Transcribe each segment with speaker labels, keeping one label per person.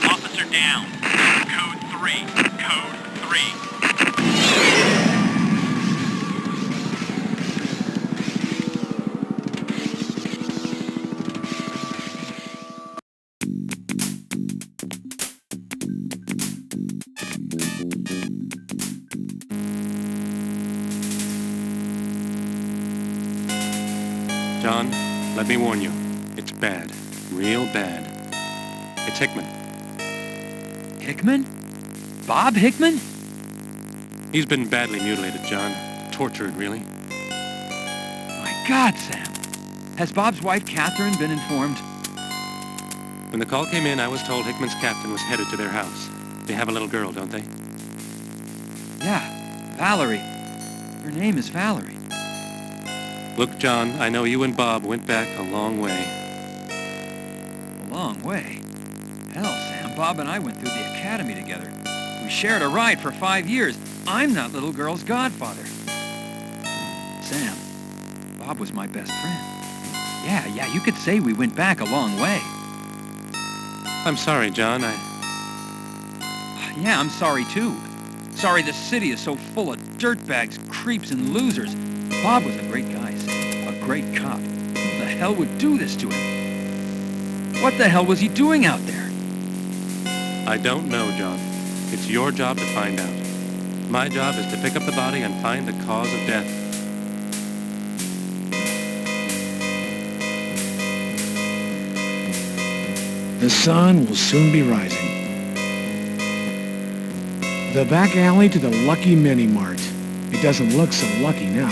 Speaker 1: Officer down. Code 3. Code 3.
Speaker 2: John, let me warn you. It's bad. Real bad. It's Hickman.
Speaker 3: Hickman? Bob Hickman?
Speaker 2: He's been badly mutilated, John. Tortured, really.
Speaker 3: My God, Sam. Has Bob's wife, Catherine, been informed?
Speaker 2: When the call came in, I was told Hickman's captain was headed to their house. They have a little girl, don't they?
Speaker 3: Yeah, Valerie. Her name is Valerie.
Speaker 2: Look, John, I know you and Bob went back a long way.
Speaker 3: A long way? Hell, Sam, Bob and I went through the academy together. We shared a ride for 5 years. I'm that little girl's godfather. Sam, Bob was my best friend. Yeah, you could say we went back a long way.
Speaker 2: I'm sorry, John.
Speaker 3: Yeah, I'm sorry, too. Sorry the city is so full of dirtbags, creeps, and losers. Bob was a great guy, Sam. A great cop. Who the hell would do this to him? What the hell was he doing out there?
Speaker 2: I don't know, John. It's your job to find out. My job is to pick up the body and find the cause of death.
Speaker 4: The sun will soon be rising. The back alley to the Lucky Mini Mart. It doesn't look so lucky now.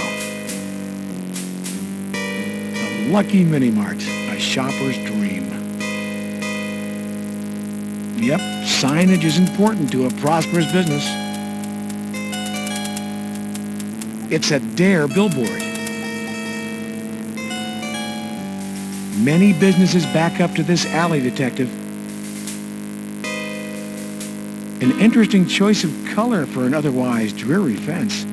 Speaker 4: The Lucky Mini Mart, a shopper's dream. Yep, signage is important to a prosperous business. It's a Dare billboard. Many businesses back up to this alley, Detective. An interesting choice of color for an otherwise dreary fence.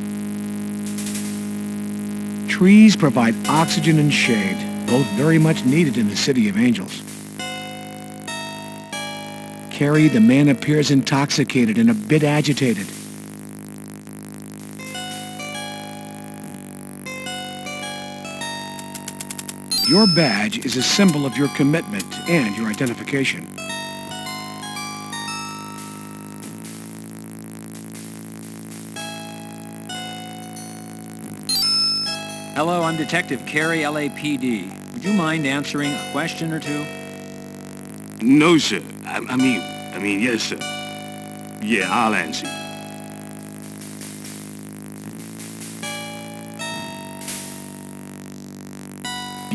Speaker 4: Trees provide oxygen and shade, both very much needed in the City of Angels. Carrie, the man appears intoxicated and a bit agitated. Your badge is a symbol of your commitment and your identification.
Speaker 3: Hello, I'm Detective Carey, LAPD. Would you mind answering a question or two?
Speaker 5: No, sir. I mean, yes, sir. Yeah, I'll answer you.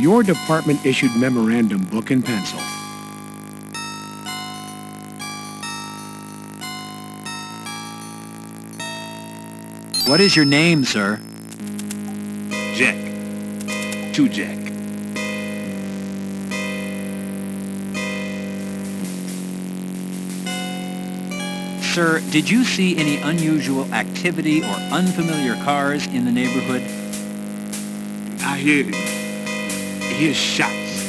Speaker 4: Your department issued memorandum book and pencil.
Speaker 3: What is your name, sir?
Speaker 5: Jack. To Jack.
Speaker 3: Sir, did you see any unusual activity or unfamiliar cars in the neighborhood?
Speaker 5: I hear shots.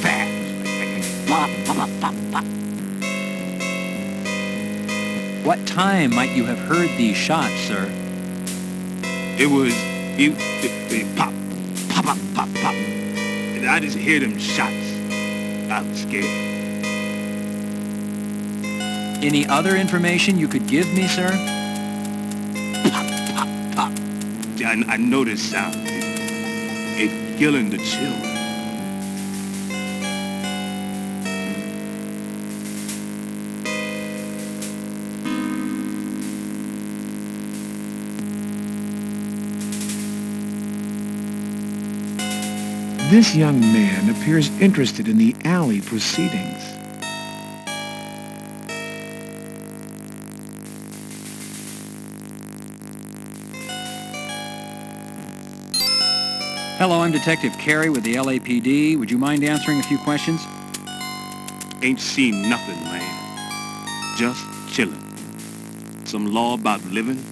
Speaker 5: Fast. Pop, pop, pop, pop, pop.
Speaker 3: What time might you have heard these shots, sir?
Speaker 5: It pop, pop, pop, pop, pop. And I just hear them shots. I was scared.
Speaker 3: Any other information you could give me, sir?
Speaker 5: Pop, pop, pop. I know this sound. It's killing the children.
Speaker 4: This young man appears interested in the alley proceedings.
Speaker 3: Hello, I'm Detective Carey with the LAPD. Would you mind answering a few questions?
Speaker 5: Ain't seen nothing, man. Just chilling. Some law about living.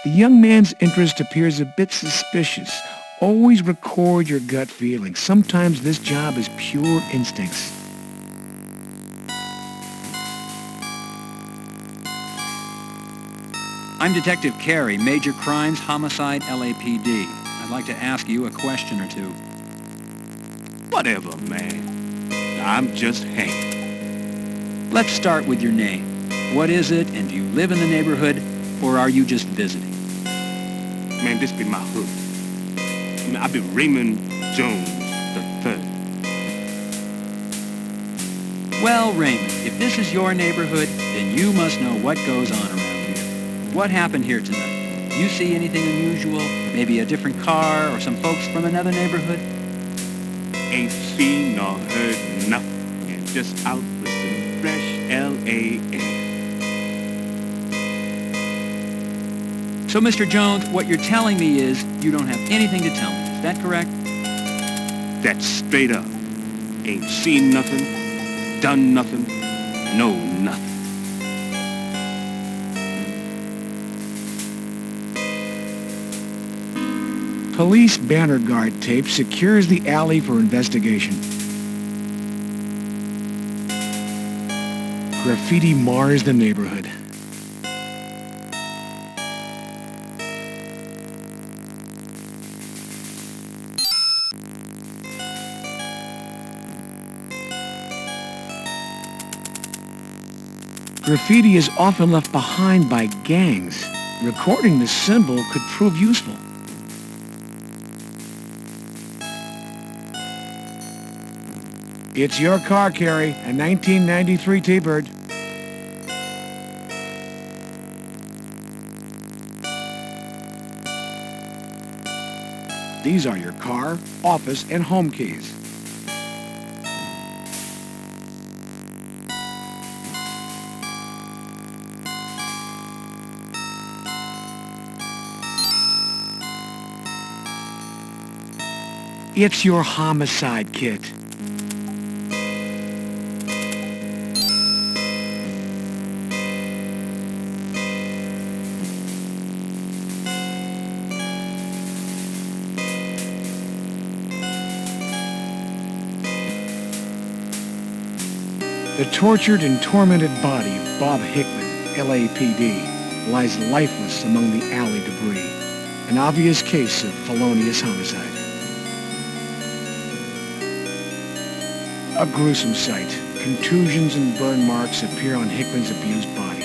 Speaker 4: The young man's interest appears a bit suspicious. Always record your gut feelings. Sometimes this job is pure instincts.
Speaker 3: I'm Detective Carey, Major Crimes Homicide LAPD. I'd like to ask you a question or two.
Speaker 5: Whatever, man. I'm just Hank.
Speaker 3: Let's start with your name. What is it, and do you live in the neighborhood, or are you just visiting?
Speaker 5: Man, this be my hood. I be Raymond Jones III.
Speaker 3: Well, Raymond, if this is your neighborhood, then you must know what goes on around here. What happened here tonight? You see anything unusual? Maybe a different car or some folks from another neighborhood?
Speaker 5: Ain't seen nor heard nothing. And just out with some fresh L.A. air.
Speaker 3: So, Mr. Jones, what you're telling me is you don't have anything to tell me. Is that correct?
Speaker 5: That's straight up. Ain't seen nothing, done nothing, know nothing.
Speaker 4: Police banner guard tape secures the alley for investigation. Graffiti mars the neighborhood. Graffiti is often left behind by gangs. Recording the symbol could prove useful. It's your car, Carey, a 1993 T-Bird. These are your car, office, and home keys. It's your homicide kit. The tortured and tormented body of Bob Hickman, LAPD, lies lifeless among the alley debris. An obvious case of felonious homicide. A gruesome sight. Contusions and burn marks appear on Hickman's abused body.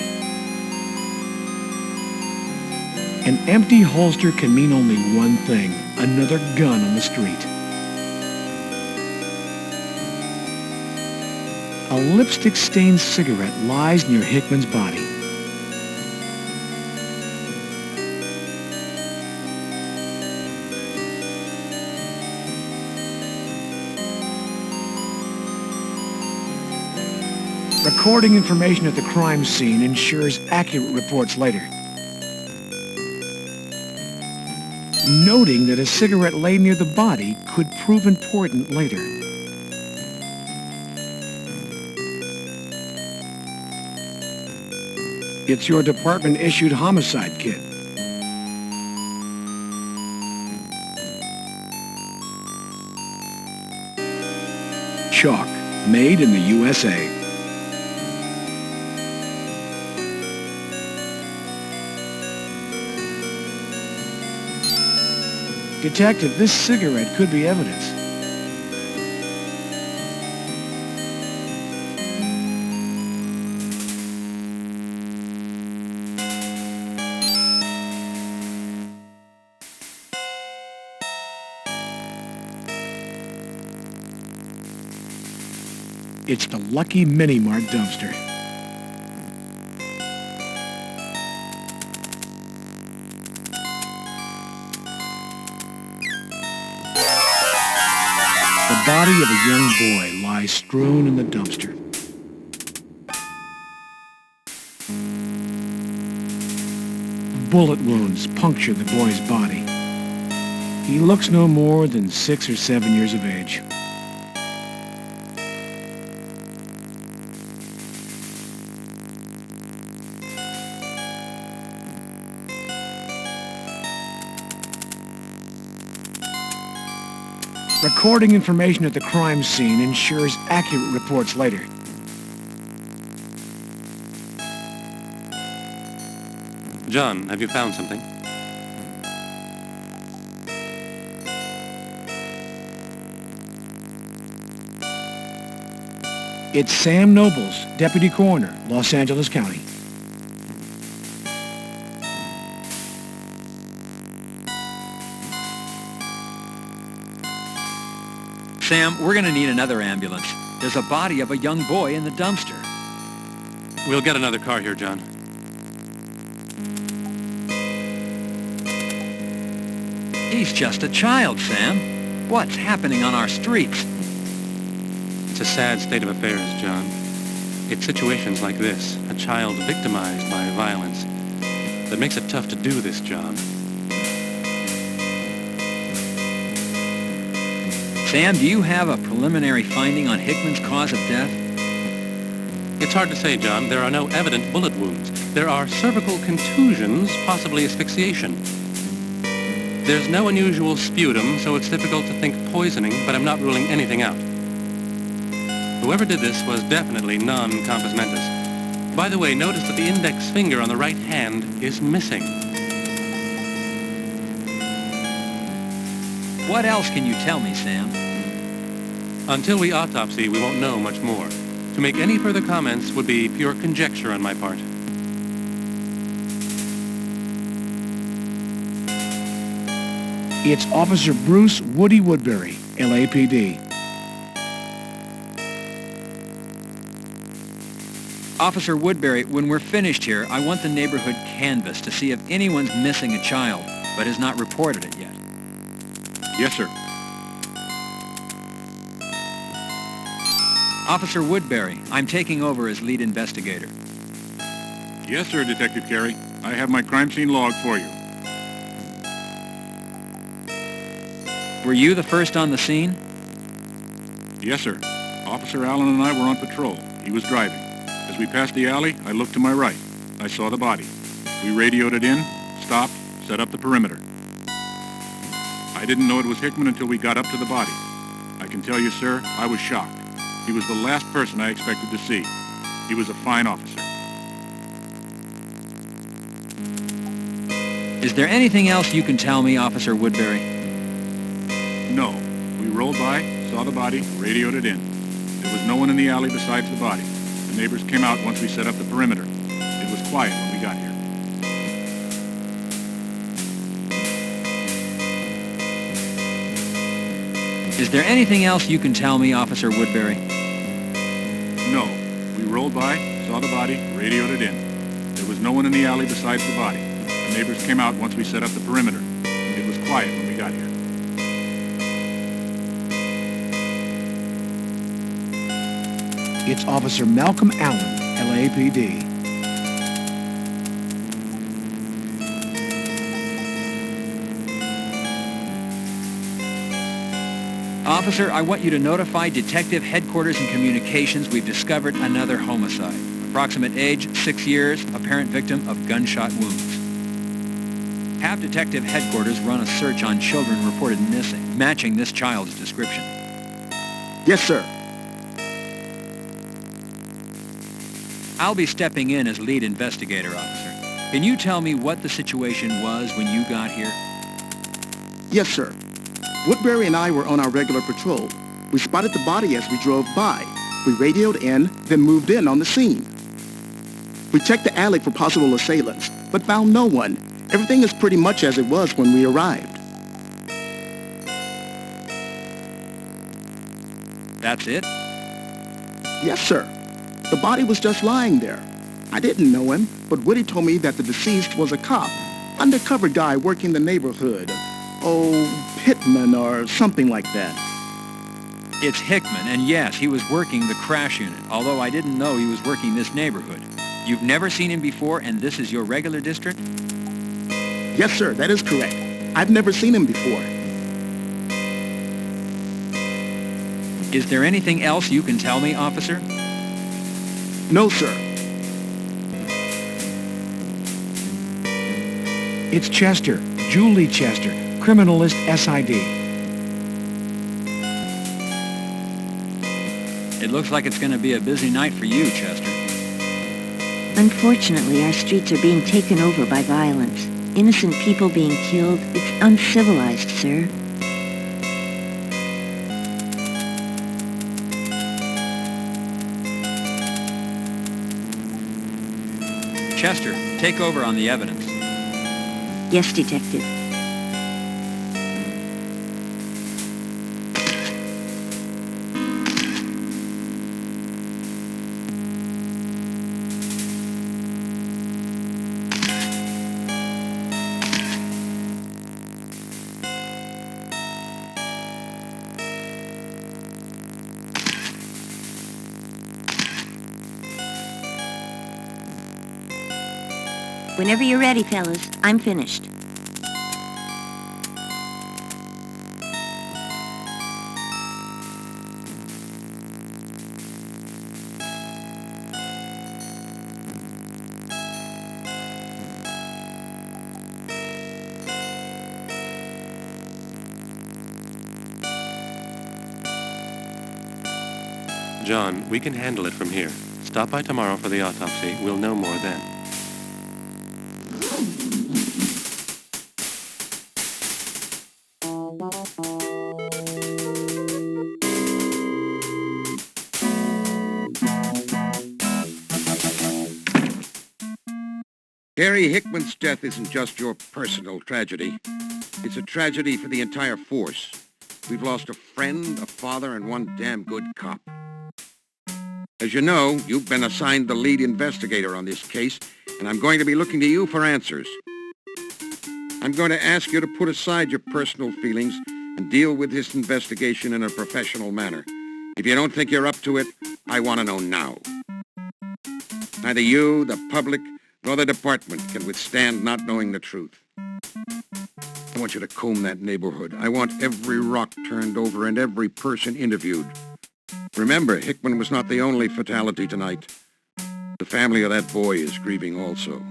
Speaker 4: An empty holster can mean only one thing: another gun on the street. A lipstick-stained cigarette lies near Hickman's body. Recording information at the crime scene ensures accurate reports later. Noting that a cigarette lay near the body could prove important later. It's your department-issued homicide kit. Chalk, made in the USA. Detective, this cigarette could be evidence. It's the Lucky Mini-Mart dumpster. The body of a young boy lies strewn in the dumpster. Bullet wounds puncture the boy's body. He looks no more than 6 or 7 years of age. Recording information at the crime scene ensures accurate reports later.
Speaker 2: John, have you found something?
Speaker 4: It's Sam Nobles, Deputy Coroner, Los Angeles County.
Speaker 3: Sam, we're gonna need another ambulance. There's a body of a young boy in the dumpster.
Speaker 2: We'll get another car here, John.
Speaker 3: He's just a child, Sam. What's happening on our streets?
Speaker 2: It's a sad state of affairs, John. It's situations like this, a child victimized by violence, that makes it tough to do this job.
Speaker 3: Sam, do you have a preliminary finding on Hickman's cause of death?
Speaker 2: It's hard to say, John. There are no evident bullet wounds. There are cervical contusions, possibly asphyxiation. There's no unusual sputum, so it's difficult to think poisoning, but I'm not ruling anything out. Whoever did this was definitely non-compos mentis. By the way, notice that the index finger on the right hand is missing.
Speaker 3: What else can you tell me, Sam?
Speaker 2: Until we autopsy, we won't know much more. To make any further comments would be pure conjecture on my part.
Speaker 4: It's Officer Bruce Woody Woodbury, LAPD.
Speaker 3: Officer Woodbury, when we're finished here, I want the neighborhood canvassed to see if anyone's missing a child, but has not reported it yet.
Speaker 5: Yes, sir.
Speaker 3: Officer Woodbury, I'm taking over as lead investigator.
Speaker 5: Yes, sir, Detective Carey. I have my crime scene log for you.
Speaker 3: Were you the first on the scene?
Speaker 5: Yes, sir. Officer Allen and I were on patrol. He was driving. As we passed the alley, I looked to my right. I saw the body. We radioed it in, stopped, set up the perimeter. I didn't know it was Hickman until we got up to the body. I can tell you, sir, I was shocked. He was the last person I expected to see. He was a fine officer.
Speaker 3: Is there anything else you can tell me, Officer Woodbury?
Speaker 5: No. We rolled by, saw the body, radioed it in. There was no one in the alley besides the body. The neighbors came out once we set up the perimeter. It was quiet when we got here.
Speaker 3: Is there anything else you can tell me, Officer Woodbury?
Speaker 5: No. We rolled by, saw the body, radioed it in. There was no one in the alley besides the body. The neighbors came out once we set up the perimeter. It was quiet when we got here.
Speaker 4: It's Officer Malcolm Allen, LAPD.
Speaker 3: Officer, I want you to notify Detective Headquarters and Communications we've discovered another homicide. Approximate age, 6 years, apparent victim of gunshot wounds. Have Detective Headquarters run a search on children reported missing, matching this child's description.
Speaker 6: Yes, sir.
Speaker 3: I'll be stepping in as lead investigator, officer. Can you tell me what the situation was when you got here?
Speaker 6: Yes, sir. Woodbury and I were on our regular patrol. We spotted the body as we drove by. We radioed in, then moved in on the scene. We checked the alley for possible assailants, but found no one. Everything is pretty much as it was when we arrived.
Speaker 3: That's it?
Speaker 6: Yes, sir. The body was just lying there. I didn't know him, but Woody told me that the deceased was a cop, undercover guy working the neighborhood. Oh, Pittman or something like that.
Speaker 3: It's Hickman, and yes, he was working the crash unit, although I didn't know he was working this neighborhood. You've never seen him before, and this is your regular district?
Speaker 6: Yes, sir, that is correct. I've never seen him before.
Speaker 3: Is there anything else you can tell me, officer?
Speaker 6: No, sir.
Speaker 4: It's Chester, Julie Chester, criminalist SID.
Speaker 3: It looks like it's going to be a busy night for you, Chester.
Speaker 7: Unfortunately, our streets are being taken over by violence. Innocent people being killed. It's uncivilized, sir.
Speaker 3: Chester, take over on the evidence.
Speaker 7: Yes, Detective. Whenever you're ready, fellas, I'm finished.
Speaker 2: John, we can handle it from here. Stop by tomorrow for the autopsy. We'll know more then.
Speaker 8: Gary Hickman's death isn't just your personal tragedy. It's a tragedy for the entire force. We've lost a friend, a father, and one damn good cop. As you know, you've been assigned the lead investigator on this case, and I'm going to be looking to you for answers. I'm going to ask you to put aside your personal feelings and deal with this investigation in a professional manner. If you don't think you're up to it, I want to know now. Neither you, the public, nor the department can withstand not knowing the truth. I want you to comb that neighborhood. I want every rock turned over and every person interviewed. Remember, Hickman was not the only fatality tonight. The family of that boy is grieving also.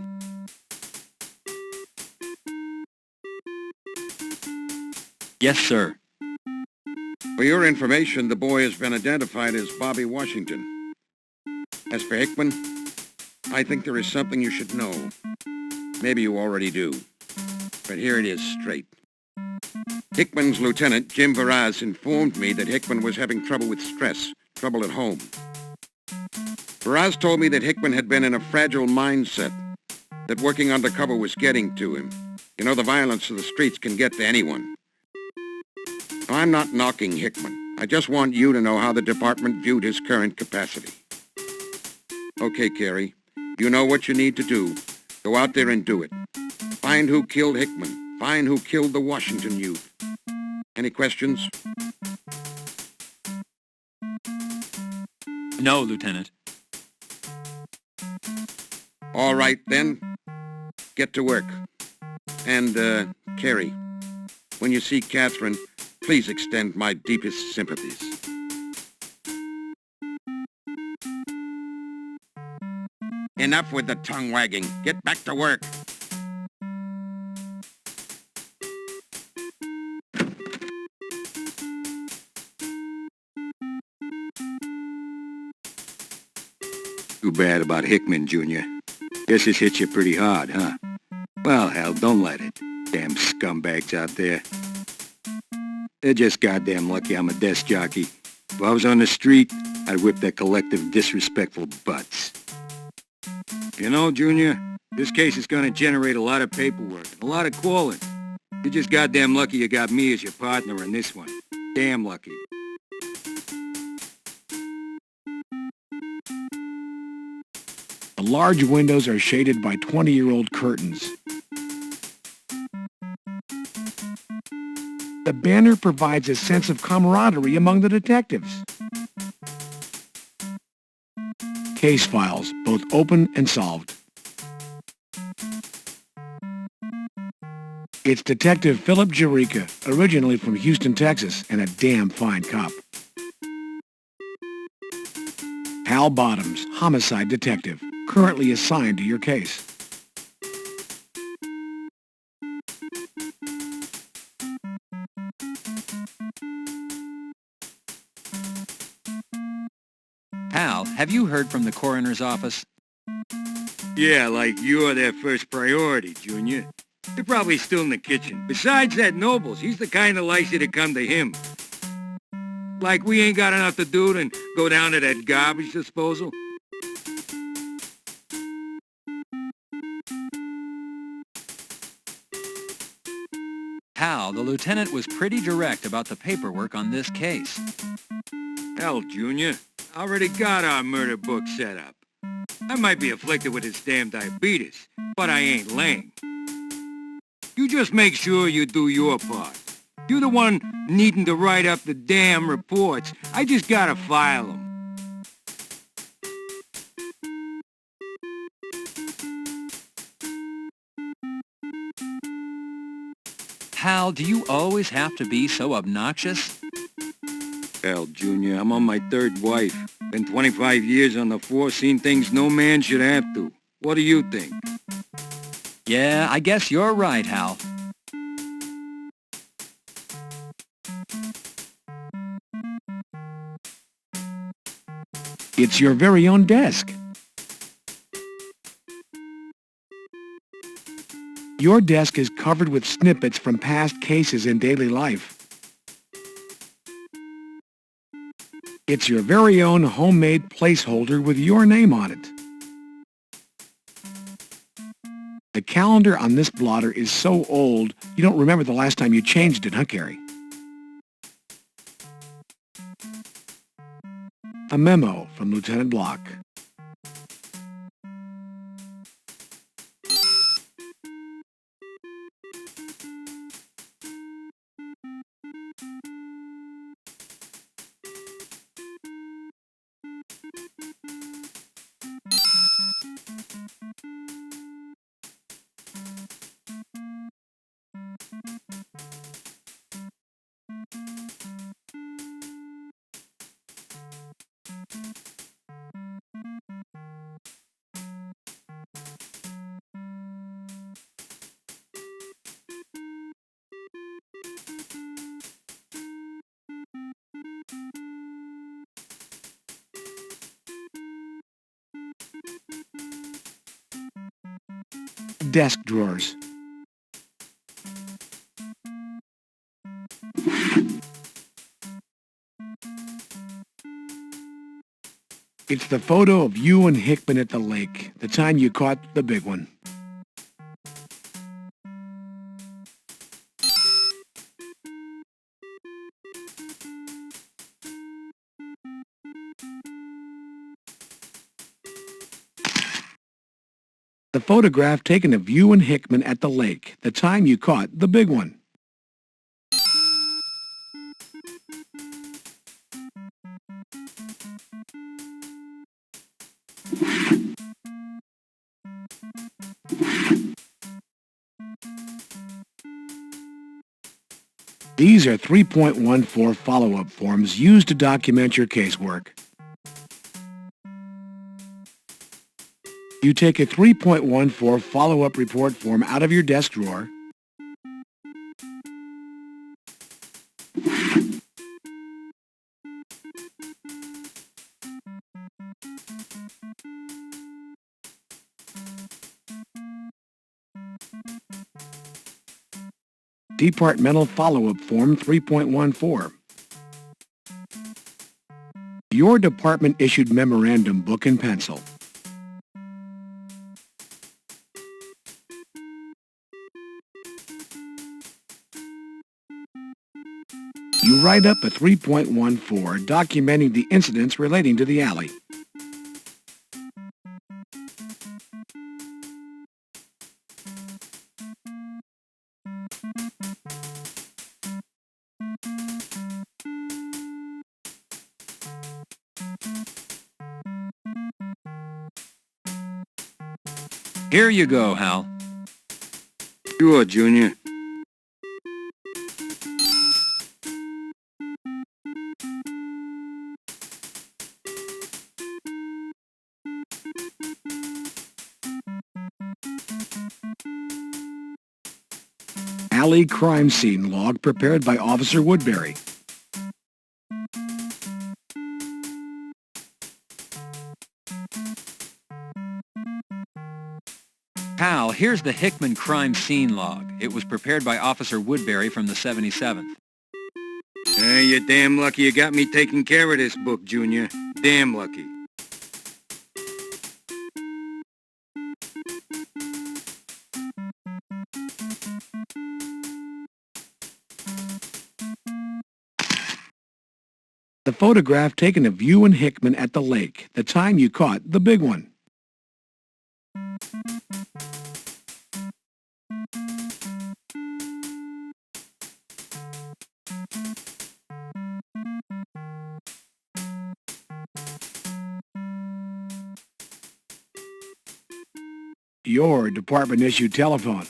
Speaker 3: Yes, sir.
Speaker 8: For your information, the boy has been identified as Bobby Washington. As for Hickman, I think there is something you should know. Maybe you already do. But here it is straight. Hickman's lieutenant, Jim Varaz, informed me that Hickman was having trouble with stress, trouble at home. Varaz told me that Hickman had been in a fragile mindset, that working undercover was getting to him. You know, the violence of the streets can get to anyone. Now, I'm not knocking Hickman. I just want you to know how the department viewed his current capacity. Okay, Carey. You know what you need to do. Go out there and do it. Find who killed Hickman. Find who killed the Washington youth. Any questions?
Speaker 3: No, Lieutenant.
Speaker 8: All right, then. Get to work. And, Carey, when you see Catherine, please extend my deepest sympathies. Enough with the tongue wagging. Get back to work.
Speaker 9: Too bad about Hickman, Junior. Guess this hit you pretty hard, huh? Well, hell, don't let it. Damn scumbags out there. They're just goddamn lucky I'm a desk jockey. If I was on the street, I'd whip their collective disrespectful butts. You know, Junior, this case is gonna generate a lot of paperwork, and a lot of calling. You're just goddamn lucky you got me as your partner in this one. Damn lucky.
Speaker 4: The large windows are shaded by 20-year-old curtains. The banner provides a sense of camaraderie among the detectives. Case files, both open and solved. It's Detective Philip Jerica, originally from Houston, Texas, and a damn fine cop. Hal Bottoms, homicide detective, currently assigned to your case.
Speaker 3: Hal, have you heard from the coroner's office?
Speaker 9: Yeah, like you're their first priority, Junior. They're probably still in the kitchen. Besides that Nobles, he's the kind that likes you to come to him. Like we ain't got enough to do and go down to that garbage disposal.
Speaker 3: Hal, the lieutenant was pretty direct about the paperwork on this case.
Speaker 9: Hell, Junior, I already got our murder book set up. I might be afflicted with this damn diabetes, but I ain't lame. You just make sure you do your part. You're the one needing to write up the damn reports. I just gotta file them.
Speaker 3: Hal, do you always have to be so obnoxious?
Speaker 9: Hell, Junior, I'm on my third wife. Been 25 years on the force, seen things no man should have to. What do you think?
Speaker 3: Yeah, I guess you're right, Hal.
Speaker 4: It's your very own desk. Your desk is covered with snippets from past cases in daily life. It's your very own homemade placeholder with your name on it. The calendar on this blotter is so old, you don't remember the last time you changed it, huh, Carrie? A memo from Lieutenant Block. Desk drawers. It's the photo of you and Hickman at the lake, the time you caught the big one. The photograph taken of you and Hickman at the lake, the time you caught the big one. These are 3.14 follow-up forms used to document your casework. You take a 3.14 follow-up report form out of your desk drawer, Departmental Follow-Up Form 3.14. Your department-issued memorandum book and pencil. You write up a 3.14 documenting the incidents relating to the alley.
Speaker 3: Here you go, Hal.
Speaker 9: Sure, Junior.
Speaker 4: Alley crime scene log prepared by Officer
Speaker 3: here's the Hickman crime scene log. It was prepared by Officer Woodbury from the 77th.
Speaker 9: Hey, you're damn lucky you got me taking care of this book, Junior. Damn lucky.
Speaker 4: The photograph taken of you and Hickman at the lake, the time you caught the big one. Your department-issued telephone.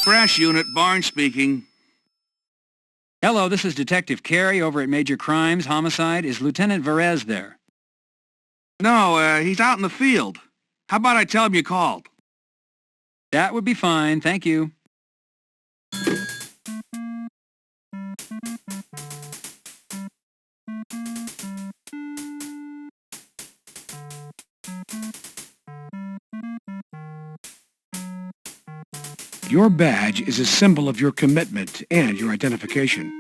Speaker 10: Crash Unit, Barnes speaking.
Speaker 3: Hello, this is Detective Carey over at Major Crimes, Homicide. Is Lieutenant Varese there?
Speaker 10: No, he's out in the field. How about I tell him you called?
Speaker 3: That would be fine, thank you.
Speaker 4: Your badge is a symbol of your commitment and your identification.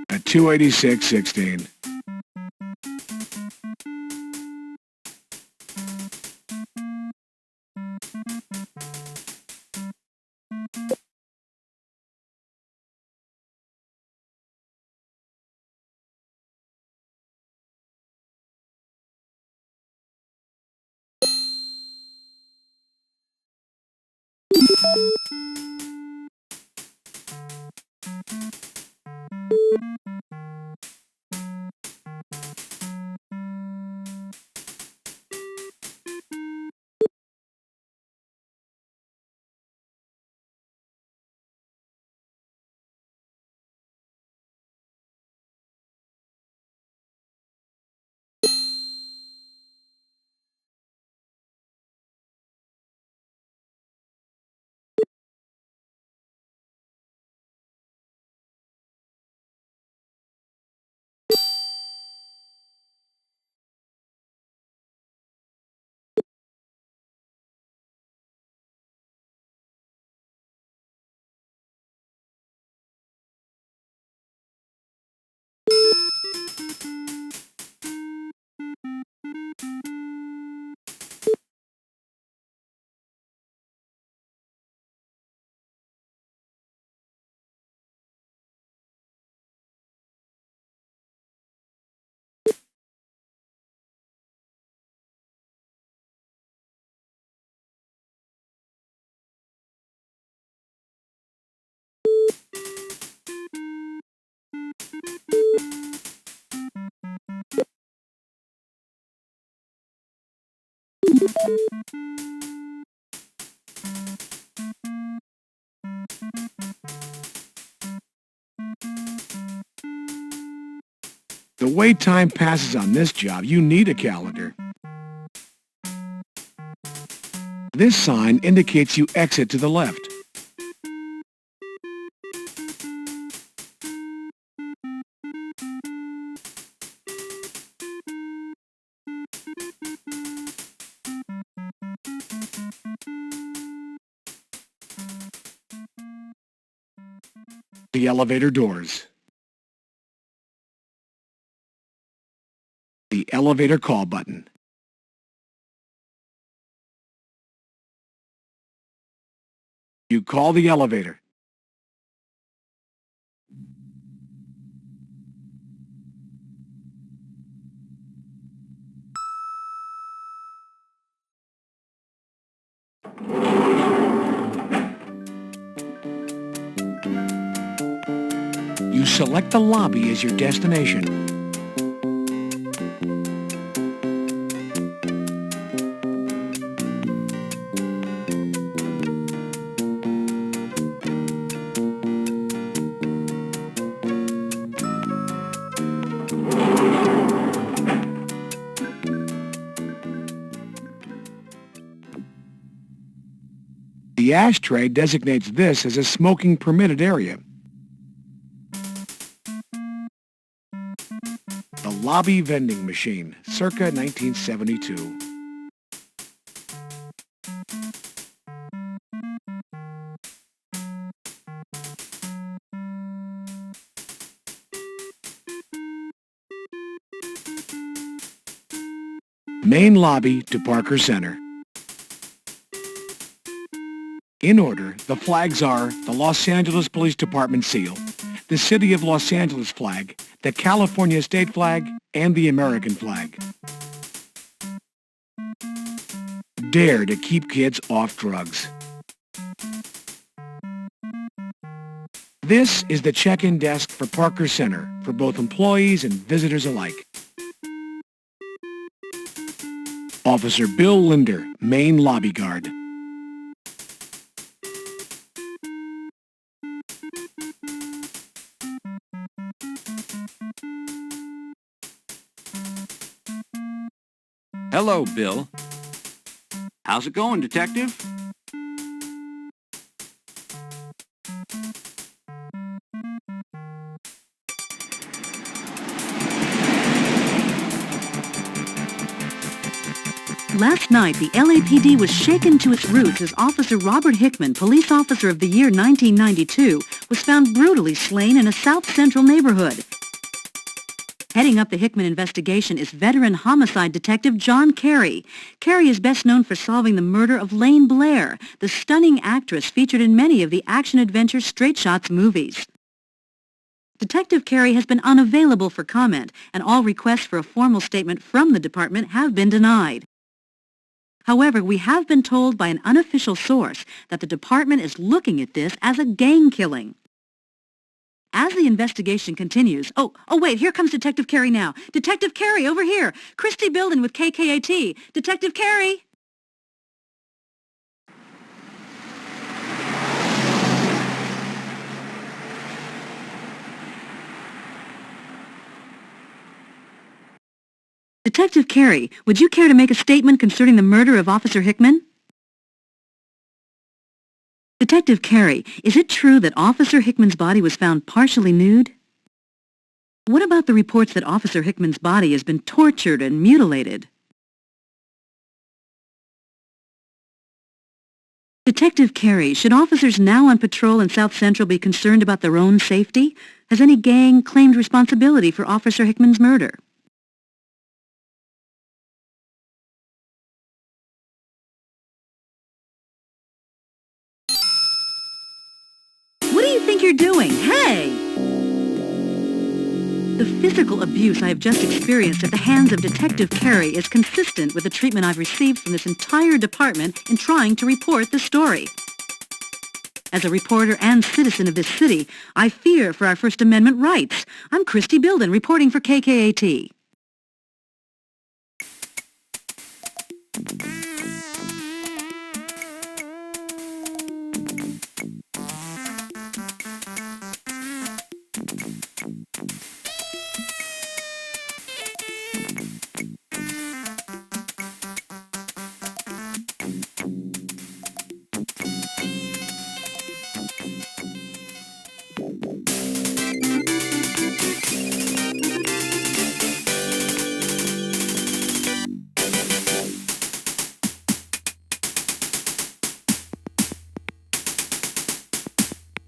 Speaker 4: At 286-16. The way time passes on this job, you need a calendar. This sign indicates you exit to the left. The elevator doors. The elevator call button. You call the elevator. You select the lobby as your destination. ashtray designates this as a smoking permitted area. The lobby vending machine, circa 1972. Main lobby to Parker Center. In order, the flags are the Los Angeles Police Department seal, the City of Los Angeles flag, the California state flag, and the American flag. Dare to keep kids off drugs. This is the check-in desk for Parker Center for both employees and visitors alike. Officer Bill Linder, main lobby guard.
Speaker 3: Hello, Bill.
Speaker 10: How's it going, Detective?
Speaker 11: Last night, the LAPD was shaken to its roots as Officer Robert Hickman, Police Officer of the Year 1992, was found brutally slain in a South Central neighborhood. Heading up the Hickman investigation is veteran homicide detective John Carey. Carey is best known for solving the murder of Lane Blair, the stunning actress featured in many of the action-adventure Straight Shots movies. Detective Carey has been unavailable for comment, and all requests for a formal statement from the department have been denied. However, we have been told by an unofficial source that the department is looking at this as a gang killing. As the investigation continues... Oh, wait, here comes Detective Carey now. Detective Carey, over here. Christy Bilden with KKAT. Detective Carey! Detective Carey, would you care to make a statement concerning the murder of Officer Hickman? Detective Carey, is it true that Officer Hickman's body was found partially nude? What about the reports that Officer Hickman's body has been tortured and mutilated? Detective Carey, should officers now on patrol in South Central be concerned about their own safety? Has any gang claimed responsibility for Officer Hickman's murder? What do you think you're doing? Hey! The physical abuse I have just experienced at the hands of Detective Carey is consistent with the treatment I've received from this entire department in trying to report the story. As a reporter and citizen of this city, I fear for our First Amendment rights. I'm Christy Bilden, reporting for KKAT.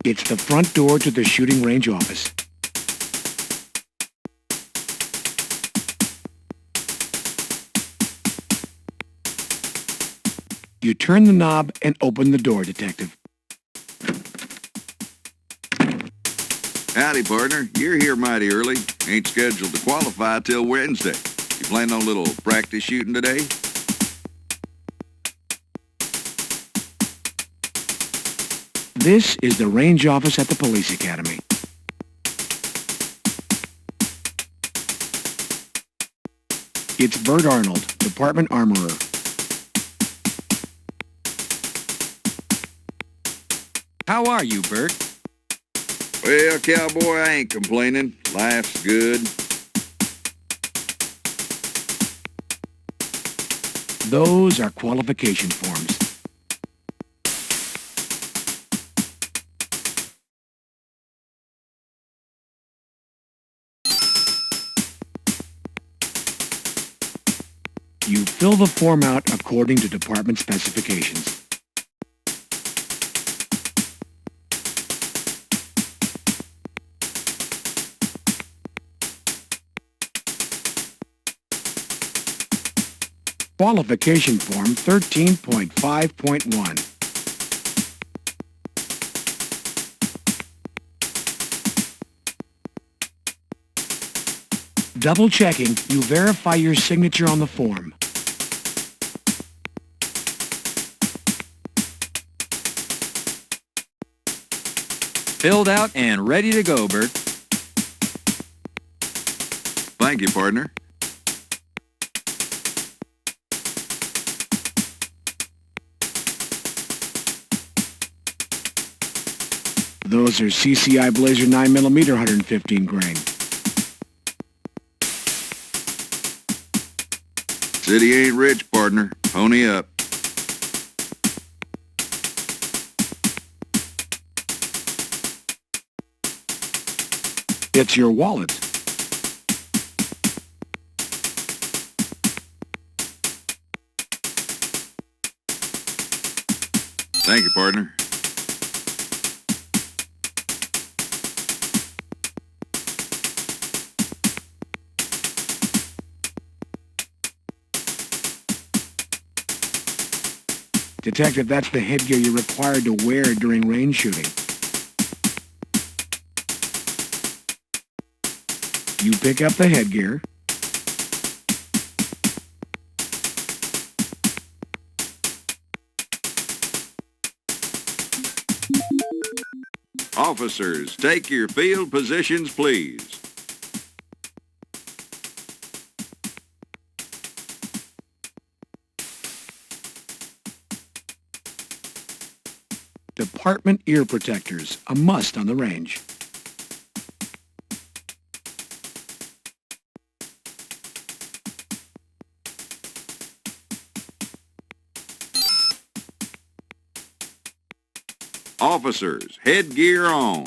Speaker 4: It's the front door to the shooting range office. You turn the knob and open the door, Detective.
Speaker 12: Howdy, partner. You're here mighty early. Ain't scheduled to qualify till Wednesday. You planning on a little practice shooting today?
Speaker 4: This is the range office at the Police Academy. It's Bert Arnold, Department Armorer.
Speaker 3: How are you, Bert?
Speaker 12: Well, cowboy, I ain't complaining. Life's good.
Speaker 4: Those are qualification forms. You fill the form out according to department specifications. Qualification Form 13.5.1. Double checking, you verify your signature on the form.
Speaker 3: Filled out and ready to go, Bert.
Speaker 12: Thank you, partner.
Speaker 4: Those are CCI Blazer 9mm 115 grain.
Speaker 12: City ain't rich, partner. Pony up.
Speaker 4: It's your wallet.
Speaker 12: Thank you, partner.
Speaker 4: Detective, that's the headgear you're required to wear during range shooting. You pick up the headgear.
Speaker 12: Officers, take your field positions, please.
Speaker 4: Department ear protectors, a must on the range.
Speaker 12: Officers, headgear on.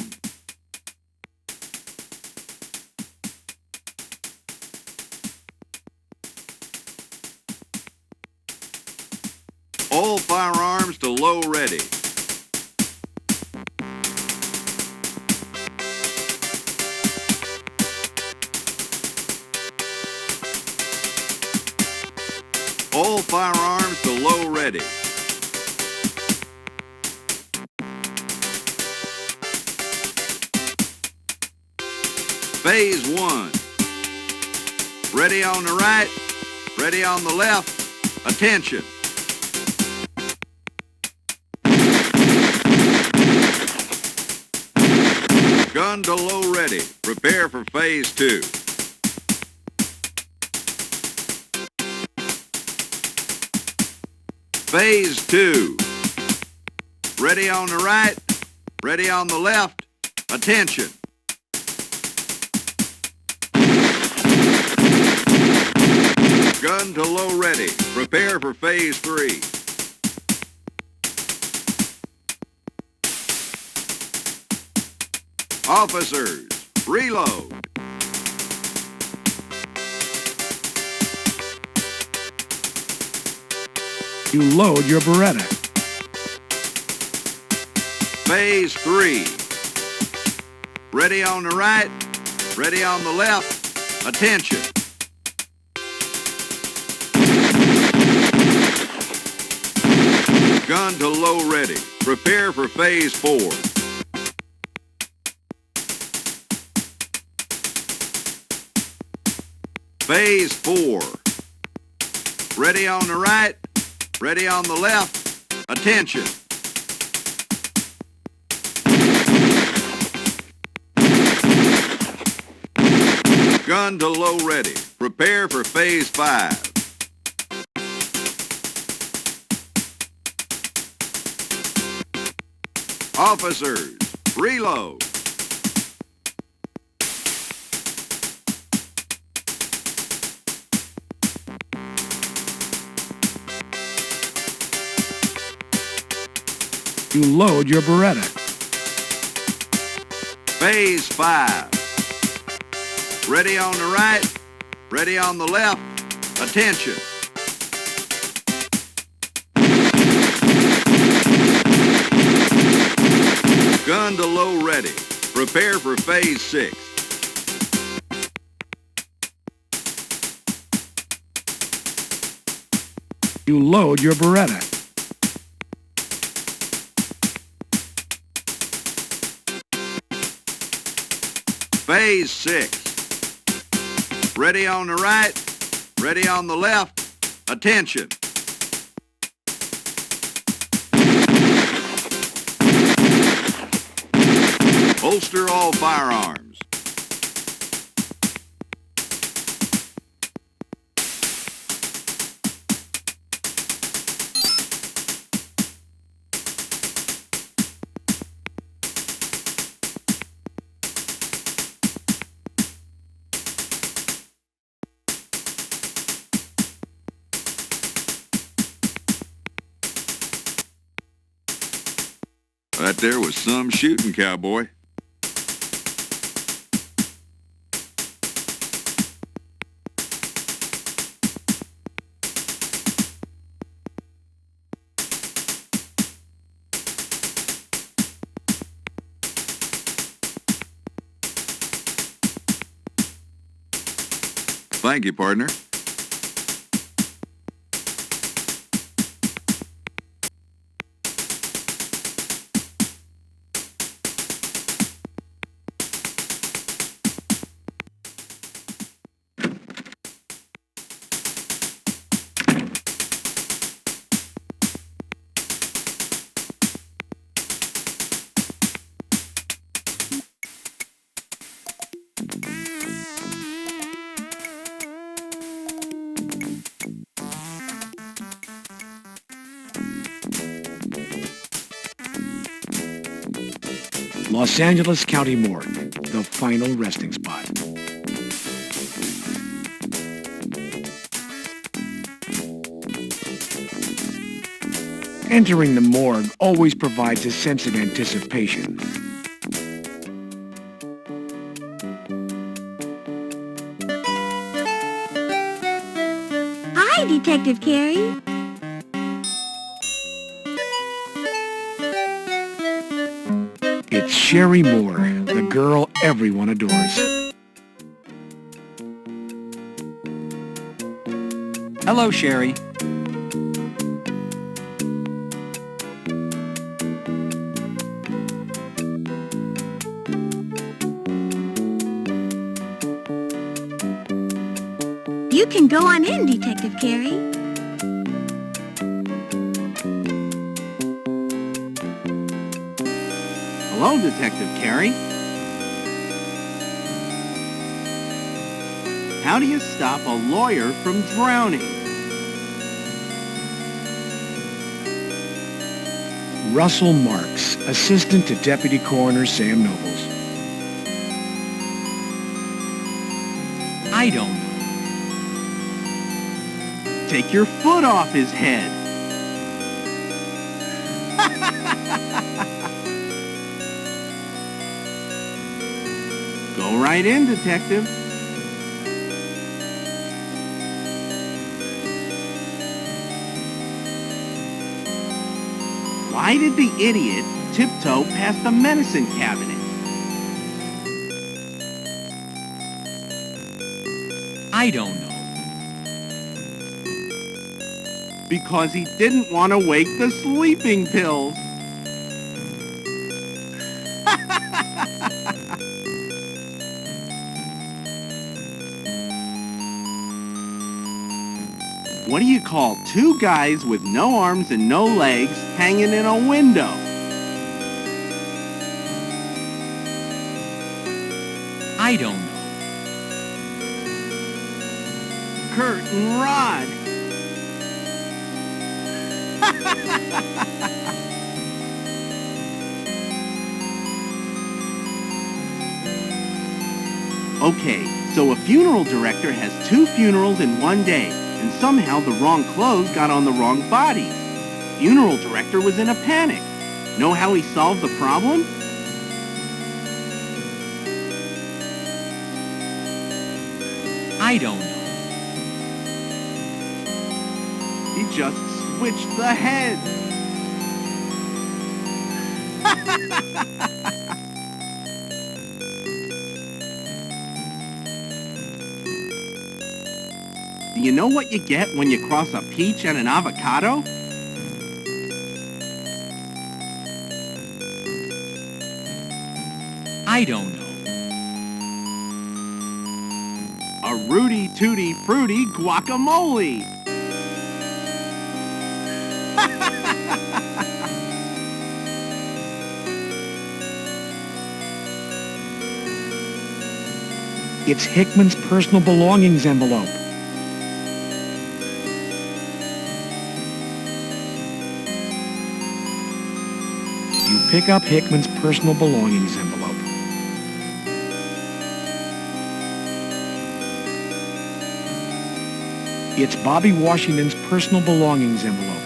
Speaker 12: All firearms to low ready. All firearms to low ready. Phase 1. Ready on the right, ready on the left. Attention. Gun to low ready. Prepare for Phase 2. Phase 2. Ready on the right, ready on the left. Attention. Gun to low ready. Prepare for Phase 3. Officers, reload.
Speaker 4: You load your Beretta.
Speaker 12: Phase 3. Ready on the right, ready on the left. Attention. Gun to low ready. Prepare for Phase 4. Phase 4. Ready on the right, ready on the left. Attention. Gun to low ready. Prepare for Phase 5. Officers, reload.
Speaker 4: You load your Beretta.
Speaker 12: Phase 5. Ready on the right, ready on the left. Attention. Gun to low ready. Prepare for Phase 6.
Speaker 4: You load your Beretta.
Speaker 12: Phase 6. Ready on the right, ready on the left. Attention. Holster all firearms. That there was some shooting, cowboy. Thank you, partner.
Speaker 4: Los Angeles County Morgue, the final resting spot. Entering the morgue always provides a sense of anticipation.
Speaker 13: Hi, Detective Carey.
Speaker 4: It's Sherry Moore, the girl everyone adores.
Speaker 3: Hello, Sherry.
Speaker 13: You can go on in, Detective Carey.
Speaker 14: Hello, Detective Carey. How do you stop a lawyer from drowning?
Speaker 4: Russell Marks, assistant to Deputy Coroner Sam Nobles.
Speaker 3: I don't know.
Speaker 14: Take your foot off his head. Go right in, Detective. Why did the idiot tiptoe past the medicine cabinet?
Speaker 3: I don't know.
Speaker 14: Because he didn't want to wake the sleeping pills. What do you call two guys with no arms and no legs hanging in a window?
Speaker 3: I don't know.
Speaker 14: Curtain rod. Okay, so a funeral director has 2 funerals in one day, and somehow the wrong clothes got on the wrong bodies. Funeral director was in a panic. Know how he solved the problem?
Speaker 3: I don't know.
Speaker 14: He just switched the head. Do you know what you get when you cross a peach and an avocado?
Speaker 3: I don't know.
Speaker 14: A Rudy Tooty Fruity Guacamole!
Speaker 4: It's Hickman's personal belongings envelope. You pick up Hickman's personal belongings envelope. It's Bobby Washington's personal belongings envelope.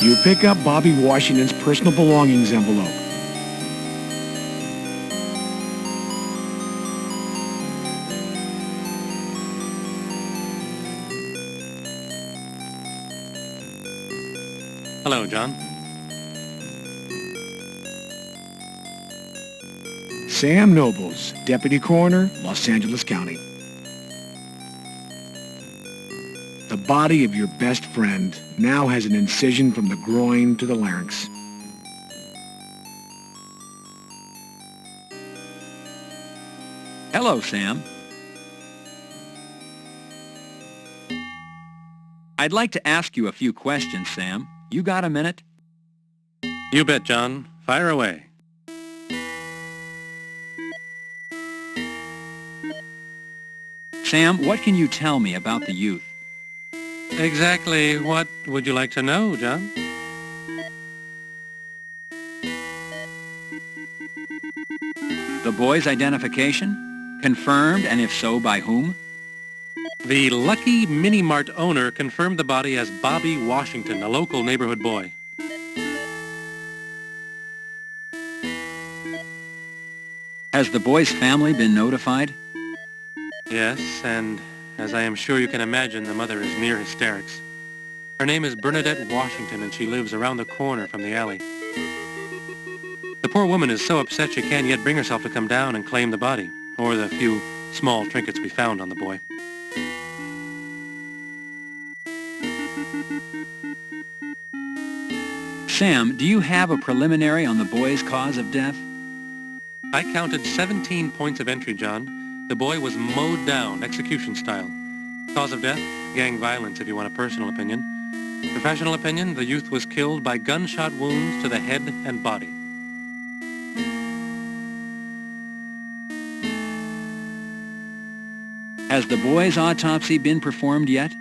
Speaker 4: You pick up Bobby Washington's personal belongings envelope.
Speaker 2: Hello, John.
Speaker 4: Sam Nobles, Deputy Coroner, Los Angeles County. The body of your best friend now has an incision from the groin to the larynx.
Speaker 3: Hello, Sam. I'd like to ask you a few questions, Sam. You got a minute?
Speaker 2: You bet, John. Fire away.
Speaker 3: Sam, what can you tell me about the youth?
Speaker 2: Exactly what would you like to know, John?
Speaker 3: The boy's identification? Confirmed, and if so, by whom?
Speaker 2: The Lucky Mini Mart owner confirmed the body as Bobby Washington, a local neighborhood boy.
Speaker 3: Has the boy's family been notified?
Speaker 2: Yes, and as I am sure you can imagine, the mother is near hysterics. Her name is Bernadette Washington, and she lives around the corner from the alley. The poor woman is so upset she can't yet bring herself to come down and claim the body, or the few small trinkets we found on the boy.
Speaker 3: Sam, do you have a preliminary on the boy's cause of death?
Speaker 2: I counted 17 points of entry, John. The boy was mowed down, execution style. Cause of death? Gang violence, if you want a personal opinion. Professional opinion? The youth was killed by gunshot wounds to the head and body.
Speaker 3: Has the boy's autopsy been performed yet?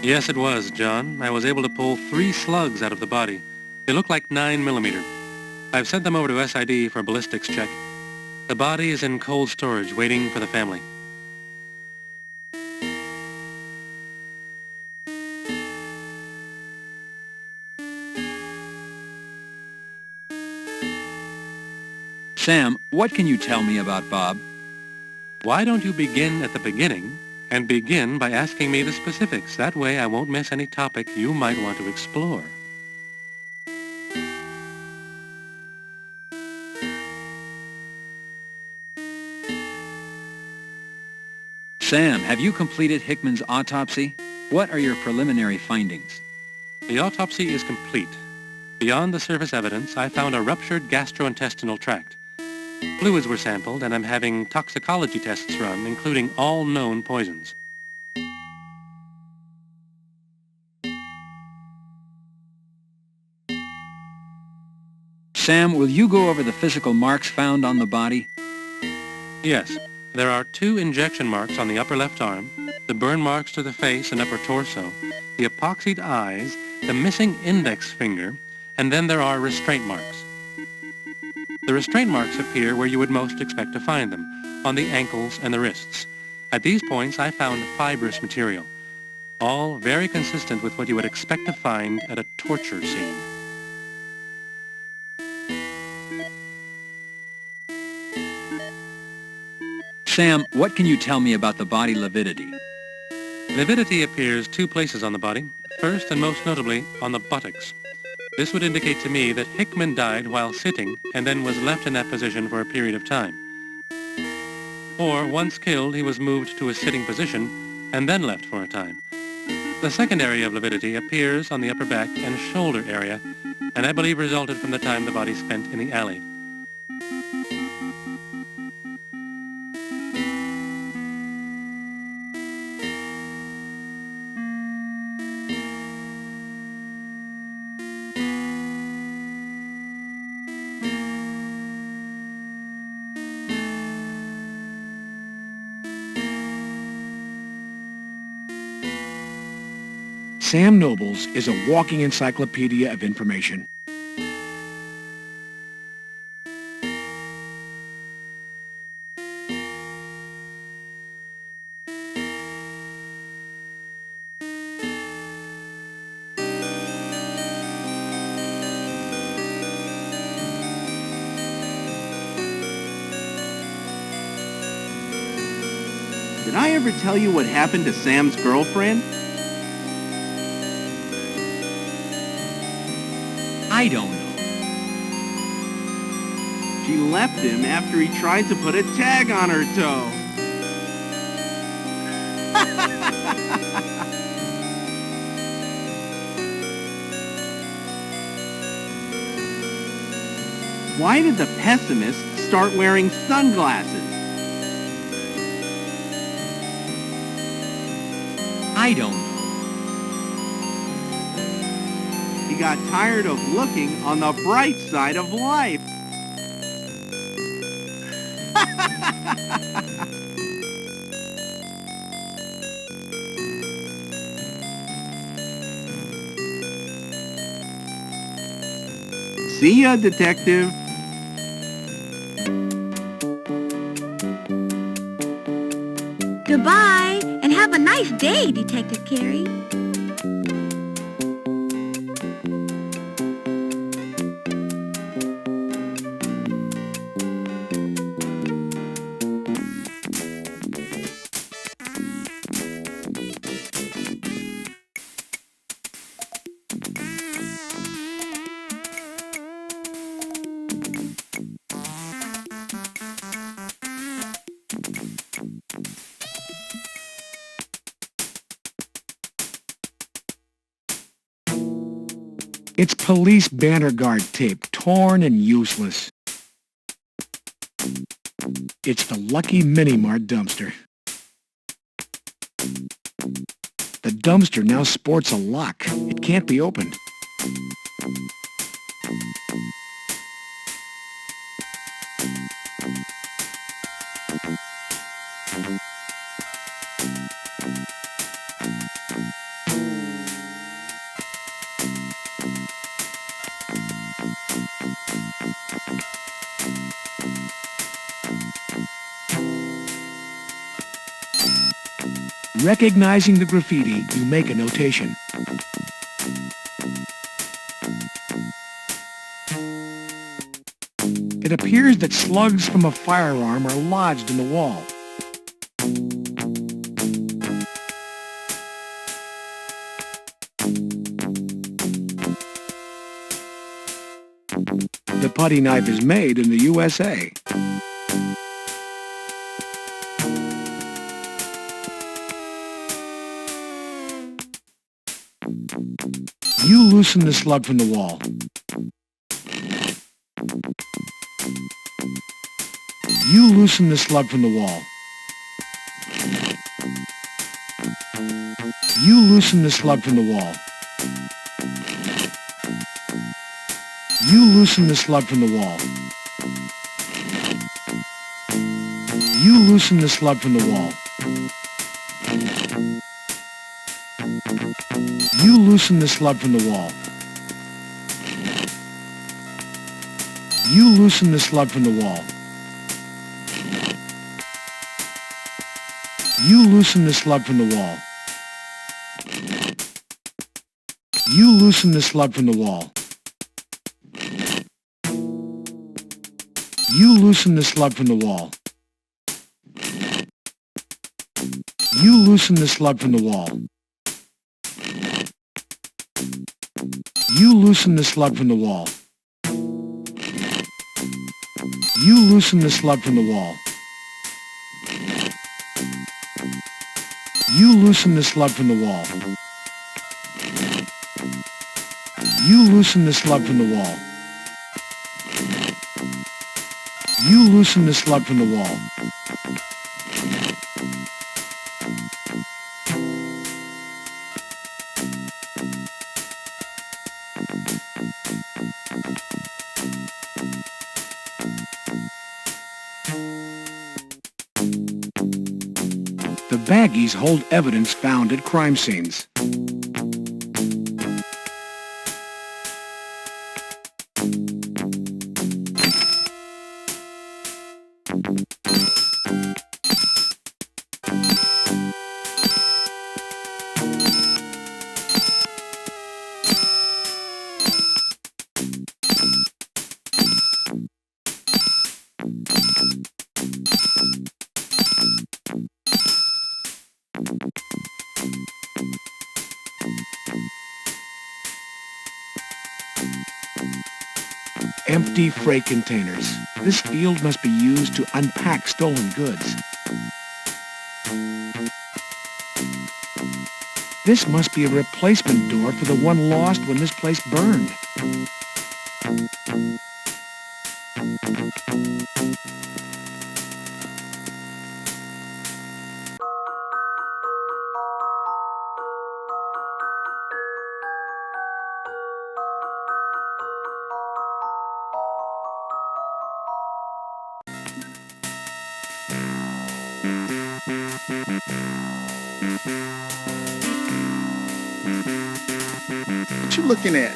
Speaker 2: Yes, it was, John. I was able to pull 3 slugs out of the body. They look like 9mm. I've sent them over to SID for a ballistics check. The body is in cold storage, waiting for the family.
Speaker 3: Sam, what can you tell me about Bob?
Speaker 2: Why don't you begin at the beginning and begin by asking me the specifics? That way I won't miss any topic you might want to explore.
Speaker 3: Sam, have you completed Hickman's autopsy? What are your preliminary findings?
Speaker 2: The autopsy is complete. Beyond the surface evidence, I found a ruptured gastrointestinal tract. Fluids were sampled, and I'm having toxicology tests run, including all known poisons.
Speaker 3: Sam, will you go over the physical marks found on the body?
Speaker 2: Yes. There are 2 injection marks on the upper left arm, the burn marks to the face and upper torso, the epoxied eyes, the missing index finger, and then there are restraint marks. The restraint marks appear where you would most expect to find them, on the ankles and the wrists. At these points, I found fibrous material, all very consistent with what you would expect to find at a torture scene.
Speaker 3: Sam, what can you tell me about the body lividity?
Speaker 2: Lividity appears 2 places on the body, first and most notably on the buttocks. This would indicate to me that Hickman died while sitting and then was left in that position for a period of time. Or, once killed, he was moved to a sitting position and then left for a time. The second area of lividity appears on the upper back and shoulder area, and I believe resulted from the time the body spent in the alley.
Speaker 4: Sam Nobles is a walking encyclopedia of information.
Speaker 14: Did I ever tell you what happened to Sam's girlfriend?
Speaker 3: I don't know.
Speaker 14: She left him after he tried to put a tag on her toe. Why did the pessimist start wearing sunglasses?
Speaker 3: I don't know.
Speaker 14: He got tired of looking on the bright side of life. See ya, detective.
Speaker 13: Goodbye, and have a nice day, Detective Carey.
Speaker 4: It's police banner guard tape, torn and useless. It's the Lucky Mini-Mart dumpster. The dumpster now sports a lock. It can't be opened. Recognizing the graffiti, you make a notation. It appears that slugs from a firearm are lodged in the wall. The putty knife is made in the USA. You loosen the slug from the wall. You loosen the slug from the wall. You loosen the slug from the wall. You loosen the slug from the wall. You loosen the slug from the wall. You loosen the slug from the wall. You loosen the slug from the wall. You loosen the slug from the wall. You loosen the slug from the wall. You loosen the slug from the wall. You loosen the slug from the wall. You loosen the slug from the wall. You loosen the slug from the wall. You loosen the slug from the wall. You loosen the slug from the wall. You loosen the slug from the wall. The baggies hold evidence found at crime scenes. Empty freight containers. This field must be used to unpack stolen goods. This must be a replacement door for the one lost when this place burned.
Speaker 6: What you looking at?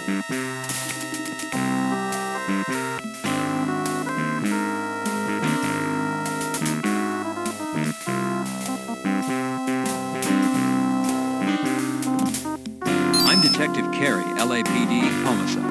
Speaker 3: I'm Detective Carey, LAPD, homicide.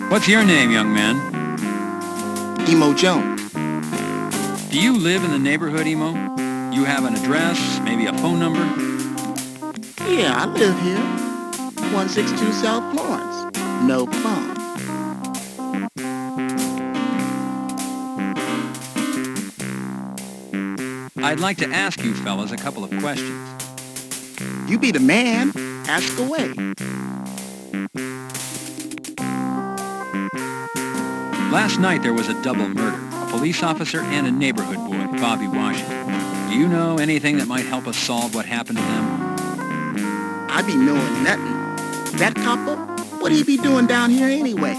Speaker 3: What's your name, young man?
Speaker 6: Emo Jones.
Speaker 3: Do you live in the neighborhood, Emo? You have an address, maybe a phone number?
Speaker 6: Yeah, I live here. 162 South Florence. No phone.
Speaker 3: I'd like to ask you fellas a couple of questions.
Speaker 6: You be the man. Ask away.
Speaker 3: Last night there was a double murder. A police officer and a neighborhood boy, Bobby Washington. Do you know anything that might help us solve what happened to them?
Speaker 6: I be knowing nothing. That copper? What he be doing down here anyway?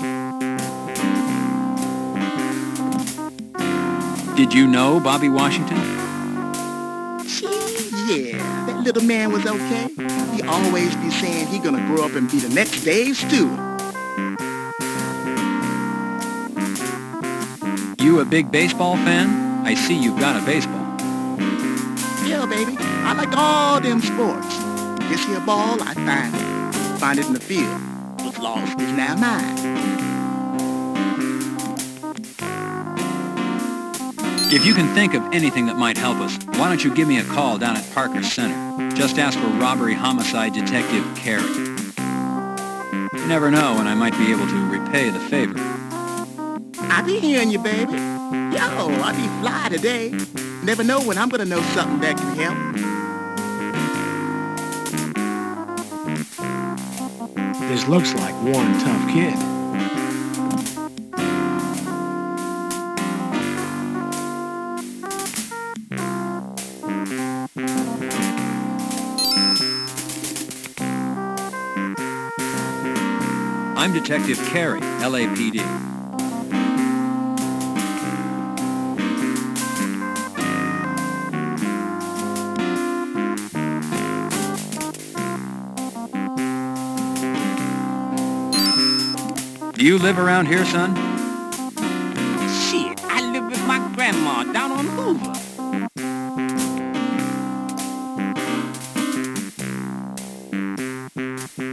Speaker 3: Did you know Bobby Washington?
Speaker 6: Yeah, that little man was okay. He always be saying he gonna grow up and be the next Dave Stewart.
Speaker 3: You a big baseball fan? I see you've got a baseball.
Speaker 6: Yeah, baby. I like all them sports. This here ball, I find it. Find it in the field. What's lost is now mine.
Speaker 3: If you can think of anything that might help us, why don't you give me a call down at Parker Center? Just ask for Robbery Homicide Detective Carey. You never know when I might be able to repay the favor.
Speaker 6: I be hearing you, baby. Yo, I be fly today. Never know when I'm gonna know something that can help.
Speaker 4: This looks like one tough kid.
Speaker 3: I'm Detective Carey, LAPD. Do you live around here, son?
Speaker 14: Shit, I live with my grandma down on Hoover.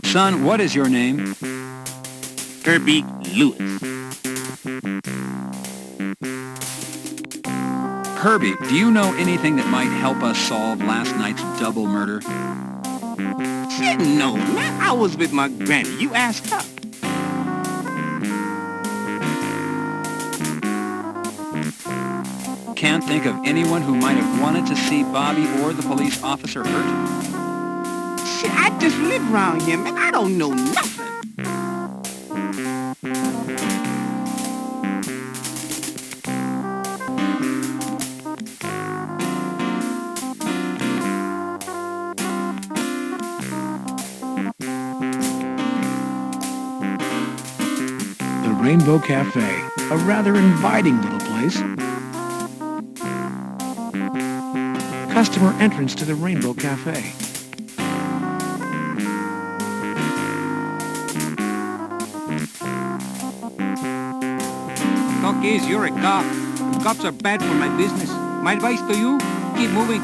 Speaker 3: Son, what is your name?
Speaker 14: Herbie Lewis.
Speaker 3: Herbie, do you know anything that might help us solve last night's double murder?
Speaker 14: Shit, no, man. I was with my granny. You asked her.
Speaker 3: Can't think of anyone who might have wanted to see Bobby or the police officer hurt?
Speaker 14: Shit, I just live around here, man. I don't know nothing.
Speaker 4: The Rainbow Cafe, a rather inviting little place. Customer entrance to the Rainbow Cafe.
Speaker 15: Cookies, you're a cop. Cops are bad for my business. My advice to you, keep moving.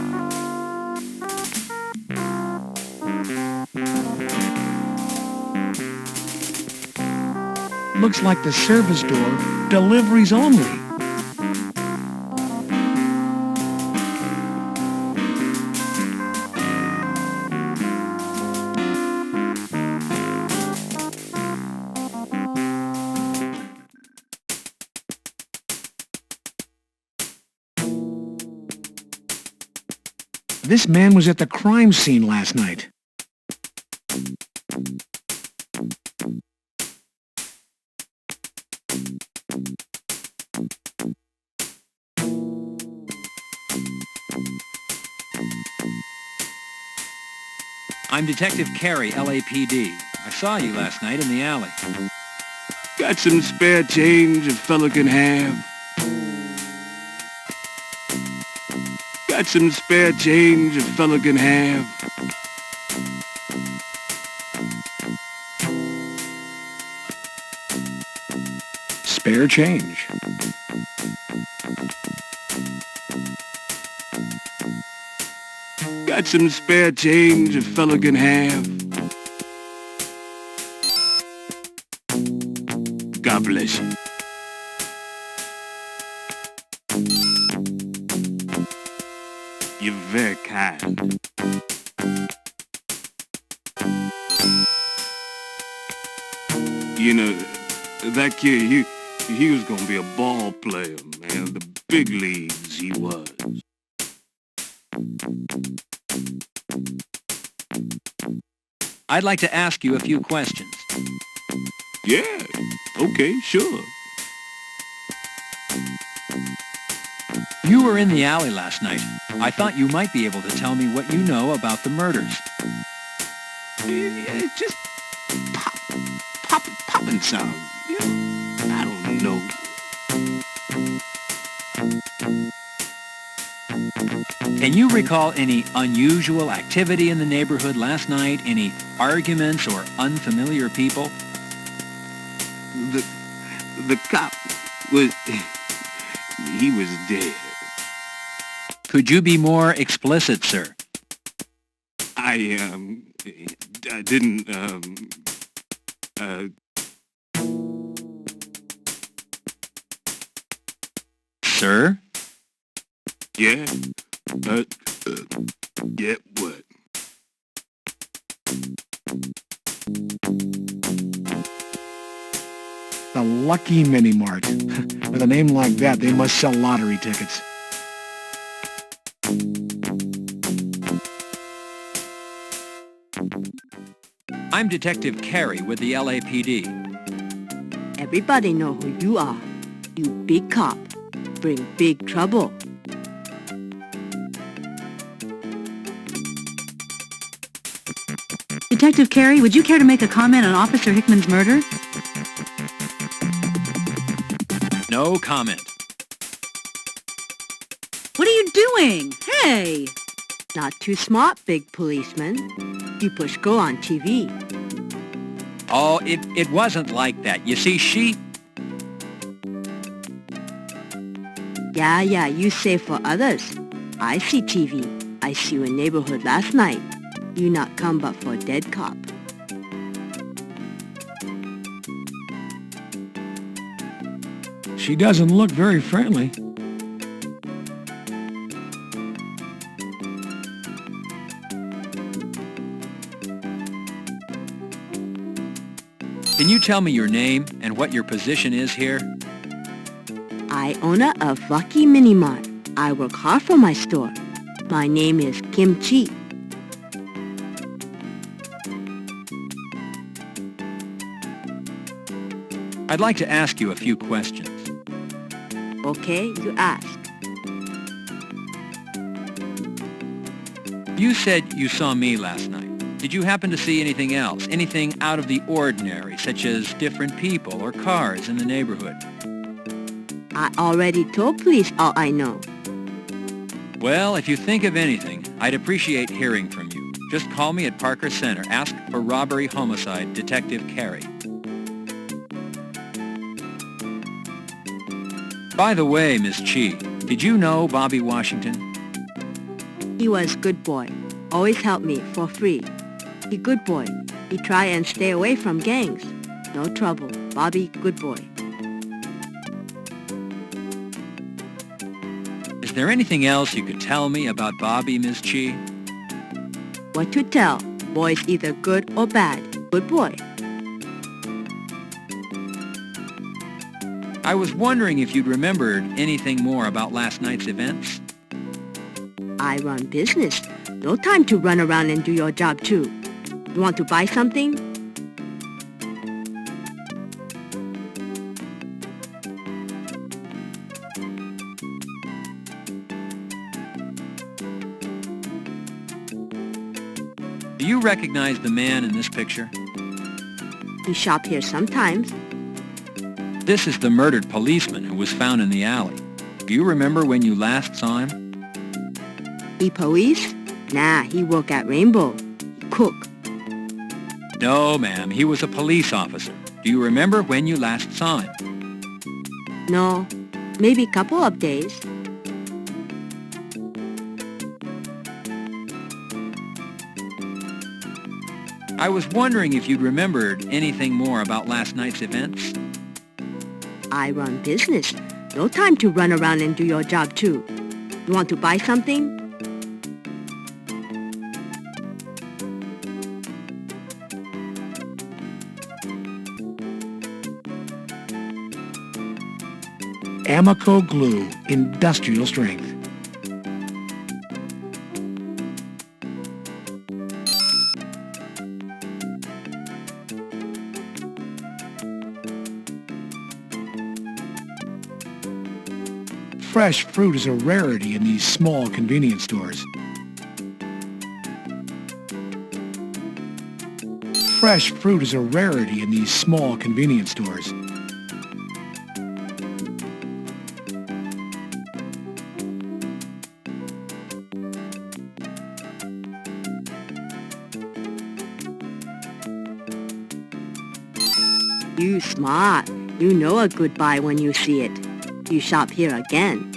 Speaker 4: Looks like the service door, deliveries only. This man was at the crime scene last night.
Speaker 3: I'm Detective Carey, LAPD. I saw you last night in the alley.
Speaker 10: Got some spare change a fella can have. Got some spare change a fella can have.
Speaker 4: Spare change.
Speaker 10: Got some spare change a fella can have. God bless you. You're very kind. You know, that kid, he was gonna be a ball player, man. The big leagues he was.
Speaker 3: I'd like to ask you a few questions.
Speaker 10: Yeah, okay, sure.
Speaker 3: You were in the alley last night. I thought you might be able to tell me what you know about the murders.
Speaker 10: Yeah, just popping sound. You know, I don't know.
Speaker 3: Can you recall any unusual activity in the neighborhood last night? Any arguments or unfamiliar people?
Speaker 10: The cop was... he was dead.
Speaker 3: Could you be more explicit, sir?
Speaker 10: I didn't,
Speaker 3: Sir?
Speaker 10: Yeah? Yeah, what?
Speaker 4: The Lucky Mini Mart. With a name like that, they must sell lottery tickets.
Speaker 3: I'm Detective Carey with the LAPD.
Speaker 16: Everybody know who you are. You big cop. Bring big trouble.
Speaker 11: Detective Carey, would you care to make a comment on Officer Hickman's murder?
Speaker 3: No comment.
Speaker 11: What are you doing? Hey!
Speaker 16: Not too smart, big policeman. You push go on TV.
Speaker 3: Oh, it wasn't like that. You see, she...
Speaker 16: Yeah, you say for others. I see TV. I see you in neighborhood last night. You not come but for a dead cop.
Speaker 4: She doesn't look very friendly.
Speaker 3: tell me your name and what your position is here?
Speaker 16: I owner of Lucky Mini Mart. I work hard for my store. My name is Kim Chi.
Speaker 3: I'd like to ask you a few questions.
Speaker 16: Okay, you ask.
Speaker 3: You said you saw me last night. Did you happen to see anything else? Anything out of the ordinary, such as different people or cars in the neighborhood?
Speaker 16: I already told police all I know.
Speaker 3: Well, if you think of anything, I'd appreciate hearing from you. Just call me at Parker Center. Ask for robbery homicide, Detective Carey. By the way, Miss Chi, did you know Bobby Washington?
Speaker 16: He was good boy. Always helped me for free. He good boy. He try and stay away from gangs. No trouble. Bobby good boy.
Speaker 3: Is there anything else you could tell me about Bobby, Miss Chi?
Speaker 16: What to tell? Boy's either good or bad. Good boy.
Speaker 3: I was wondering if you'd remembered anything more about last night's events.
Speaker 16: I run business. No time to run around and do your job too. You want to buy something?
Speaker 3: Do you recognize the man in this picture?
Speaker 16: He shop here sometimes.
Speaker 3: This is the murdered policeman who was found in the alley. Do you remember when you last saw him?
Speaker 16: He police? Nah, he work at Rainbow. He cook.
Speaker 3: No, ma'am. He was a police officer. Do you remember when you last saw him?
Speaker 16: No, maybe a couple of days.
Speaker 3: I was wondering if you'd remembered anything more about last night's events.
Speaker 16: I run business. No time to run around and do your job too. You want to buy something?
Speaker 4: Amico glue, industrial strength. Fresh fruit is a rarity in these small convenience stores. Fresh fruit is a rarity in these small convenience stores.
Speaker 16: You smart. You know a good buy when you see it. You shop here again.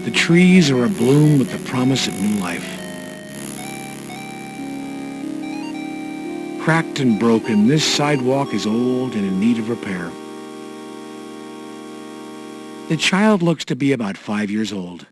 Speaker 4: The trees are abloom with the promise of new life. Cracked and broken, this sidewalk is old and in need of repair. The child looks to be about 5 years old.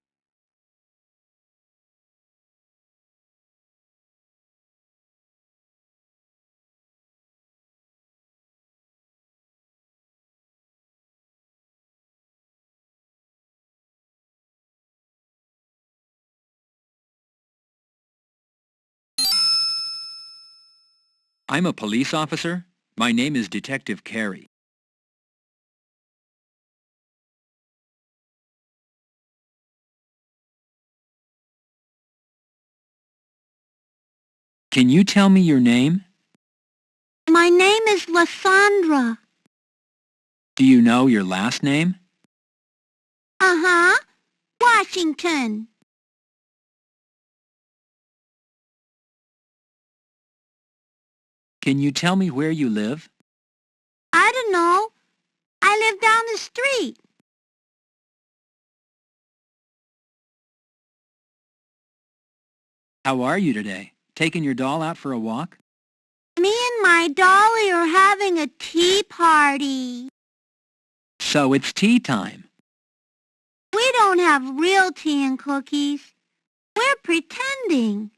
Speaker 3: I'm a police officer. My name is Detective Carey. Can you tell me your name?
Speaker 13: My name is Lysandra.
Speaker 3: Do you know your last name?
Speaker 13: Uh-huh. Washington.
Speaker 3: Can you tell me where you live?
Speaker 13: I don't know. I live down the street.
Speaker 3: How are you today? Taking your doll out for a walk?
Speaker 13: Me and my dolly are having a tea party.
Speaker 3: So it's tea time.
Speaker 13: We don't have real tea and cookies. We're pretending.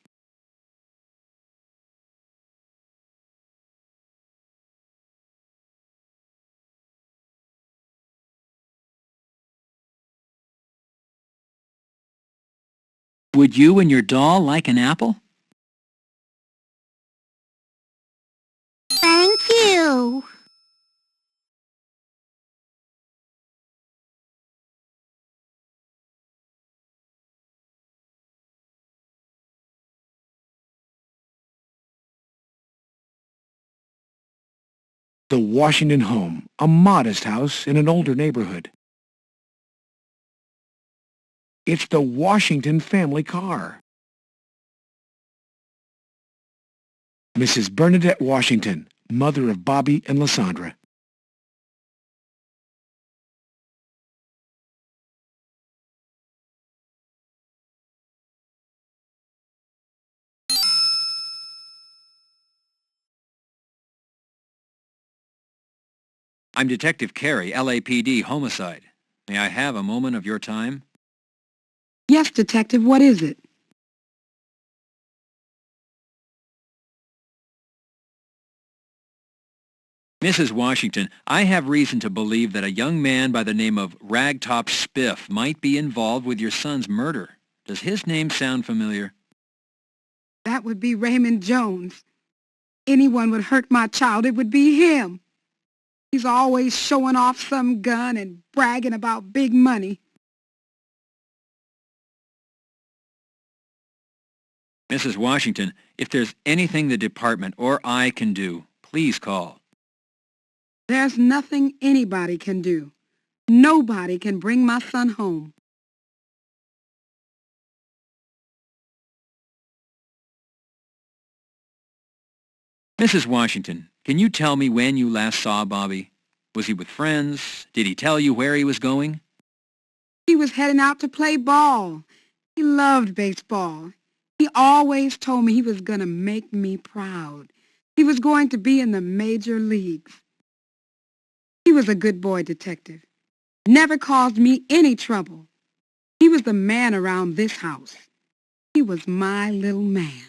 Speaker 3: Would you and your doll like an apple?
Speaker 13: Thank you.
Speaker 4: The Washington home, a modest house in an older neighborhood. It's the Washington family car. Mrs. Bernadette Washington, mother of Bobby and Lysandra.
Speaker 3: I'm Detective Carey, LAPD, homicide. May I have a moment of your time?
Speaker 17: Yes, Detective, what is it?
Speaker 3: Mrs. Washington, I have reason to believe that a young man by the name of Ragtop Spiff might be involved with your son's murder. Does his name sound familiar?
Speaker 17: That would be Raymond Jones. Anyone would hurt my child, it would be him. He's always showing off some gun and bragging about big money.
Speaker 3: Mrs. Washington, if there's anything the department or I can do, please call.
Speaker 17: There's nothing anybody can do. Nobody can bring my son home.
Speaker 3: Mrs. Washington, can you tell me when you last saw Bobby? Was he with friends? Did he tell you where he was going?
Speaker 17: He was heading out to play ball. He loved baseball. He always told me he was going to make me proud. He was going to be in the major leagues. He was a good boy, Detective. Never caused me any trouble. He was the man around this house. He was my little man.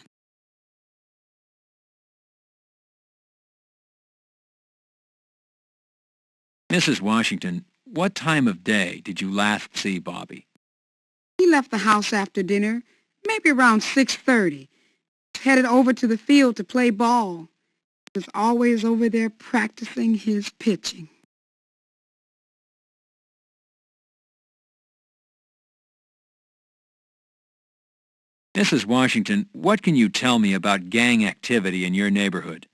Speaker 3: Mrs. Washington, what time of day did you last see Bobby?
Speaker 17: He left the house after dinner, maybe around 6:30. Headed over to the field to play ball. He was always over there practicing his pitching.
Speaker 3: Mrs. Washington, what can you tell me about gang activity in your neighborhood?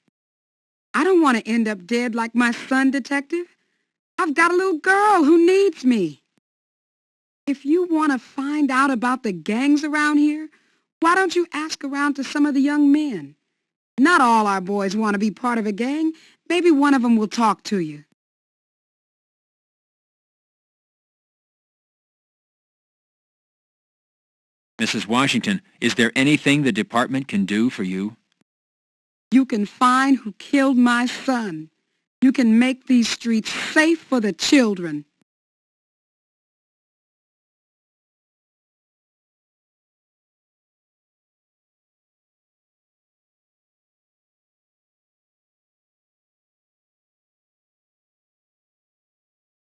Speaker 17: I don't want to end up dead like my son, Detective. I've got a little girl who needs me. If you want to find out about the gangs around here, why don't you ask around to some of the young men? Not all our boys want to be part of a gang. Maybe one of them will talk to you.
Speaker 3: Mrs. Washington, is there anything the department can do for you?
Speaker 17: You can find who killed my son. You can make these streets safe for the children.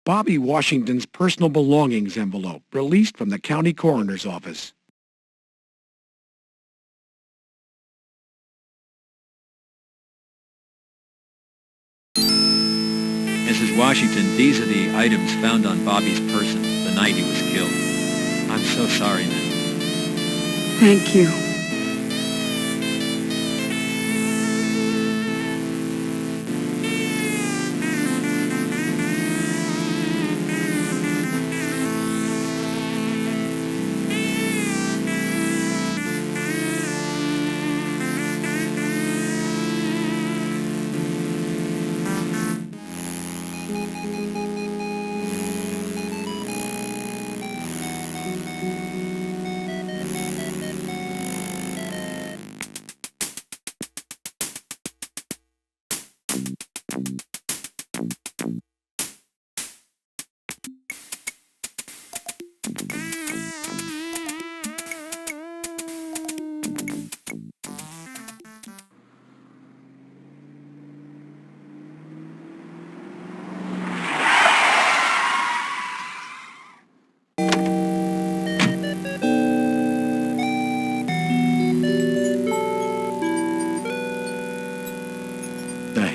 Speaker 4: Bobby Washington's personal belongings envelope released from the county coroner's office.
Speaker 3: Mrs. Washington, these are the items found on Bobby's person the night he was killed. I'm so sorry, ma'am.
Speaker 17: Thank you.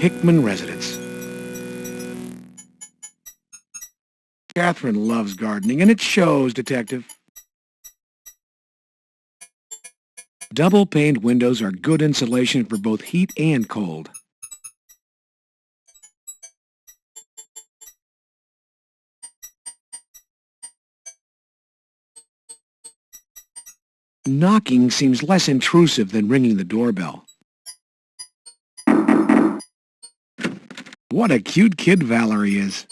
Speaker 4: Hickman residence. Catherine loves gardening, and it shows, Detective. Double-paned windows are good insulation for both heat and cold. Knocking seems less intrusive than ringing the doorbell. What a cute kid Valerie is.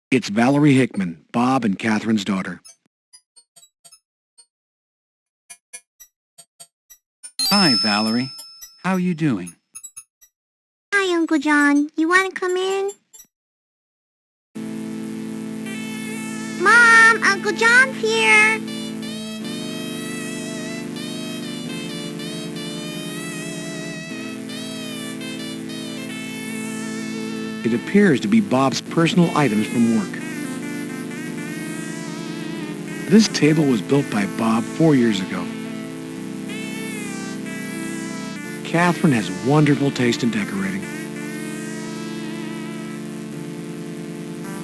Speaker 4: It's Valerie Hickman, Bob and Catherine's daughter.
Speaker 3: Hi, Valerie. How are you doing?
Speaker 13: Hi, Uncle John. You want to come in? Mom, Uncle John's here.
Speaker 4: It appears to be Bob's personal items from work. This table was built by Bob 4 years ago. Catherine has wonderful taste in decorating.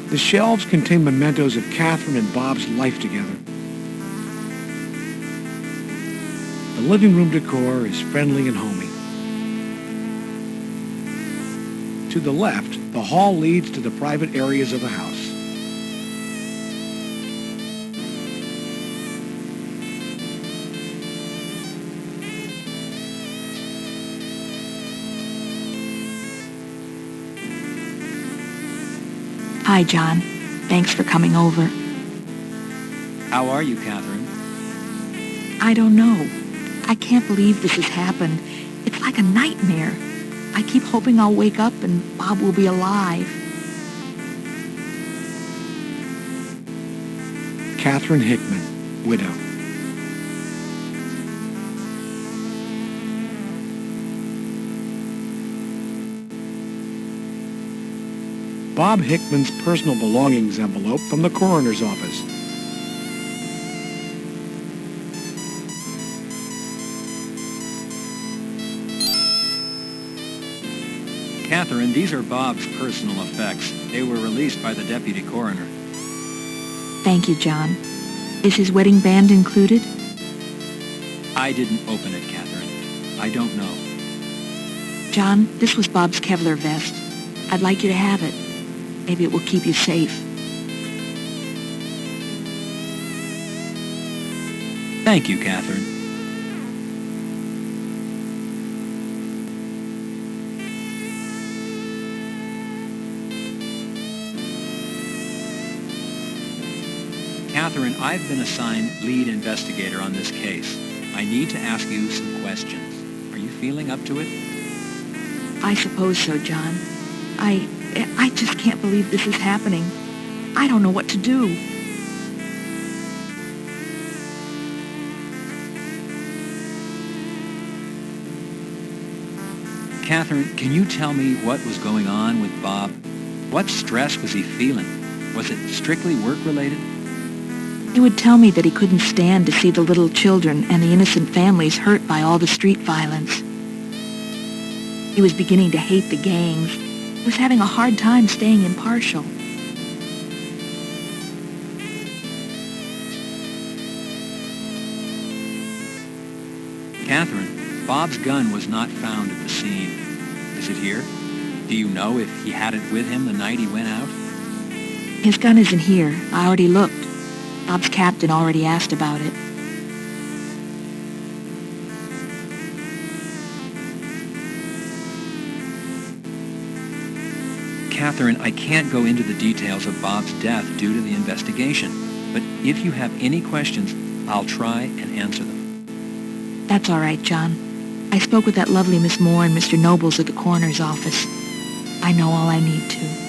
Speaker 4: The shelves contain mementos of Catherine and Bob's life together. The living room decor is friendly and homey. To the left, the hall leads to the private areas of the house.
Speaker 18: Hi, John. Thanks for coming over.
Speaker 3: How are you, Catherine?
Speaker 18: I don't know. I can't believe this has happened. It's like a nightmare. I keep hoping I'll wake up and Bob will be alive.
Speaker 4: Catherine Hickman, widow. Bob Hickman's personal belongings envelope from the coroner's office.
Speaker 3: Catherine, these are Bob's personal effects. They were released by the deputy coroner.
Speaker 18: Thank you, John. Is his wedding band included?
Speaker 3: I didn't open it, Catherine. I don't know.
Speaker 18: John, this was Bob's Kevlar vest. I'd like you to have it. Maybe it will keep you safe.
Speaker 3: Thank you, Catherine. Catherine, I've been assigned lead investigator on this case. I need to ask you some questions. Are you feeling up to it?
Speaker 18: I suppose so, John. I just can't believe this is happening. I don't know what to do.
Speaker 3: Catherine, can you tell me what was going on with Bob? What stress was he feeling? Was it strictly work-related?
Speaker 18: He would tell me that he couldn't stand to see the little children and the innocent families hurt by all the street violence. He was beginning to hate the gangs. He was having a hard time staying impartial.
Speaker 3: Catherine, Bob's gun was not found at the scene. Is it here? Do you know if he had it with him the night he went out?
Speaker 18: His gun isn't here. I already looked. Bob's captain already asked about it.
Speaker 3: Catherine, I can't go into the details of Bob's death due to the investigation, but if you have any questions, I'll try and answer them.
Speaker 18: That's all right, John. I spoke with that lovely Miss Moore and Mr. Nobles at the coroner's office. I know all I need to.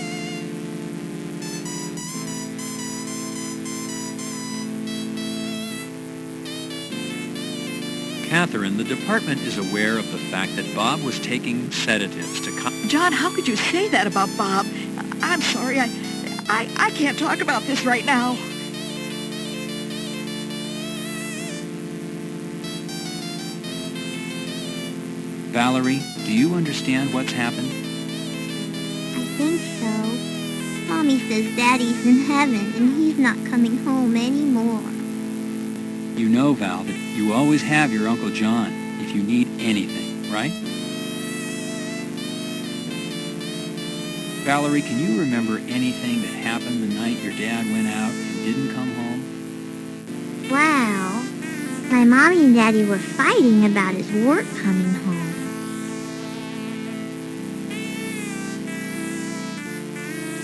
Speaker 3: Catherine, the department is aware of the fact that Bob was taking sedatives to
Speaker 11: John, how could you say that about Bob? I'm sorry, I can't talk about this right now.
Speaker 3: Valerie, do you understand what's happened?
Speaker 13: I think so. Mommy says Daddy's in heaven and he's not coming home anymore.
Speaker 3: You know, Val, that you always have your Uncle John if you need anything, right? Valerie, can you remember anything that happened the night your dad went out and didn't come home?
Speaker 13: Well, my Mommy and Daddy were fighting about his work coming home.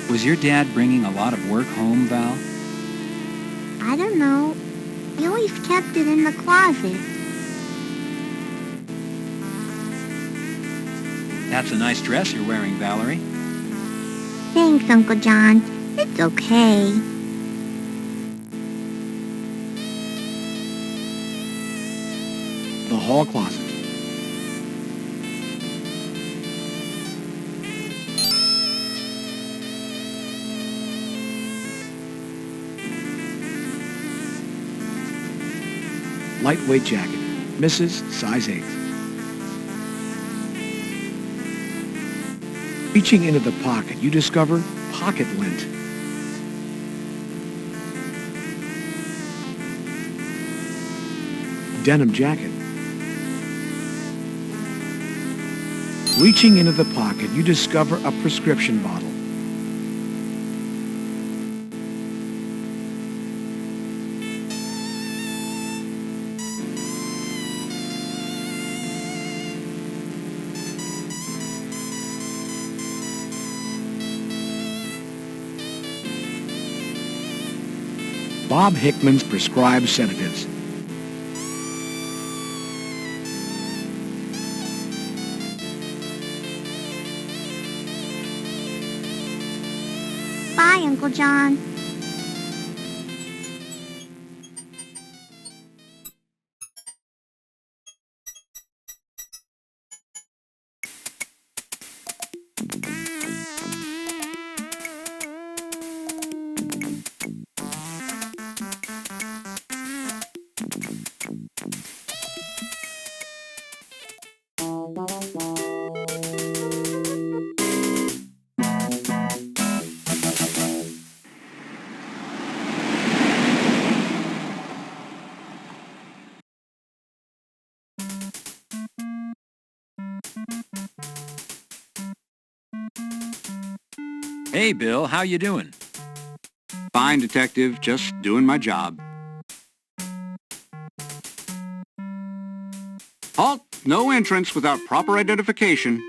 Speaker 3: Was your dad bringing a lot of work home, Val?
Speaker 13: I don't know. He always kept it in the closet.
Speaker 3: That's a nice dress you're wearing, Valerie.
Speaker 13: Thanks, Uncle John. It's okay.
Speaker 4: The hall closet. Lightweight jacket. Mrs. size 8. Reaching into the pocket, you discover pocket lint. Denim jacket. Reaching into the pocket, you discover a prescription bottle. Bob Hickman's prescribed sedatives.
Speaker 13: Bye, Uncle John.
Speaker 3: Hey, Bill, how you doing?
Speaker 9: Fine, Detective. Just doing my job. Halt! No entrance without proper identification.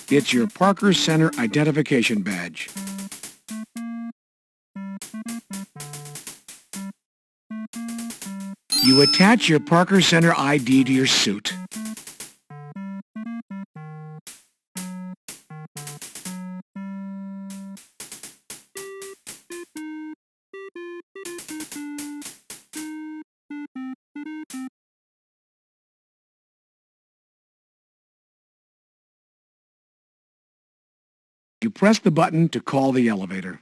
Speaker 4: It's your Parker Center identification badge. You attach your Parker Center ID to your suit. You press the button to call the elevator.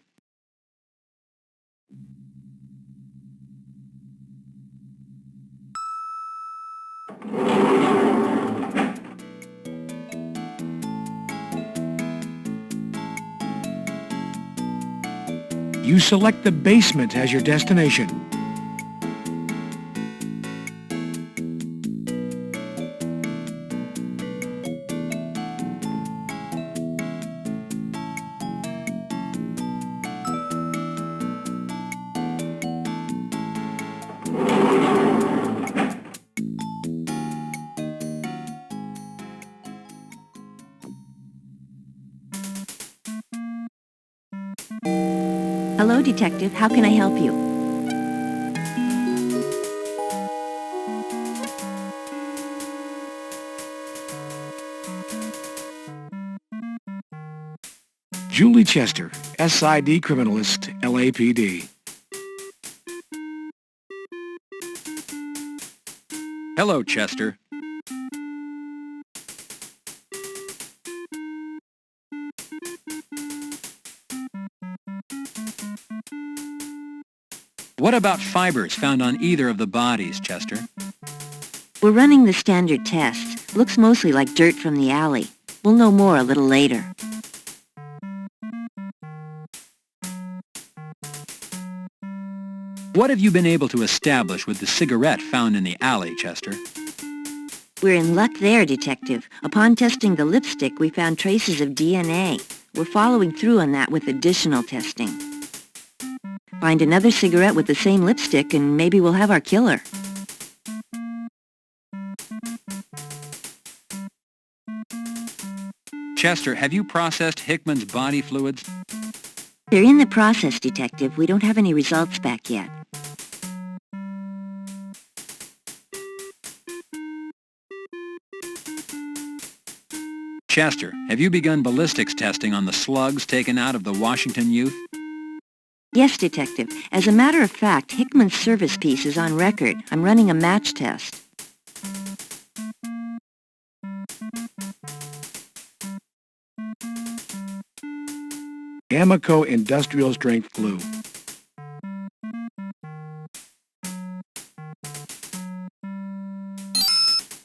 Speaker 4: You select the basement as your destination.
Speaker 7: Hello, Detective. How can I help you?
Speaker 4: Julie Chester, SID Criminalist, LAPD.
Speaker 3: Hello, Chester. What about fibers found on either of the bodies, Chester?
Speaker 7: We're running the standard tests. Looks mostly like dirt from the alley. We'll know more a little later.
Speaker 3: What have you been able to establish with the cigarette found in the alley, Chester?
Speaker 7: We're in luck there, Detective. Upon testing the lipstick, we found traces of DNA. We're following through on that with additional testing. Find another cigarette with the same lipstick and maybe we'll have our killer.
Speaker 3: Chester, have you processed Hickman's body fluids?
Speaker 7: They're in the process, Detective. We don't have any results back yet.
Speaker 3: Chester, have you begun ballistics testing on the slugs taken out of the Washington youth?
Speaker 7: Yes, Detective. As a matter of fact, Hickman's service piece is on record. I'm running a match test.
Speaker 4: Amoco Industrial Strength Glue.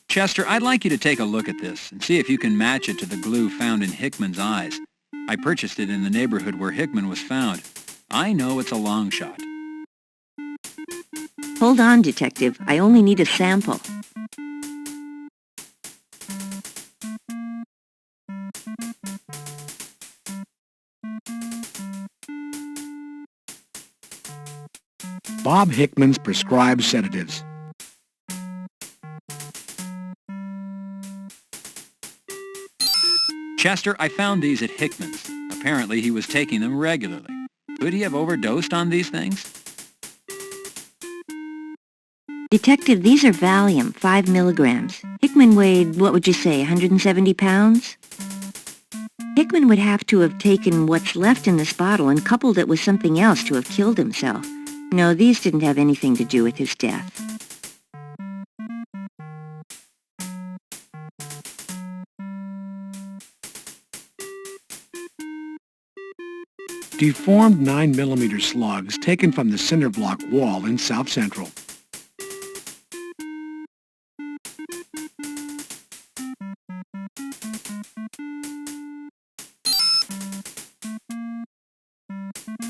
Speaker 3: Chester, I'd like you to take a look at this and see if you can match it to the glue found in Hickman's eyes. I purchased it in the neighborhood where Hickman was found. I know it's a long shot.
Speaker 7: Hold on, Detective. I only need a sample.
Speaker 4: Bob Hickman's prescribed sedatives.
Speaker 3: Chester, I found these at Hickman's. Apparently he was taking them regularly. Could he have overdosed on these things?
Speaker 7: Detective, these are Valium, 5 milligrams. Hickman weighed, what would you say, 170 pounds? Hickman would have to have taken what's left in this bottle and coupled it with something else to have killed himself. No, these didn't have anything to do with his death.
Speaker 4: Deformed 9mm slugs taken from the cinder block wall in South Central.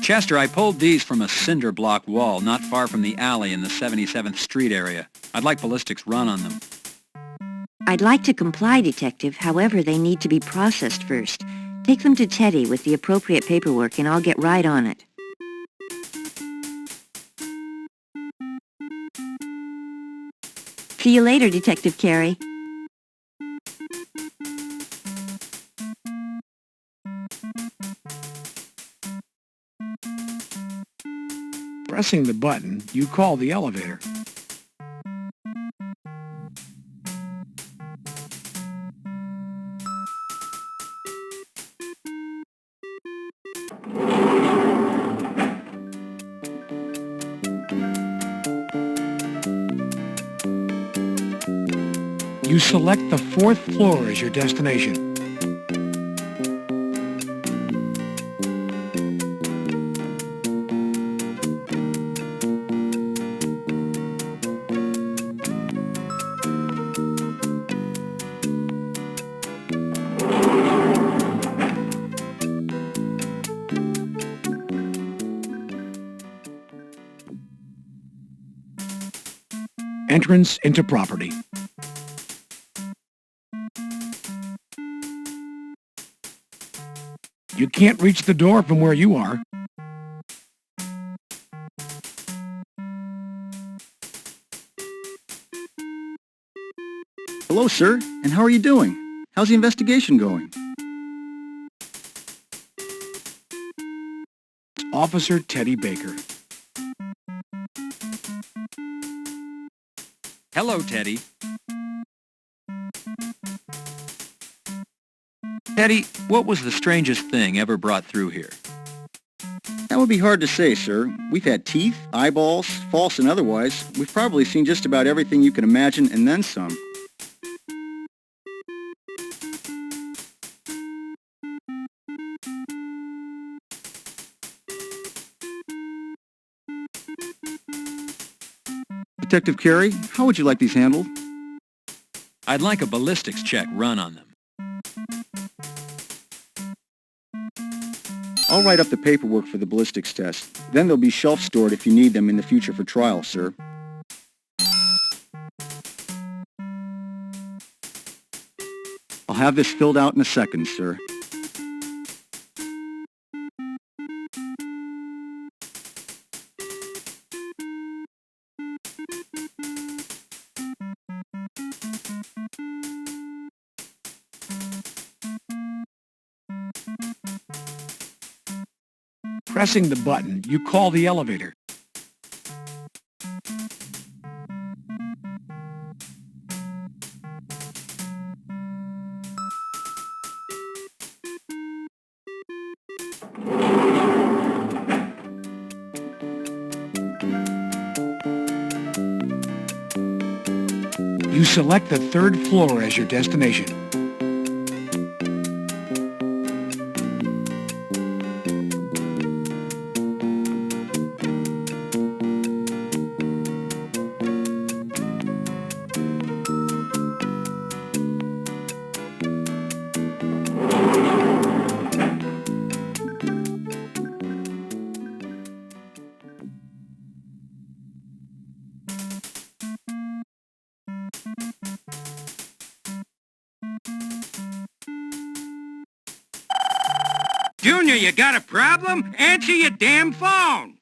Speaker 3: Chester, I pulled these from a cinder block wall not far from the alley in the 77th Street area. I'd like ballistics run on them.
Speaker 7: I'd like to comply, Detective. However, they need to be processed first. Take them to Teddy with the appropriate paperwork and I'll get right on it. See you later, Detective Carey.
Speaker 4: Pressing the button, you call the elevator. You select the 4th floor as your destination. Entrance into property. You can't reach the door from where you are.
Speaker 19: Hello, sir, and how are you doing? How's the investigation going?
Speaker 4: It's Officer Teddy Baker.
Speaker 3: Hello, Teddy. Teddy, what was the strangest thing ever brought through here?
Speaker 19: That would be hard to say, sir. We've had teeth, eyeballs, false and otherwise. We've probably seen just about everything you can imagine and then some. Detective Carey, how would you like these handled?
Speaker 3: I'd like a ballistics check run on them.
Speaker 19: I'll write up the paperwork for the ballistics test. Then they'll be shelf-stored if you need them in the future for trial, sir. I'll have this filled out in a second, sir.
Speaker 4: Pressing the button, you call the elevator. You select the third floor as your destination.
Speaker 9: Junior, you got a problem? Answer your damn phone!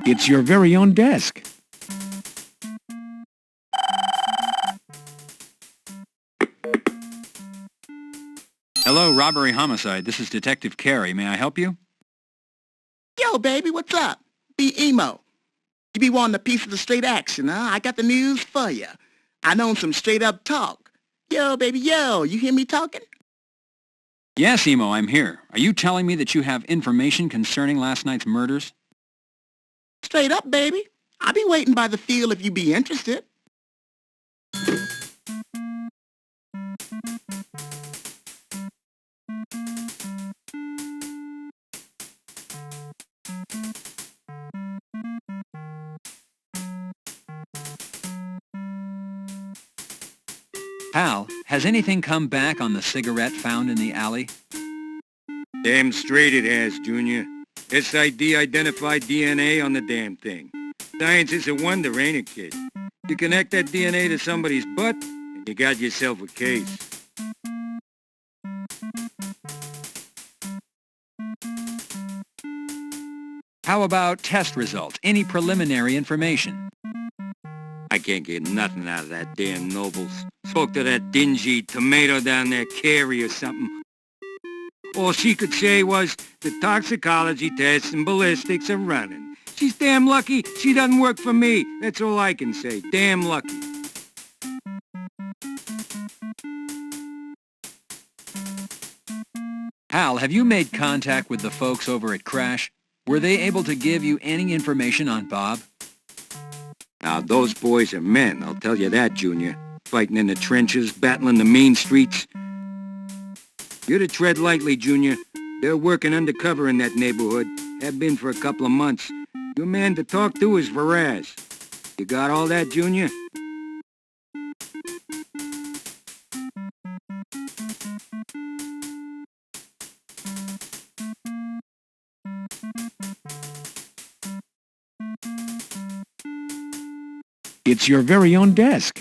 Speaker 4: It's your very own desk.
Speaker 3: Hello, robbery homicide. This is Detective Carey. May I help you?
Speaker 6: Yo, baby, what's up? Be emo. You be wanting a piece of the straight action, huh? I got the news for you. I know some straight-up talk. Yo, baby, yo, you hear me talking?
Speaker 3: Yes, Emo, I'm here. Are you telling me that you have information concerning last night's murders?
Speaker 6: Straight up, baby. I'll be waiting by the field if you be interested.
Speaker 3: Hal, has anything come back on the cigarette found in the alley?
Speaker 9: Damn straight it has, Junior. SID identified DNA on the damn thing. Science is a wonder, ain't it, kid? You connect that DNA to somebody's butt, and you got yourself a case.
Speaker 3: How about test results? Any preliminary information?
Speaker 9: I can't get nothing out of that damn Nobles. Spoke to that dingy tomato down there, Carey or something. All she could say was, the toxicology tests and ballistics are running. She's damn lucky she doesn't work for me. That's all I can say. Damn lucky.
Speaker 3: Hal, have you made contact with the folks over at Crash? Were they able to give you any information on Bob?
Speaker 9: Now, those boys are men, I'll tell you that, Junior. Fighting in the trenches, battling the mean streets. You're to tread lightly, Junior. They're working undercover in that neighborhood. Have been for a couple of months. Your man to talk to is Varaz. You got all that, Junior?
Speaker 4: It's your very own desk.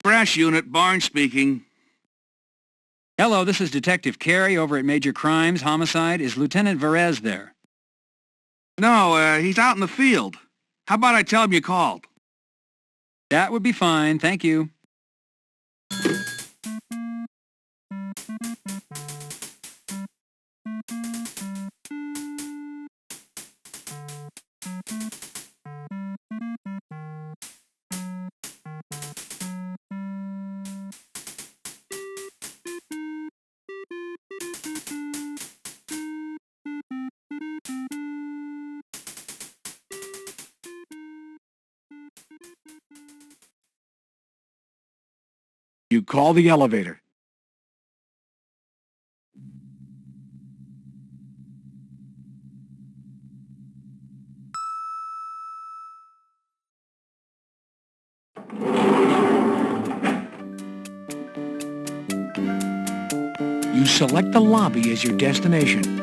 Speaker 10: Crash unit, Barnes speaking.
Speaker 3: Hello, this is Detective Carey over at Major Crimes, Homicide. Is Lieutenant Varese there?
Speaker 10: No, he's out in the field. How about I tell him you called?
Speaker 3: That would be fine, thank you.
Speaker 4: You call the elevator. You select the lobby as your destination.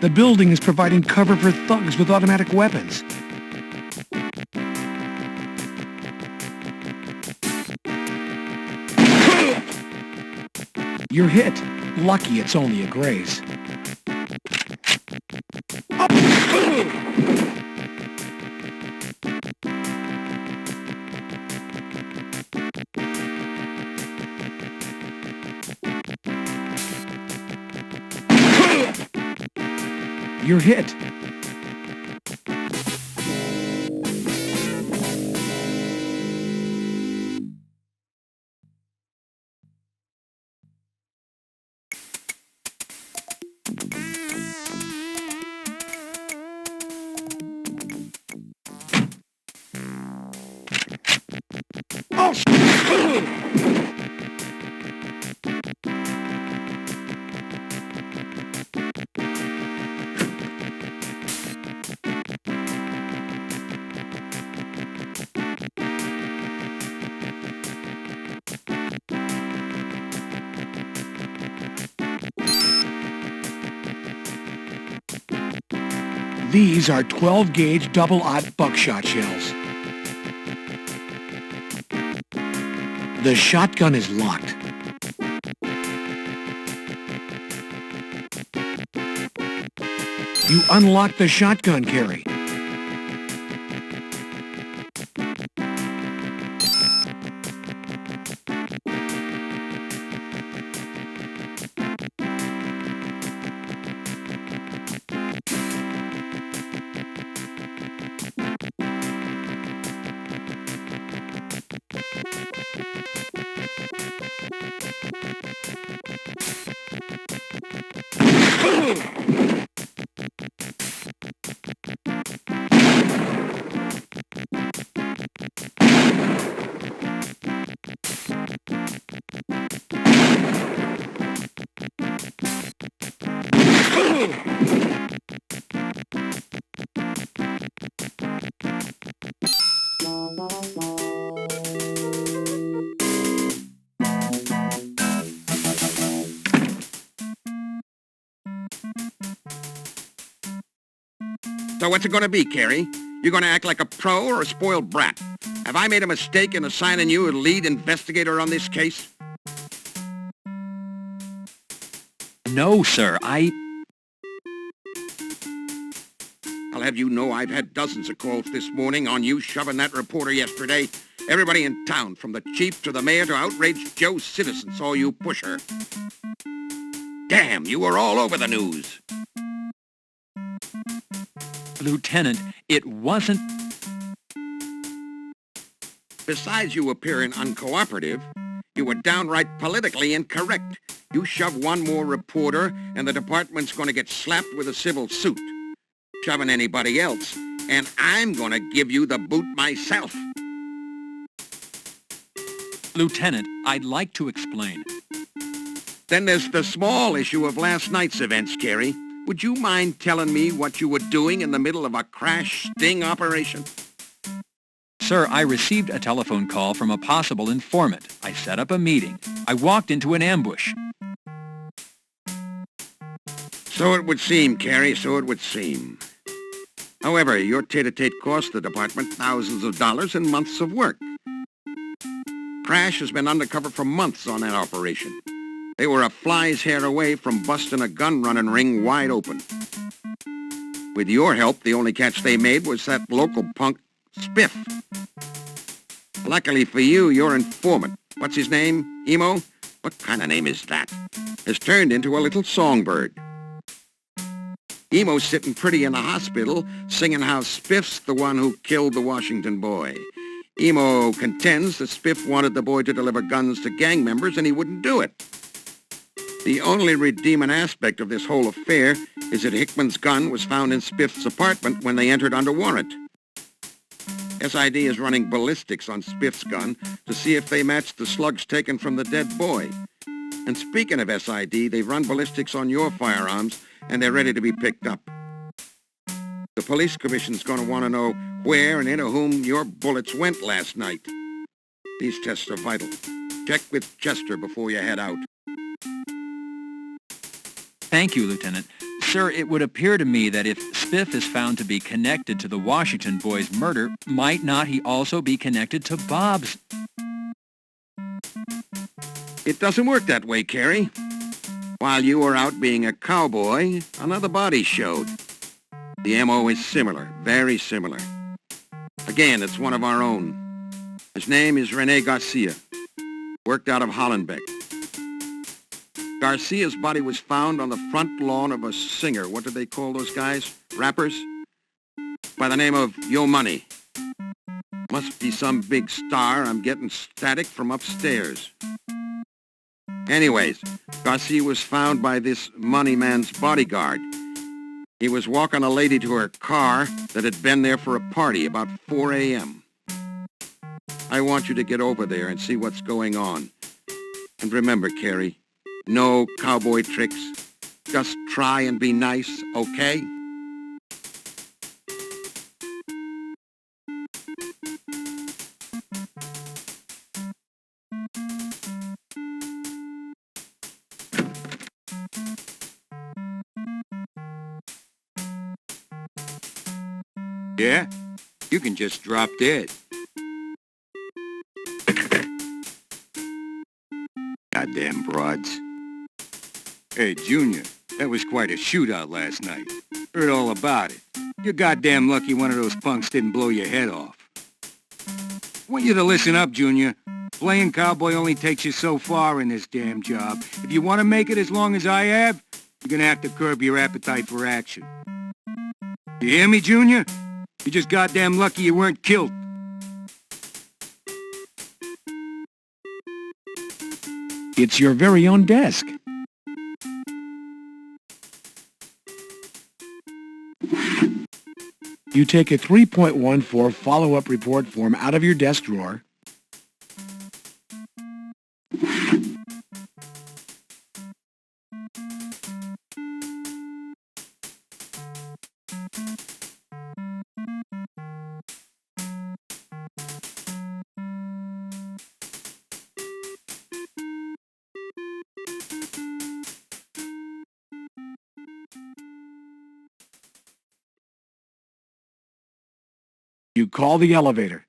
Speaker 4: The building is providing cover for thugs with automatic weapons. You're hit. Lucky it's only a graze. You're hit. These are 12-gauge double-aught buckshot shells. The shotgun is locked. You unlock the shotgun carry.
Speaker 8: So what's it going to be, Carey? You going to act like a pro or a spoiled brat? Have I made a mistake in assigning you a lead investigator on this case?
Speaker 3: No, sir, I'll
Speaker 8: have you know I've had dozens of calls this morning on you shoving that reporter yesterday. Everybody in town, from the chief to the mayor to outraged Joe citizens, saw you push her. Damn, you were all over the news.
Speaker 3: Lieutenant, it wasn't...
Speaker 8: Besides you appearing uncooperative, you were downright politically incorrect. You shove one more reporter, and the department's going to get slapped with a civil suit. Shoving anybody else, and I'm going to give you the boot myself.
Speaker 3: Lieutenant, I'd like to explain.
Speaker 8: Then there's the small issue of last night's events, Carey. Would you mind telling me what you were doing in the middle of a crash sting operation?
Speaker 3: Sir, I received a telephone call from a possible informant. I set up a meeting. I walked into an ambush.
Speaker 8: So it would seem, Carey, so it would seem. However, your tete-a-tete cost the department thousands of dollars and months of work. Crash has been undercover for months on that operation. They were a fly's hair away from busting a gun-running ring wide open. With your help, the only catch they made was that local punk, Spiff. Luckily for you, your informant, what's his name, Emo? What kind of name is that? Has turned into a little songbird. Emo's sitting pretty in the hospital, singing how Spiff's the one who killed the Washington boy. Emo contends that Spiff wanted the boy to deliver guns to gang members, and he wouldn't do it. The only redeeming aspect of this whole affair is that Hickman's gun was found in Spiff's apartment when they entered under warrant. SID is running ballistics on Spiff's gun to see if they match the slugs taken from the dead boy. And speaking of SID, they've run ballistics on your firearms, and they're ready to be picked up. The police commission's going to want to know where and into whom your bullets went last night. These tests are vital. Check with Chester before you head out.
Speaker 3: Thank you, Lieutenant. Sir, it would appear to me that if Spiff is found to be connected to the Washington boy's murder, might not he also be connected to Bob's?
Speaker 8: It doesn't work that way, Carey. While you were out being a cowboy, another body showed. The MO is similar, very similar. Again, it's one of our own. His name is Rene Garcia. Worked out of Hollenbeck. Garcia's body was found on the front lawn of a singer. What do they call those guys? Rappers? By the name of Yo Money. Must be some big star. I'm getting static from upstairs. Anyways, Garcia was found by this money man's bodyguard. He was walking a lady to her car that had been there for a party about 4 a.m. I want you to get over there and see what's going on. And remember, Carey, no cowboy tricks. Just try and be nice, okay?
Speaker 9: Yeah? You can just drop dead. Goddamn broads. Hey, Junior, that was quite a shootout last night. Heard all about it. You're goddamn lucky one of those punks didn't blow your head off. I want you to listen up, Junior. Playing cowboy only takes you so far in this damn job. If you want to make it as long as I have, you're gonna have to curb your appetite for action. You hear me, Junior? You're just goddamn lucky you weren't killed.
Speaker 4: It's your very own desk. You take a 3.14 follow-up report form out of your desk drawer. You call the elevator.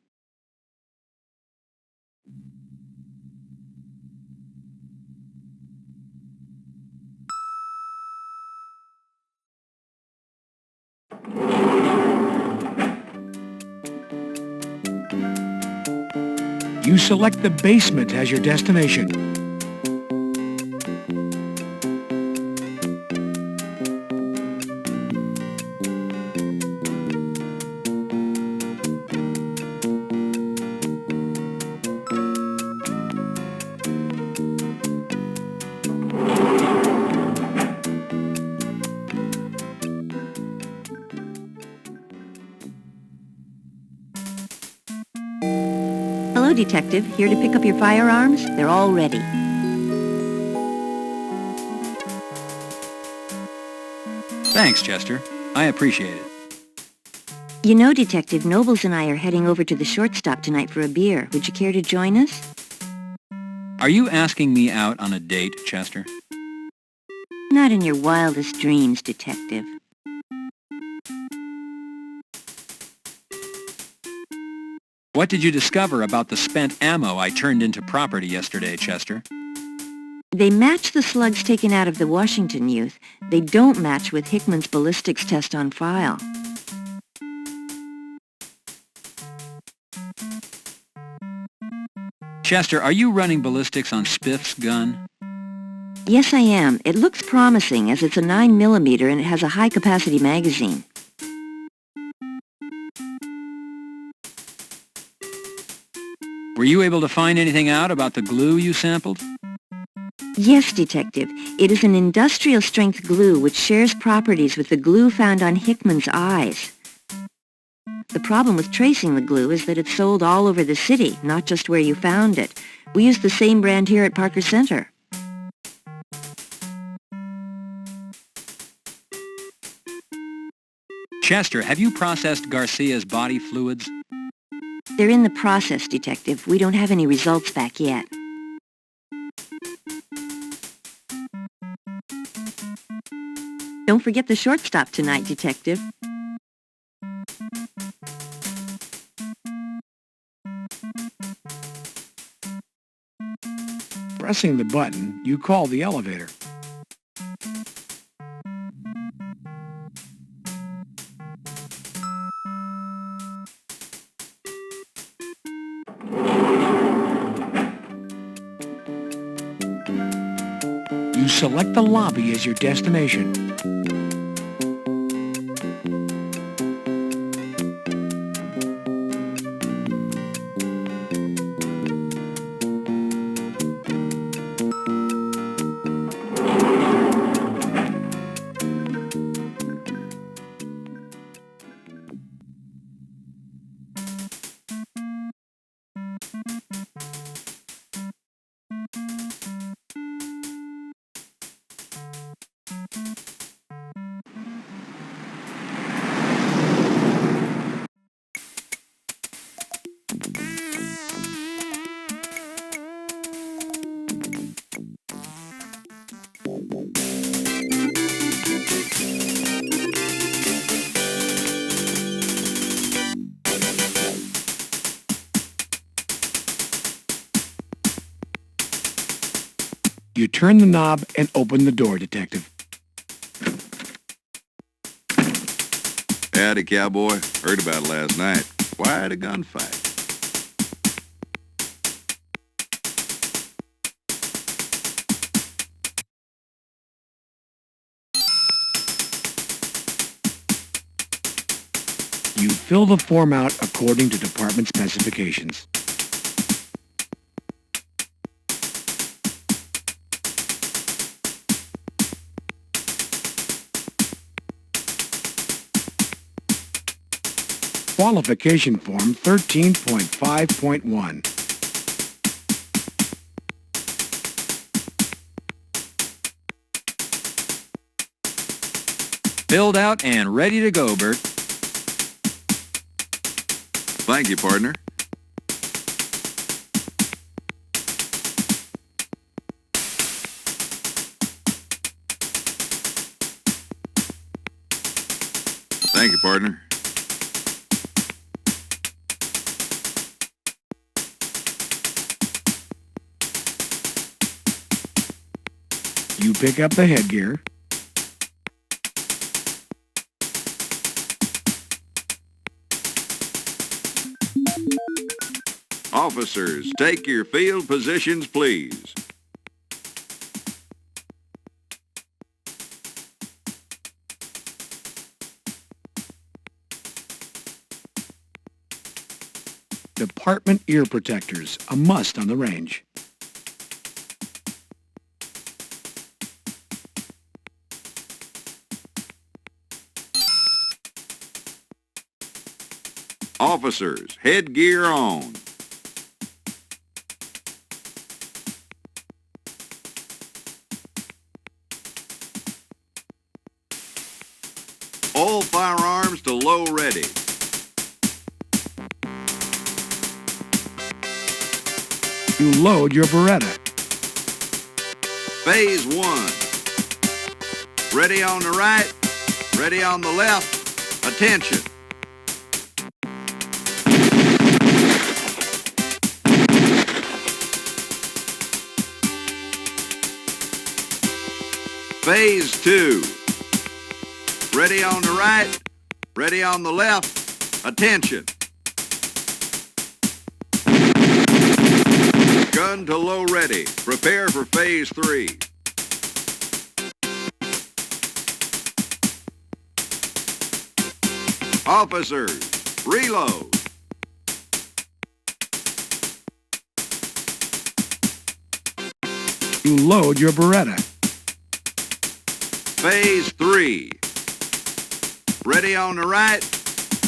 Speaker 4: You select the basement as your destination.
Speaker 7: Hello, Detective. Here to pick up your firearms? They're all ready.
Speaker 3: Thanks, Chester. I appreciate it.
Speaker 7: You know, Detective, Nobles and I are heading over to the shortstop tonight for a beer. Would you care to join us?
Speaker 3: Are you asking me out on a date, Chester?
Speaker 7: Not in your wildest dreams, Detective.
Speaker 3: What did you discover about the spent ammo I turned into property yesterday, Chester?
Speaker 7: They match the slugs taken out of the Washington youth. They don't match with Hickman's ballistics test on file.
Speaker 3: Chester, are you running ballistics on Spiff's gun?
Speaker 7: Yes, I am. It looks promising as it's a 9mm and it has a high-capacity magazine.
Speaker 3: Were you able to find anything out about the glue you sampled?
Speaker 7: Yes, Detective. It is an industrial-strength glue which shares properties with the glue found on Hickman's eyes. The problem with tracing the glue is that it's sold all over the city, not just where you found it. We use the same brand here at Parker Center.
Speaker 3: Chester, have you processed Garcia's body fluids?
Speaker 7: They're in the process, Detective. We don't have any results back yet. Don't forget the shortstop tonight, Detective.
Speaker 4: Pressing the button, you call the elevator. You select the lobby as your destination. You turn the knob and open the door, Detective.
Speaker 12: Howdy, cowboy. Heard about it last night. Quite a gunfight.
Speaker 4: You fill the form out according to department specifications. Qualification Form 13.5.1.
Speaker 3: Filled out and ready to go, Bert.
Speaker 12: Thank you, partner. Thank you, partner.
Speaker 4: You pick up the headgear.
Speaker 12: Officers, take your field positions, please.
Speaker 4: Department ear protectors, a must on the range.
Speaker 12: Officers, headgear on. All firearms to low ready.
Speaker 4: You load your Beretta.
Speaker 12: Phase 1. Ready on the right, ready on the left. Attention. Phase 2. Ready on the right, ready on the left. Attention. Gun to low ready. Prepare for phase 3. Officers, reload.
Speaker 4: You load your Beretta.
Speaker 12: Phase 3. Ready on the right,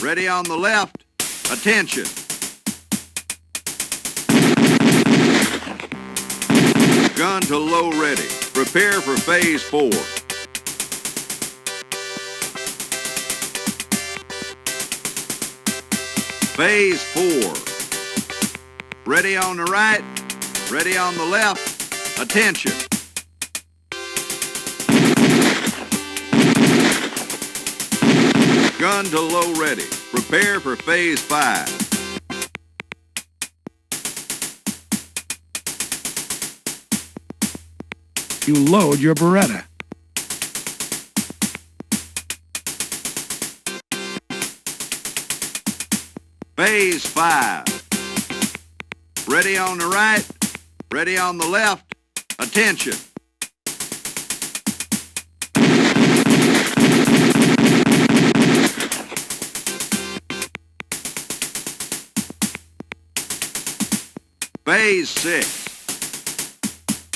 Speaker 12: ready on the left. Attention. Gun to low ready. Prepare for phase 4. Phase 4. Ready on the right, ready on the left. Attention. Gun to low ready. Prepare for phase 5.
Speaker 4: You load your Beretta.
Speaker 12: Phase 5. Ready on the right, ready on the left. Attention. Phase 6.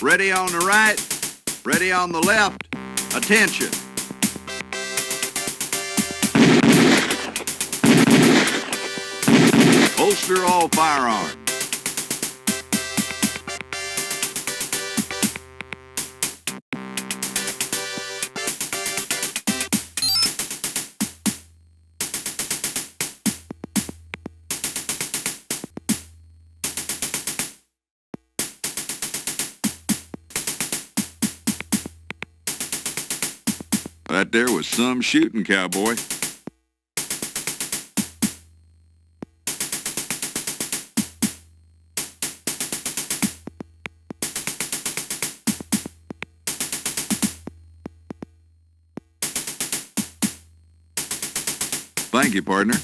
Speaker 12: Ready on the right, ready on the left. Attention. Holster all firearms. That there was some shooting, cowboy. Thank you, partner.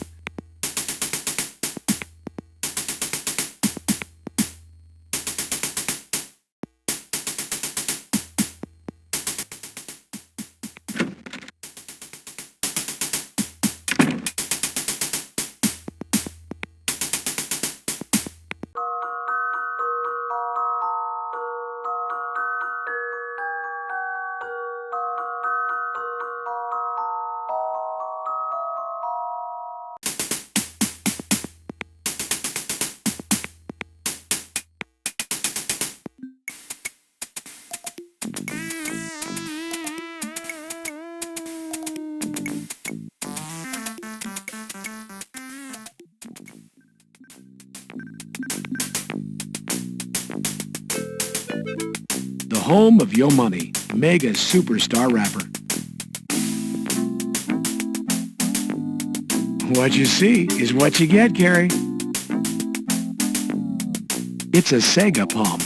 Speaker 4: The home of your money, mega superstar rapper. What you see is what you get, Gary. It's a Sega Palm.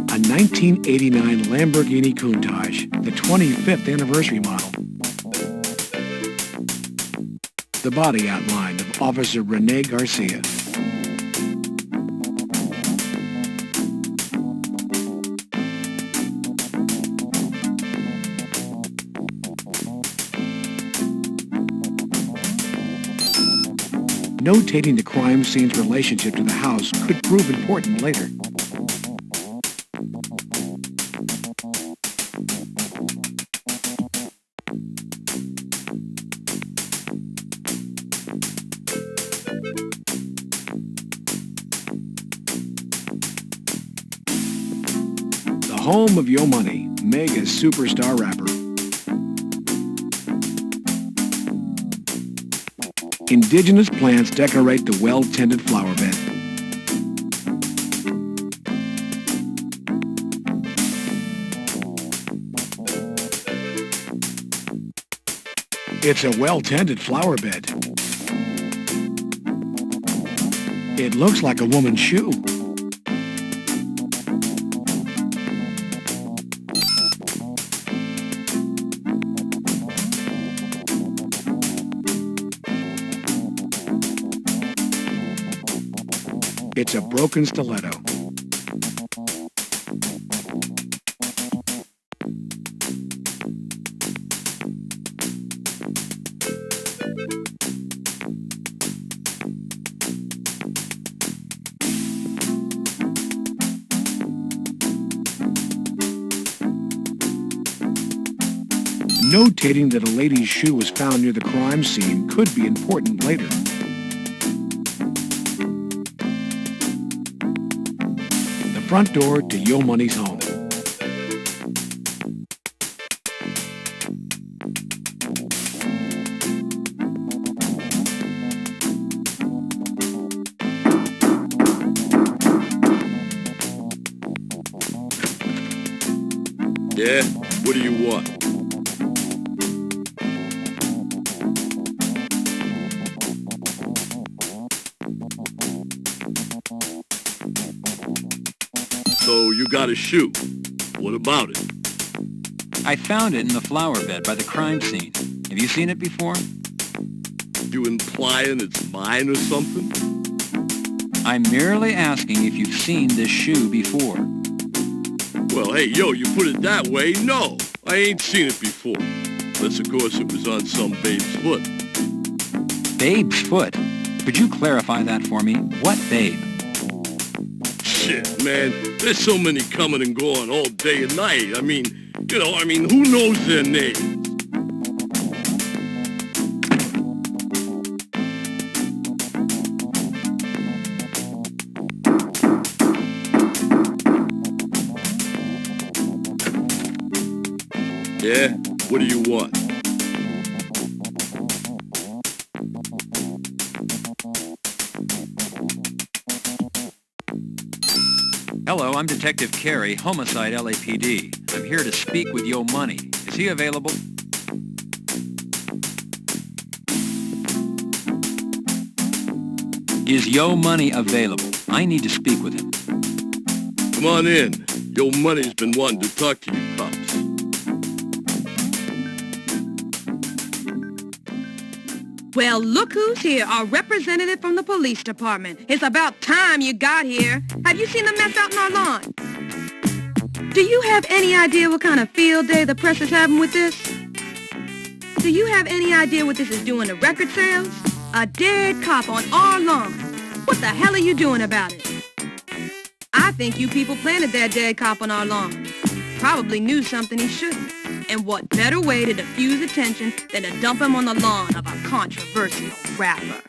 Speaker 4: A 1989 Lamborghini Countach, the 25th anniversary model. The body outline of Officer Rene Garcia. Notating the crime scene's relationship to the house could prove important later. The home of Yo Money, mega superstar rapper. Indigenous plants decorate the well-tended flower bed. It's a well-tended flower bed. It looks like a woman's shoe. It's a broken stiletto. Notating that a lady's shoe was found near the crime scene could be important later. The front door to Yo Money's home.
Speaker 20: Yeah? What do you want? So you got a shoe. What about it?
Speaker 3: I found it in the flower bed by the crime scene. Have you seen it before?
Speaker 20: You implying it's mine or something?
Speaker 3: I'm merely asking if you've seen this shoe before.
Speaker 20: Well, hey, yo, you put it that way, no. I ain't seen it before. Unless, of course, it was on some babe's foot.
Speaker 3: Babe's foot? Could you clarify that for me? What babe?
Speaker 20: Shit, man. There's so many coming and going all day and night. I mean, who knows their names? Yeah? What do you want?
Speaker 3: Hello, I'm Detective Carey, Homicide LAPD. I'm here to speak with Yo Money. Is he available? Is Yo Money available? I need to speak with him.
Speaker 20: Come on in. Yo Money's been wanting to talk to you, cops.
Speaker 21: Well, look who's here, our representative from the police department. It's about time you got here. Have you seen the mess out in our lawn? Do you have any idea what kind of field day the press is having with this? Do you have any idea what this is doing to record sales? A dead cop on our lawn. What the hell are you doing about it? I think you people planted that dead cop on our lawn. Probably knew something he shouldn't. And what better way to diffuse attention than to dump him on the lawn of a controversial rapper?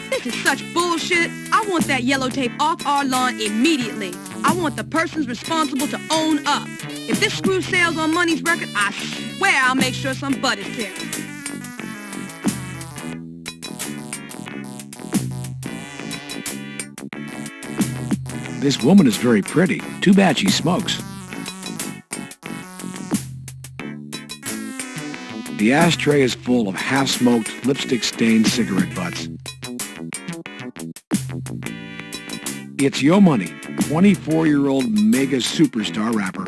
Speaker 21: This is such bullshit. I want that yellow tape off our lawn immediately. I want the persons responsible to own up. If this screw sales on Money's record, I swear I'll make sure some butt is carried.
Speaker 4: This woman is very pretty. Too bad she smokes. The ashtray is full of half-smoked, lipstick-stained cigarette butts. It's Yo Money, 24-year-old mega superstar rapper.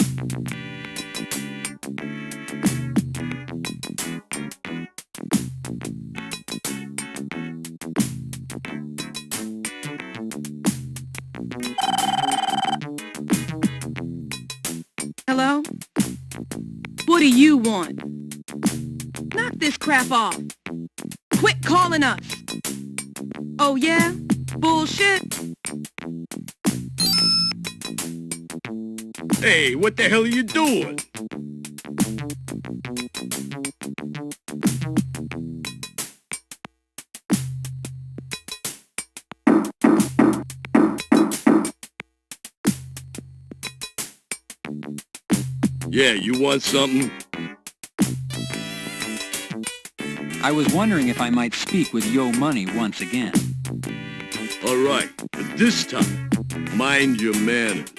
Speaker 21: Hello? What do you want? Knock this crap off. Quit calling us. Oh yeah? Bullshit?
Speaker 20: Hey, what the hell are you doing? Yeah, you want something?
Speaker 3: I was wondering if I might speak with Yo Money once again.
Speaker 20: All right, but this time, mind your manners.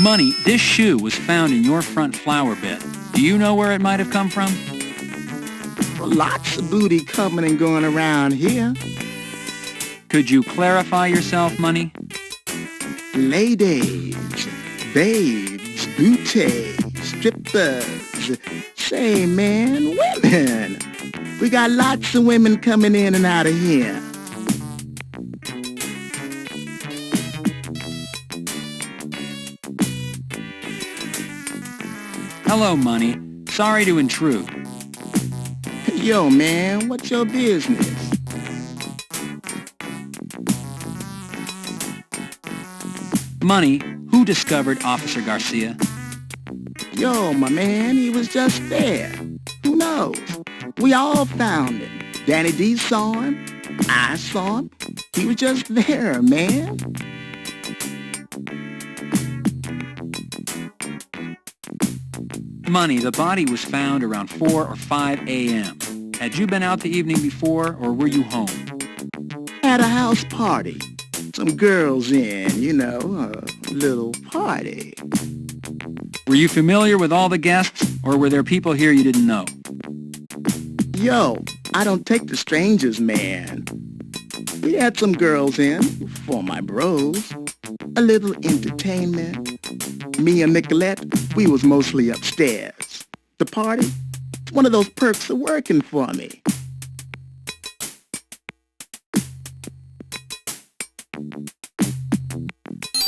Speaker 3: Money, this shoe was found in your front flower bed. Do you know where it might have come from?
Speaker 6: Well, lots of booty coming and going around here.
Speaker 3: Could you clarify yourself, Money?
Speaker 6: Ladies, babes, booty, strippers. Say, man, women. We got lots of women coming in and out of here.
Speaker 3: Hello, Money. Sorry to intrude.
Speaker 6: Yo, man, what's your business?
Speaker 3: Money, who discovered Officer Garcia?
Speaker 6: Yo, my man, he was just there. Who knows? We all found him. Danny D saw him. I saw him. He was just there, man.
Speaker 3: Money, the body was found around 4 or 5 a.m. Had you been out the evening before, or were you home?
Speaker 6: At a house party. Some girls in, you know, a little party.
Speaker 3: Were you familiar with all the guests, or were there people here you didn't know?
Speaker 6: Yo, I don't take the strangers, man. We had some girls in for my bros. A little entertainment. Me and Nicolette, we was mostly upstairs. The party? It's one of those perks of working for me.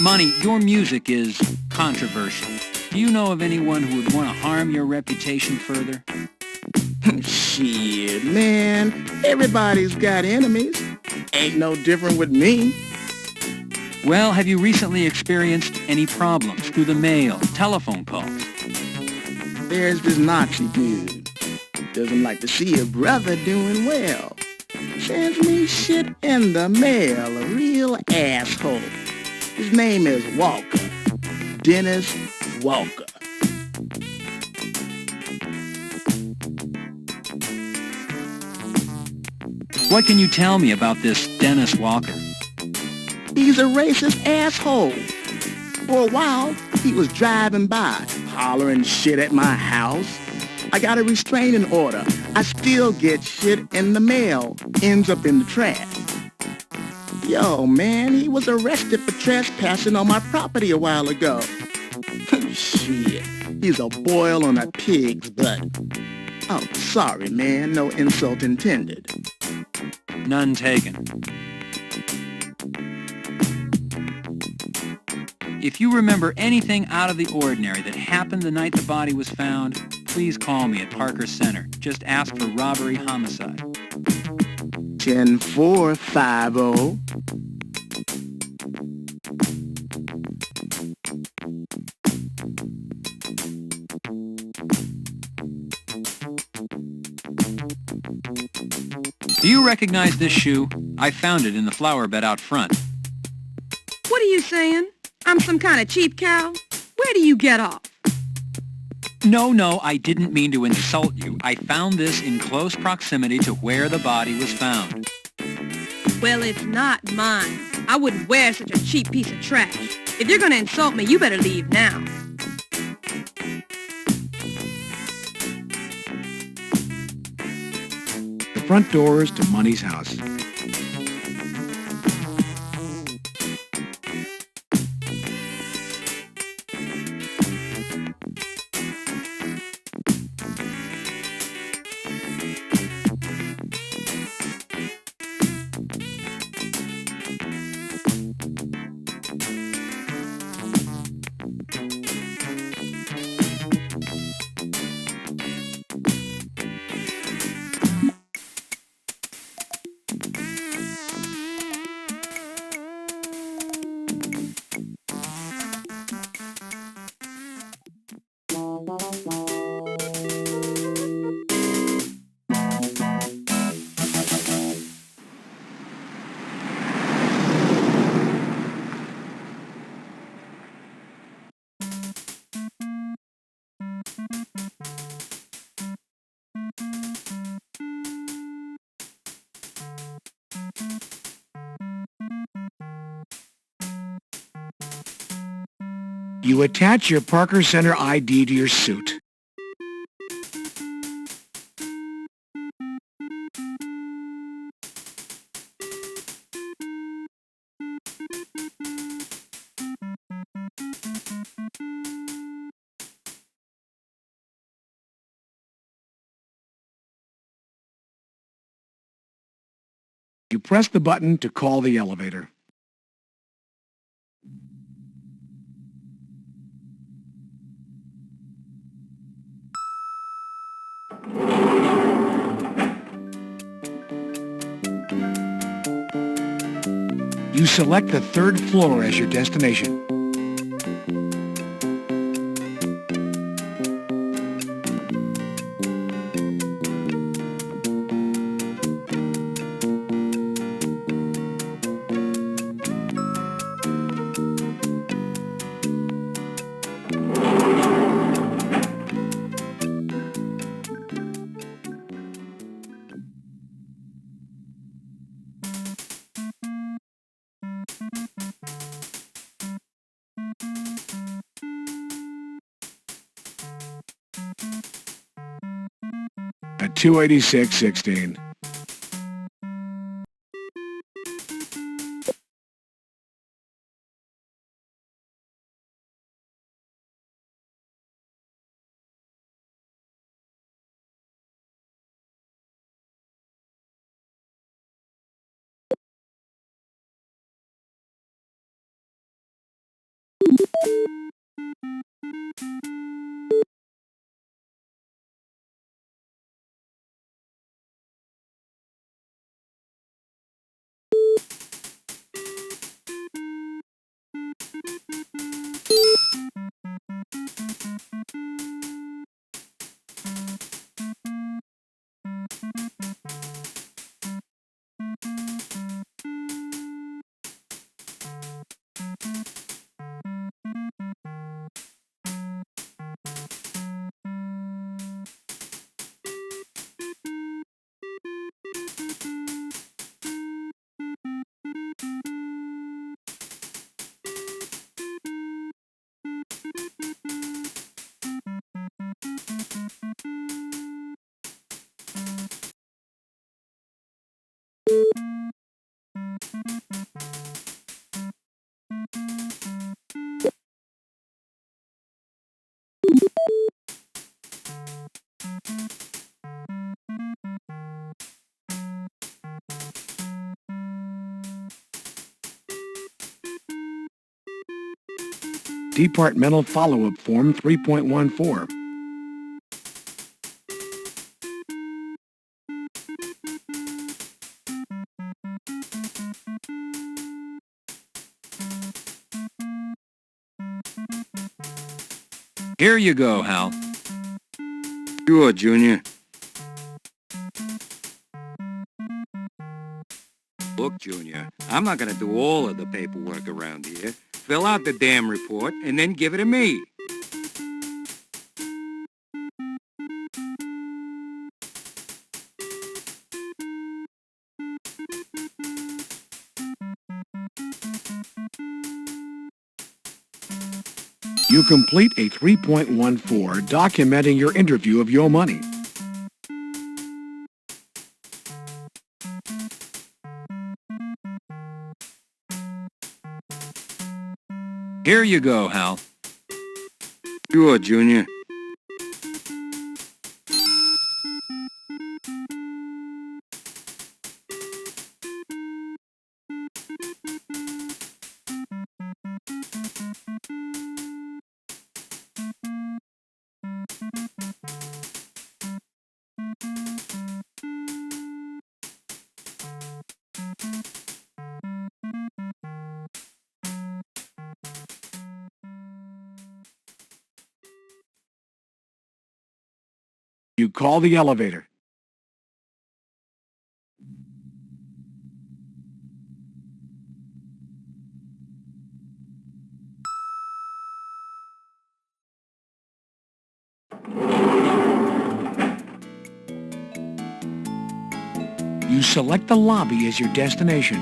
Speaker 3: Money, your music is controversial. Do you know of anyone who would want to harm your reputation further?
Speaker 6: Shit, man. Everybody's got enemies. Ain't no different with me.
Speaker 3: Well, have you recently experienced any problems through the mail, telephone calls?
Speaker 6: There's this Nazi dude. Doesn't like to see a brother doing well. Sends me shit in the mail, a real asshole. His name is Walker. Dennis Walker.
Speaker 3: What can you tell me about this Dennis Walker?
Speaker 6: He's a racist asshole. For a while, he was driving by, hollering shit at my house. I got a restraining order. I still get shit in the mail. Ends up in the trash. Yo, man, he was arrested for trespassing on my property a while ago. Shit, he's a boil on a pig's butt. Oh, sorry, man, no insult intended.
Speaker 3: None taken. If you remember anything out of the ordinary that happened the night the body was found, please call me at Parker Center. Just ask for robbery homicide.
Speaker 6: 10450.
Speaker 3: Do you recognize this shoe? I found it in the flower bed out front.
Speaker 21: What are you saying? I'm some kind of cheap cow? Where do you get off?
Speaker 3: No, I didn't mean to insult you. I found this in close proximity to where the body was found.
Speaker 21: Well, it's not mine. I wouldn't wear such a cheap piece of trash. If you're gonna insult me, you better leave now.
Speaker 4: The front doors to Money's house. You attach your Parker Center ID to your suit. You press the button to call the elevator. You select the 3rd floor as your destination. At 286-16. Departmental Follow-Up Form 3.14.
Speaker 3: Here you go, Hal.
Speaker 9: Sure, Junior. Look, Junior, I'm not going to do all of the paperwork around here. Fill out the damn report and then give it to me.
Speaker 4: You complete a 3.14 documenting your interview of Yo Money.
Speaker 3: Here you go, Hal.
Speaker 9: Sure, Junior.
Speaker 4: You call the elevator. You select the lobby as your destination.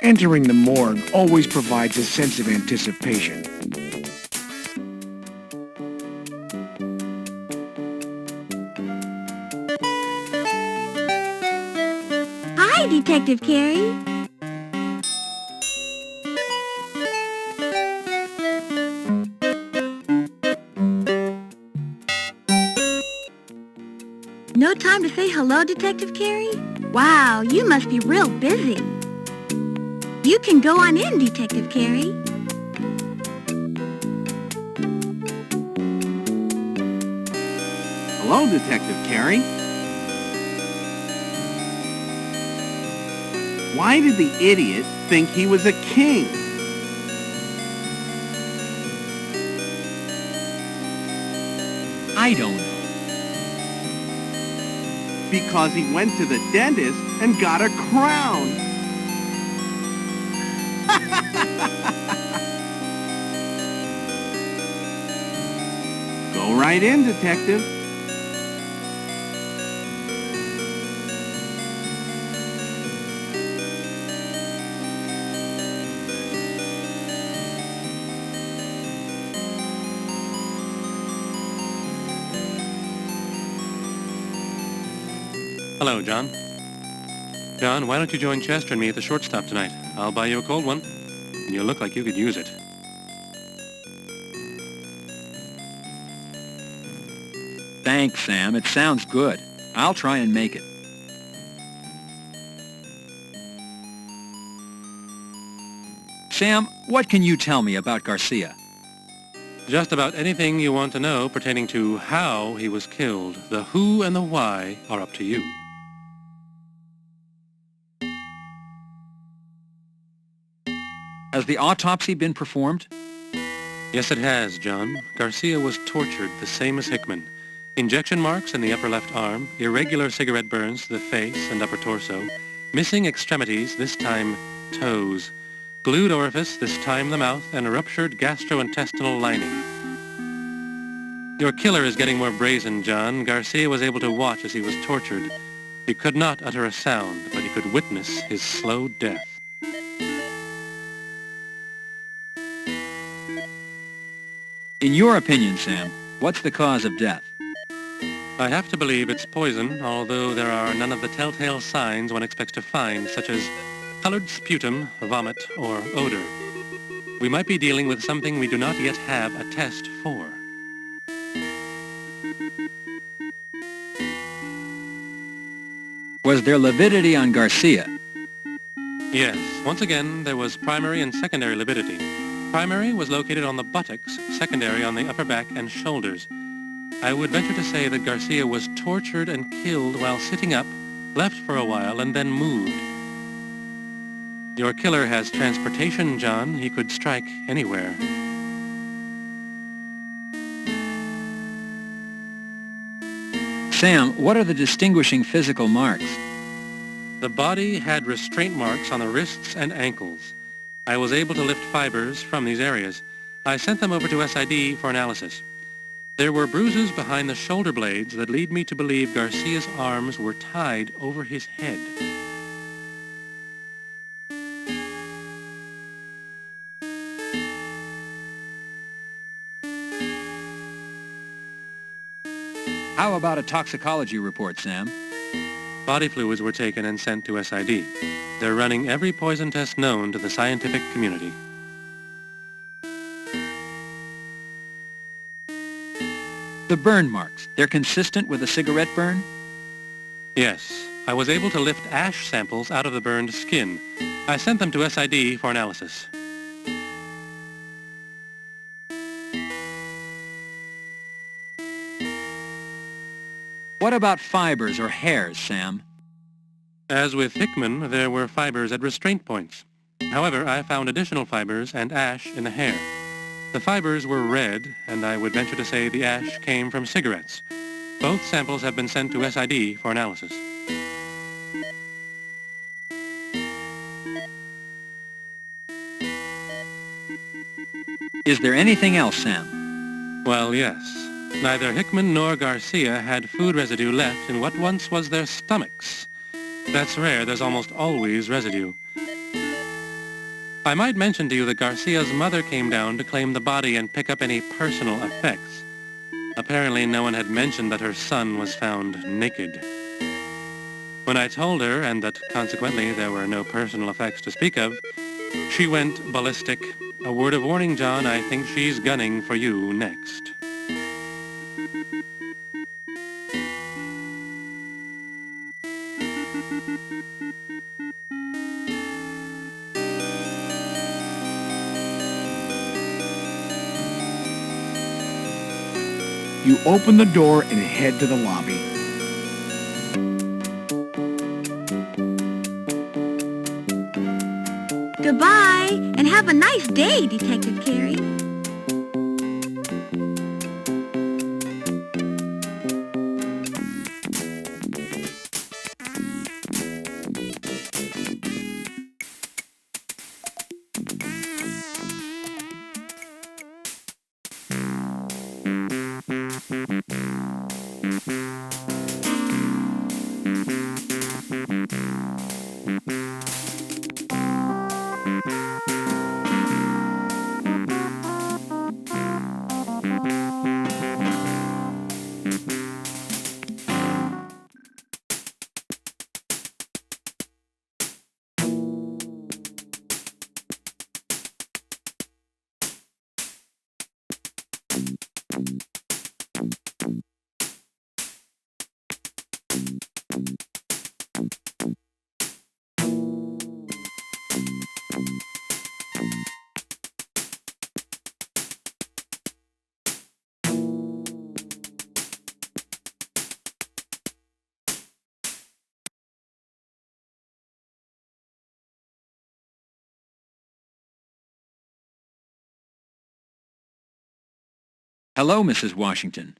Speaker 4: Entering the morgue always provides a sense of anticipation.
Speaker 13: Hi, Detective Carey.
Speaker 7: No time to say hello, Detective Carey? Wow, you must be real busy. You can go on in, Detective Carey.
Speaker 14: Hello, Detective Carey. Why did the idiot think he was a king?
Speaker 3: I don't know.
Speaker 14: Because he went to the dentist and got a crown. Go right in, Detective.
Speaker 2: Hello, John. John, why don't you join Chester and me at the shortstop tonight? I'll buy you a cold one. And you look like you could use it.
Speaker 3: Thanks, Sam. It sounds good. I'll try and make it. Sam, what can you tell me about Garcia?
Speaker 2: Just about anything you want to know pertaining to how he was killed. The who and the why are up to you.
Speaker 3: Has the autopsy been performed?
Speaker 2: Yes, it has, John. Garcia was tortured the same as Hickman. Injection marks in the upper left arm, irregular cigarette burns to the face and upper torso, missing extremities, this time toes, glued orifice, this time the mouth, and a ruptured gastrointestinal lining. Your killer is getting more brazen, John. Garcia was able to watch as he was tortured. He could not utter a sound, but he could witness his slow death.
Speaker 3: In your opinion, Sam, what's the cause of death?
Speaker 2: I have to believe it's poison, although there are none of the telltale signs one expects to find, such as colored sputum, vomit, or odor. We might be dealing with something we do not yet have a test for.
Speaker 3: Was there lividity on Garcia?
Speaker 2: Yes. Once again, there was primary and secondary lividity. Primary was located on the buttocks, secondary on the upper back and shoulders. I would venture to say that Garcia was tortured and killed while sitting up, left for a while, and then moved. Your killer has transportation, John. He could strike anywhere.
Speaker 3: Sam, what are the distinguishing physical marks?
Speaker 2: The body had restraint marks on the wrists and ankles. I was able to lift fibers from these areas. I sent them over to SID for analysis. There were bruises behind the shoulder blades that lead me to believe Garcia's arms were tied over his head.
Speaker 3: How about a toxicology report, Sam?
Speaker 2: Body fluids were taken and sent to SID. They're running every poison test known to the scientific community.
Speaker 3: The burn marks, they're consistent with a cigarette burn?
Speaker 2: Yes. I was able to lift ash samples out of the burned skin. I sent them to SID for analysis.
Speaker 3: What about fibers or hairs, Sam?
Speaker 2: As with Hickman, there were fibers at restraint points. However, I found additional fibers and ash in the hair. The fibers were red, and I would venture to say the ash came from cigarettes. Both samples have been sent to SID for analysis.
Speaker 3: Is there anything else, Sam?
Speaker 2: Well, yes. Neither Hickman nor Garcia had food residue left in what once was their stomachs. That's rare. There's almost always residue. I might mention to you that Garcia's mother came down to claim the body and pick up any personal effects. Apparently no one had mentioned that her son was found naked. When I told her, and that consequently there were no personal effects to speak of, she went ballistic. A word of warning, John, I think she's gunning for you next.
Speaker 4: You open the door and head to the lobby.
Speaker 13: Goodbye, and have a nice day, Detective Carey.
Speaker 3: Hello, Mrs. Washington.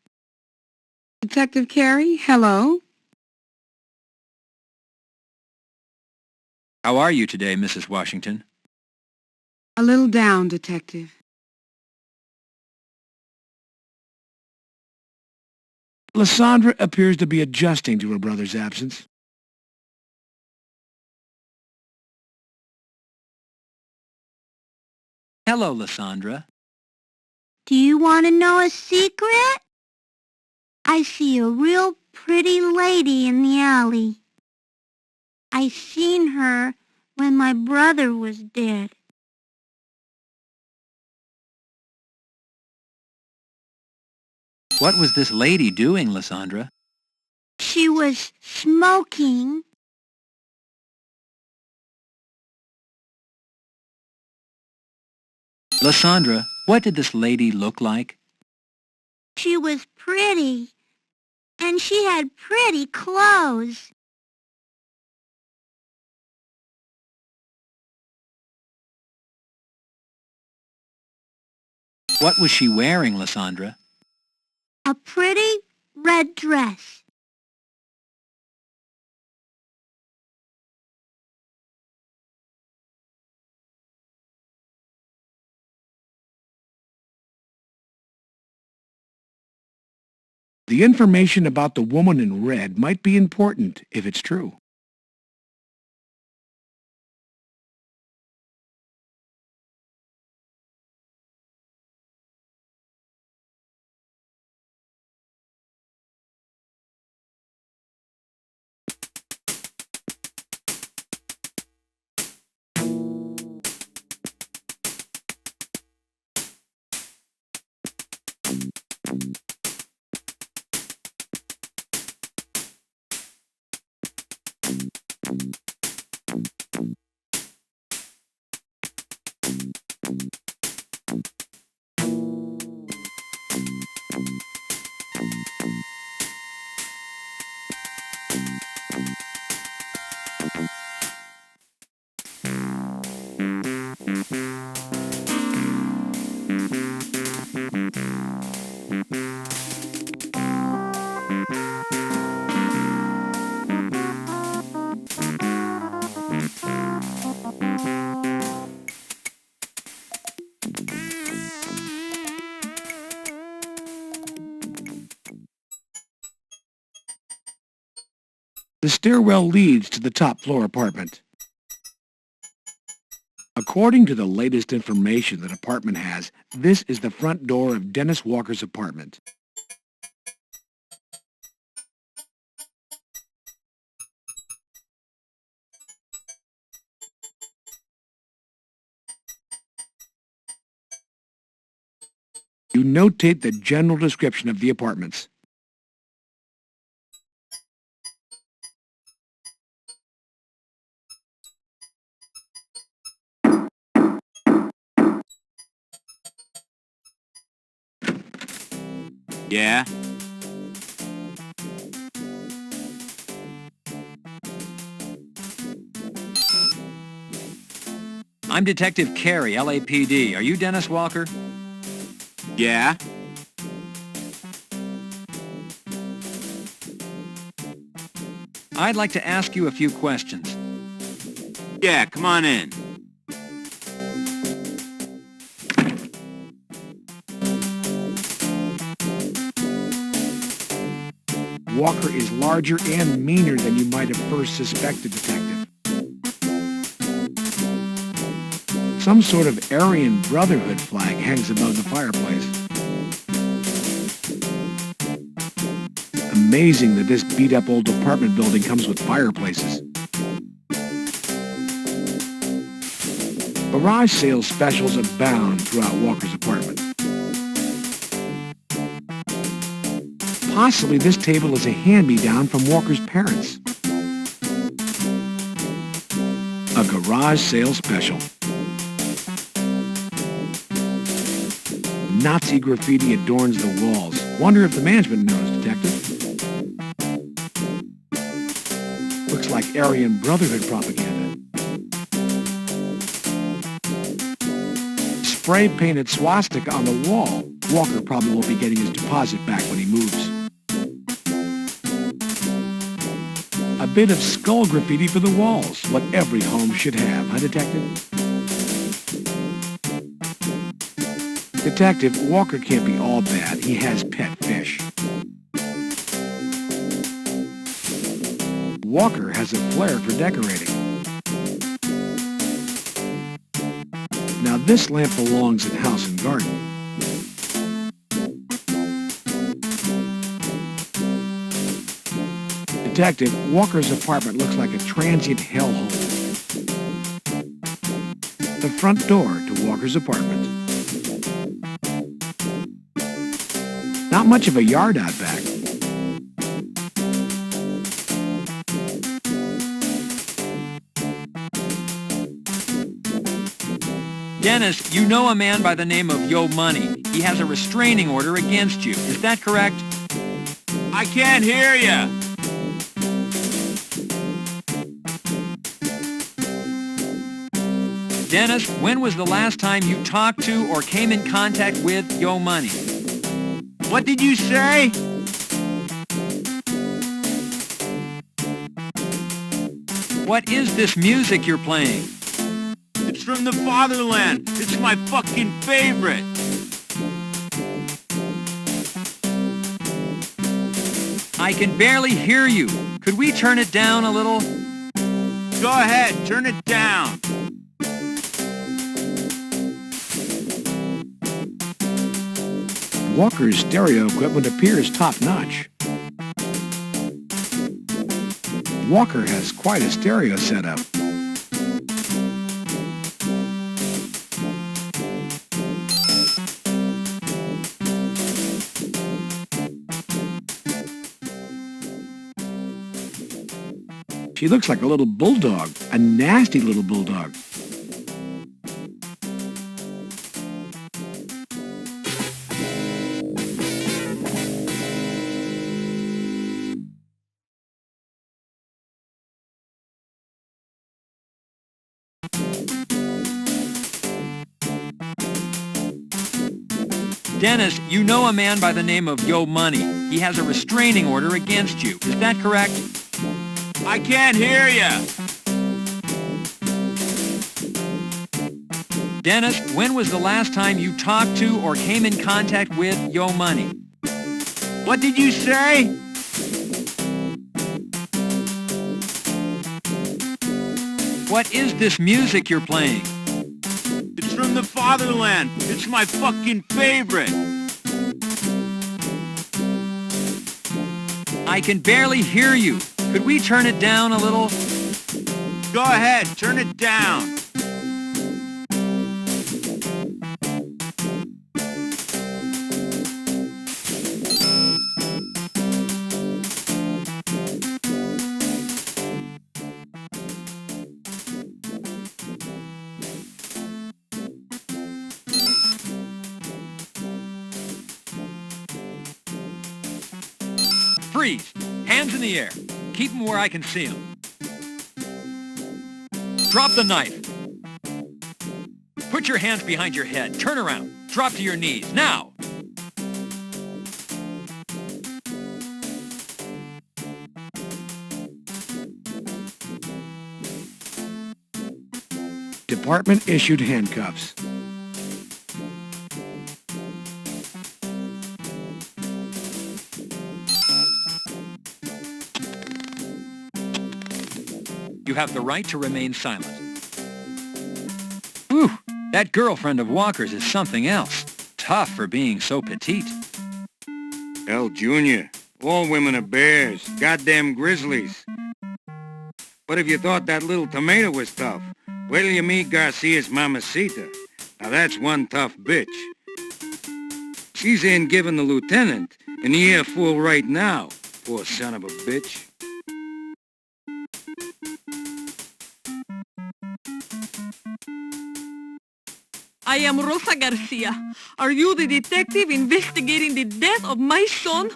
Speaker 17: Detective Carey, hello.
Speaker 3: How are you today, Mrs. Washington?
Speaker 17: A little down, Detective.
Speaker 4: Lysandra appears to be adjusting to her brother's absence.
Speaker 3: Hello, Lysandra.
Speaker 13: Do you want to know a secret? I see a real pretty lady in the alley. I seen her when my brother was dead.
Speaker 3: What was this lady doing, Lysandra?
Speaker 13: She was smoking.
Speaker 3: Lysandra, what did this lady look like?
Speaker 13: She was pretty, and she had pretty clothes.
Speaker 3: What was she wearing, Lysandra?
Speaker 13: A pretty red dress.
Speaker 4: The information about the woman in red might be important if it's true. The stairwell leads to the top floor apartment. According to the latest information the department has, this is the front door of Dennis Walker's apartment. You notate the general description of the apartments.
Speaker 3: Yeah? I'm Detective Carey, LAPD. Are you Dennis Walker? Yeah? I'd like to ask you a few questions. Yeah, come on in.
Speaker 4: Walker is larger and meaner than you might have first suspected, Detective. Some sort of Aryan Brotherhood flag hangs above the fireplace. Amazing that this beat-up old apartment building comes with fireplaces. Garage sale specials abound throughout Walker's apartment. Possibly this table is a hand-me-down from Walker's parents. A garage sale special. Nazi graffiti adorns the walls. Wonder if the management knows, Detective. Looks like Aryan Brotherhood propaganda. Spray-painted swastika on the wall. Walker probably won't be getting his deposit back when he moves. A bit of skull graffiti for the walls. What every home should have, huh, Detective? Detective, Walker can't be all bad. He has pet fish. Walker has a flair for decorating. Now this lamp belongs in House and Garden. Detective, Walker's apartment looks like a transient hellhole. The front door to Walker's apartment. Not much of a yard out back.
Speaker 3: Dennis, you know a man by the name of Yo Money. He has a restraining order against you. Is that correct? I can't hear you. Dennis, when was the last time you talked to or came in contact with Yo Money? What did you say? What is this music you're playing? It's from the fatherland. It's my fucking favorite. I can barely hear you. Could we turn it down a little? Go ahead, turn it down.
Speaker 4: Walker's stereo equipment appears top-notch. Walker has quite a stereo setup. She looks like a little bulldog, a nasty little bulldog.
Speaker 3: Dennis, you know a man by the name of Yo Money. He has a restraining order against you. Is that correct? I can't hear you. Dennis, when was the last time you talked to or came in contact with Yo Money? What did you say? What is this music you're playing?
Speaker 10: Tales from the Fatherland. It's my fucking favorite.
Speaker 3: I can barely hear you. Could we turn it down a little?
Speaker 10: Go ahead, turn it down.
Speaker 3: Freeze! Hands in the air. Keep them where I can see them. Drop the knife. Put your hands behind your head. Turn around. Drop to your knees. Now!
Speaker 4: Department issued handcuffs.
Speaker 3: You have the right to remain silent. Whew, that girlfriend of Walker's is something else. Tough for being so petite.
Speaker 9: Hell, Junior, all women are bears, goddamn grizzlies. But if you thought that little tomato was tough, wait till you meet Garcia's mamacita. Now that's one tough bitch. She's in giving the lieutenant an earful right now, poor son of a bitch.
Speaker 21: I am Rosa Garcia. Are you the detective investigating the death of my son?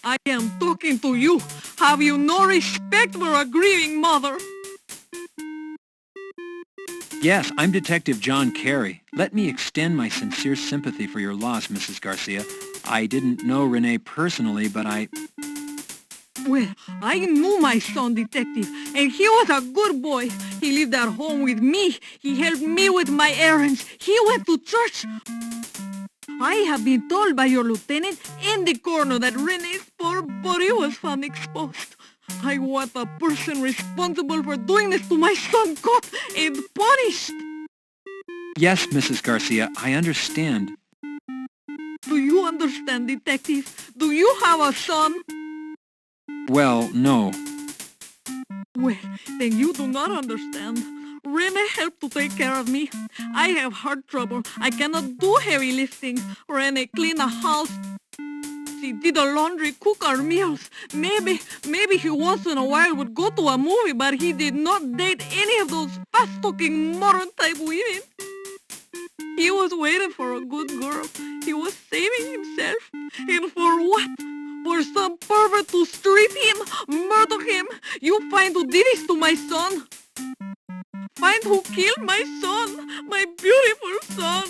Speaker 21: I am talking to you. Have you no respect for a grieving mother?
Speaker 3: Yes, I'm Detective John Carey. Let me extend my sincere sympathy for your loss, Mrs. Garcia. I didn't know Renee personally, but
Speaker 21: Well, I knew my son, Detective, and he was a good boy. He lived at home with me. He helped me with my errands. He went to church. I have been told by your lieutenant in the coroner that Renee's poor body was found exposed. I want the person responsible for doing this to my son caught and punished.
Speaker 3: Yes, Mrs. Garcia, I understand.
Speaker 21: Do you understand, Detective? Do you have a son?
Speaker 3: Well, no.
Speaker 21: Well, then you do not understand. Rene helped to take care of me. I have heart trouble. I cannot do heavy lifting. Rene cleaned the house. She did the laundry, cook our meals. Maybe he once in a while would go to a movie, but he did not date any of those fast-talking modern-type women. He was waiting for a good girl. He was saving himself. And for what? For some pervert to strip him, murder him. You find who did this to my son. Find who killed my son, my beautiful son.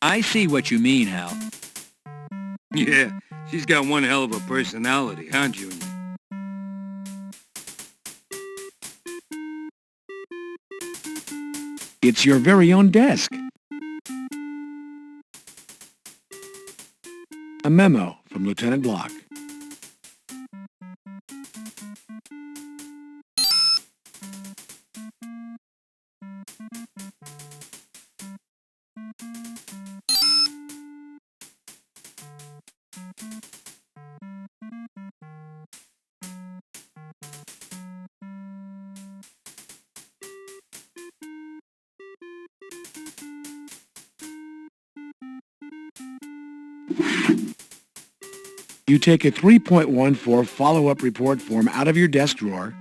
Speaker 3: I see what you mean, Hal.
Speaker 9: Yeah, she's got one hell of a personality, huh, Junior?
Speaker 4: It's your very own desk. A memo from Lieutenant Block. You take a 3.14 follow-up report form out of your desk drawer.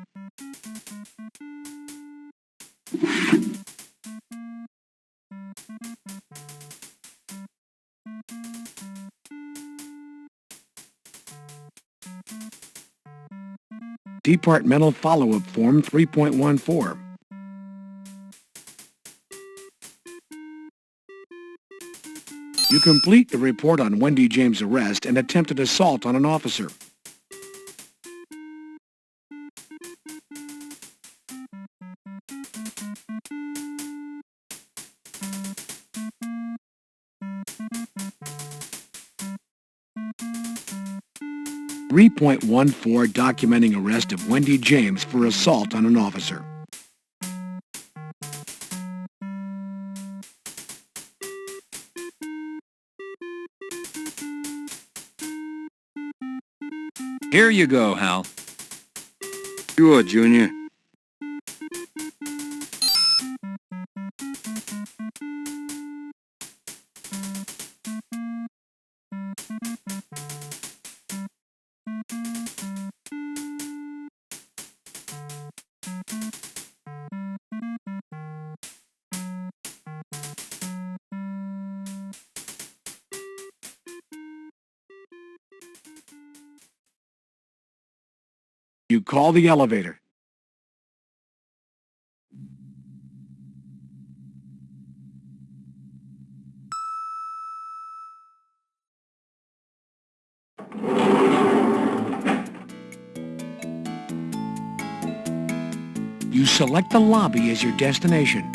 Speaker 4: Departmental follow-up form 3.14. You complete the report on Wendy James' arrest and attempted assault on an officer. 3.14 documenting arrest of Wendy James for assault on an officer.
Speaker 3: Here you go, Hal.
Speaker 9: Sure, Junior.
Speaker 4: You call the elevator. You select the lobby as your destination.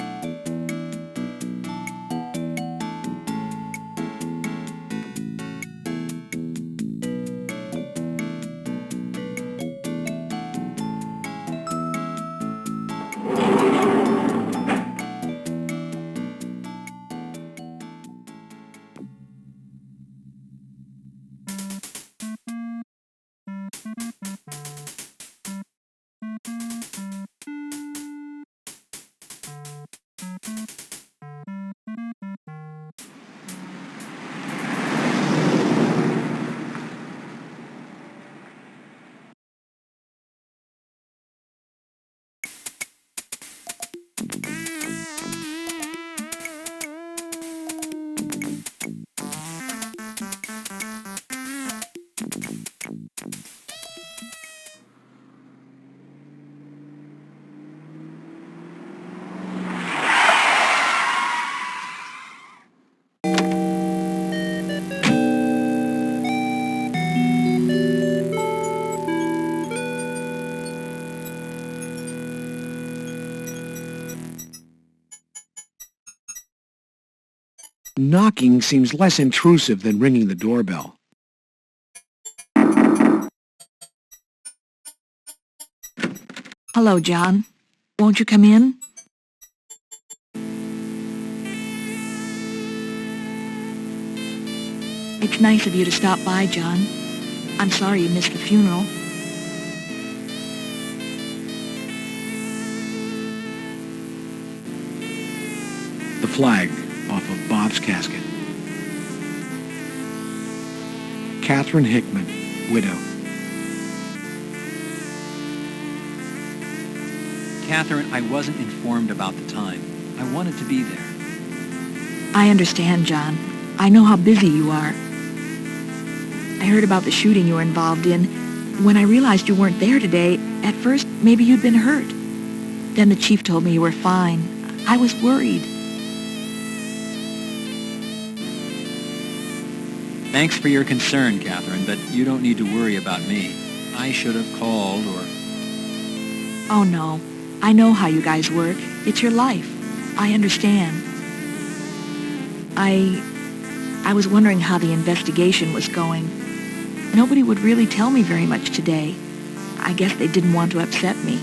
Speaker 4: Knocking seems less intrusive than ringing the doorbell.
Speaker 18: Hello, John. Won't you come in? It's nice of you to stop by, John. I'm sorry you missed the funeral.
Speaker 4: The flag off of Bob's casket. Catherine Hickman, widow.
Speaker 3: Catherine, I wasn't informed about the time. I wanted to be there.
Speaker 18: I understand, John. I know how busy you are. I heard about the shooting you were involved in. When I realized you weren't there today, at first, maybe you'd been hurt. Then the chief told me you were fine. I was worried.
Speaker 3: Thanks for your concern, Catherine, but you don't need to worry about me. I should have called or...
Speaker 18: Oh, no. I know how you guys work. It's your life. I understand. I was wondering how the investigation was going. Nobody would really tell me very much today. I guess they didn't want to upset me.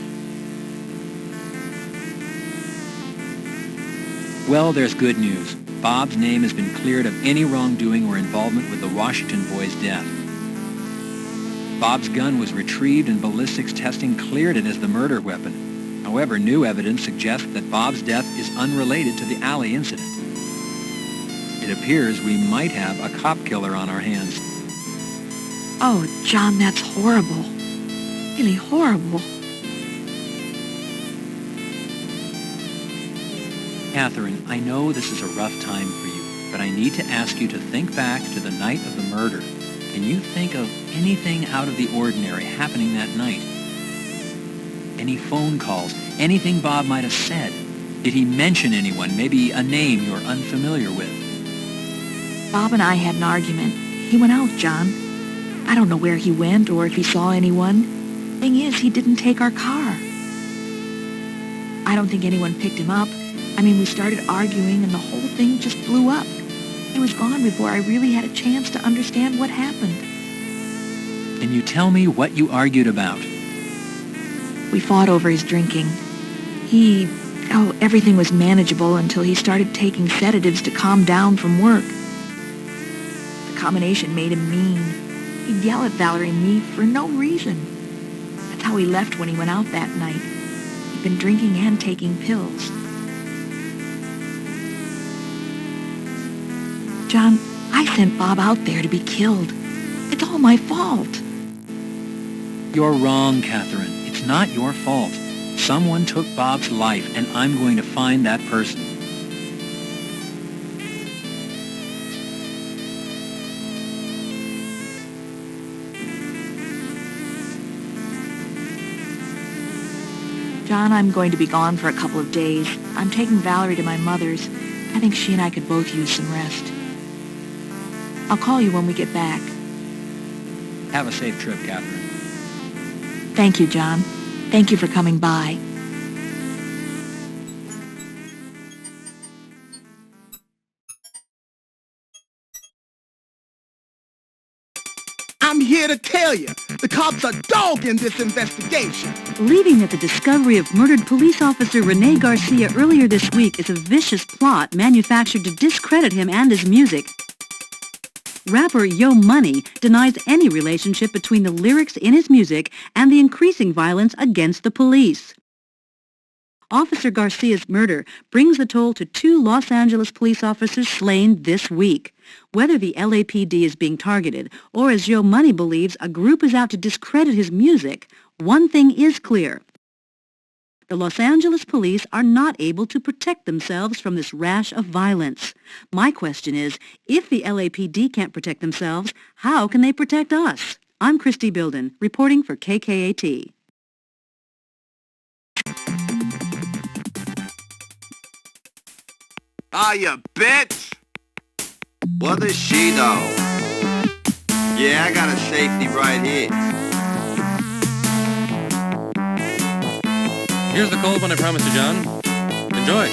Speaker 3: Well, there's good news. Bob's name has been cleared of any wrongdoing or involvement with the Washington boy's death. Bob's gun was retrieved and ballistics testing cleared it as the murder weapon. However, new evidence suggests that Bob's death is unrelated to the alley incident. It appears we might have a cop killer on our hands.
Speaker 18: Oh, John, that's horrible. Really horrible.
Speaker 3: Catherine, I know this is a rough time for you, but I need to ask you to think back to the night of the murder. Can you think of anything out of the ordinary happening that night? Any phone calls? Anything Bob might have said? Did he mention anyone, maybe a name you're unfamiliar with?
Speaker 18: Bob and I had an argument. He went out, John. I don't know where he went or if he saw anyone. Thing is, he didn't take our car. I don't think anyone picked him up. I mean, we started arguing and the whole thing just blew up. He was gone before I really had a chance to understand what happened.
Speaker 3: Can you tell me what you argued about?
Speaker 18: We fought over his drinking. Everything was manageable until he started taking sedatives to calm down from work. The combination made him mean. He'd yell at Valerie and me for no reason. That's how he left when he went out that night. He'd been drinking and taking pills. John, I sent Bob out there to be killed. It's all my fault.
Speaker 3: You're wrong, Catherine. It's not your fault. Someone took Bob's life, and I'm going to find that person.
Speaker 18: John, I'm going to be gone for a couple of days. I'm taking Valerie to my mother's. I think she and I could both use some rest. I'll call you when we get back.
Speaker 3: Have a safe trip, Catherine.
Speaker 18: Thank you, John. Thank you for coming by.
Speaker 6: I'm here to tell you, the cops are dogging this investigation.
Speaker 11: Believing that the discovery of murdered police officer Rene Garcia earlier this week is a vicious plot manufactured to discredit him and his music, rapper Yo Money denies any relationship between the lyrics in his music and the increasing violence against the police. Officer Garcia's murder brings the toll to 2 Los Angeles police officers slain this week. Whether the LAPD is being targeted or, as Yo Money believes, a group is out to discredit his music, one thing is clear. The Los Angeles police are not able to protect themselves from this rash of violence. My question is, if the LAPD can't protect themselves, how can they protect us? I'm Christy Bilden, reporting for KKAT.
Speaker 12: You bitch! What does she know? Yeah, I got a safety right here.
Speaker 2: Here's the cold one I promised you, John. Enjoy.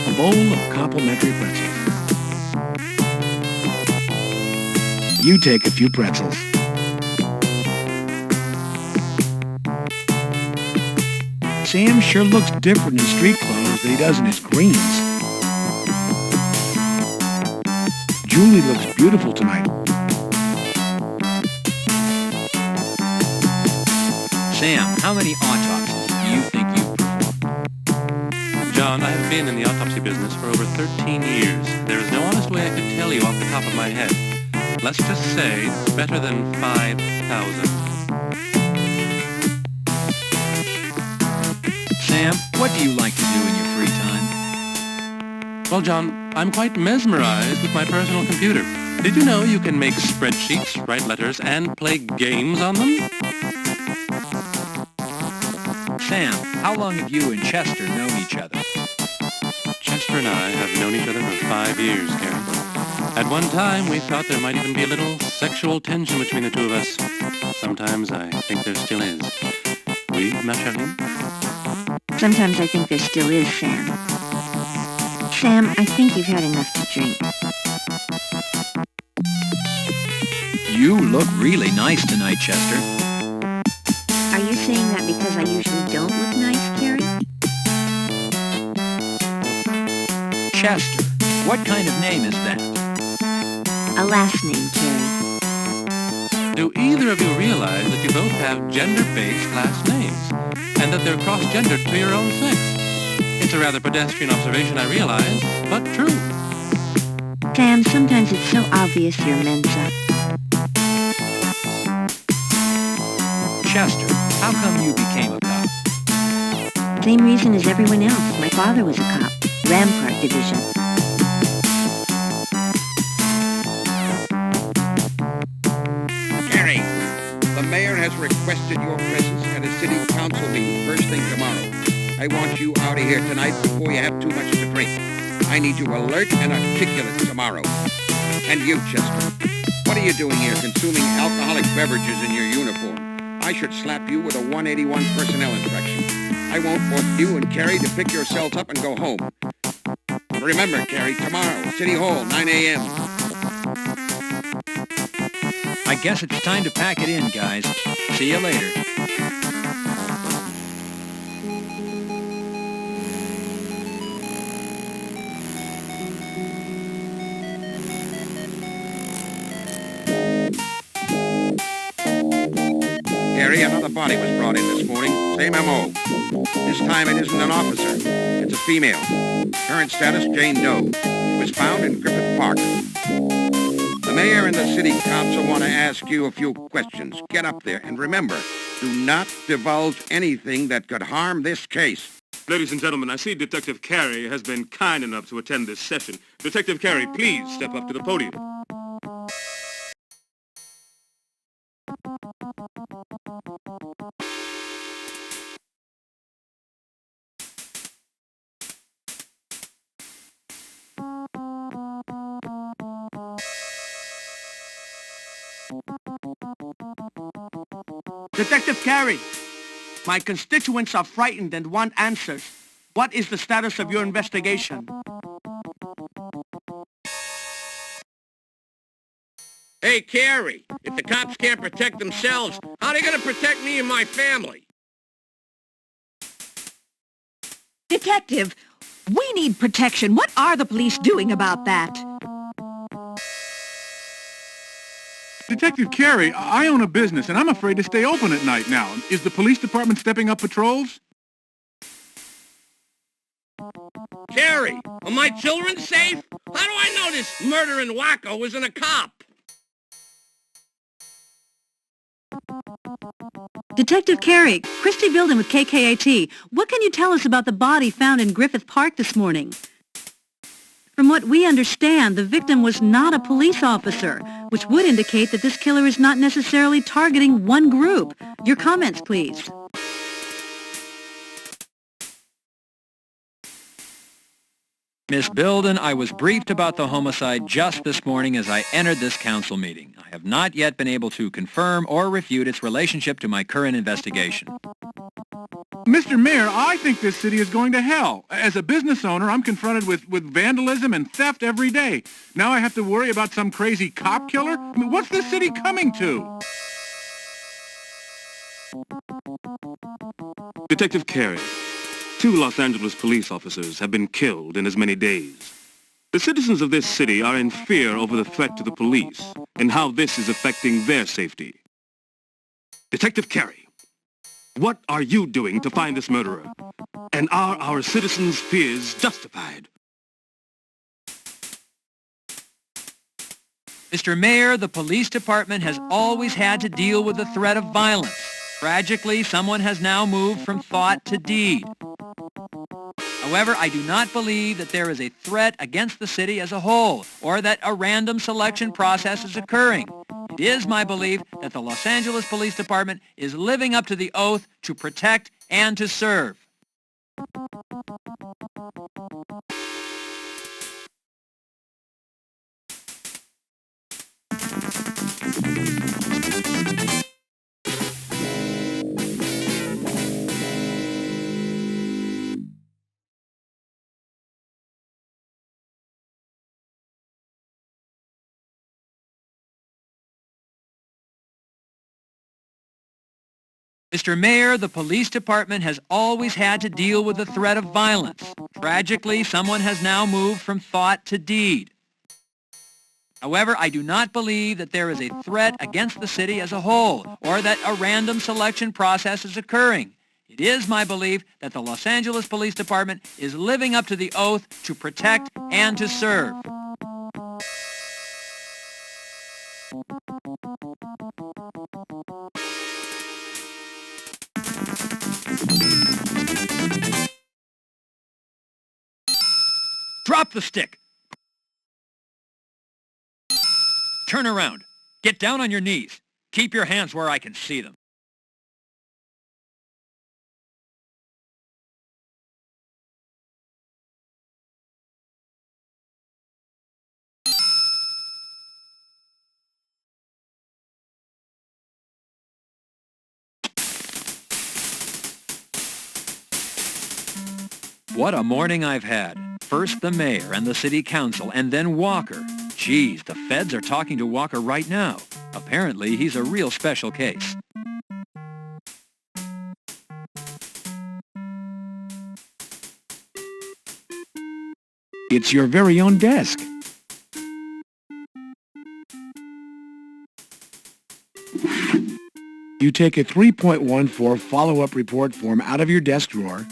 Speaker 4: A bowl of complimentary pretzels. You take a few pretzels. Sam sure looks different in street clothes than he does in his greens. Julie looks beautiful tonight.
Speaker 3: Sam, how many autopsies do you think you've performed?
Speaker 2: John, I have been in the autopsy business for over 13 years. There is no honest way I could tell you off the top of my head. Let's just say better than 5,000.
Speaker 3: Sam, what do you like to do in your free time?
Speaker 2: Well, John, I'm quite mesmerized with my personal computer. Did you know you can make spreadsheets, write letters, and play games on them?
Speaker 3: Sam, how long have you and Chester known each other?
Speaker 2: Chester and I have known each other for 5 years, Karen. At one time, we thought there might even be a little sexual tension between the two of us. Sometimes I think there still is. Oui, ma chérie?
Speaker 7: Sometimes I think there still is, Sam. Sam, I think you've had enough to drink.
Speaker 3: You look really nice tonight, Chester.
Speaker 7: Are you saying that because I usually don't look nice, Carrie?
Speaker 3: Chester, what kind of name is that?
Speaker 7: A last name, Carrie.
Speaker 2: Do either of you realize that you both have gender-based last names, and that they're cross-gendered to your own sex? It's a rather pedestrian observation, I realize, but true.
Speaker 7: Sam, sometimes it's so obvious you're Mensa.
Speaker 3: Chester, how come you became a cop?
Speaker 7: Same reason as everyone else. My father was a cop. Rampart Division.
Speaker 8: Gary, the mayor has requested your presence at a city council meeting first thing tomorrow. I want you out of here tonight before you have too much to drink. I need you alert and articulate tomorrow. And you, Chester, what are you doing here consuming alcoholic beverages in your uniform? I should slap you with a 181 personnel infraction. I won't force you and Carrie to pick yourselves up and go home. Remember, Carrie, tomorrow, City Hall, 9 a.m.
Speaker 3: I guess it's time to pack it in, guys. See you later.
Speaker 8: Gary, another body was brought in this morning. Same M.O. This time it isn't an officer. It's a female. Current status, Jane Doe. She was found in Griffith Park. The mayor and the city council want to ask you a few questions. Get up there, and remember, do not divulge anything that could harm this case.
Speaker 10: Ladies and gentlemen, I see Detective Carey has been kind enough to attend this session. Detective Carey, please step up to the podium.
Speaker 14: Detective Carey, my constituents are frightened and want answers. What is the status of your investigation?
Speaker 8: Hey, Carey, if the cops can't protect themselves, how are they going to protect me and my family?
Speaker 18: Detective, we need protection. What are the police doing about that?
Speaker 5: Detective Carey, I own a business, and I'm afraid to stay open at night now. Is the police department stepping up patrols?
Speaker 8: Carey, are my children safe? How do I know this murdering wacko isn't a cop?
Speaker 11: Detective Carey, Christy Bilden with KKAT. What can you tell us about the body found in Griffith Park this morning? From what we understand, the victim was not a police officer, which would indicate that this killer is not necessarily targeting one group. Your comments, please.
Speaker 3: Miss Bilden, I was briefed about the homicide just this morning as I entered this council meeting. I have not yet been able to confirm or refute its relationship to my current investigation.
Speaker 5: Mr. Mayor, I think this city is going to hell. As a business owner, I'm confronted with vandalism and theft every day. Now I have to worry about some crazy cop killer? I mean, what's this city coming to?
Speaker 10: Detective Carey, 2 Los Angeles police officers have been killed in as many days. The citizens of this city are in fear over the threat to the police and how this is affecting their safety. Detective Carey, what are you doing to find this murderer? And are our citizens' fears justified?
Speaker 3: Mr. Mayor, the police department has always had to deal with the threat of violence. Tragically, someone has now moved from thought to deed. However, I do not believe that there is a threat against the city as a whole, or that a random selection process is occurring. It is my belief that the Los Angeles Police Department is living up to the oath to protect and to serve. Mr. Mayor, the police department has always had to deal with the threat of violence. Tragically, someone has now moved from thought to deed. However, I do not believe that there is a threat against the city as a whole, or that a random selection process is occurring. It is my belief that the Los Angeles Police Department is living up to the oath to protect and to serve. Drop the stick. Turn around. Get down on your knees. Keep your hands where I can see them. What a morning I've had. First the mayor and the city council, and then Walker. Geez, the feds are talking to Walker right now. Apparently, he's a real special case.
Speaker 4: It's your very own desk. You take a 3.14 follow-up report form out of your desk drawer.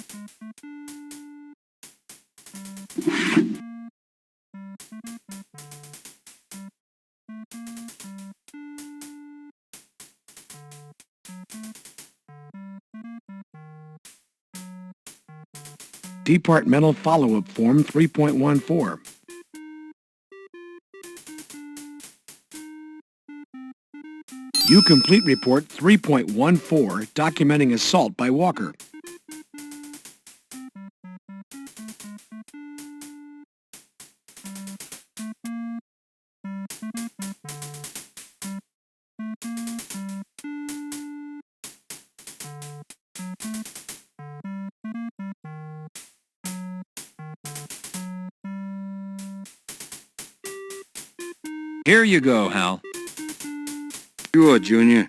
Speaker 4: Departmental follow-up form 3.14. You complete report 3.14 documenting assault by Walker.
Speaker 3: Here you go, Hal.
Speaker 9: Sure, Junior.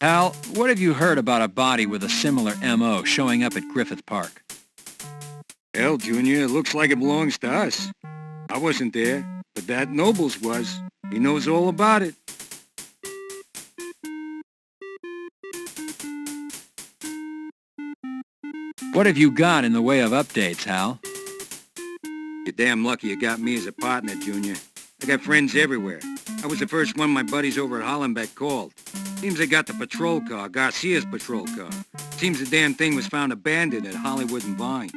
Speaker 3: Hal, what have you heard about a body with a similar M.O. showing up at Griffith Park?
Speaker 9: Hell, Junior, it looks like it belongs to us. I wasn't there, but that Nobles was. He knows all about it.
Speaker 3: What have you got in the way of updates, Hal?
Speaker 9: You're damn lucky you got me as a partner, Junior. I got friends everywhere. I was the first one my buddies over at Hollenbeck called. Seems they got the patrol car, Garcia's patrol car. Seems the damn thing was found abandoned at Hollywood and Vine.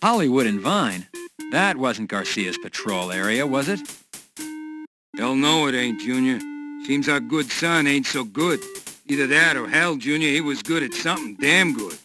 Speaker 3: Hollywood and Vine? That wasn't Garcia's patrol area, was it?
Speaker 9: Hell no, it ain't, Junior. Seems our good son ain't so good. Either that or hell, Junior, he was good at something damn good.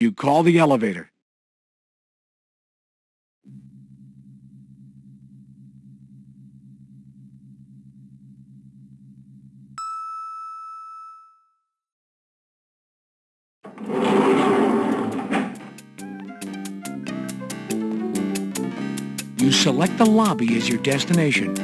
Speaker 4: You call the elevator. You select the lobby as your destination.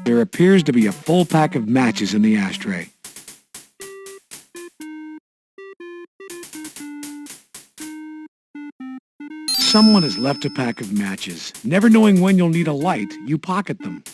Speaker 4: There appears to be a full pack of matches in the ashtray. Someone has left a pack of matches. Never knowing when you'll need a light, you pocket them.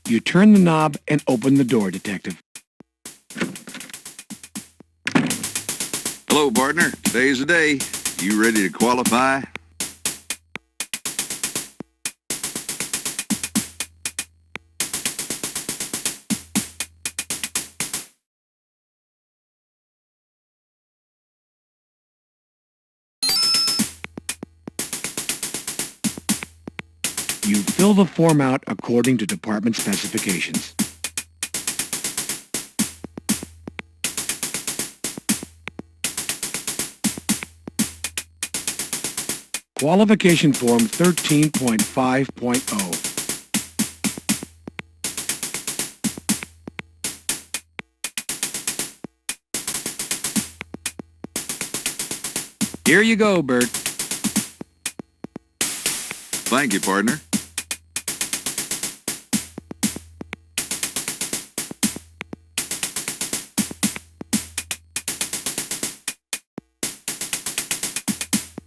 Speaker 4: You turn the knob and open the door, Detective.
Speaker 12: Hello, partner. Today's the day. You ready to qualify?
Speaker 4: You fill the form out according to department specifications. Qualification Form 13.5.0.
Speaker 3: Here you go, Bert.
Speaker 12: Thank you, partner.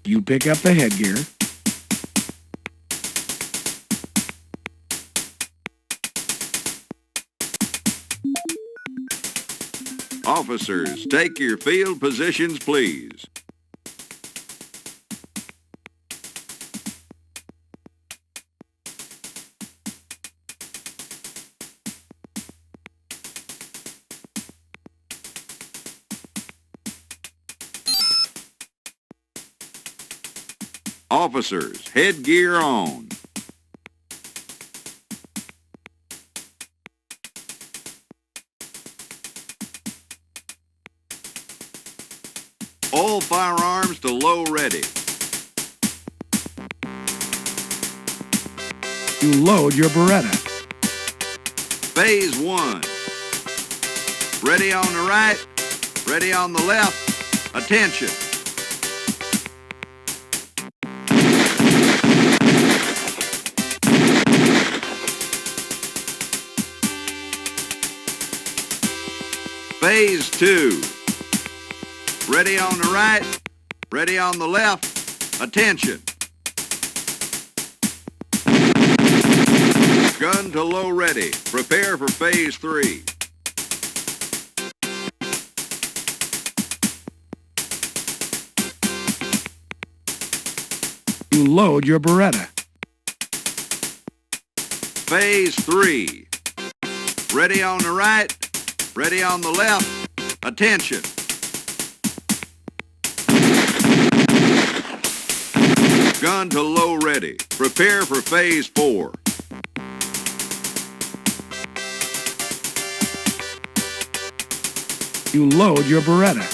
Speaker 4: You pick up the headgear.
Speaker 12: Officers, take your field positions, please. Officers, headgear on. All firearms to low ready.
Speaker 4: You load your Beretta.
Speaker 12: Phase 1. Ready on the right, ready on the left. Attention. Phase 2. Ready on the right, ready on the left. Attention. Gun to low ready. Prepare for Phase 3.
Speaker 4: You load your Beretta.
Speaker 12: Phase 3. Ready on the right, ready on the left. Attention. Gun to low ready. Prepare for Phase 4.
Speaker 4: You load your Beretta.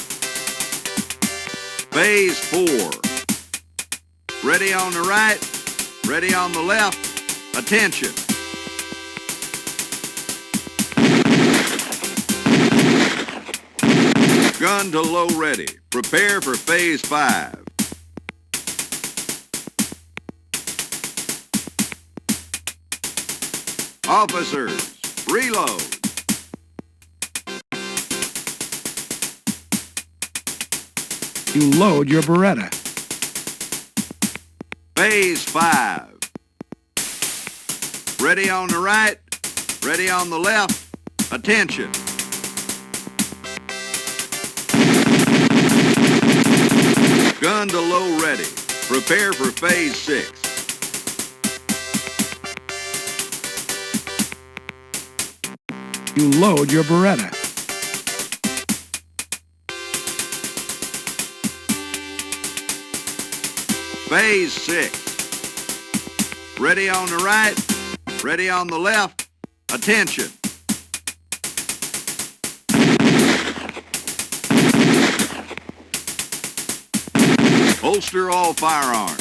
Speaker 12: Phase 4. Ready on the right, ready on the left. Attention. Gun to low ready. Prepare for Phase 5. Officers, reload.
Speaker 4: You load your Beretta.
Speaker 12: Phase 5. Ready on the right, ready on the left. Attention. Gun to low ready. Prepare for Phase 6.
Speaker 4: You load your Beretta.
Speaker 12: Phase 6. Ready on the right, ready on the left. Attention. Holster all firearms.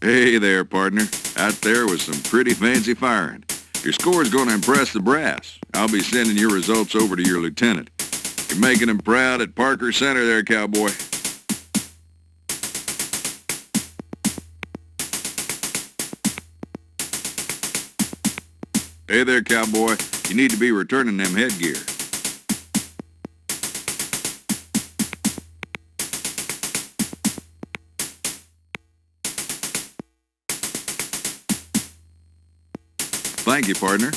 Speaker 12: Hey there, partner. Out there was some pretty fancy firing. Your score's going to impress the brass. I'll be sending your results over to your lieutenant. You're making him proud at Parker Center there, cowboy. Hey there, cowboy. You need to be returning them headgear. Thank you, partner.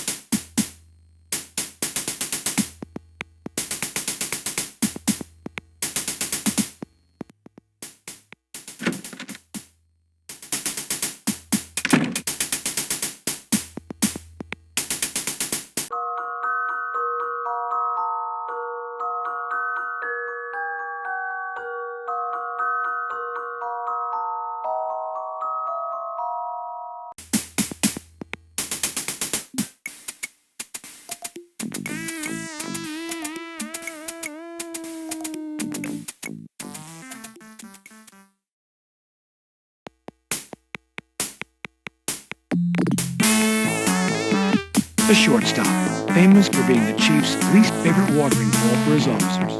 Speaker 4: The shortstop, famous for being the chief's least favorite watering hole for his officers.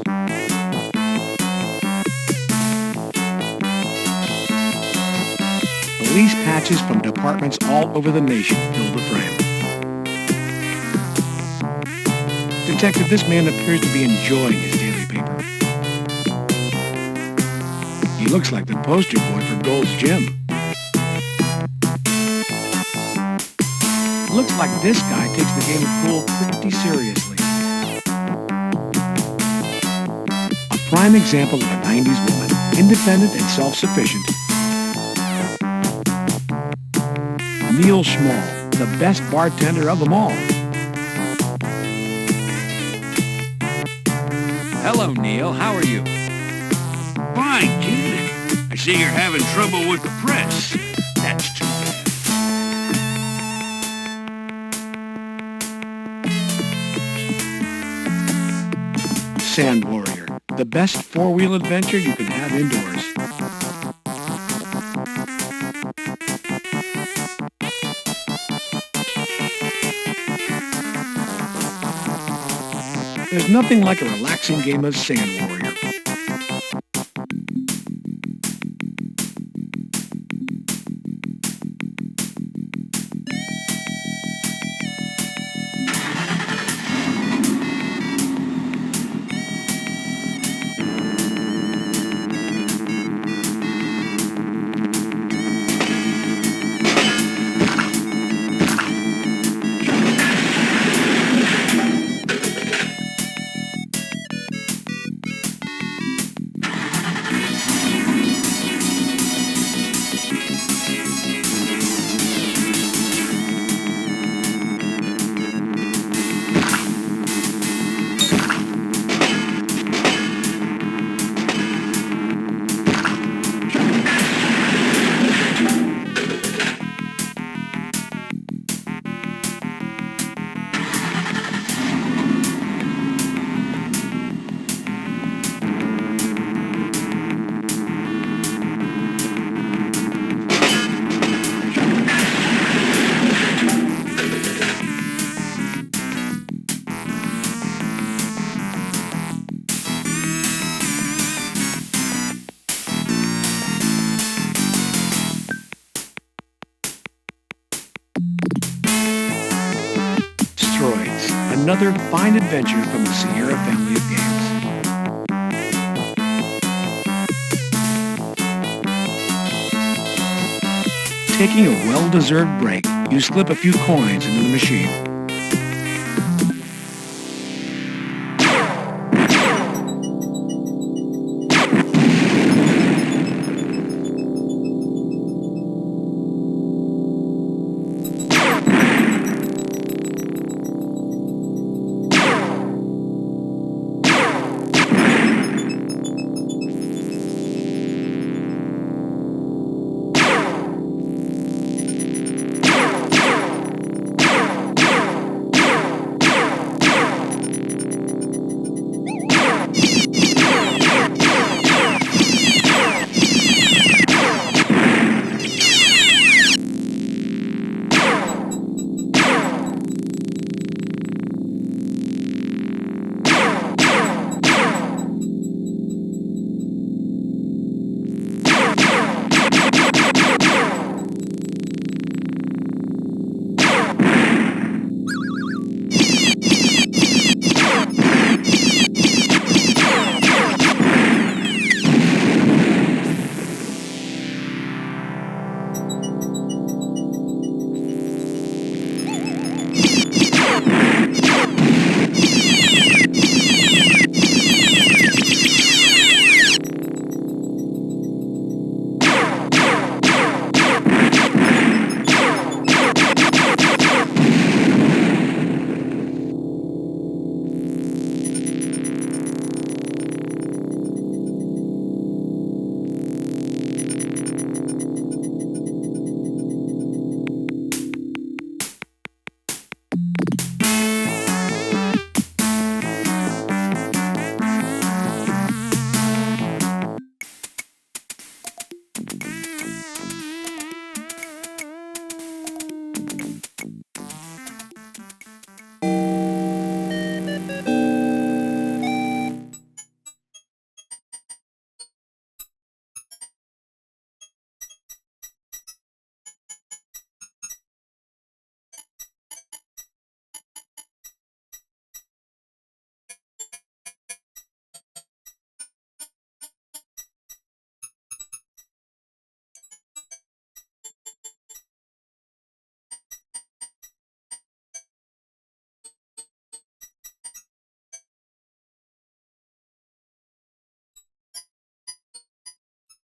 Speaker 4: Police patches from departments all over the nation fill the frame. Detective, this man appears to be enjoying his daily paper. He looks like the poster boy for Gold's Gym. Looks like this guy takes the game of pool pretty seriously. A prime example of a 90s woman, independent and self-sufficient. Neal Schmall, the best bartender of them all.
Speaker 3: Hello, Neal. How are you?
Speaker 20: Fine, kid. I see you're having trouble with the press. That's too bad.
Speaker 4: Sand Warrior, the best four-wheel adventure you can have indoors. There's nothing like a relaxing game of Sand Warrior. Another fine adventure from the Sierra family of games. Taking a well-deserved break, you slip a few coins into the machine.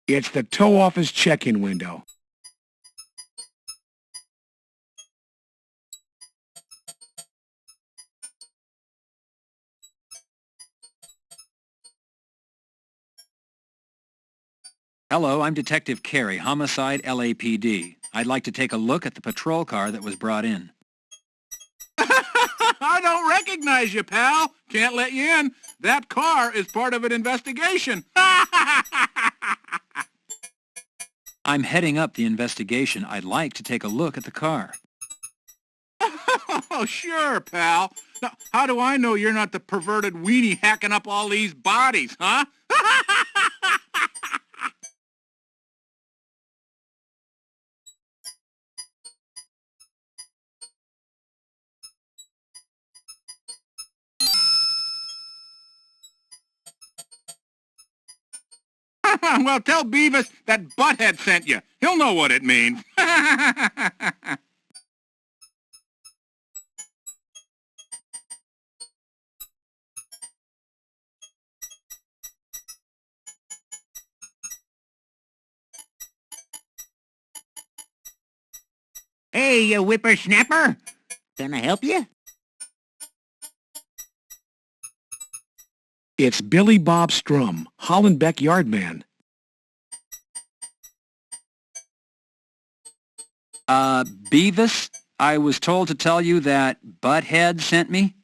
Speaker 4: It's the tow office check-in window.
Speaker 3: Hello, I'm Detective Carey, Homicide LAPD. I'd like to take a look at the patrol car that was brought in.
Speaker 5: I don't recognize you, pal. Can't let you in. That car is part of an investigation.
Speaker 3: I'm heading up the investigation. I'd like to take a look at the car.
Speaker 5: Oh, sure, pal. Now, how do I know you're not the perverted weenie hacking up all these bodies, huh? Well, tell Beavis that Butthead sent you. He'll know what it means.
Speaker 1: Hey, you whippersnapper. Can I help you?
Speaker 4: It's Billy Bob Strum, Hollenbeck Yardman.
Speaker 3: Beavis, I was told to tell you that Butthead sent me.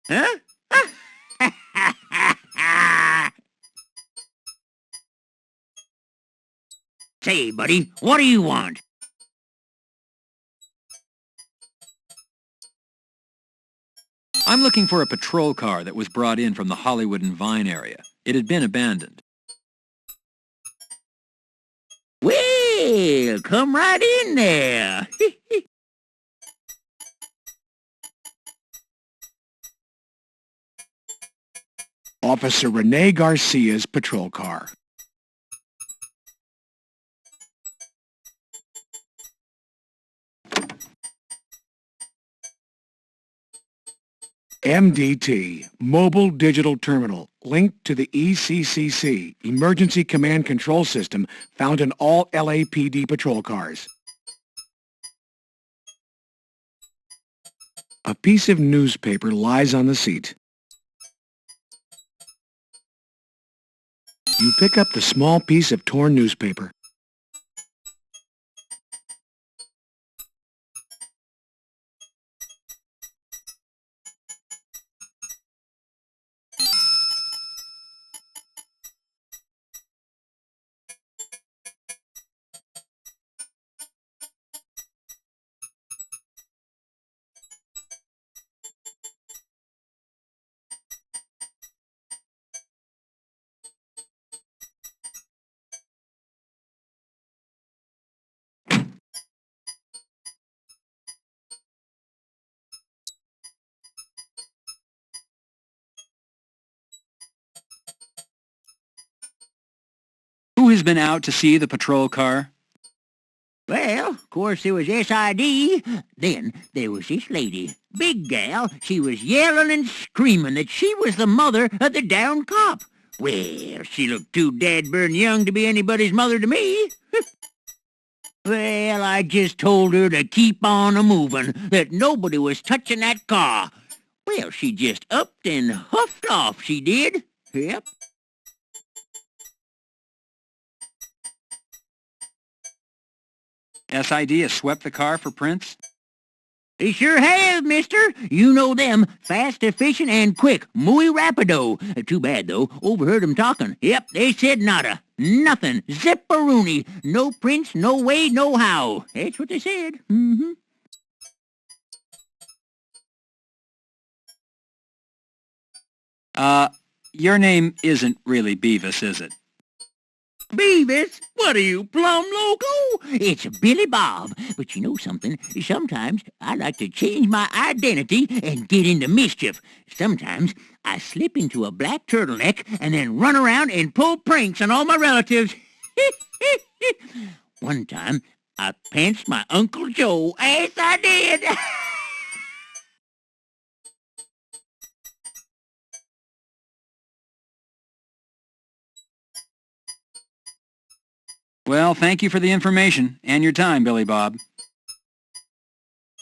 Speaker 1: Huh? Say, buddy, what do you want?
Speaker 3: I'm looking for a patrol car that was brought in from the Hollywood and Vine area. It had been abandoned.
Speaker 1: Well, come right in there.
Speaker 4: Officer Rene Garcia's patrol car. MDT, Mobile Digital Terminal, linked to the ECCC, Emergency Command Control System, found in all LAPD patrol cars. A piece of newspaper lies on the seat. You pick up the small piece of torn newspaper.
Speaker 3: Who has been out to see the patrol car?
Speaker 1: Well, of course, there was SID. Then there was this lady, big gal. She was yelling and screaming that she was the mother of the downed cop. Well, she looked too dad-burn young to be anybody's mother to me. Well, I just told her to keep on a-moving, that nobody was touching that car. Well, she just upped and huffed off, she did. Yep.
Speaker 3: SID has swept the car for prints?
Speaker 1: They sure have, mister. You know them. Fast, efficient, and quick. Muy rapido. Too bad, though. Overheard 'em talking. Yep, they said nada. Nothing. Zipperoonie. No prints, no way, no how. That's what they said. Mm-hmm.
Speaker 3: Your name isn't really Beavis, is it?
Speaker 1: Beavis? What are you, plumb loco? It's Billy Bob. But you know something? Sometimes I like to change my identity and get into mischief. Sometimes I slip into a black turtleneck and then run around and pull pranks on all my relatives. One time, I pantsed my Uncle Joe. Yes, I did.
Speaker 3: Well, thank you for the information and your time, Billy Bob.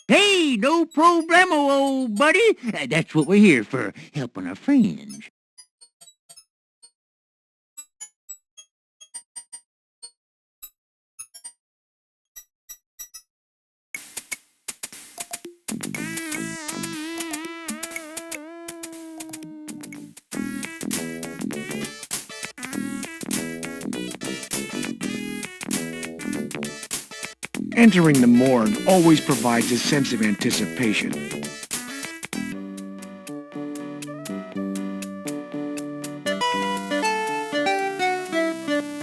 Speaker 1: Hey, no problemo, old buddy. That's what we're here for, helping our friends.
Speaker 4: Entering the morgue always provides a sense of anticipation.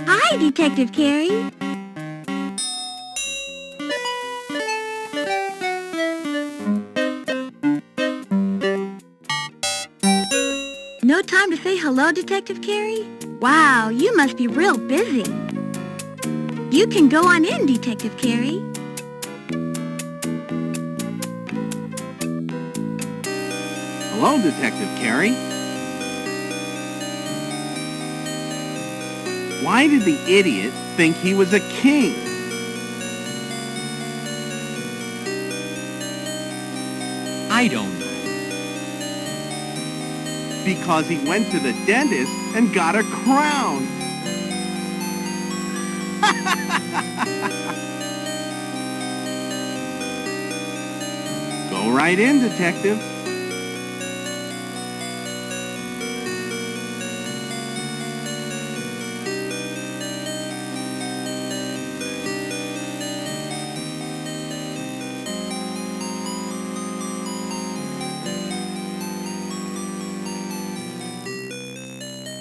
Speaker 13: Hi, Detective Carey. No time to say hello, Detective Carey? Wow, you must be real busy. You can go on in, Detective Carey.
Speaker 14: Hello, Detective Carey. Why did the idiot think he was a king?
Speaker 3: I don't know.
Speaker 14: Because he went to the dentist and got a crown. Go right in, Detective.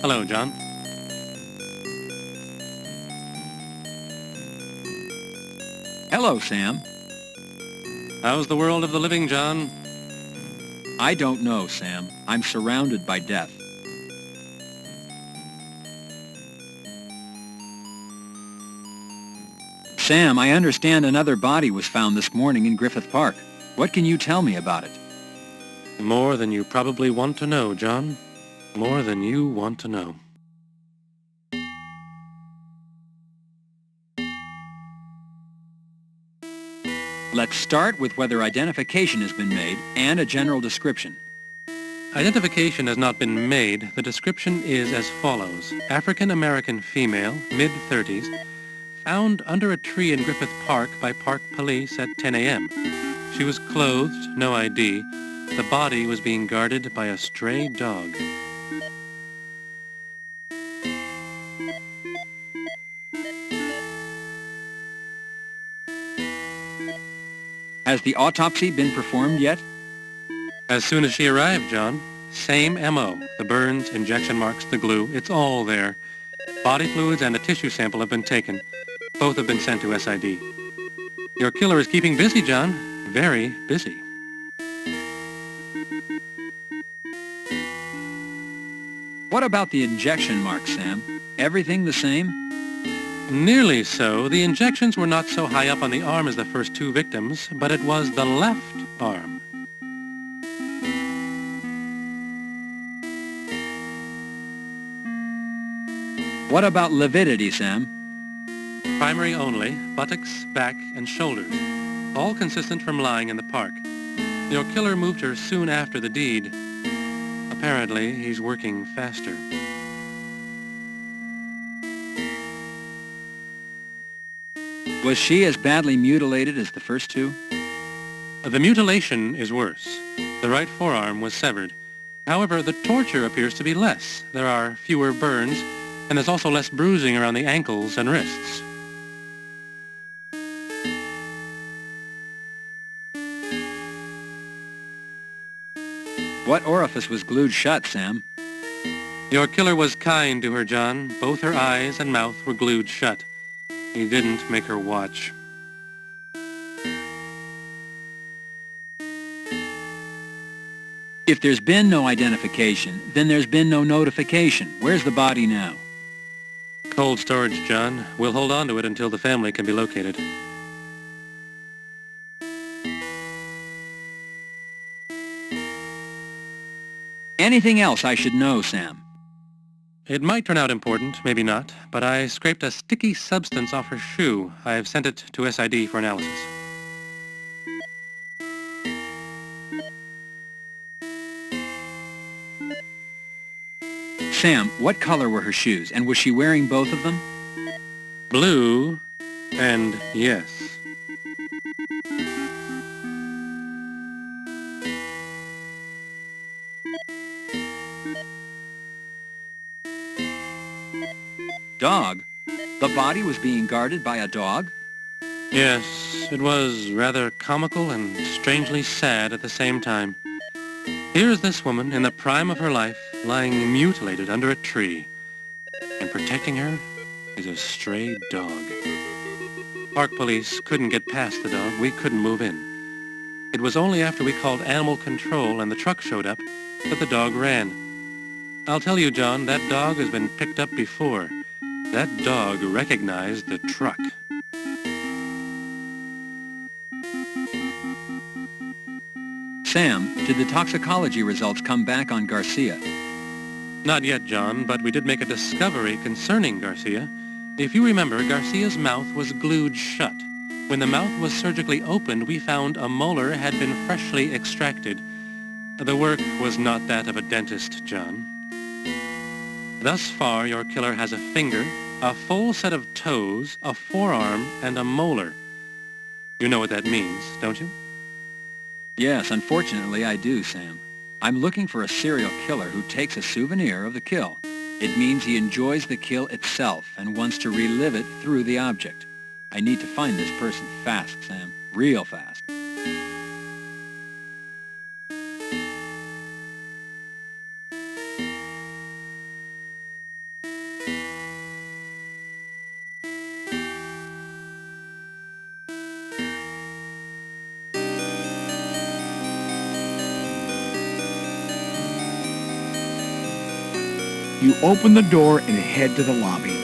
Speaker 2: Hello, John.
Speaker 3: Hello, Sam.
Speaker 2: How's the world of the living, John?
Speaker 3: I don't know, Sam. I'm surrounded by death. Sam, I understand another body was found this morning in Griffith Park. What can you tell me about it?
Speaker 2: More than you probably want to know, John. More than you want to know.
Speaker 3: Let's start with whether identification has been made and a general description.
Speaker 2: Identification has not been made. The description is as follows. African-American female, mid-30s, found under a tree in Griffith Park by Park Police at 10 a.m. She was clothed, no ID. The body was being guarded by a stray dog.
Speaker 3: Has the autopsy been performed yet?
Speaker 2: As soon as she arrived, John. Same M.O. The burns, injection marks, the glue, it's all there. Body fluids and a tissue sample have been taken. Both have been sent to SID. Your killer is keeping busy, John. Very busy.
Speaker 3: What about the injection marks, Sam? Everything the same?
Speaker 2: Nearly so. The injections were not so high up on the arm as the first two victims, but it was the left arm.
Speaker 3: What about lividity, Sam?
Speaker 2: Primary only, buttocks, back, and shoulders. All consistent from lying in the park. Your killer moved her soon after the deed. Apparently, he's working faster.
Speaker 3: Was she as badly mutilated as the first two?
Speaker 2: The mutilation is worse. The right forearm was severed. However, the torture appears to be less. There are fewer burns, and there's also less bruising around the ankles and wrists.
Speaker 3: What orifice was glued shut, Sam?
Speaker 2: Your killer was kind to her, John. Both her eyes and mouth were glued shut. He didn't make her watch.
Speaker 3: If there's been no identification, then there's been no notification. Where's the body now?
Speaker 2: Cold storage, John. We'll hold on to it until the family can be located.
Speaker 3: Anything else I should know, Sam?
Speaker 2: It might turn out important, maybe not, but I scraped a sticky substance off her shoe. I've sent it to SID for analysis.
Speaker 3: Sam, what color were her shoes, and was she wearing both of them?
Speaker 2: Blue and yes.
Speaker 3: Dog? The body was being guarded by a dog?
Speaker 2: Yes, it was rather comical and strangely sad at the same time. Here's this woman in the prime of her life, lying mutilated under a tree, and protecting her is a stray dog. Park police couldn't get past the dog. We couldn't move in. It was only after we called animal control and the truck showed up that the dog ran. I'll tell you, John, that dog has been picked up before. That dog recognized the truck.
Speaker 3: Sam, did the toxicology results come back on Garcia?
Speaker 2: Not yet, John, but we did make a discovery concerning Garcia. If you remember, Garcia's mouth was glued shut. When the mouth was surgically opened, we found a molar had been freshly extracted. The work was not that of a dentist, John. Thus far, your killer has a finger, a full set of toes, a forearm, and a molar. You know what that means, don't you?
Speaker 3: Yes, unfortunately I do, Sam. I'm looking for a serial killer who takes a souvenir of the kill. It means he enjoys the kill itself and wants to relive it through the object. I need to find this person fast, Sam. Real fast.
Speaker 4: You open the door and head to the lobby.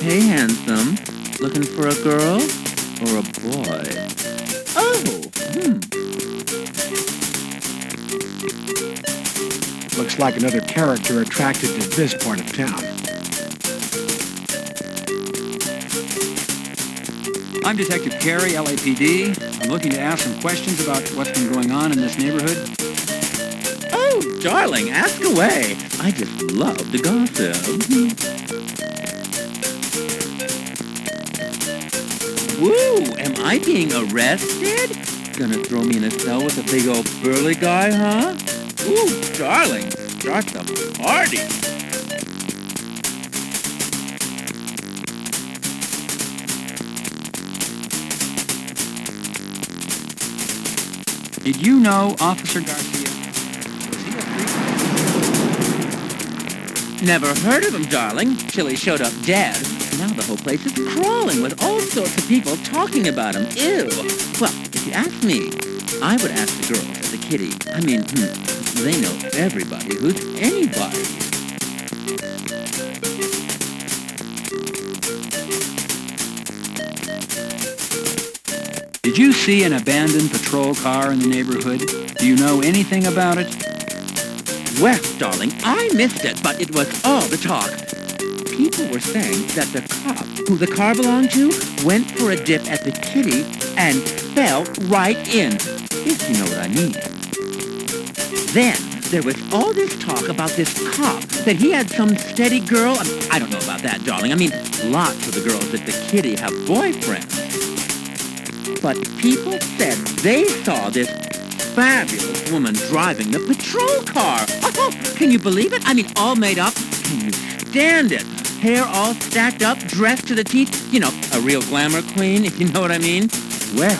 Speaker 1: Hey, handsome. Looking for a girl or a boy? Oh,
Speaker 4: Looks like another character attracted to this part of town.
Speaker 3: I'm Detective Carey, LAPD. I'm looking to ask some questions about what's been going on in this neighborhood.
Speaker 1: Oh, darling, ask away. I just love to gossip. Woo, am I being arrested? Gonna throw me in a cell with a big old burly guy, huh? Ooh, darling, start the party.
Speaker 3: Did you know Officer Garcia?
Speaker 1: Never heard of him, darling, till he showed up dead. Now the whole place is crawling with all sorts of people talking about him. Ew. Well, if you ask me, I would ask the girls at the kitty. I mean, they know everybody who's anybody.
Speaker 3: Did you see an abandoned patrol car in the neighborhood? Do you know anything about it?
Speaker 1: Well, darling, I missed it, but it was all the talk. People were saying that the cop who the car belonged to went for a dip at the kitty and fell right in, if you know what I mean. Then there was all this talk about this cop, that he had some steady girl. I don't know about that, darling. I mean, lots of the girls at the kitty have boyfriends. But people said they saw this fabulous woman driving the patrol car. Oh, can you believe it? I mean, all made up. Can you stand it? Hair all stacked up, dressed to the teeth. You know, a real glamour queen, if you know what I mean. Well,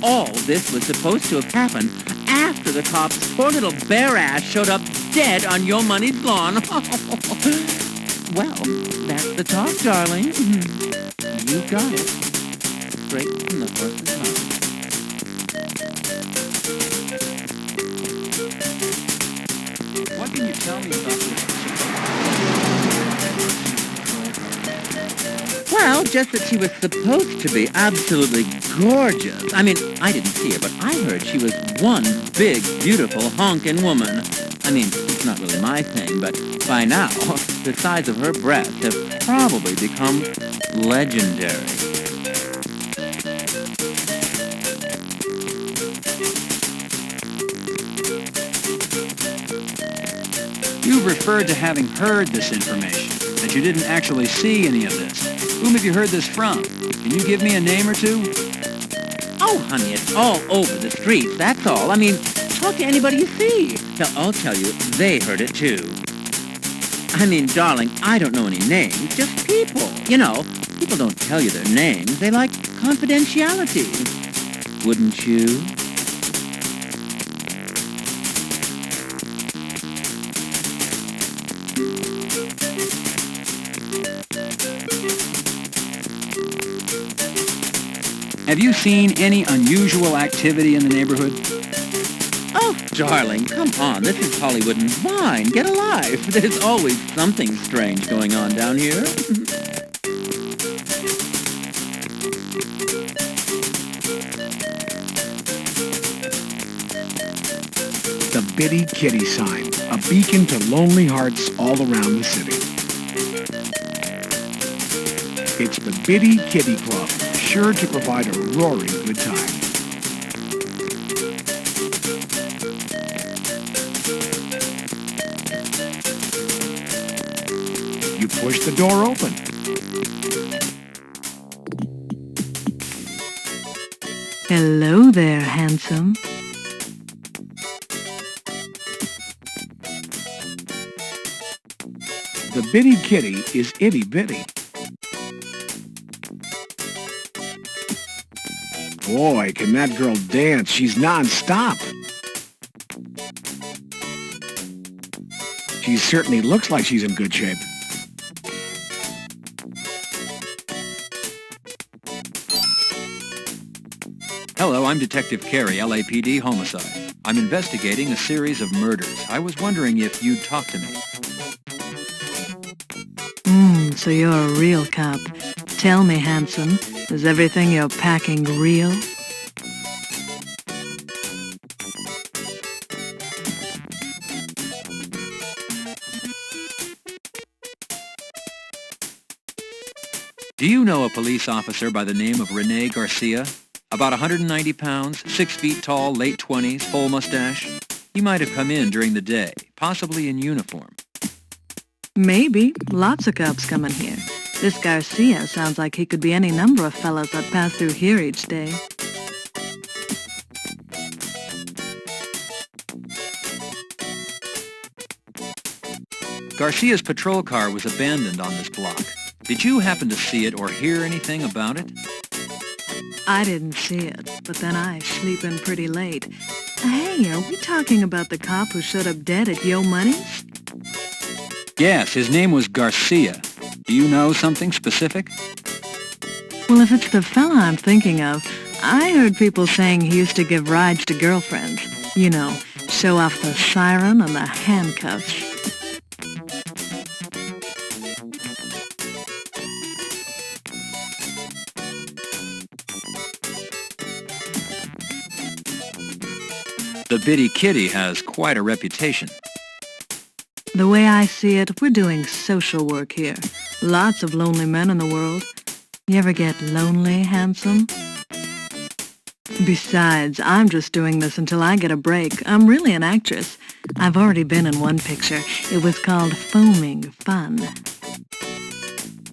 Speaker 1: all this was supposed to have happened after the cops' poor little bare ass showed up dead on your money's lawn. Well, that's the talk, darling. You got it. Straight from the horse's mouth.
Speaker 3: What can you tell me about this?
Speaker 1: Well, just that she was supposed to be absolutely gorgeous. I mean, I didn't see her, but I heard she was one big, beautiful, honkin' woman. I mean, it's not really my thing, but by now, the size of her breasts have probably become legendary.
Speaker 3: You've referred to having heard this information, that you didn't actually see any of this. Whom have you heard this from? Can you give me a name or two?
Speaker 1: Oh, honey, it's all over the streets, that's all. I mean, talk to anybody you see. I'll tell you, they heard it too. I mean, darling, I don't know any names, just people. You know, people don't tell you their names. They like confidentiality. Wouldn't you?
Speaker 3: Have you seen any unusual activity in the neighborhood?
Speaker 1: Oh, darling, come on. This is Hollywood and Vine. Get a life. There's always something strange going on down here.
Speaker 4: The Bitty Kitty sign, a beacon to lonely hearts all around the city. It's the Bitty Kitty Club, sure to provide a roaring good time. You push the door open.
Speaker 11: Hello there, handsome.
Speaker 4: The Bitty Kitty is itty bitty. Boy, can that girl dance. She's non-stop. She certainly looks like she's in good shape.
Speaker 3: Hello, I'm Detective Carey, LAPD Homicide. I'm investigating a series of murders. I was wondering if you'd talk to me.
Speaker 11: So you're a real cop. Tell me, handsome, is everything you're packing real?
Speaker 3: Do you know a police officer by the name of Rene Garcia? About 190 pounds, 6 feet tall, late 20s, full mustache. He might have come in during the day, possibly in uniform.
Speaker 11: Maybe. Lots of cops come in here. This Garcia sounds like he could be any number of fellas that pass through here each day.
Speaker 3: Garcia's patrol car was abandoned on this block. Did you happen to see it or hear anything about it?
Speaker 11: I didn't see it, but then I sleep in pretty late. Hey, are we talking about the cop who showed up dead at Yo Money's?
Speaker 3: Yes, his name was Garcia. Do you know something specific?
Speaker 11: Well, if it's the fella I'm thinking of, I heard people saying he used to give rides to girlfriends. You know, show off the siren and the handcuffs.
Speaker 3: The Bitty Kitty has quite a reputation.
Speaker 11: The way I see it, we're doing social work here. Lots of lonely men in the world. You ever get lonely, handsome? Besides, I'm just doing this until I get a break. I'm really an actress. I've already been in one picture. It was called Foaming Fun.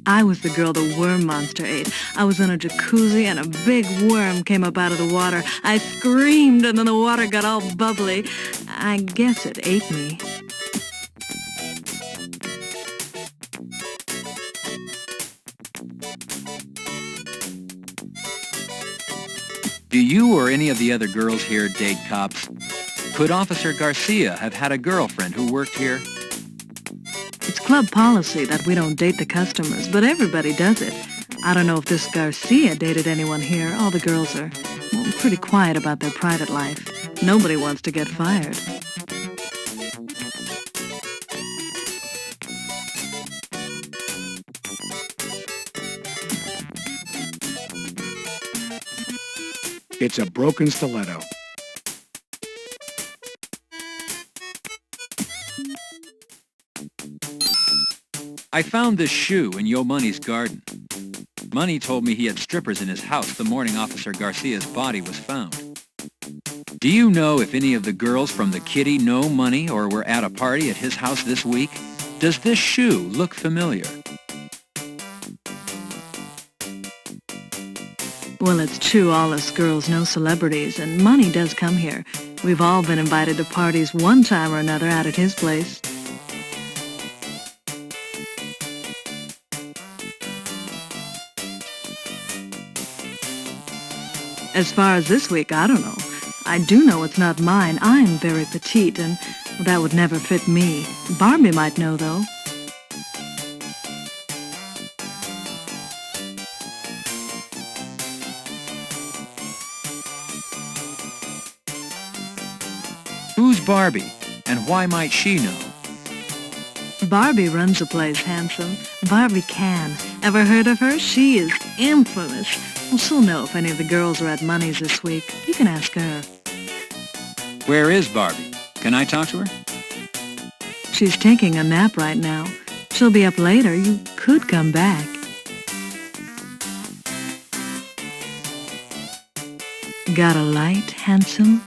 Speaker 11: I was the girl the worm monster ate. I was in a jacuzzi and a big worm came up out of the water. I screamed and then the water got all bubbly. I guess it ate me.
Speaker 3: Do you or any of the other girls here date cops? Could Officer Garcia have had a girlfriend who worked here?
Speaker 11: It's club policy that we don't date the customers, but everybody does it. I don't know if this Garcia dated anyone here. All the girls are, well, pretty quiet about their private life. Nobody wants to get fired.
Speaker 4: It's a broken stiletto.
Speaker 3: I found this shoe in Yo Money's garden. Money told me he had strippers in his house the morning Officer Garcia's body was found. Do you know if any of the girls from the Kitty know Money or were at a party at his house this week? Does this shoe look familiar?
Speaker 11: Well, it's true all us girls know celebrities, and Money does come here. We've all been invited to parties one time or another out at his place. As far as this week, I don't know. I do know it's not mine. I'm very petite, and that would never fit me. Barbie might know, though.
Speaker 3: Who's Barbie, and why might she know?
Speaker 11: Barbie runs the place, handsome. Barbie can. Ever heard of her? She is infamous. Well, she'll know if any of the girls are at Money's this week. You can ask her.
Speaker 3: Where is Barbie? Can I talk to her?
Speaker 11: She's taking a nap right now. She'll be up later. You could come back. Got a light, handsome?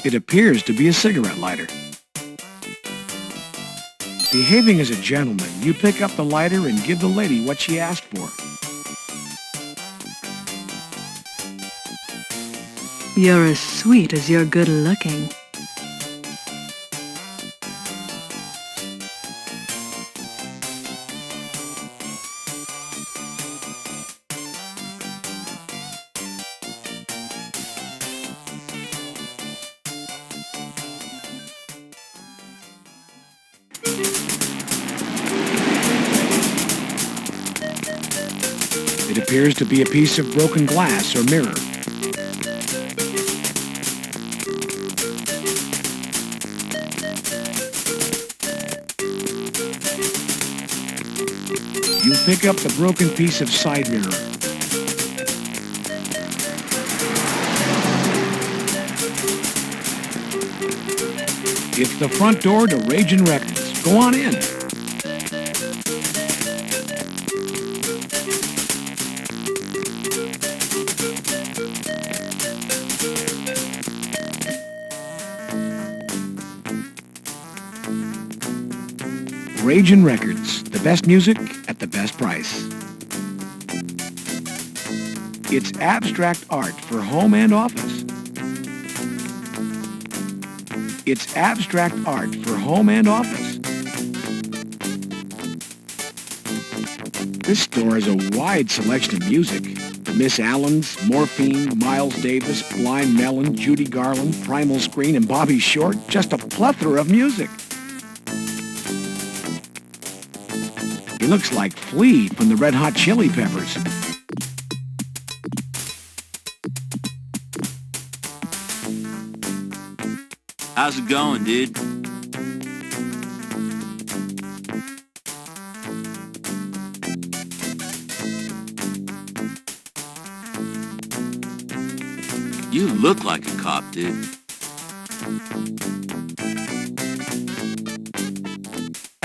Speaker 4: It appears to be a cigarette lighter. Behaving as a gentleman, you pick up the lighter and give the lady what she asked for.
Speaker 11: You're as sweet as you're good looking.
Speaker 4: It appears to be a piece of broken glass or mirror. You pick up the broken piece of side mirror. It's the front door to Ragin' Records. Go on in. Ragin' Records, the best music at the best price. It's abstract art for home and office. It's abstract art for home and office. This store has a wide selection of music. The Miss Allens, Morphine, Miles Davis, Blind Melon, Judy Garland, Primal Screen, and Bobby Short. Just a plethora of music. He looks like Flea from the Red Hot Chili Peppers.
Speaker 1: How's it going, dude? You look like a cop, dude.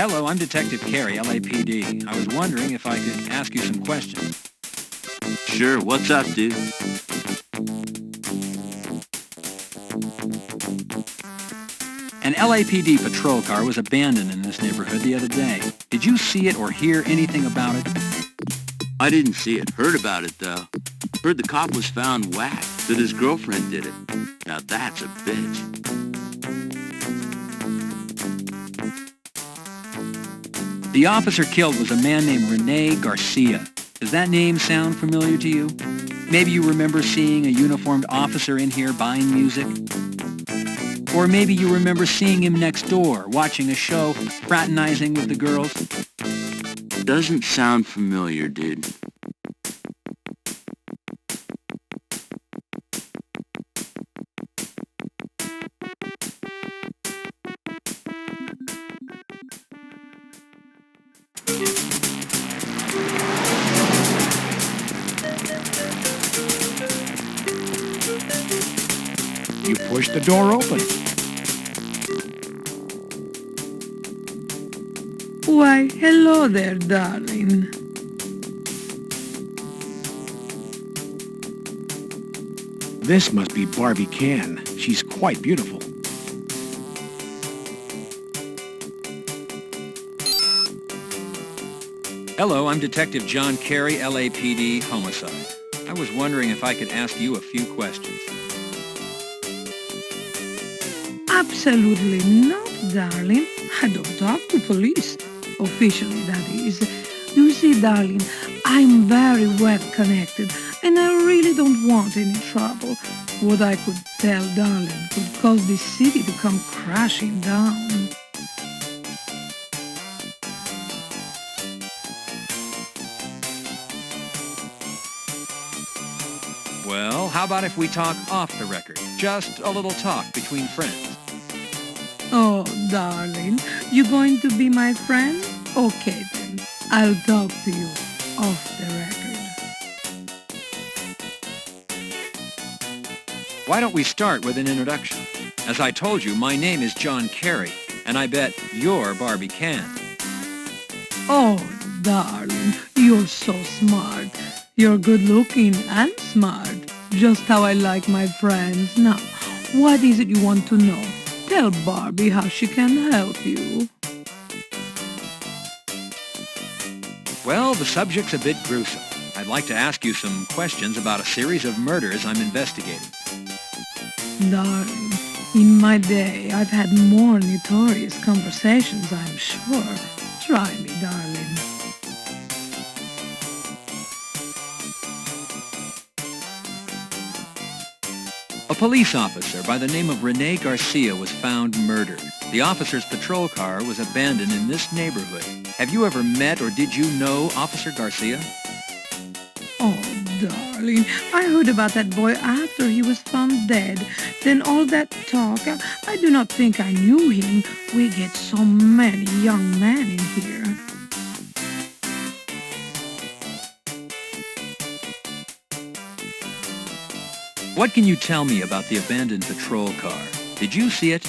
Speaker 3: Hello, I'm Detective Carey, LAPD. I was wondering if I could ask you some questions.
Speaker 1: Sure, what's up, dude?
Speaker 3: An LAPD patrol car was abandoned in this neighborhood the other day. Did you see it or hear anything about it?
Speaker 1: I didn't see it. Heard about it, though. Heard the cop was found whacked, that his girlfriend did it. Now that's a bitch.
Speaker 3: The officer killed was a man named Rene Garcia. Does that name sound familiar to you? Maybe you remember seeing a uniformed officer in here buying music. Or maybe you remember seeing him next door, watching a show, fraternizing with the girls.
Speaker 15: Doesn't sound familiar, dude.
Speaker 4: You push the door open.
Speaker 22: Why, hello there, darling.
Speaker 4: This must be Barbie Can. She's quite beautiful.
Speaker 3: Hello, I'm Detective John Carey, LAPD, Homicide. I was wondering if I could ask you a few questions.
Speaker 22: Absolutely not, darling. I don't talk to police. Officially, that is. You see, darling, I'm very well connected, and I really don't want any trouble. What I could tell, darling, could cause this city to come crashing down.
Speaker 3: Well, how about if we talk off the record? Just a little talk between friends.
Speaker 22: Oh, darling, you going to be my friend? Okay, then. I'll talk to you off the record.
Speaker 3: Why don't we start with an introduction? As I told you, my name is John Carey, and I bet you're Barbie Can.
Speaker 22: Oh, darling, you're so smart. You're good-looking and smart. Just how I like my friends. Now, what is it you want to know? Tell Barbie how she can help you.
Speaker 3: Well, the subject's a bit gruesome. I'd like to ask you some questions about a series of murders I'm investigating.
Speaker 22: Darling, in my day, I've had more notorious conversations, I'm sure. Try me, darling.
Speaker 3: A police officer by the name of Rene Garcia was found murdered. The officer's patrol car was abandoned in this neighborhood. Have you ever met or did you know Officer Garcia?
Speaker 22: Oh, darling, I heard about that boy after he was found dead. Then all that talk, I do not think I knew him. We get so many young men in here.
Speaker 3: What can you tell me about the abandoned patrol car? Did you see it?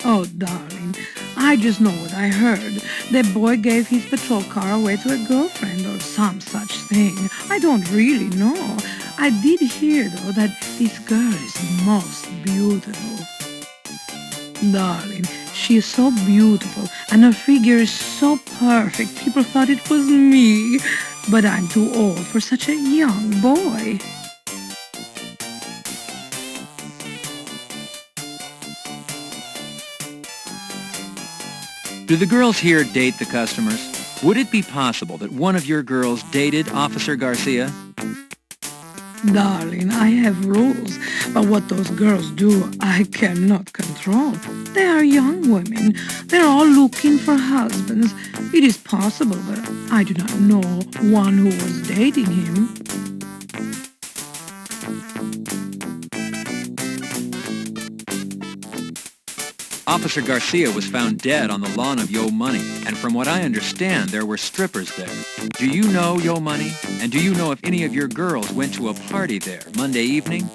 Speaker 22: Oh, darling, I just know what I heard. The boy gave his patrol car away to a girlfriend or some such thing. I don't really know. I did hear, though, that this girl is most beautiful. Darling, she is so beautiful, and her figure is so perfect. People thought it was me, but I'm too old for such a young boy.
Speaker 3: Do the girls here date the customers? Would it be possible that one of your girls dated Officer Garcia?
Speaker 22: Darling, I have rules, but what those girls do, I cannot control. They are young women. They're all looking for husbands. It is possible, but I do not know one who was dating him.
Speaker 3: Officer Garcia was found dead on the lawn of Yo Money, and from what I understand, there were strippers there. Do you know Yo Money? And do you know if any of your girls went to a party there Monday evening?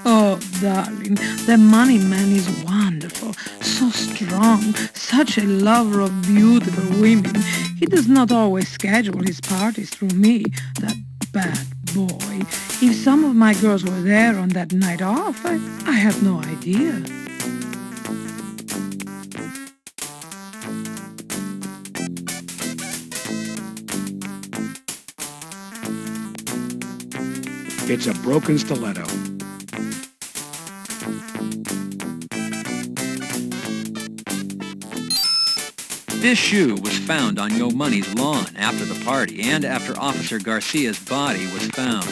Speaker 22: Oh, darling, the money man is wonderful, so strong, such a lover of beautiful women. He does not always schedule his parties through me, that bad boy. If some of my girls were there on that night off, I have no idea.
Speaker 4: It's a broken stiletto.
Speaker 3: This shoe was found on Yo Money's lawn after the party and after Officer Garcia's body was found.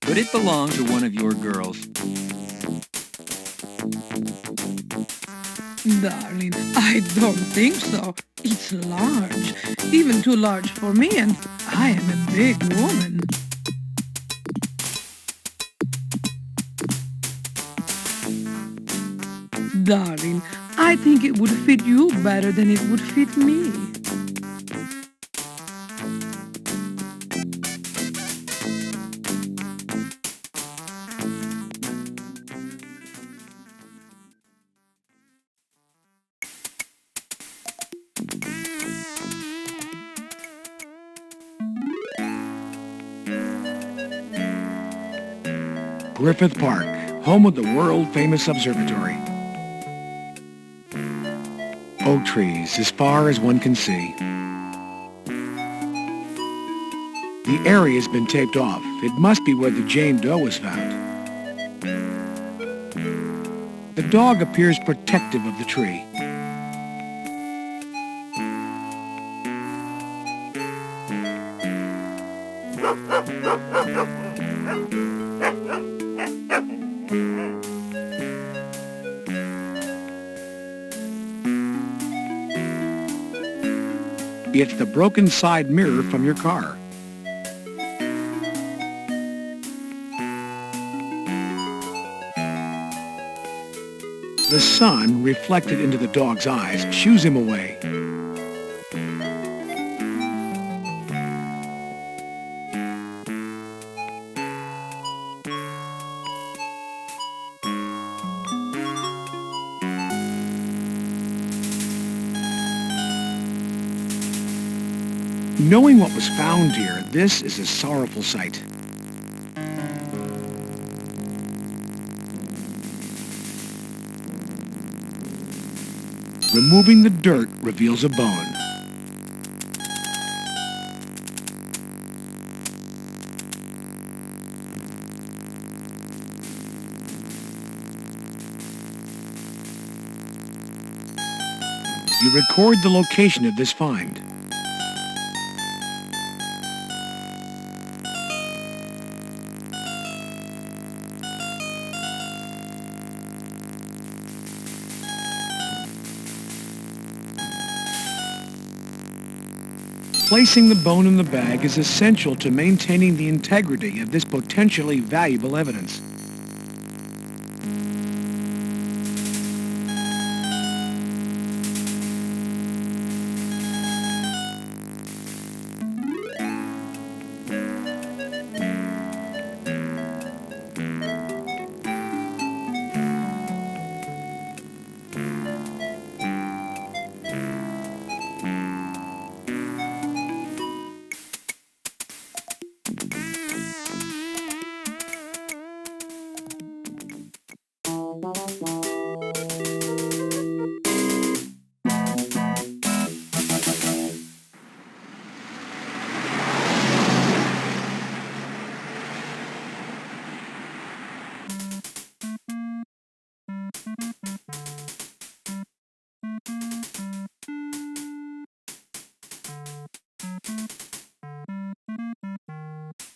Speaker 3: Could it belong to one of your girls?
Speaker 22: Darling, I don't think so. It's large, even too large for me, and I am a big woman. Darling, I think it would fit you better than it would fit me.
Speaker 4: Griffith Park, home of the world-famous observatory. Oak trees as far as one can see. The area has been taped off. It must be where the Jane Doe was found. The dog appears protective of the tree. It's the broken side mirror from your car. The sun, reflected into the dog's eyes, shoos him away. Knowing what was found here, this is a sorrowful sight. Removing the dirt reveals a bone. You record the location of this find. Placing the bone in the bag is essential to maintaining the integrity of this potentially valuable evidence.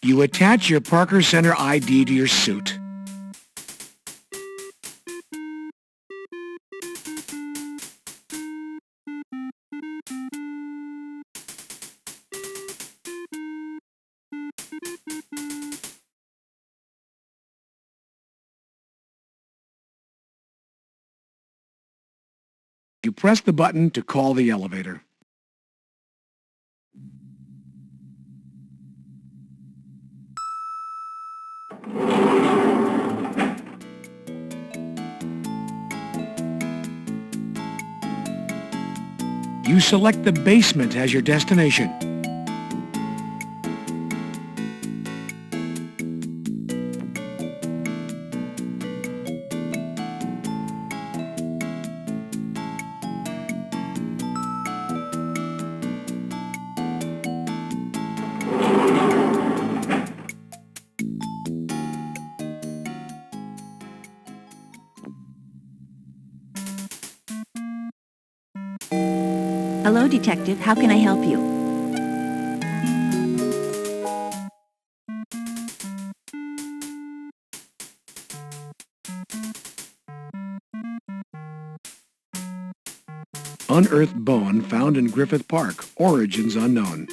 Speaker 4: You attach your Parker Center ID to your suit. You press the button to call the elevator. You select the basement as your destination.
Speaker 7: Hello, Detective. How can I help you?
Speaker 4: Unearthed bone found in Griffith Park. Origins unknown.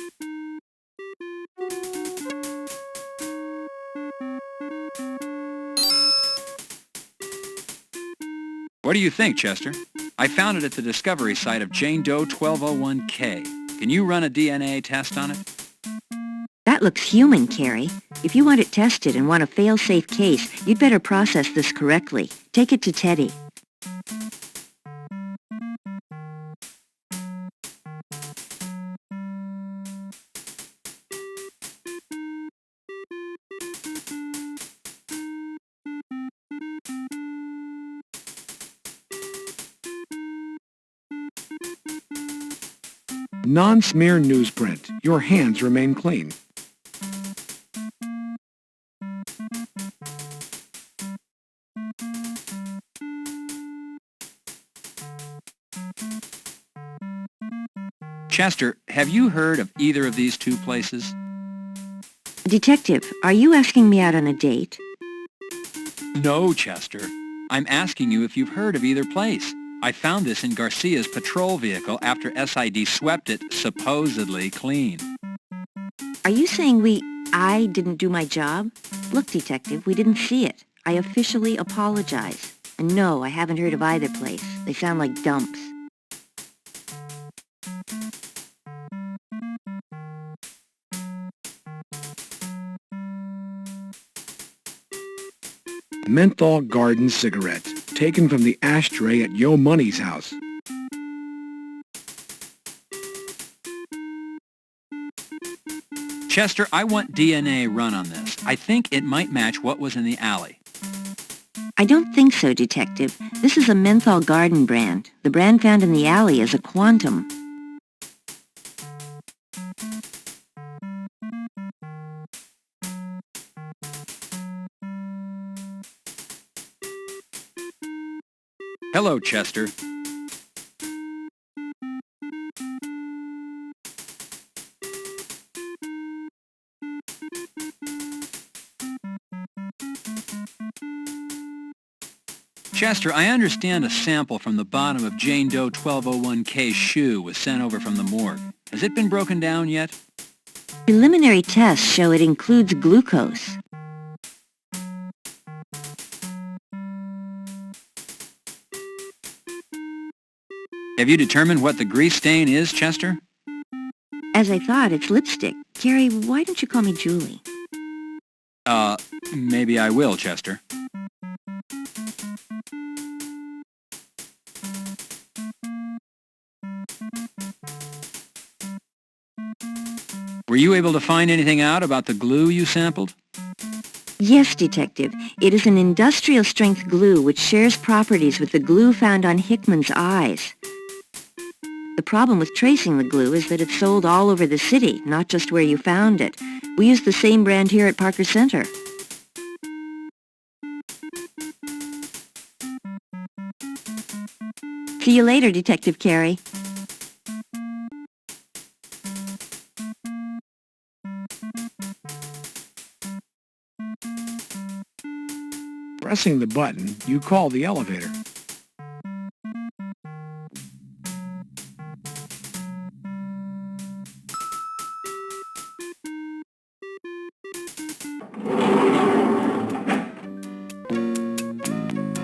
Speaker 3: What do you think, Chester? I found it at the discovery site of Jane Doe 1201K. Can you run a DNA test on it?
Speaker 7: That looks human, Carrie. If you want it tested and want a fail-safe case, you'd better process this correctly. Take it to Teddy.
Speaker 4: Non-smear newsprint. Your hands remain clean.
Speaker 3: Chester, have you heard of either of these two places?
Speaker 7: Detective, are you asking me out on a date?
Speaker 3: No, Chester. I'm asking you if you've heard of either place. I found this in Garcia's patrol vehicle after SID swept it supposedly clean.
Speaker 7: Are you saying I didn't do my job? Look, Detective, we didn't see it. I officially apologize. And no, I haven't heard of either place. They sound like dumps.
Speaker 4: Menthol garden cigarette. Taken from the ashtray at Yo Money's house.
Speaker 3: Chester, I want DNA run on this. I think it might match what was in the alley.
Speaker 7: I don't think so, Detective. This is a menthol garden brand. The brand found in the alley is a Quantum.
Speaker 3: Hello, Chester. Chester, I understand a sample from the bottom of Jane Doe 1201K's shoe was sent over from the morgue. Has it been broken down yet?
Speaker 7: Preliminary tests show it includes glucose.
Speaker 3: Have you determined what the grease stain is, Chester?
Speaker 7: As I thought, it's lipstick. Carrie, why don't you call me Julie?
Speaker 3: Maybe I will, Chester. Were you able to find anything out about the glue you sampled?
Speaker 7: Yes, Detective. It is an industrial-strength glue which shares properties with the glue found on Hickman's eyes. The problem with tracing the glue is that it's sold all over the city, not just where you found it. We use the same brand here at Parker Center. See you later, Detective Carey.
Speaker 4: Pressing the button, you call the elevator.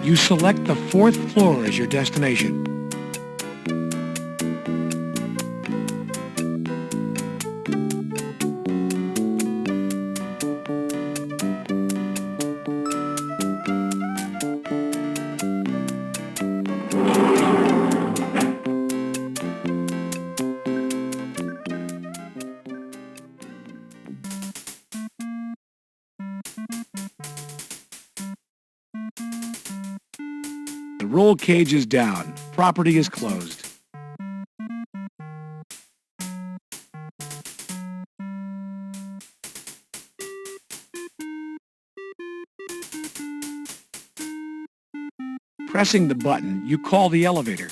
Speaker 4: You select the 4th floor as your destination. The roll cage is down. Property is closed. Pressing the button, you call the elevator.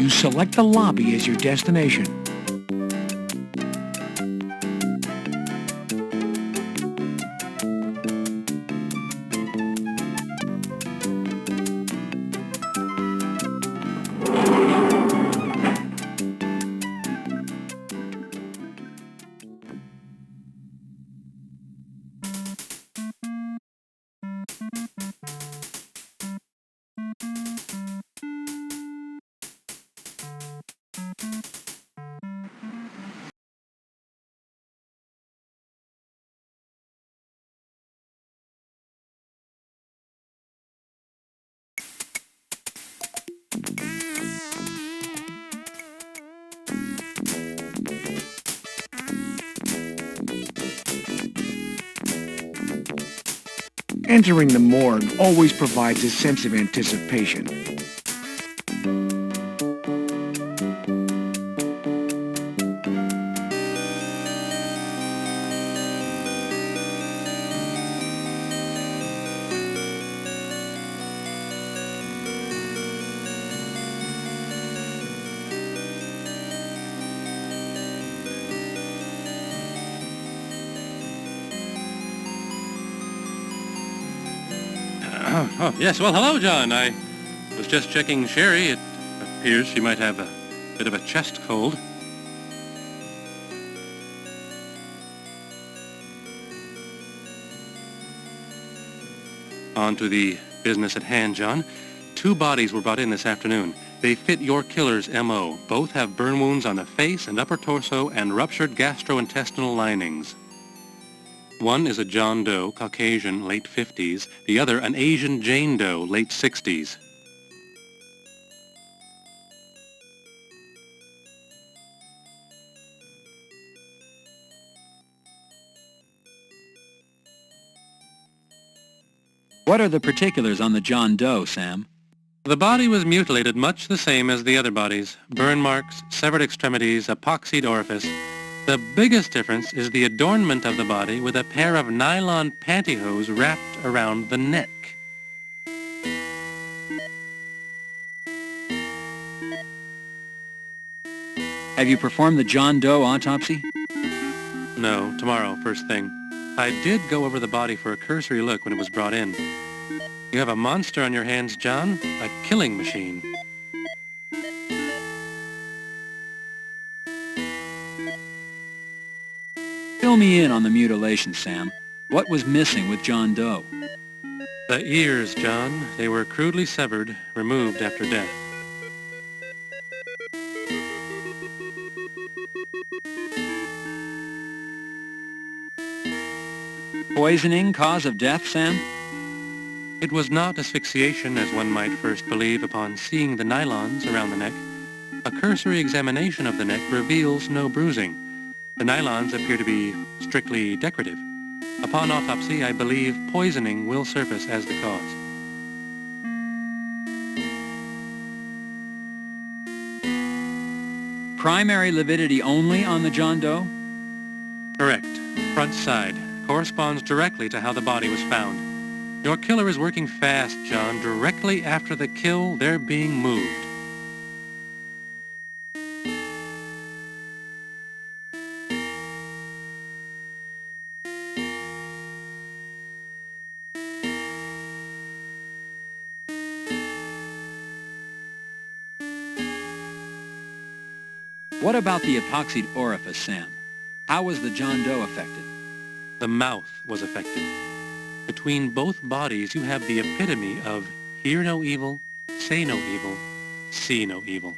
Speaker 4: You select the lobby as your destination. Entering the morgue always provides a sense of anticipation.
Speaker 2: Oh, yes. Well, hello, John. I was just checking Sherry. It appears she might have a bit of a chest cold. On to the business at hand, John. 2 bodies were brought in this afternoon. They fit your killer's M.O. Both have burn wounds on the face and upper torso and ruptured gastrointestinal linings. One is a John Doe, Caucasian, late 50s. The other, an Asian Jane Doe, late 60s.
Speaker 16: What are the particulars on the John Doe, Sam?
Speaker 2: The body was mutilated much the same as the other bodies. Burn marks, severed extremities, epoxied orifice. The biggest difference is the adornment of the body with a pair of nylon pantyhose wrapped around the neck.
Speaker 16: Have you performed the John Doe autopsy?
Speaker 2: No, tomorrow, first thing. I did go over the body for a cursory look when it was brought in. You have a monster on your hands, John. A killing machine.
Speaker 16: Fill me in on the mutilation, Sam. What was missing with John Doe?
Speaker 2: The ears, John. They were crudely severed, removed after death.
Speaker 16: Poisoning cause of death, Sam?
Speaker 2: It was not asphyxiation as one might first believe upon seeing the nylons around the neck. A cursory examination of the neck reveals no bruising. The nylons appear to be strictly decorative. Upon autopsy, I believe poisoning will surface as the cause.
Speaker 16: Primary lividity only on the John Doe?
Speaker 2: Correct. Front side. Corresponds directly to how the body was found. Your killer is working fast, John. Directly after the kill, they're being moved.
Speaker 16: What about the epoxied orifice, Sam? How was the John Doe affected?
Speaker 2: The mouth was affected. Between both bodies, you have the epitome of hear no evil, say no evil, see no evil.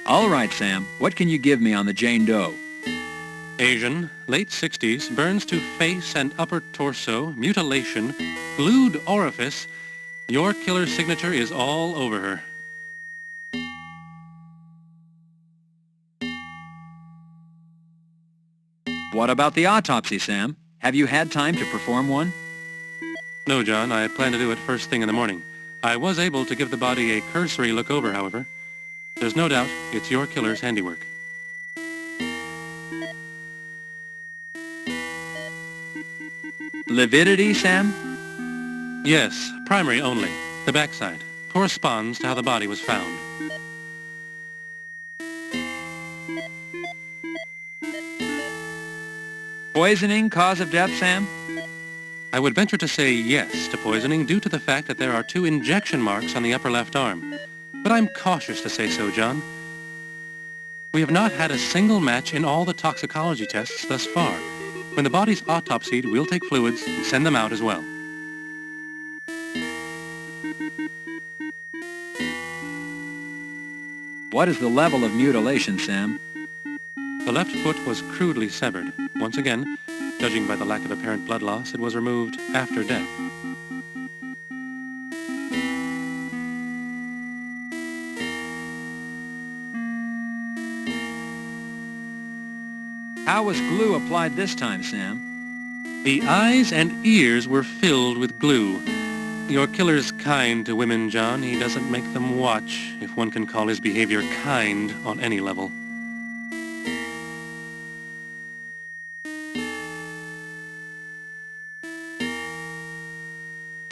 Speaker 16: All right, Sam. What can you give me on the Jane Doe?
Speaker 2: Asian, late 60s, burns to face and upper torso, mutilation, glued orifice. Your killer's signature is all over her.
Speaker 16: What about the autopsy, Sam? Have you had time to perform one?
Speaker 2: No, John. I plan to do it first thing in the morning. I was able to give the body a cursory look over, however. There's no doubt it's your killer's handiwork.
Speaker 16: Lividity, Sam?
Speaker 2: Yes, primary only. The backside. Corresponds to how the body was found.
Speaker 16: Poisoning, cause of death, Sam?
Speaker 2: I would venture to say yes to poisoning due to the fact that there are 2 injection marks on the upper left arm. But I'm cautious to say so, John. We have not had a single match in all the toxicology tests thus far. When the body's autopsied, we'll take fluids and send them out as well.
Speaker 16: What is the level of mutilation, Sam?
Speaker 2: The left foot was crudely severed. Once again, judging by the lack of apparent blood loss, it was removed after death.
Speaker 16: How was glue applied this time, Sam?
Speaker 2: The eyes and ears were filled with glue. Your killer's kind to women, John. He doesn't make them watch, if one can call his behavior kind on any level.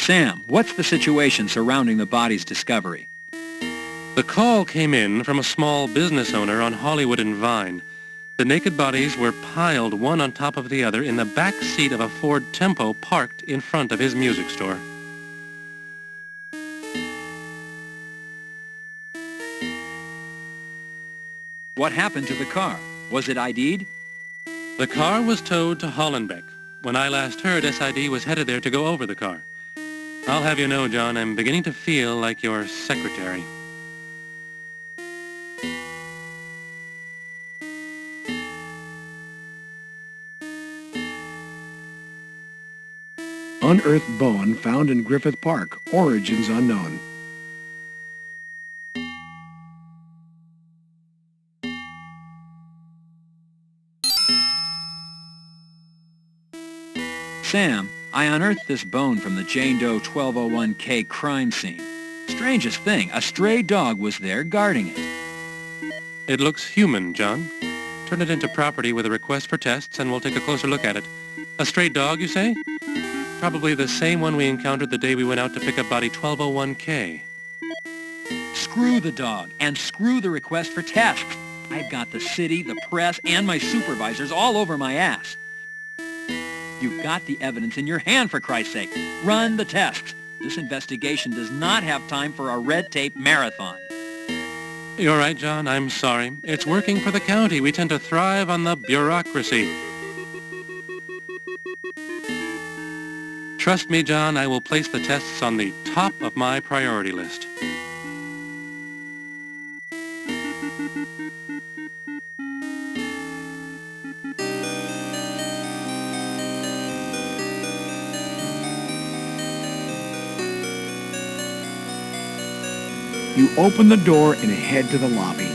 Speaker 16: Sam, what's the situation surrounding the body's discovery?
Speaker 2: The call came in from a small business owner on Hollywood and Vine. The naked bodies were piled one on top of the other in the back seat of a Ford Tempo parked in front of his music store.
Speaker 16: What happened to the car? Was it ID'd?
Speaker 2: The car was towed to Hollenbeck. When I last heard, SID was headed there to go over the car. I'll have you know, John, I'm beginning to feel like your secretary.
Speaker 4: Unearthed bone found in Griffith Park. Origins unknown.
Speaker 16: Sam, I unearthed this bone from the Jane Doe 1201K crime scene. Strangest thing, a stray dog was there guarding it.
Speaker 2: It looks human, John. Turn it into property with a request for tests and we'll take a closer look at it. A stray dog, you say? Probably the same one we encountered the day we went out to pick up body 1201K.
Speaker 16: Screw the dog, and screw the request for tests. I've got the city, the press, and my supervisors all over my ass. You've got the evidence in your hand, for Christ's sake. Run the tests. This investigation does not have time for a red tape marathon.
Speaker 2: You're right, John. I'm sorry. It's working for the county. We tend to thrive on the bureaucracy. Trust me, John, I will place the tests on the top of my priority list.
Speaker 4: You open the door and head to the lobby.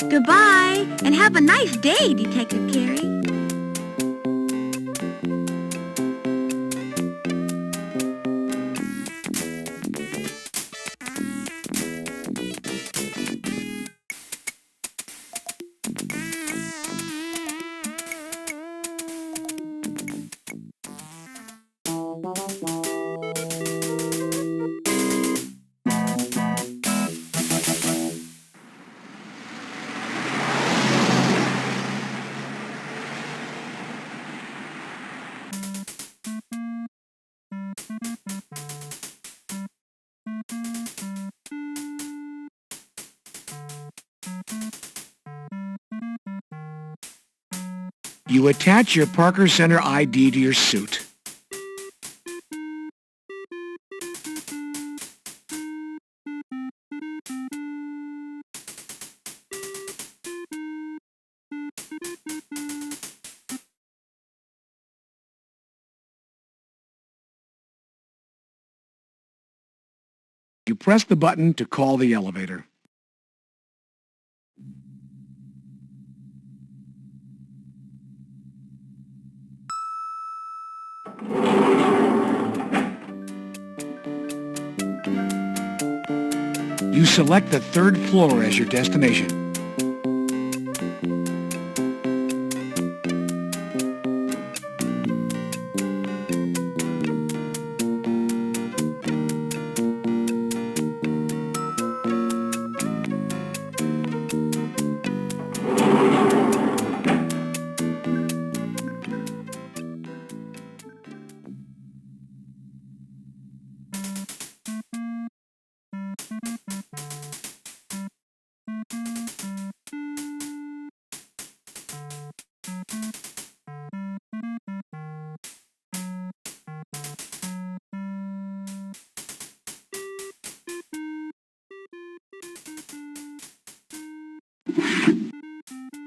Speaker 13: Goodbye, and have a nice day, Detective Carey.
Speaker 4: You attach your Parker Center ID to your suit. You press the button to call the elevator. You select the third floor as your destination.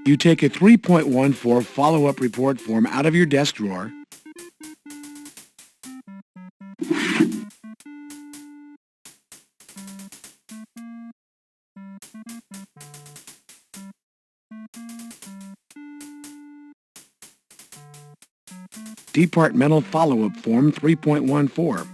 Speaker 4: You take a 3.14 follow-up report form out of your desk drawer. Departmental follow-up form 3.14.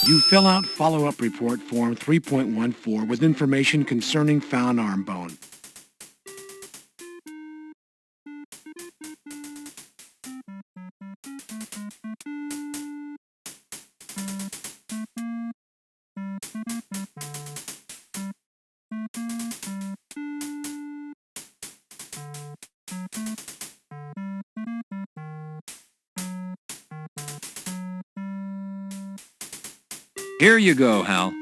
Speaker 4: You fill out follow-up report form 3.14 with information concerning found arm bone.
Speaker 16: Here you go, Hal.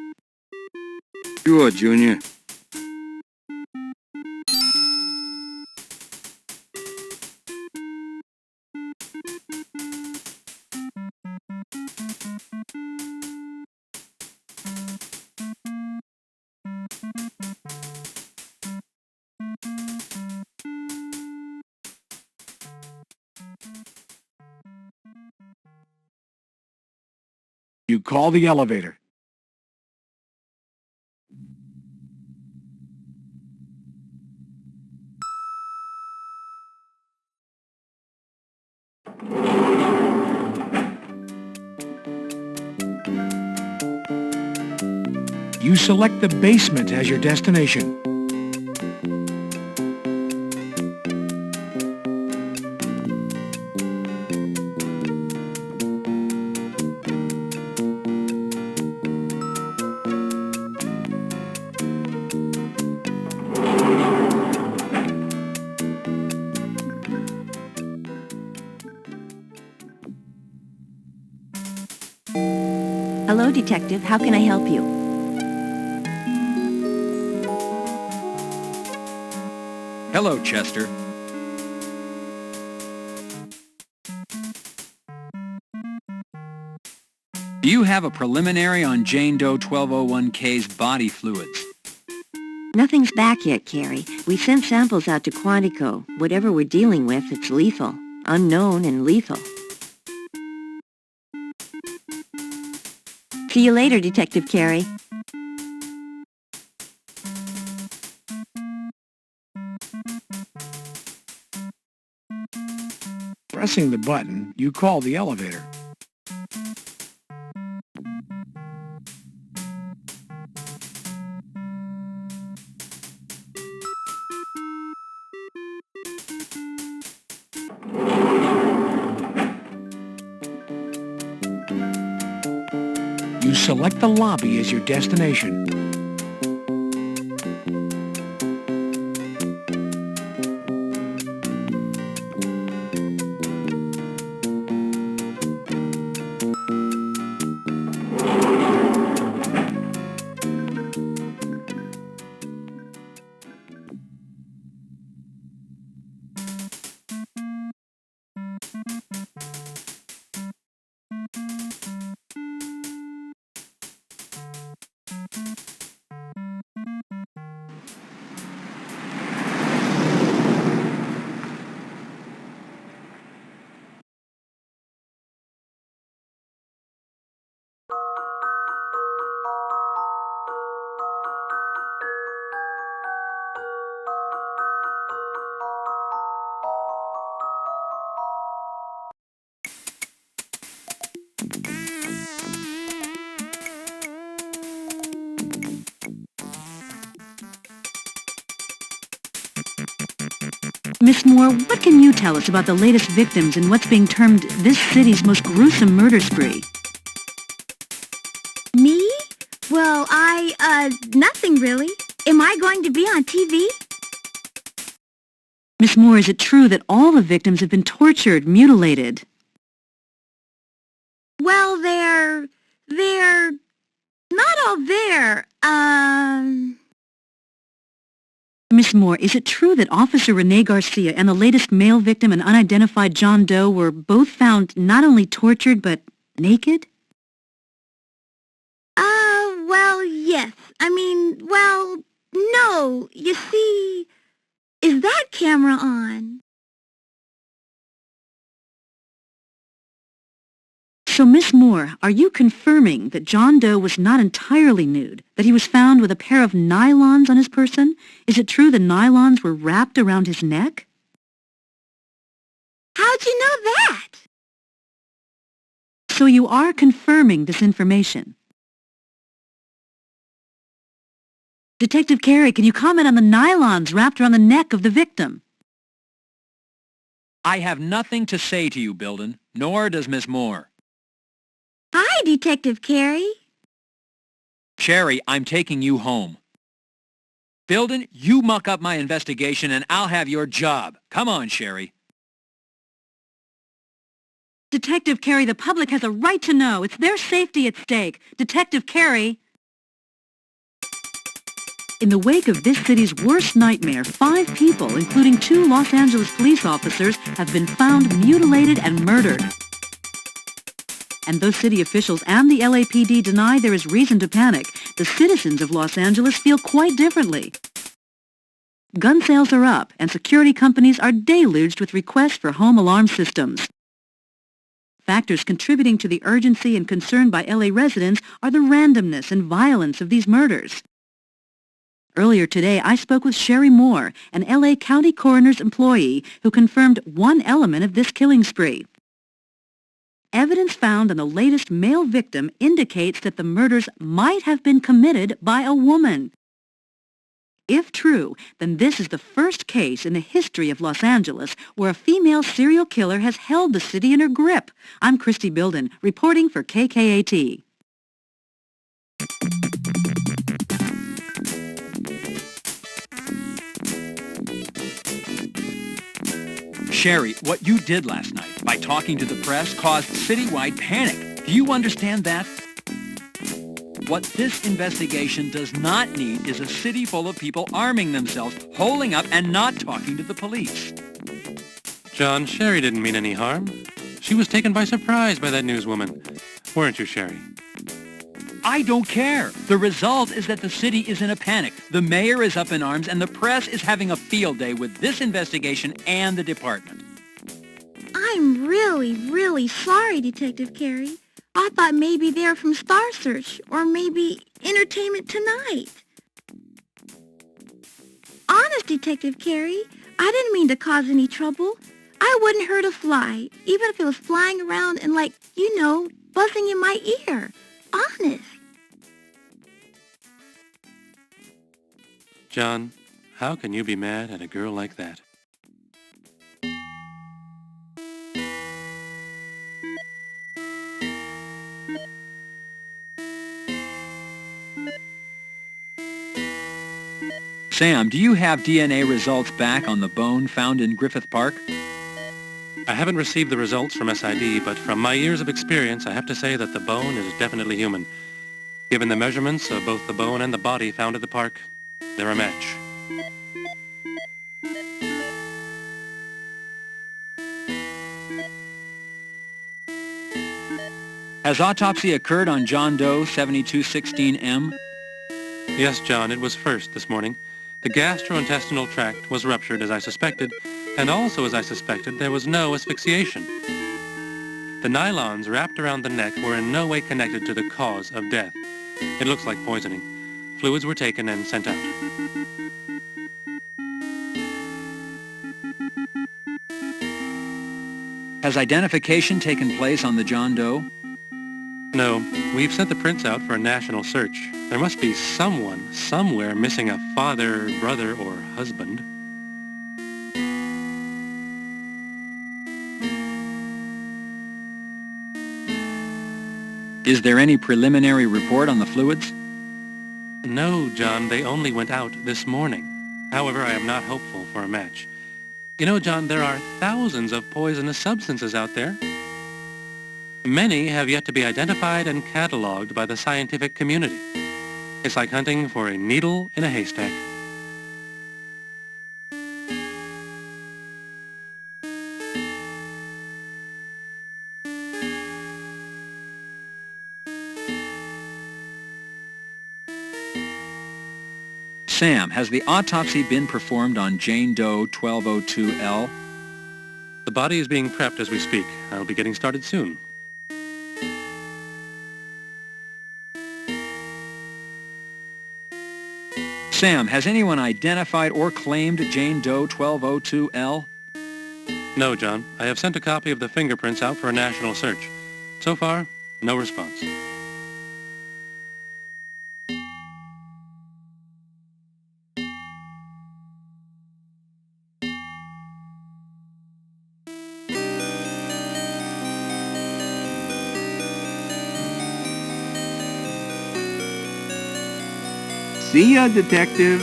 Speaker 9: Sure, Junior.
Speaker 4: You call the elevator. You select the basement as your destination.
Speaker 7: Hello, Detective. How can I help you?
Speaker 16: Hello, Chester. Do you have a preliminary on Jane Doe 1201K's body fluids?
Speaker 7: Nothing's back yet, Carrie. We sent samples out to Quantico. Whatever we're dealing with, it's lethal. Unknown and lethal. See you later, Detective Carey.
Speaker 4: Pressing the button, you call the elevator. You select the lobby as your destination.
Speaker 11: Miss Moore, what can you tell us about the latest victims in what's being termed this city's most gruesome murder spree?
Speaker 13: Me? Well, nothing really. Am I going to be on TV?
Speaker 11: Miss Moore, is it true that all the victims have been tortured, mutilated?
Speaker 13: Well, they're not all there.
Speaker 11: Miss Moore, is it true that Officer Rene Garcia and the latest male victim, an unidentified John Doe, were both found not only tortured but naked?
Speaker 13: Well, yes. Well, no. You see, is that camera on?
Speaker 11: So, Miss Moore, are you confirming that John Doe was not entirely nude, that he was found with a pair of nylons on his person? Is it true the nylons were wrapped around his neck?
Speaker 13: How'd you know that?
Speaker 11: So you are confirming this information. Detective Carey, can you comment on the nylons wrapped around the neck of the victim?
Speaker 16: I have nothing to say to you, Bilden, nor does Miss Moore.
Speaker 13: Hi, Detective Carey.
Speaker 16: Sherry, I'm taking you home. Bilden, you muck up my investigation and I'll have your job. Come on, Sherry.
Speaker 11: Detective Carey, the public has a right to know. It's their safety at stake. Detective Carey. In the wake of this city's worst nightmare, 5 people, including 2 Los Angeles police officers, have been found mutilated and murdered. And though city officials and the LAPD deny there is reason to panic, the citizens of Los Angeles feel quite differently. Gun sales are up, and security companies are deluged with requests for home alarm systems. Factors contributing to the urgency and concern by LA residents are the randomness and violence of these murders. Earlier today, I spoke with Sherry Moore, an LA County Coroner's employee who confirmed one element of this killing spree. Evidence found on the latest male victim indicates that the murders might have been committed by a woman. If true, then this is the first case in the history of Los Angeles where a female serial killer has held the city in her grip. I'm Christy Bilden, reporting for KKAT.
Speaker 16: Sherry, what you did last night by talking to the press caused citywide panic. Do you understand that? What this investigation does not need is a city full of people arming themselves, holding up, and not talking to the police.
Speaker 2: John, Sherry didn't mean any harm. She was taken by surprise by that newswoman. Weren't you, Sherry?
Speaker 16: I don't care. The result is that the city is in a panic. The mayor is up in arms, and the press is having a field day with this investigation and the department.
Speaker 13: I'm really sorry, Detective Carey. I thought maybe they're from Star Search, or maybe Entertainment Tonight. Honest, Detective Carey, I didn't mean to cause any trouble. I wouldn't hurt a fly, even if it was flying around and buzzing in my ear. Honest.
Speaker 2: John, how can you be mad at a girl like that?
Speaker 16: Sam, do you have DNA results back on the bone found in Griffith Park?
Speaker 2: I haven't received the results from SID, but from my years of experience, I have to say that the bone is definitely human. Given the measurements of both the bone and the body found at the park, they're a match.
Speaker 16: Has autopsy occurred on John Doe 7216M?
Speaker 2: Yes, John, it was first this morning. The gastrointestinal tract was ruptured as I suspected, and also as I suspected, there was no asphyxiation. The nylons wrapped around the neck were in no way connected to the cause of death. It looks like poisoning. Fluids were taken and sent out.
Speaker 16: Has identification taken place on the John Doe?
Speaker 2: No, we've sent the prints out for a national search. There must be someone, somewhere, missing a father, brother, or husband.
Speaker 16: Is there any preliminary report on the fluids?
Speaker 2: No, John, they only went out this morning. However, I am not hopeful for a match. You know, John, there are thousands of poisonous substances out there. Many have yet to be identified and cataloged by the scientific community. It's like hunting for a needle in a haystack.
Speaker 16: Sam, has the autopsy been performed on Jane Doe 1202L?
Speaker 2: The body is being prepped as we speak. I'll be getting started soon.
Speaker 16: Sam, has anyone identified or claimed Jane Doe 1202L?
Speaker 2: No, John. I have sent a copy of the fingerprints out for a national search. So far, no response.
Speaker 14: See ya, Detective.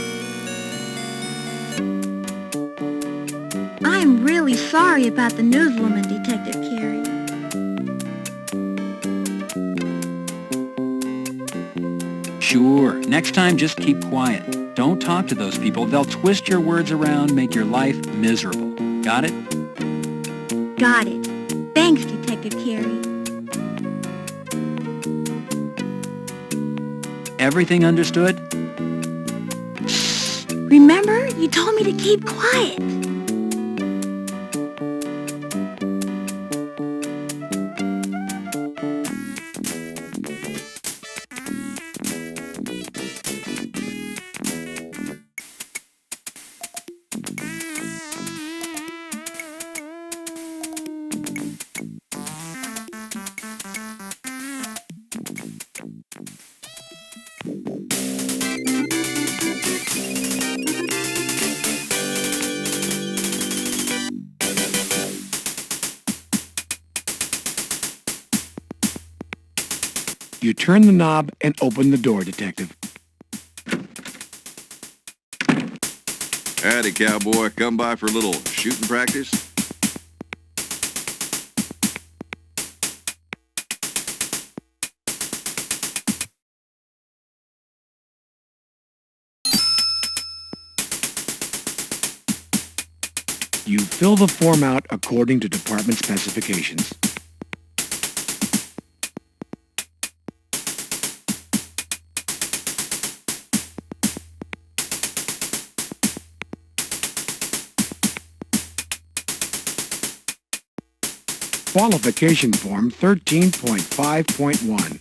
Speaker 13: I'm really sorry about the newswoman, Detective Carey.
Speaker 16: Sure. Next time, just keep quiet. Don't talk to those people. They'll twist your words around, make your life miserable. Got it?
Speaker 13: Got it. Thanks, Detective Carey.
Speaker 16: Everything understood?
Speaker 13: Remember, you told me to keep quiet.
Speaker 4: You turn the knob and open the door, Detective.
Speaker 12: Howdy, cowboy. Come by for a little shooting practice?
Speaker 4: You fill the form out according to department specifications. Qualification Form 13.5.1.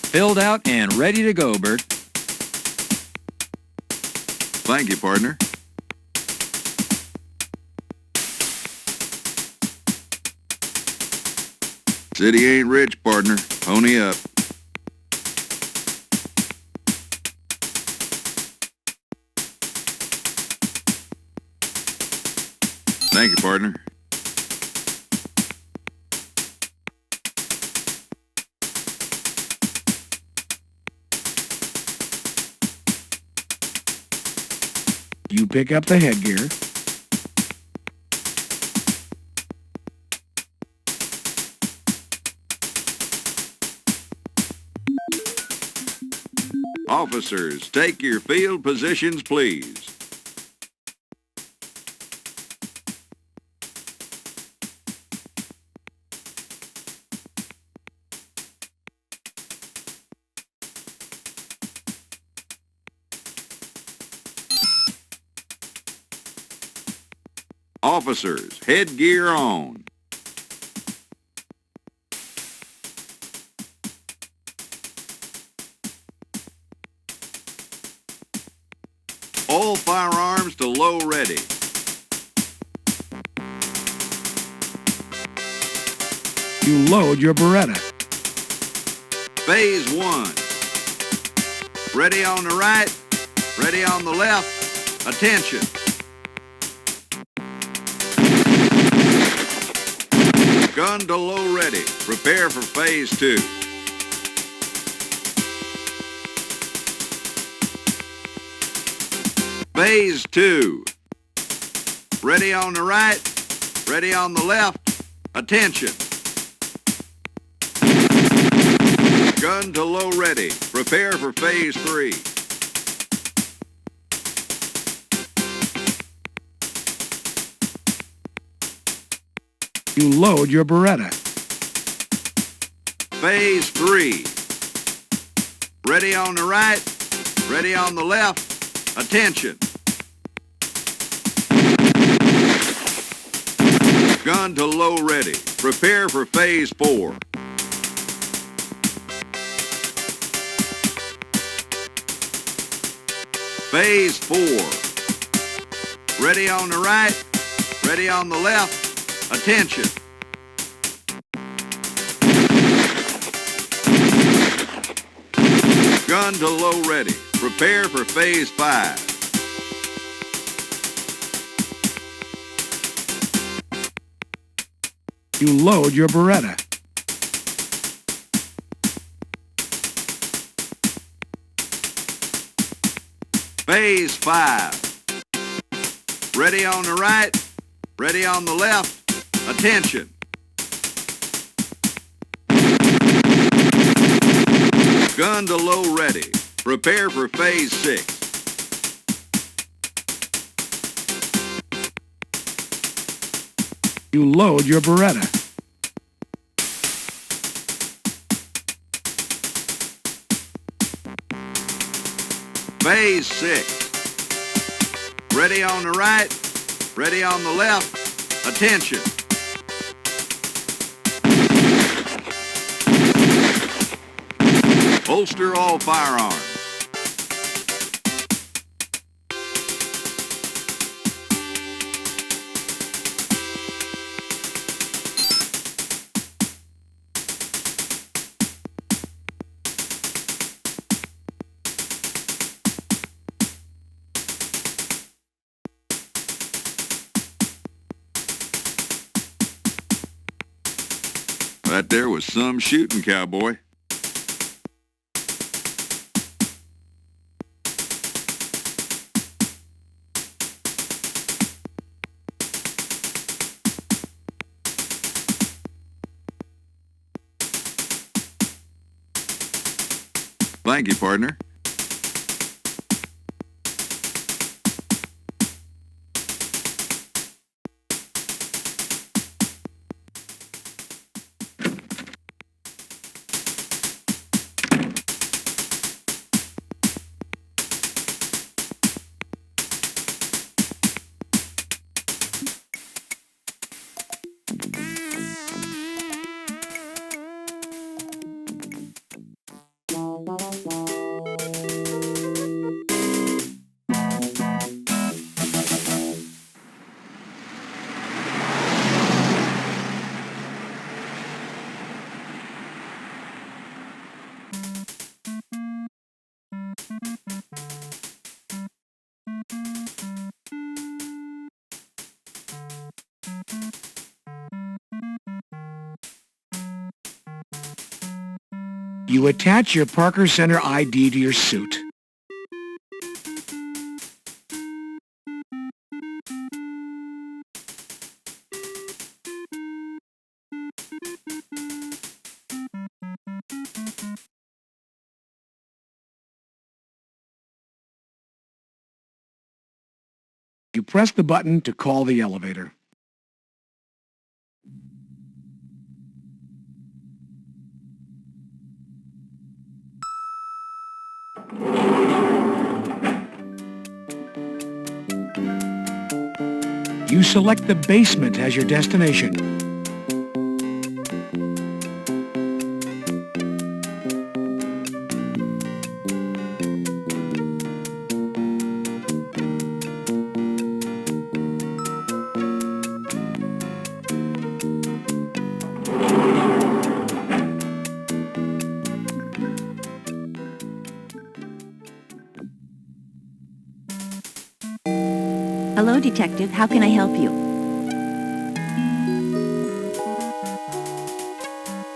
Speaker 16: Filled out and ready to go, Bert.
Speaker 12: Thank you, partner. City ain't rich, partner. Pony up. Thank you, partner.
Speaker 4: You pick up the headgear.
Speaker 12: Officers, take your field positions, please. Officers, headgear on. All firearms to low ready.
Speaker 4: You load your Beretta.
Speaker 12: Phase 1. Ready on the right, ready on the left. Attention. Gun to low ready. Prepare for phase 2. Phase 2. Ready on the right, ready on the left. Attention. Gun to low ready. Prepare for phase 3.
Speaker 4: You load your Beretta.
Speaker 12: Phase 3. Ready on the right, ready on the left. Attention. Gun to low ready. Prepare for Phase 4. Phase 4. Ready on the right, ready on the left. Attention. Gun to low ready. Prepare for Phase 5.
Speaker 4: You load your Beretta.
Speaker 12: Phase 5. Ready on the right, ready on the left. Attention. Gun to low ready. Prepare for Phase 6.
Speaker 4: You load your Beretta.
Speaker 12: Phase 6. Ready on the right, ready on the left. Attention. Holster all firearms. That there was some shooting, cowboy. Thank you, partner.
Speaker 4: You attach your Parker Center ID to your suit. You press the button to call the elevator. You select the basement as your destination.
Speaker 7: Hello, Detective. How can I help you?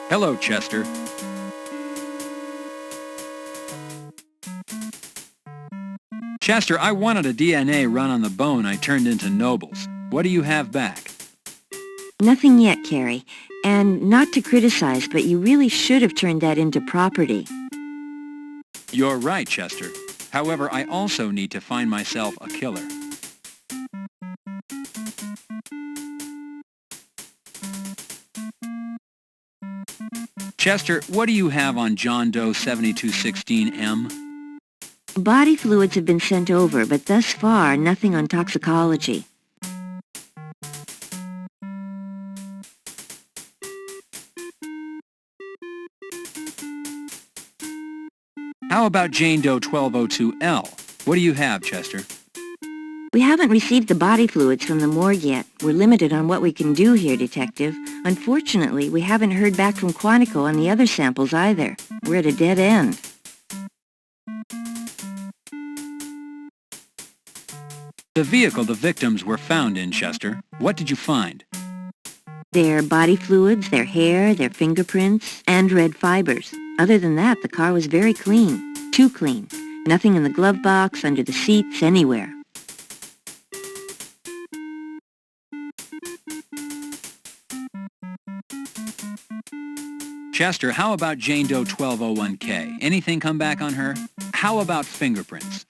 Speaker 16: Hello, Chester. Chester, I wanted a DNA run on the bone I turned into Noble's. What do you have back?
Speaker 7: Nothing yet, Carrie. And not to criticize, but you really should have turned that into property.
Speaker 16: You're right, Chester. However, I also need to find myself a killer. Chester, what do you have on John Doe 7216M?
Speaker 7: Body fluids have been sent over, but thus far, nothing on toxicology.
Speaker 16: How about Jane Doe 1202L? What do you have, Chester?
Speaker 7: We haven't received the body fluids from the morgue yet. We're limited on what we can do here, Detective. Unfortunately, we haven't heard back from Quantico on the other samples either. We're at a dead end.
Speaker 16: The vehicle the victims were found in, Chester. What did you find?
Speaker 7: Their body fluids, their hair, their fingerprints, and red fibers. Other than that, the car was very clean. Too clean. Nothing in the glove box, under the seats, anywhere.
Speaker 16: Chester, how about Jane Doe 1201K? Anything come back on her? How about fingerprints?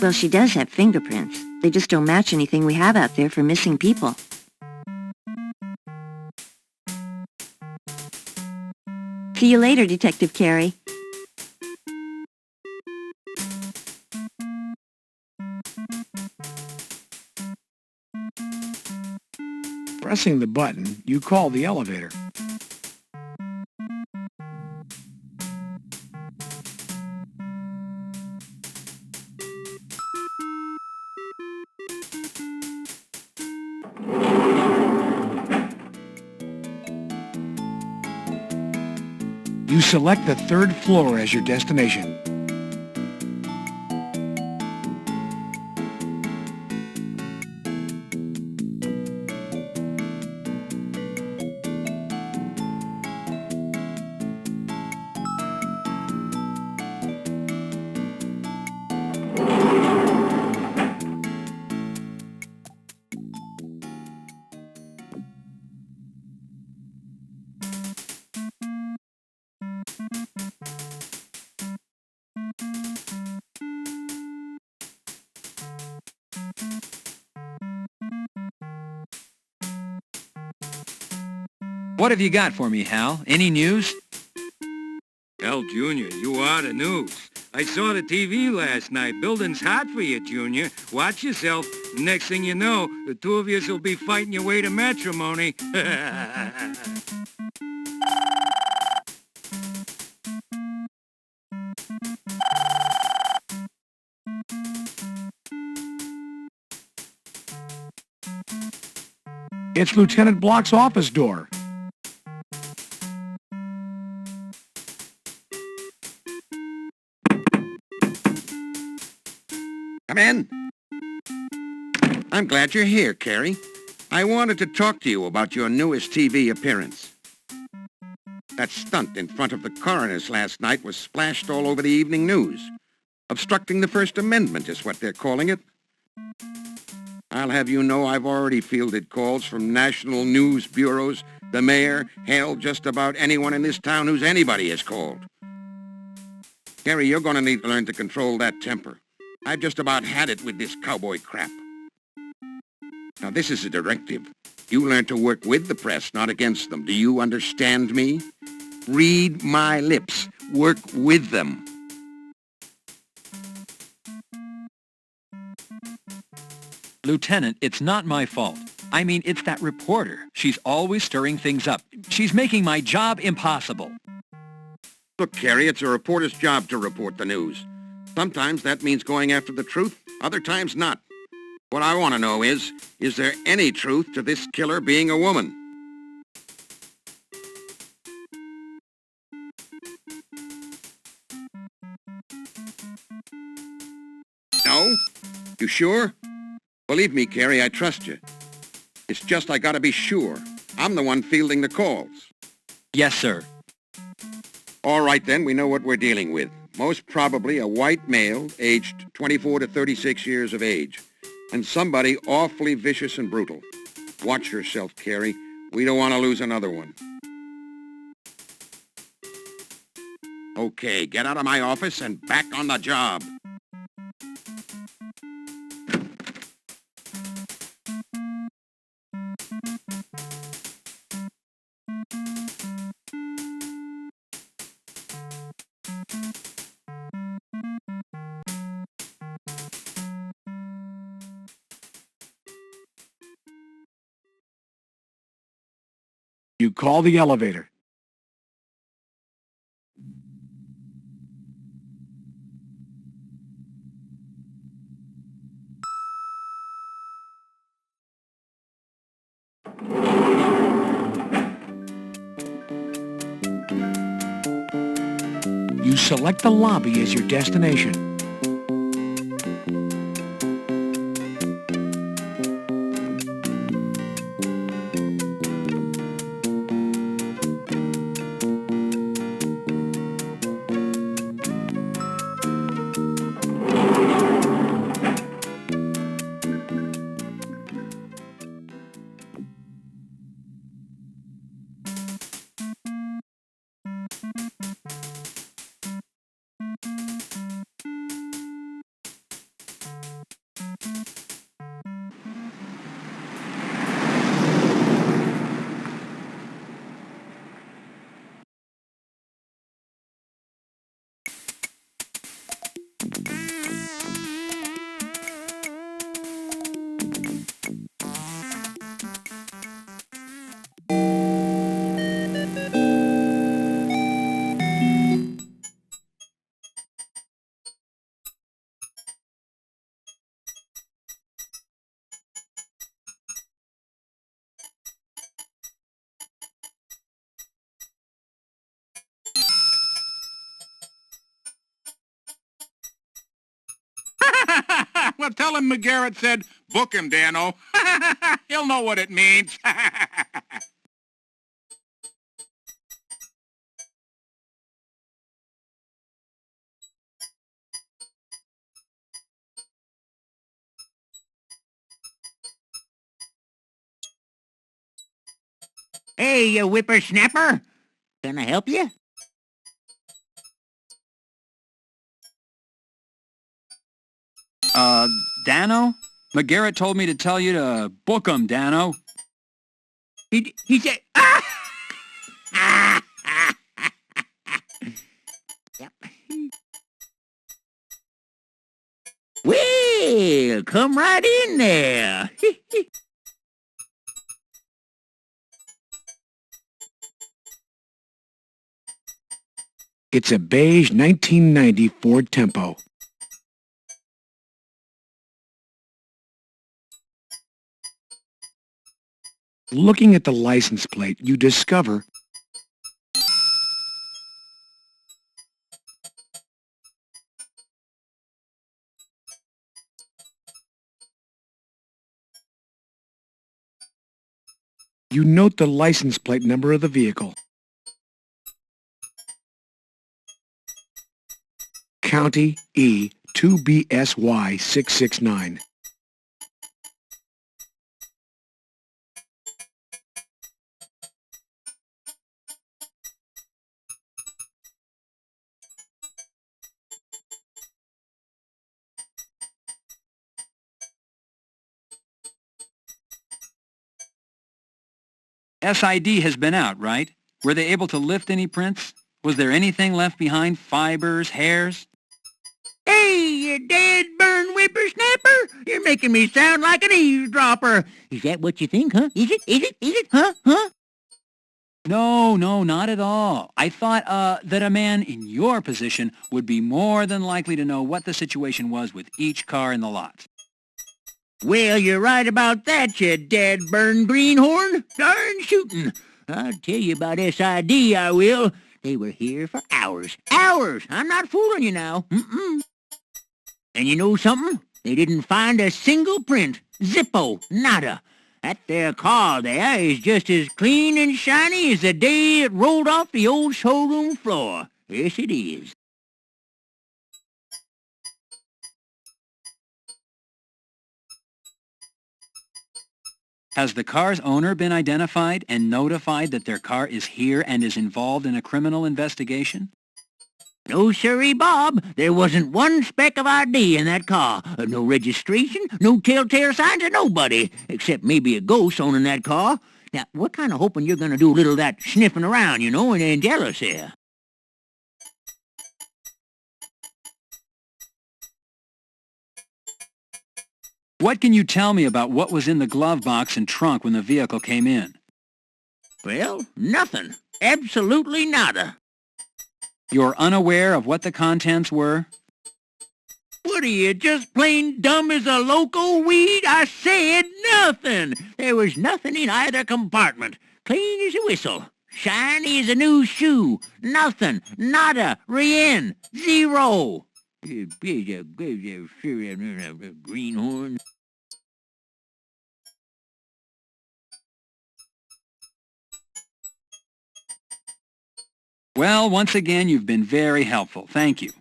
Speaker 7: Well, she does have fingerprints. They just don't match anything we have out there for missing people. See you later, Detective Carey.
Speaker 4: Pressing the button, you call the elevator. You select the 3rd floor as your destination.
Speaker 16: What have you got for me, Hal? Any news?
Speaker 9: Hell, Junior, you are the news. I saw the TV last night. Building's hot for you, Junior. Watch yourself. Next thing you know, the two of you will be fighting your way to matrimony.
Speaker 4: It's Lieutenant Block's office door.
Speaker 8: Come in. I'm glad you're here, Carey. I wanted to talk to you about your newest TV appearance. That stunt in front of the coroner's last night was splashed all over the evening news. Obstructing the First Amendment is what they're calling it. I'll have you know I've already fielded calls from national news bureaus, the mayor, hell, just about anyone in this town who's anybody is called. Carey, you're going to need to learn to control that temper. I've just about had it with this cowboy crap. Now, this is a directive. You learn to work with the press, not against them. Do you understand me? Read my lips. Work with them.
Speaker 16: Lieutenant, it's not my fault. I mean, it's that reporter. She's always stirring things up. She's making my job impossible.
Speaker 8: Look, Carey, it's a reporter's job to report the news. Sometimes that means going after the truth, other times not. What I want to know is there any truth to this killer being a woman? No? You sure? Believe me, Carey, I trust you. It's just I gotta be sure. I'm the one fielding the calls.
Speaker 16: Yes, sir.
Speaker 8: All right, then, we know what we're dealing with. Most probably a white male, aged 24 to 36 years of age. And somebody awfully vicious and brutal. Watch yourself, Carey. We don't want to lose another one. Okay, get out of my office and back on the job.
Speaker 4: You call the elevator. You select the lobby as your destination.
Speaker 5: Well, tell him McGarrett said, book him, Dano. He'll know what it means.
Speaker 1: Hey, you whippersnapper. Can I help you?
Speaker 16: Dano? McGarrett told me to tell you to book him, Dano.
Speaker 1: He said... Yep. Well, come right in there.
Speaker 4: It's a beige 1990 Ford Tempo. Looking at the license plate, you discover you note the license plate number of the vehicle. County E 2BSY 669.
Speaker 16: SID has been out, right? Were they able to lift any prints? Was there anything left behind? Fibers, hairs?
Speaker 1: Hey, you dead-burn whippersnapper! You're making me sound like an eavesdropper. Is that what you think, huh? Is it? Huh?
Speaker 16: No, not at all. I thought, that a man in your position would be more than likely to know what the situation was with each car in the lot.
Speaker 1: Well, you're right about that, you dead-burn greenhorn. Darn shootin'. I'll tell you about SID, I will. They were here for hours. Hours! I'm not fooling you now. Mm-mm. And you know something? They didn't find a single print. Zippo. Nada. That there car there is just as clean and shiny as the day it rolled off the old showroom floor. Yes, it is.
Speaker 16: Has the car's owner been identified and notified that their car is here and is involved in a criminal investigation?
Speaker 1: No, sirree, Bob. There wasn't one speck of ID in that car. No registration, no telltale signs of nobody, except maybe a ghost owning that car. Now, we're kind of hoping you're going to do a little of that sniffing around, you know, and tell us here.
Speaker 16: What can you tell me about what was in the glove box and trunk when the vehicle came in?
Speaker 1: Well, nothing. Absolutely nada.
Speaker 16: You're unaware of what the contents were?
Speaker 1: What are you, just plain dumb as a loco weed? I said nothing. There was nothing in either compartment. Clean as a whistle. Shiny as a new shoe. Nothing. Nada. Rien. Zero. Greenhorn.
Speaker 16: Well, once again, you've been very helpful. Thank you.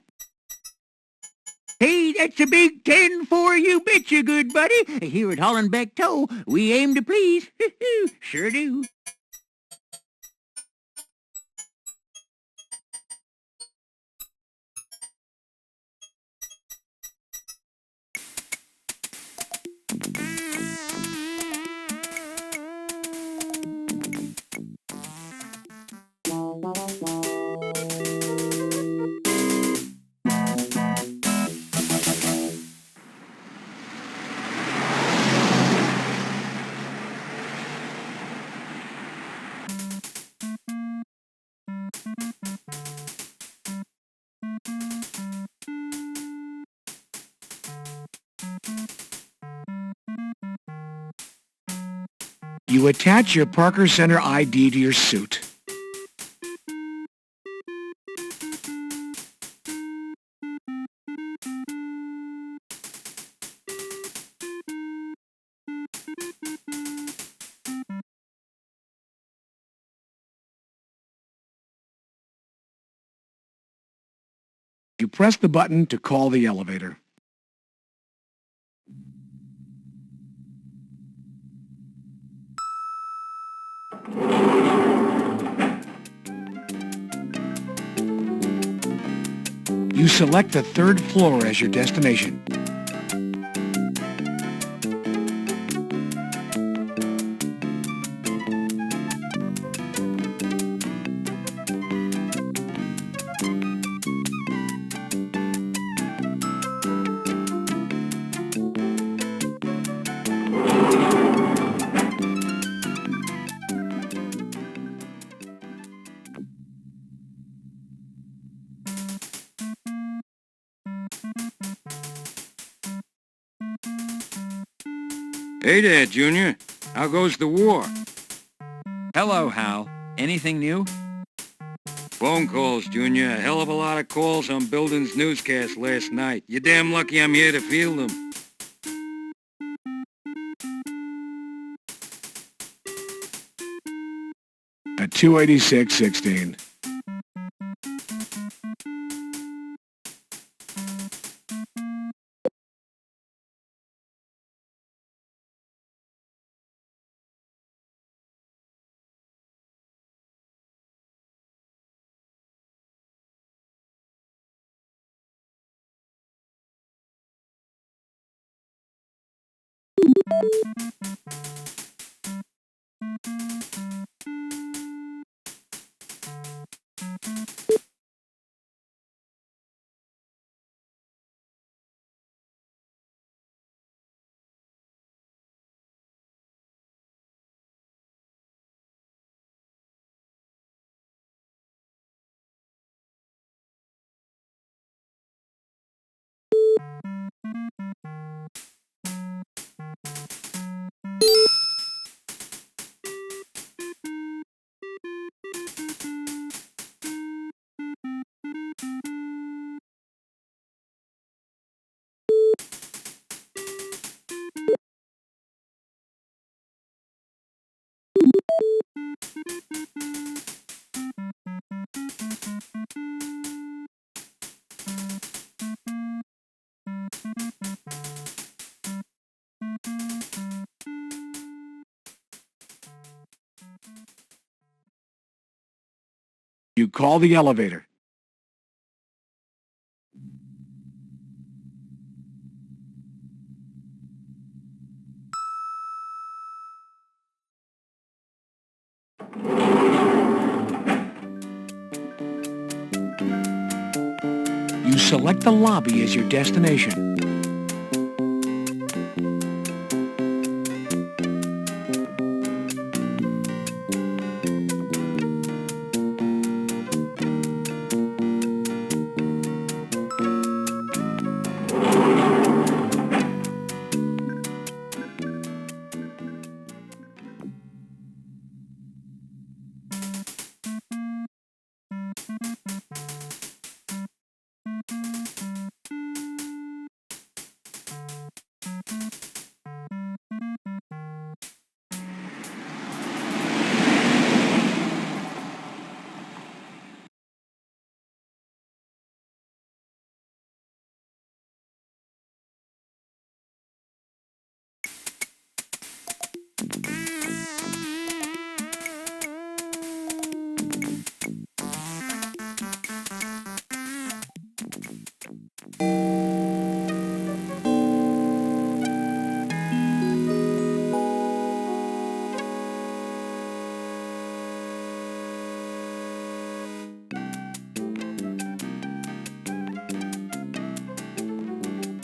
Speaker 1: Hey, that's a big 10 for you, betcha, good buddy. Here at Hollenbeck Tow, we aim to please. Sure do.
Speaker 4: You attach your Parker Center ID to your suit. You press the button to call the elevator. You select the third floor as your destination.
Speaker 9: Hey there, Junior. How goes the war?
Speaker 16: Hello, Hal. Anything new?
Speaker 9: Phone calls, Junior. A hell of a lot of calls on Building's newscast last night. You're damn lucky I'm here to field them.
Speaker 4: At 286-16. You call the elevator. You select the lobby as your destination.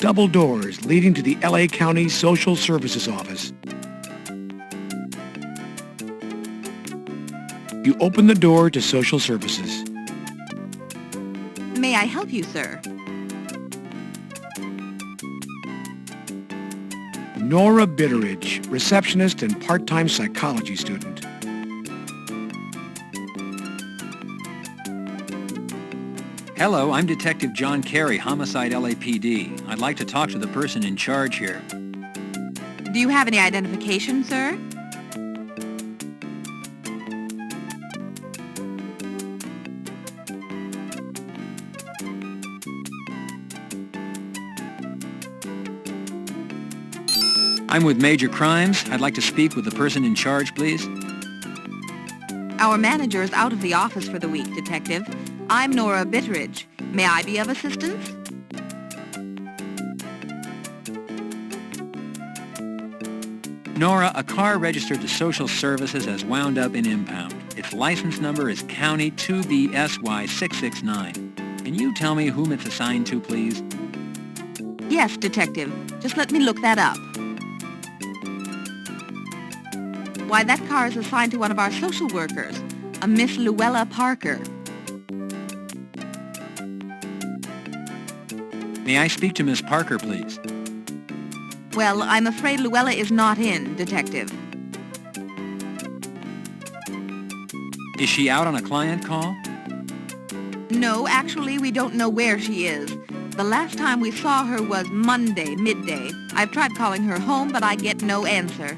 Speaker 4: double doors leading to the L.A. County Social Services Office. You open the door to Social Services.
Speaker 17: May I help you, sir?
Speaker 4: Nora Bitteridge, receptionist and part-time psychology student.
Speaker 16: Hello, I'm Detective John Carey, Homicide LAPD. I'd like to talk to the person in charge here.
Speaker 17: Do you have any identification, sir?
Speaker 16: I'm with Major Crimes. I'd like to speak with the person in charge, please.
Speaker 17: Our manager is out of the office for the week, Detective. I'm Nora Bitteridge. May I be of assistance?
Speaker 16: Nora, a car registered to Social Services has wound up in impound. Its license number is County 2BSY669. Can you tell me whom it's assigned to, please?
Speaker 17: Yes, Detective. Just let me look that up. Why, that car is assigned to one of our social workers, a Miss Luella Parker.
Speaker 16: May I speak to Miss Parker, please?
Speaker 17: Well, I'm afraid Luella is not in, Detective.
Speaker 16: Is she out on a client call?
Speaker 17: No, actually, we don't know where she is. The last time we saw her was Monday, midday. I've tried calling her home, but I get no answer.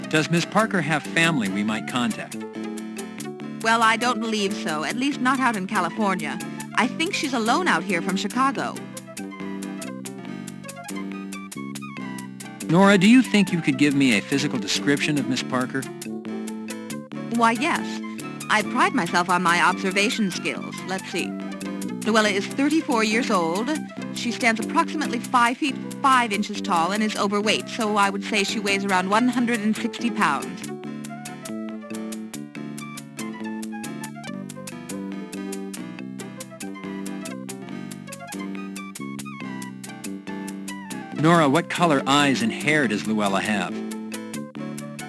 Speaker 16: Does Miss Parker have family we might contact?
Speaker 17: Well, I don't believe so, at least not out in California. I think she's alone out here from Chicago.
Speaker 16: Nora, do you think you could give me a physical description of Miss Parker?
Speaker 17: Why, yes. I pride myself on my observation skills. Let's see. Luella is 34 years old. She stands approximately 5 feet 5 inches tall and is overweight, so I would say she weighs around 160 pounds.
Speaker 16: Nora, what color eyes and hair does Luella have?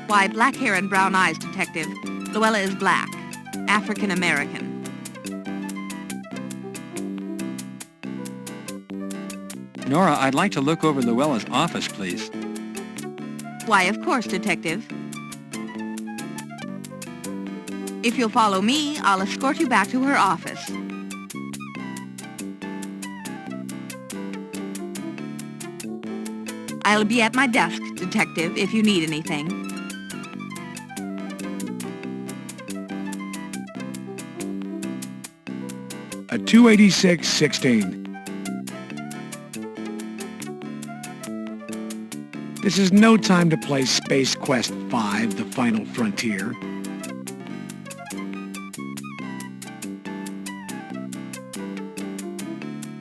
Speaker 17: Why, black hair and brown eyes, Detective. Luella is black, African American.
Speaker 16: Nora, I'd like to look over Luella's office, please.
Speaker 17: Why, of course, Detective. If you'll follow me, I'll escort you back to her office. I'll be at my desk, Detective, if you need anything.
Speaker 4: A 286-16. This is no time to play Space Quest 5, The Final Frontier.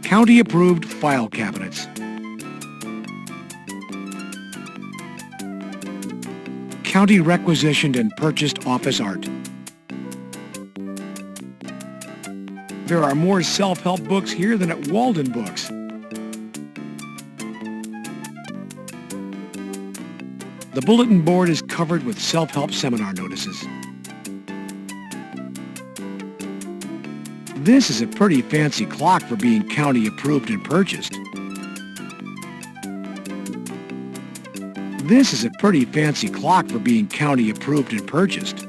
Speaker 4: County-approved file cabinets. County requisitioned and purchased office art. There are more self-help books here than at Walden Books. The bulletin board is covered with self-help seminar notices. This is a pretty fancy clock for being county approved and purchased. This is a pretty fancy clock for being county approved and purchased.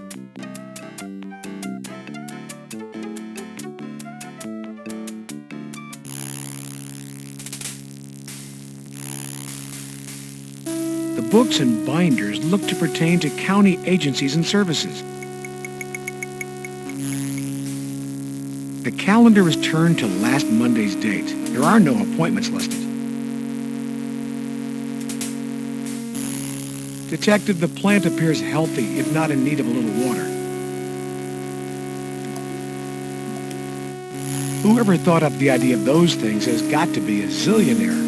Speaker 4: The books and binders look to pertain to county agencies and services. The calendar is turned to last Monday's date. There are no appointments listed. Detective, the plant appears healthy, if not in need of a little water. Whoever thought up the idea of those things has got to be a zillionaire.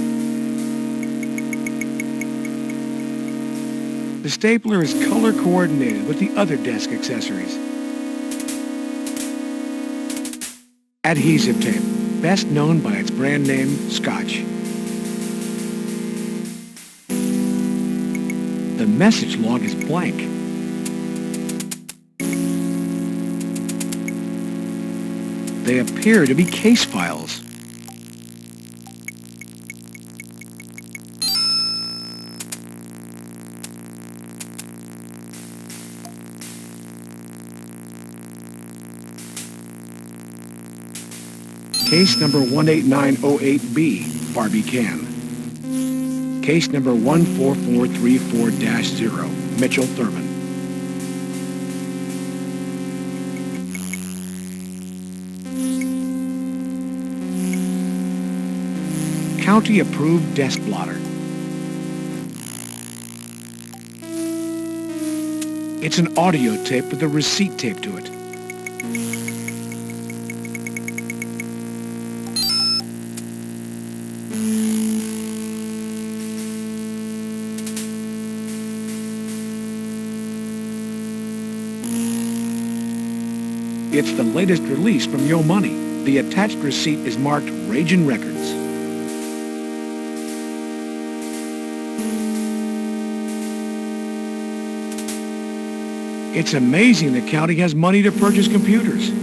Speaker 4: The stapler is color coordinated with the other desk accessories. Adhesive tape, best known by its brand name, Scotch. The message log is blank. They appear to be case files. Case number 18908B, Barbie Can. Case number 14434-0, Mitchell Thurman. County-approved desk blotter. It's an audio tape with a receipt taped to it. It's the latest release from Yo Money. The attached receipt is marked Ragin' Records. It's amazing the county has money to purchase computers.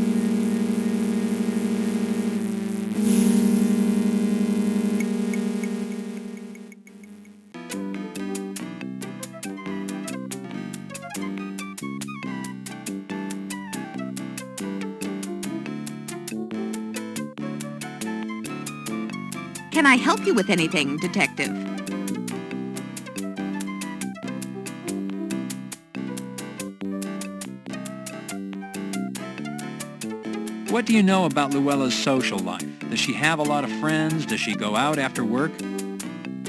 Speaker 17: Can I help you with anything, Detective?
Speaker 16: What do you know about Luella's social life? Does she have a lot of friends? Does she go out after work?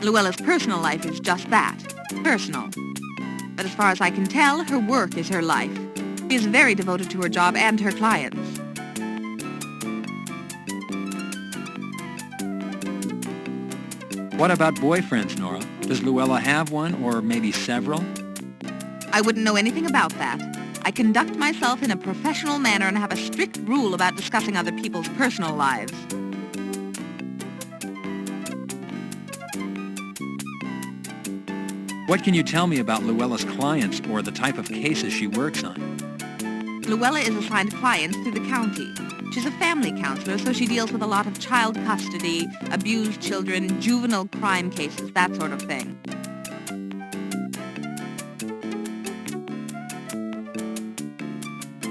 Speaker 17: Luella's personal life is just that, personal. But as far as I can tell, her work is her life. She is very devoted to her job and her clients.
Speaker 16: What about boyfriends, Nora? Does Luella have one, or maybe several?
Speaker 17: I wouldn't know anything about that. I conduct myself in a professional manner and have a strict rule about discussing other people's personal lives.
Speaker 16: What can you tell me about Luella's clients or the type of cases she works on?
Speaker 17: Luella is assigned clients through the county. She's a family counselor, so she deals with a lot of child custody, abused children, juvenile crime cases, that sort of thing.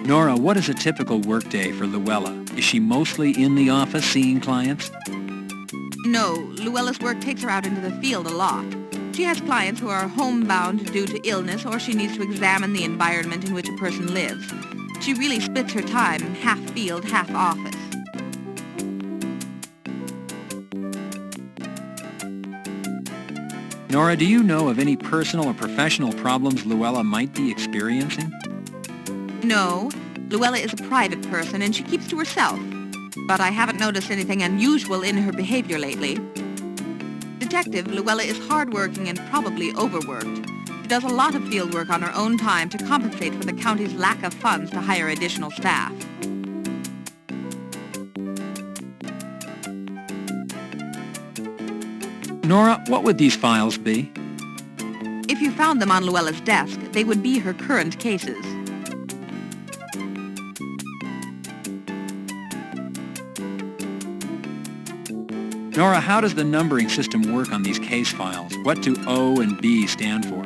Speaker 16: Nora, what is a typical workday for Luella? Is she mostly in the office seeing clients?
Speaker 17: No, Luella's work takes her out into the field a lot. She has clients who are homebound due to illness, or she needs to examine the environment in which a person lives. She really splits her time, half field, half office.
Speaker 16: Nora, do you know of any personal or professional problems Luella might be experiencing?
Speaker 17: No, Luella is a private person and she keeps to herself. But I haven't noticed anything unusual in her behavior lately. Detective, Luella is hardworking and probably overworked. She does a lot of field work on her own time to compensate for the county's lack of funds to hire additional staff.
Speaker 16: Nora, what would these files be?
Speaker 17: If you found them on Luella's desk, they would be her current cases.
Speaker 16: Nora, how does the numbering system work on these case files? What do O and B stand for?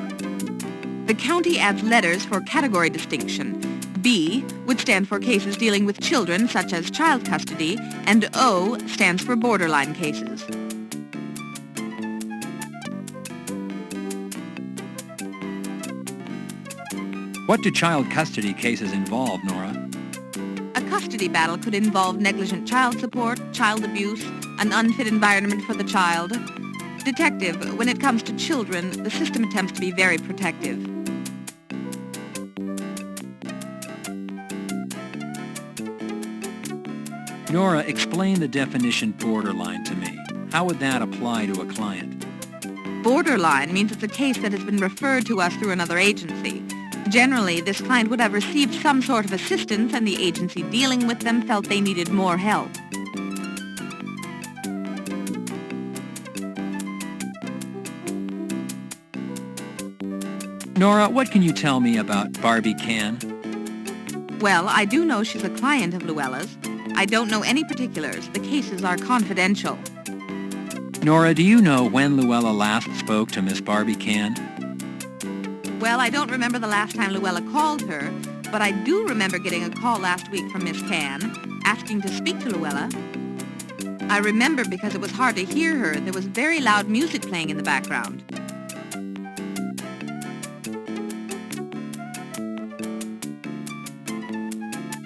Speaker 17: The county adds letters for category distinction. B would stand for cases dealing with children, such as child custody, and O stands for borderline cases.
Speaker 16: What do child custody cases involve, Nora?
Speaker 17: A custody battle could involve negligent child support, child abuse, an unfit environment for the child. Detective, when it comes to children, the system attempts to be very protective.
Speaker 16: Nora, explain the definition borderline to me. How would that apply to a client?
Speaker 17: Borderline means it's a case that has been referred to us through another agency. Generally, this client would have received some sort of assistance and the agency dealing with them felt they needed more help.
Speaker 16: Nora, what can you tell me about Barbie Can?
Speaker 17: Well, I do know she's a client of Llewellyn's. I don't know any particulars. The cases are confidential.
Speaker 16: Nora, do you know when Llewellyn last spoke to Miss Barbie Can?
Speaker 17: Well, I don't remember the last time Llewellyn called her, but I do remember getting a call last week from Miss Can, asking to speak to Llewellyn. I remember because it was hard to hear her. There was very loud music playing in the background.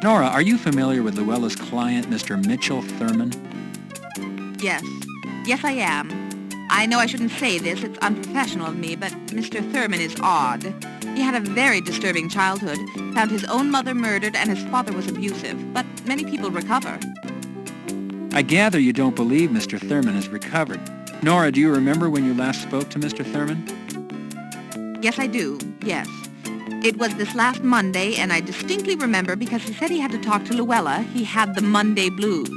Speaker 16: Nora, are you familiar with Llewellyn's client, Mr. Mitchell Thurman?
Speaker 17: Yes. Yes, I am. I know I shouldn't say this, it's unprofessional of me, but Mr. Thurman is odd. He had a very disturbing childhood, found his own mother murdered, and his father was abusive, but many people recover.
Speaker 16: I gather you don't believe Mr. Thurman has recovered. Nora, do you remember when you last spoke to Mr. Thurman?
Speaker 17: Yes, I do. Yes. It was this last Monday, and I distinctly remember because he said he had to talk to Llewellyn. He had the Monday blues.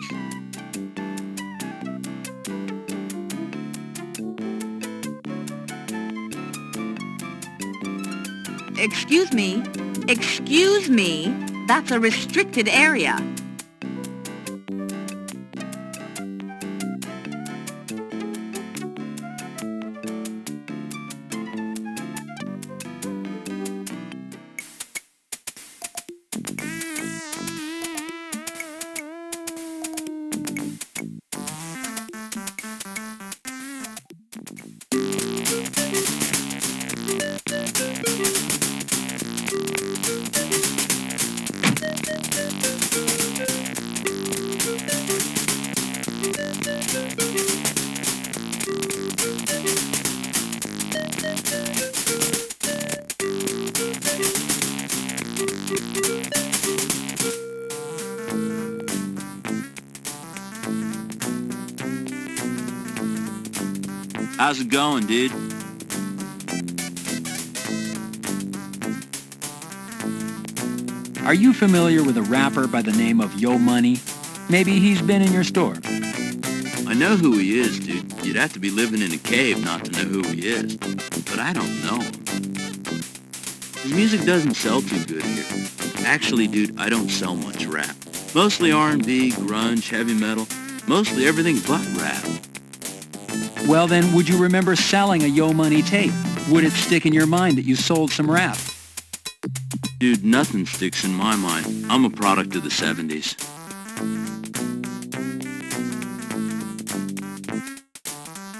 Speaker 17: Excuse me. Excuse me. That's a restricted area.
Speaker 15: How's it going, dude?
Speaker 16: Are you familiar with a rapper by the name of Yo Money? Maybe he's been in your store.
Speaker 15: I know who he is, dude. You'd have to be living in a cave not to know who he is. But I don't know him. His music doesn't sell too good here. Actually, dude, I don't sell much rap. Mostly R&B, grunge, heavy metal. Mostly everything but rap.
Speaker 16: Well then, would you remember selling a Yo Money tape? Would it stick in your mind that you sold some rap?
Speaker 15: Dude, nothing sticks in my mind. I'm a product of the 70s.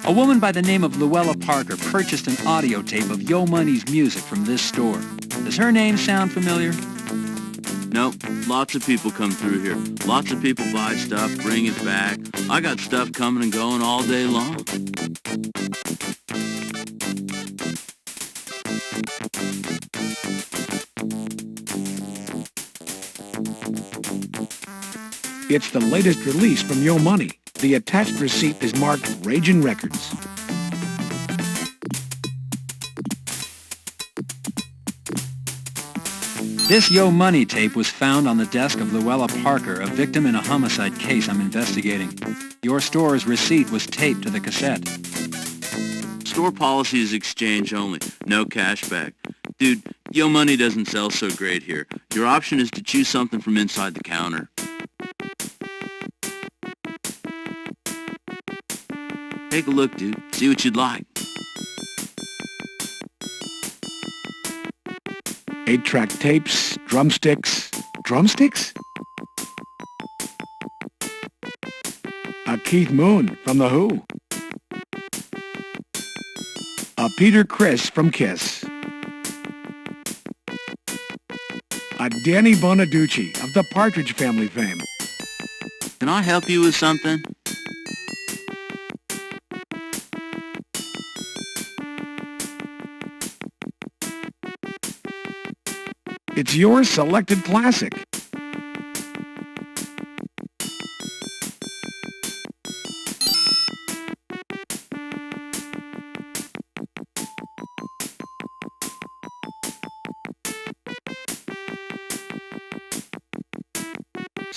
Speaker 16: A woman by the name of Llewellyn Parker purchased an audio tape of Yo Money's music from this store. Does her name sound familiar?
Speaker 15: Nope. Lots of people come through here. Lots of people buy stuff, bring it back. I got stuff coming and going all day long.
Speaker 4: It's the latest release from Yo Money. The attached receipt is marked Ragin' Records.
Speaker 16: This Yo Money tape was found on the desk of Llewellyn Parker, a victim in a homicide case I'm investigating. Your store's receipt was taped to the cassette.
Speaker 15: Store policy is exchange only, no cash back. Dude, Yo Money doesn't sell so great here. Your option is to choose something from inside the counter. Take a look, dude. See what you'd like.
Speaker 4: 8-track tapes, drumsticks. Drumsticks? A Keith Moon from The Who. A Peter Criss from Kiss. A Danny Bonaducci of the Partridge Family fame.
Speaker 15: Can I help you with something?
Speaker 4: It's your selected classic.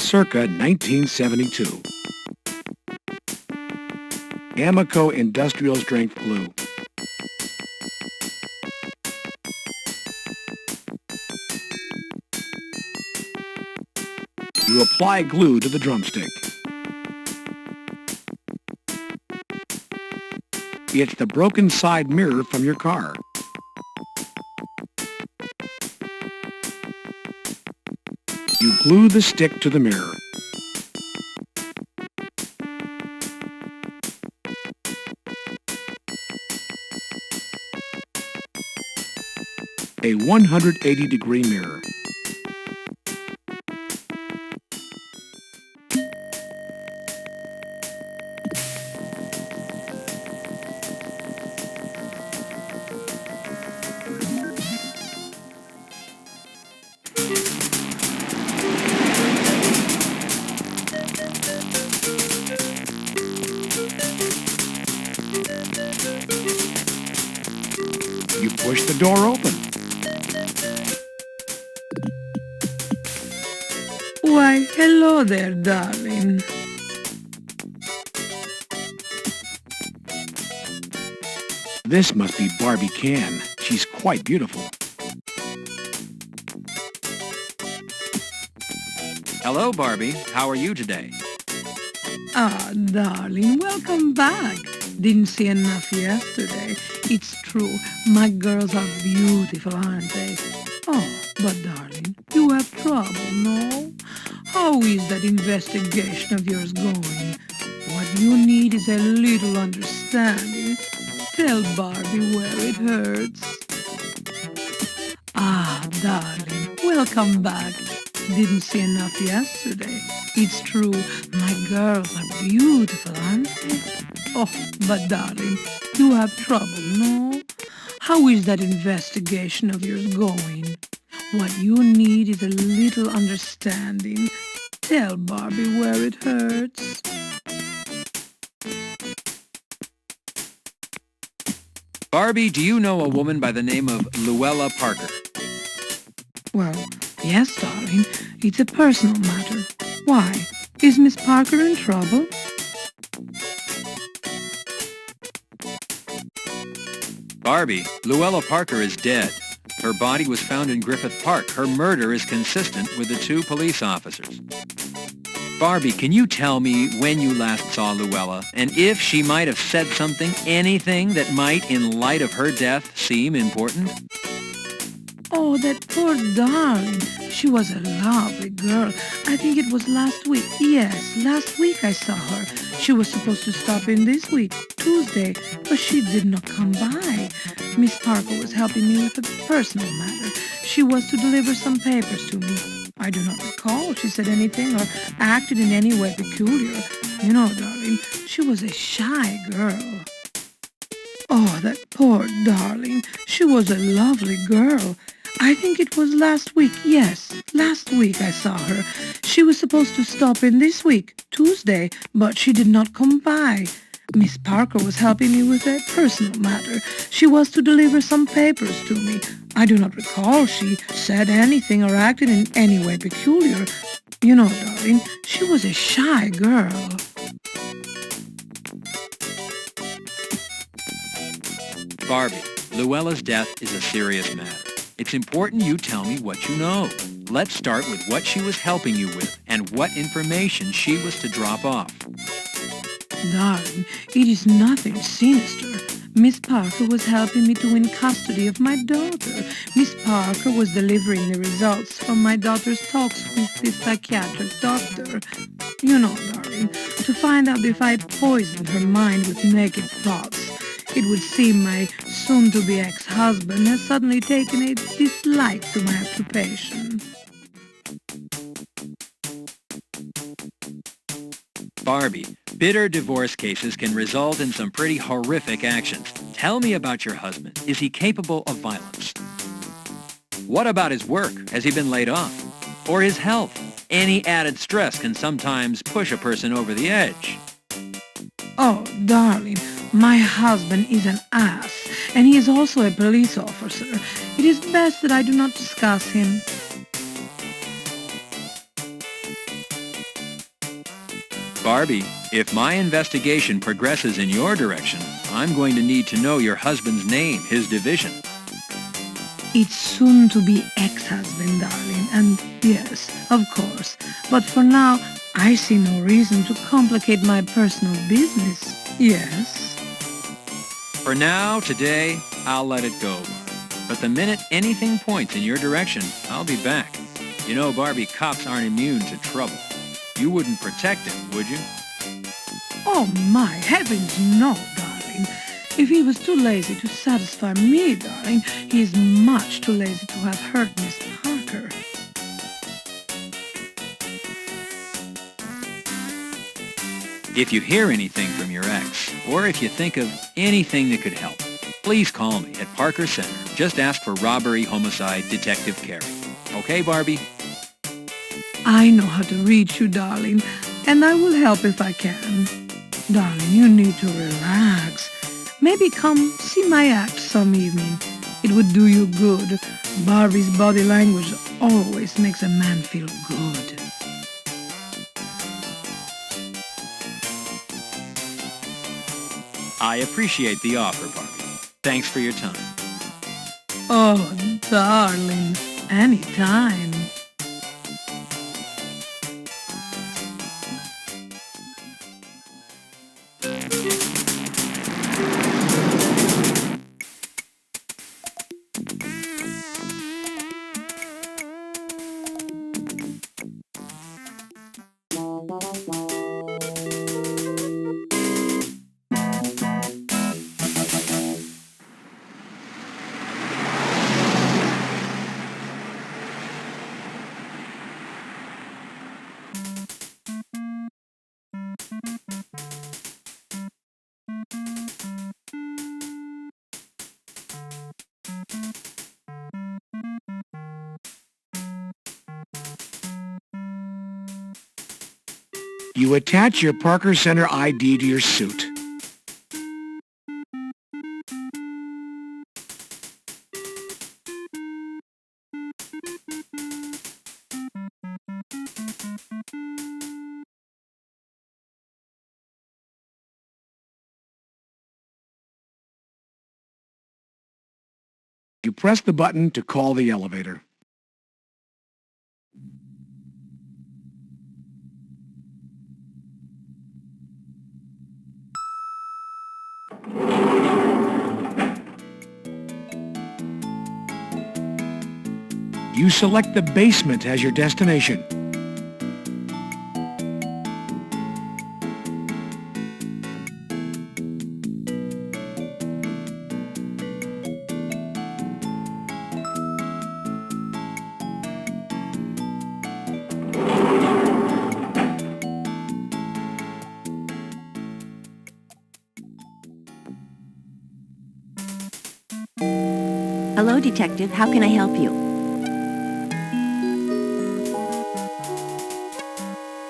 Speaker 4: circa 1972. Amoco Industrial Strength Glue. You apply glue to the drumstick. It's the broken side mirror from your car. You glue the stick to the mirror. A 180-degree mirror. You push the door open.
Speaker 22: Why, hello there, darling.
Speaker 4: This must be Barbie Can. She's quite beautiful.
Speaker 16: Hello, Barbie. How are you today?
Speaker 22: Ah, darling, welcome back. Didn't see enough yesterday. It's true, my girls are beautiful, aren't they? Oh, but darling, you have trouble, no? How is that investigation of yours going? What you need is a little understanding. Tell Barbie where it hurts. Ah, darling, welcome back. Didn't see enough yesterday. It's true, my girls are beautiful, aren't they? Oh, but darling, you have trouble, no? How is that investigation of yours going? What you need is a little understanding. Tell Barbie where it hurts.
Speaker 16: Barbie, do you know a woman by the name of Luella Parker?
Speaker 22: Well, yes, darling. It's a personal matter. Why? Is Miss Parker in trouble?
Speaker 16: Barbie, Luella Parker is dead. Her body was found in Griffith Park. Her murder is consistent with the two police officers. Barbie, can you tell me when you last saw Luella, and if she might have said something, anything that might, in light of her death, seem important?
Speaker 22: Oh, that poor darling. She was a lovely girl. I think it was last week. Yes, last week I saw her. She was supposed to stop in this week, Tuesday, but she did not come by. Miss Parker was helping me with a personal matter. She was to deliver some papers to me. I do not recall she said anything or acted in any way peculiar. You know, darling, she was a shy girl. Oh, that poor darling. She was a lovely girl. I think it was last week. Yes, last week I saw her. She was supposed to stop in this week, Tuesday, but she did not come by. Miss Parker was helping me with a personal matter. She was to deliver some papers to me. I do not recall she said anything or acted in any way peculiar. You know, darling, she was a shy girl.
Speaker 16: Barbie, Luella's death is a serious matter. It's important you tell me what you know. Let's start with what she was helping you with and what information she was to drop off.
Speaker 22: Darling, it is nothing sinister. Miss Parker was helping me to win custody of my daughter. Miss Parker was delivering the results from my daughter's talks with the psychiatric doctor. You know, darling, to find out if I poisoned her mind with negative thoughts. It would seem my soon-to-be ex-husband has suddenly taken a dislike to my occupation.
Speaker 16: Barbie, bitter divorce cases can result in some pretty horrific actions. Tell me about your husband. Is he capable of violence? What about his work? Has he been laid off? Or his health? Any added stress can sometimes push a person over the edge.
Speaker 22: Oh, darling, my husband is an ass, and he is also a police officer. It is best that I do not discuss him.
Speaker 16: Barbie, if my investigation progresses in your direction, I'm going to need to know your husband's name, his division.
Speaker 22: It's soon to be ex-husband, darling, and yes, of course. But for now, I see no reason to complicate my personal business. Yes?
Speaker 16: For now, today, I'll let it go. But the minute anything points in your direction, I'll be back. You know, Barbie, cops aren't immune to trouble. You wouldn't protect him, would you?
Speaker 22: Oh my heavens, no, darling. If he was too lazy to satisfy me, darling, he is much too lazy to have hurt Miss Parker.
Speaker 16: If you hear anything from your ex, or if you think of anything that could help, please call me at Parker Center. Just ask for Robbery Homicide Detective Carey. Okay, Barbie?
Speaker 22: I know how to reach you, darling, and I will help if I can. Darling, you need to relax. Maybe come see my act some evening. It would do you good. Barbie's body language always makes a man feel good.
Speaker 16: I appreciate the offer, Barbie. Thanks for your time.
Speaker 22: Oh, darling, anytime.
Speaker 4: You attach your Parker Center ID to your suit. You press the button to call the elevator. You select the basement as your destination.
Speaker 7: Hello, Detective. How can I help you?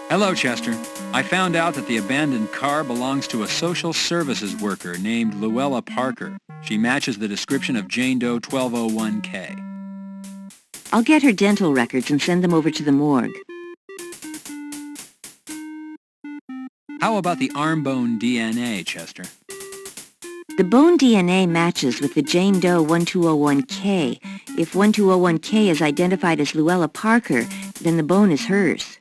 Speaker 16: Hello, Chester. I found out that the abandoned car belongs to a social services worker named Luella Parker. She matches the description of Jane Doe 1201K.
Speaker 7: I'll get her dental records and send them over to the morgue.
Speaker 16: How about the arm bone DNA, Chester?
Speaker 7: The bone DNA matches with the Jane Doe 1201K. If 1201K is identified as Luella Parker, then the bone is hers.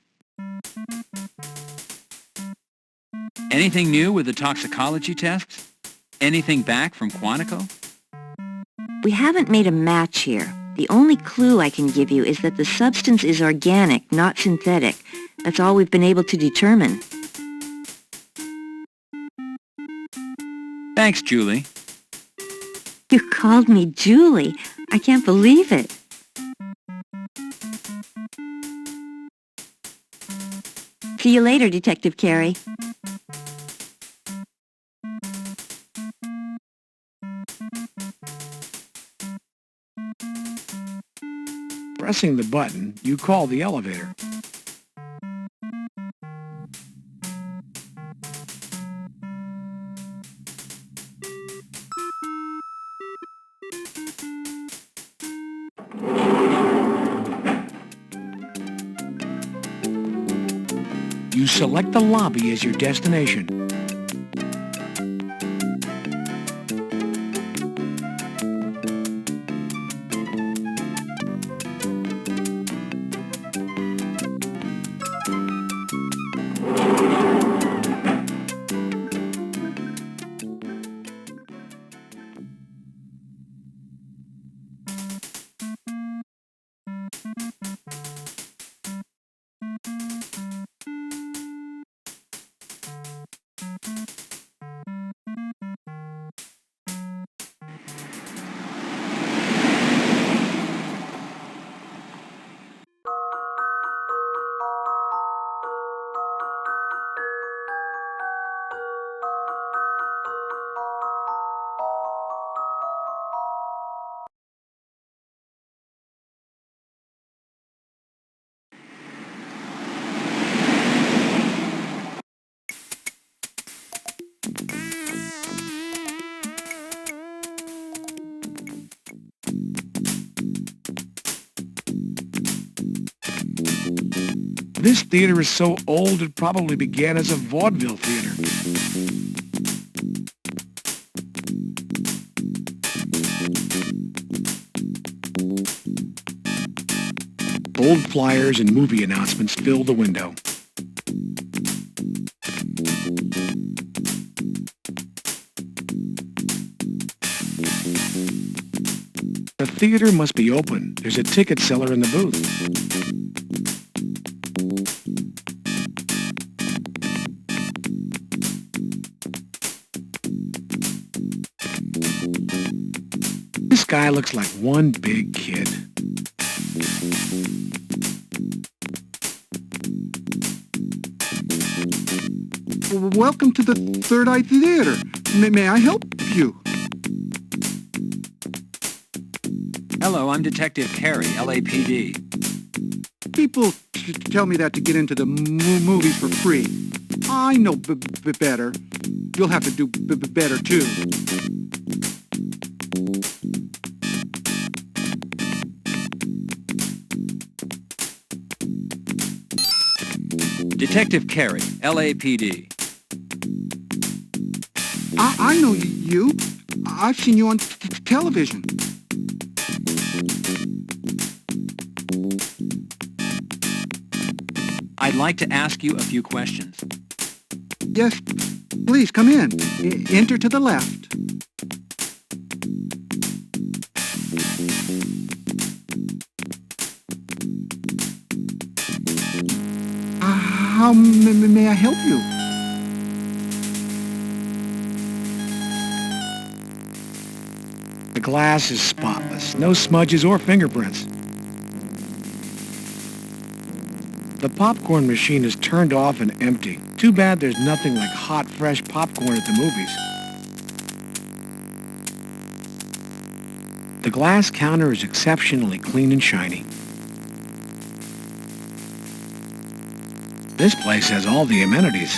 Speaker 16: Anything new with the toxicology tests? Anything back from Quantico?
Speaker 7: We haven't made a match here. The only clue I can give you is that the substance is organic, not synthetic. That's all we've been able to determine.
Speaker 16: Thanks, Julie.
Speaker 7: You called me Julie. I can't believe it. See you later, Detective Carey.
Speaker 4: Pressing the button, you call the elevator. You You select the lobby as your destination. This theater is so old it probably began as a vaudeville theater. Old flyers and movie announcements fill the window. The theater must be open. There's a ticket seller in the booth. This guy looks like one big kid.
Speaker 19: Welcome to the Third Eye Theater. May I help you?
Speaker 16: Hello, I'm Detective Carey, LAPD.
Speaker 19: People tell me that to get into the movies for free. I know better. You'll have to do better too.
Speaker 16: Detective Carey, LAPD.
Speaker 19: I know you. I've seen you on television.
Speaker 16: I'd like to ask you a few questions.
Speaker 19: Yes, please come in. Enter to the left. How may I help you?
Speaker 4: The glass is spotless. No smudges or fingerprints. The popcorn machine is turned off and empty. Too bad there's nothing like hot, fresh popcorn at the movies. The glass counter is exceptionally clean and shiny. This place has all the amenities.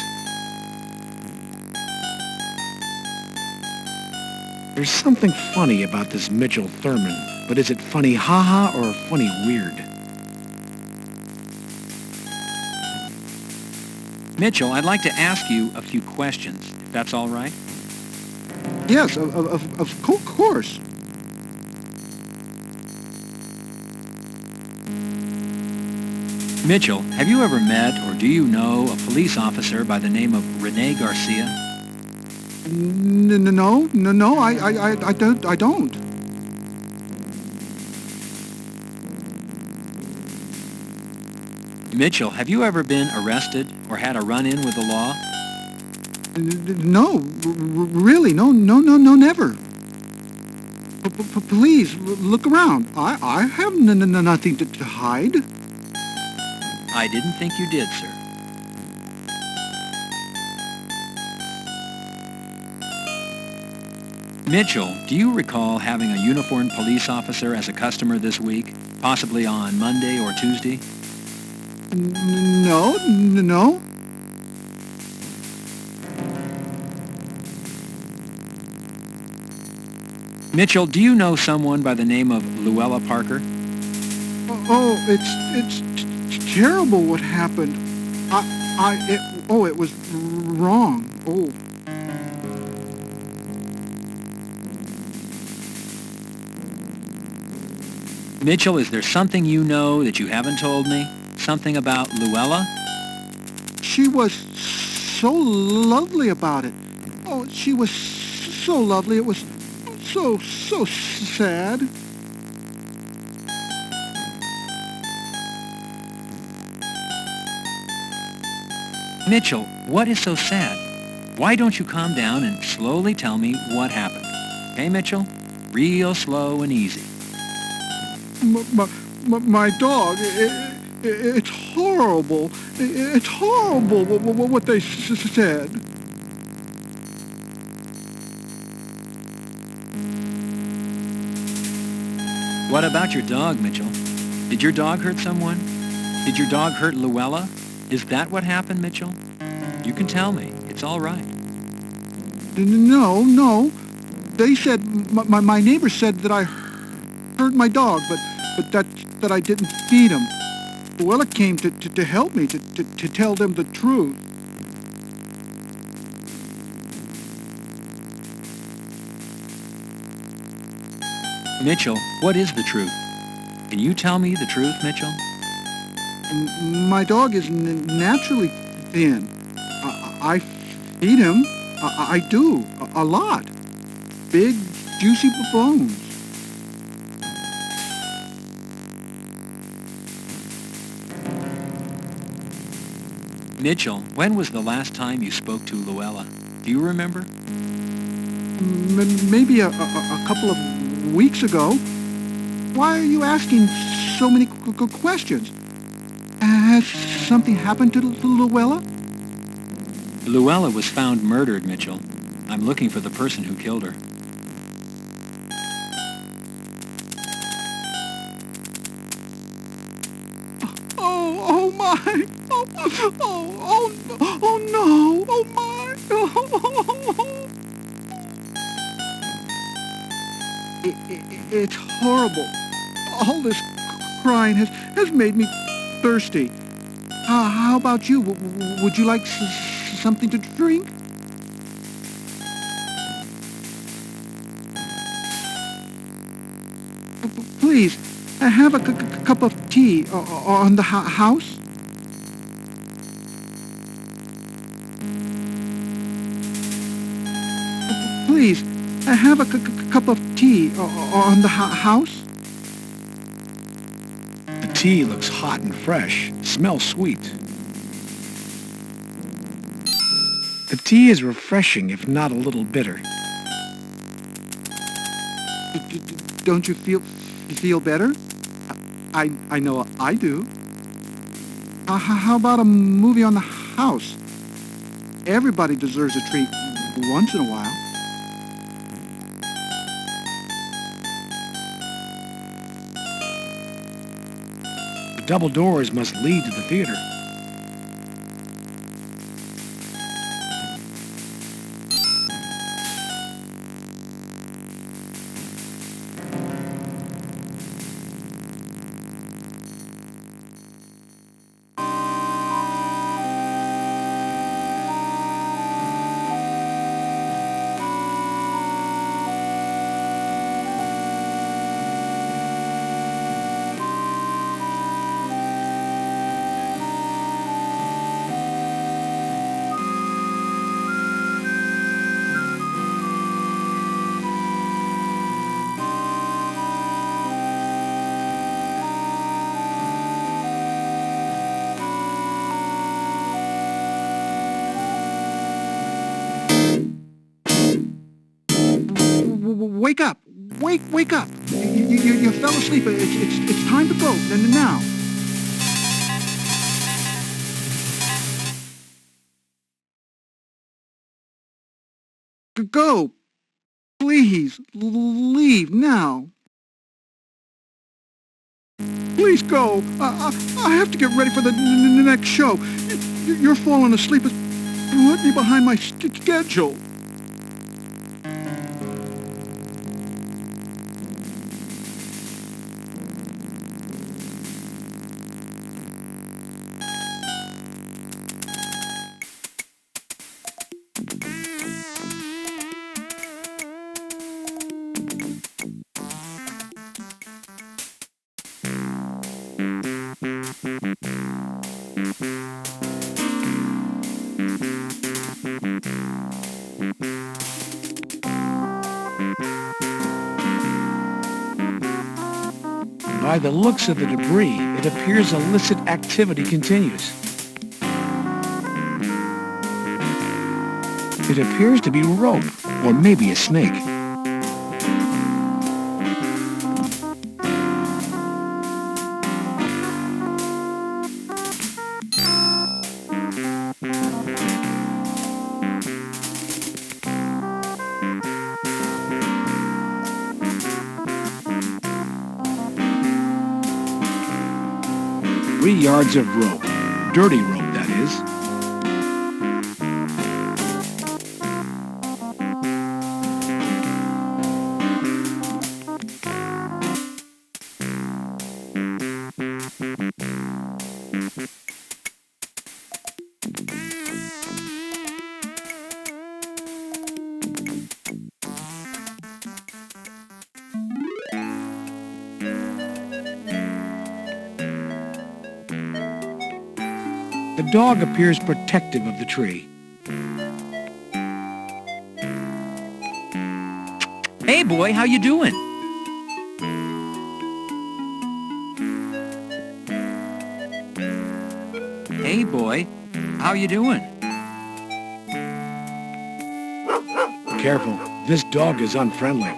Speaker 4: There's something funny about this Mitchell Thurman, but is it funny ha-ha or funny weird?
Speaker 16: Mitchell, I'd like to ask you a few questions, if that's all right.
Speaker 19: Yes, of course.
Speaker 16: Mitchell, have you ever met or do you know a police officer by the name of Rene Garcia?
Speaker 19: No, I don't.
Speaker 16: Mitchell, have you ever been arrested or had a run-in with the law?
Speaker 19: No, really, no, never. Please, look around. I have nothing to hide.
Speaker 16: I didn't think you did, sir. Mitchell, do you recall having a uniformed police officer as a customer this week, possibly on Monday or Tuesday?
Speaker 19: No.
Speaker 16: Mitchell, do you know someone by the name of Luella Parker?
Speaker 19: Oh, it's terrible what happened. it was wrong. Oh.
Speaker 16: Mitchell, is there something you know that you haven't told me? Something about Luella?
Speaker 19: She was so lovely about it. Oh, she was so lovely. It was so sad.
Speaker 16: Mitchell, what is so sad? Why don't you calm down and slowly tell me what happened? Okay, Mitchell? Real slow and easy.
Speaker 19: My dog, it's horrible. It's horrible what they said.
Speaker 16: What about your dog, Mitchell? Did your dog hurt someone? Did your dog hurt Luella? Is that what happened, Mitchell? You can tell me. It's all right.
Speaker 19: No. They said, my neighbor said that I hurt my dog, but that I didn't feed him. Luella came to help me, to tell them the truth.
Speaker 16: Mitchell, what is the truth? Can you tell me the truth, Mitchell?
Speaker 19: My dog is naturally thin. I feed him. I do. A lot. Big, juicy bones.
Speaker 16: Mitchell, when was the last time you spoke to Luella? Do you remember?
Speaker 19: Maybe a couple of weeks ago. Why are you asking so many questions? Has something happened to Luella?
Speaker 16: Luella was found murdered, Mitchell. I'm looking for the person who killed her.
Speaker 19: Oh my! Oh no! Oh my! It's horrible. All this crying has made me thirsty. How about you? Would you like something to drink? Please, have a cup of tea on the house. Please, have a cup of tea on the house.
Speaker 4: The tea looks hot and fresh. Smells sweet. The tea is refreshing, if not a little bitter.
Speaker 19: Don't you feel better? I know I do. How about a movie on the house? Everybody deserves a treat once in a while.
Speaker 4: The double doors must lead to the theater.
Speaker 19: Wake up! Wake up! You fell asleep. It's time to go. Now. Go! Please, leave now. Please go. I have to get ready for the next show. You're falling asleep. It's put me behind my schedule.
Speaker 4: By the looks of the debris, it appears illicit activity continues. It appears to be rope, or maybe a snake. Yards of rope. Dirty rope, that is. The dog appears protective of the tree.
Speaker 16: Hey, boy, how you doing? Hey, boy, how you doing?
Speaker 4: Careful, this dog is unfriendly.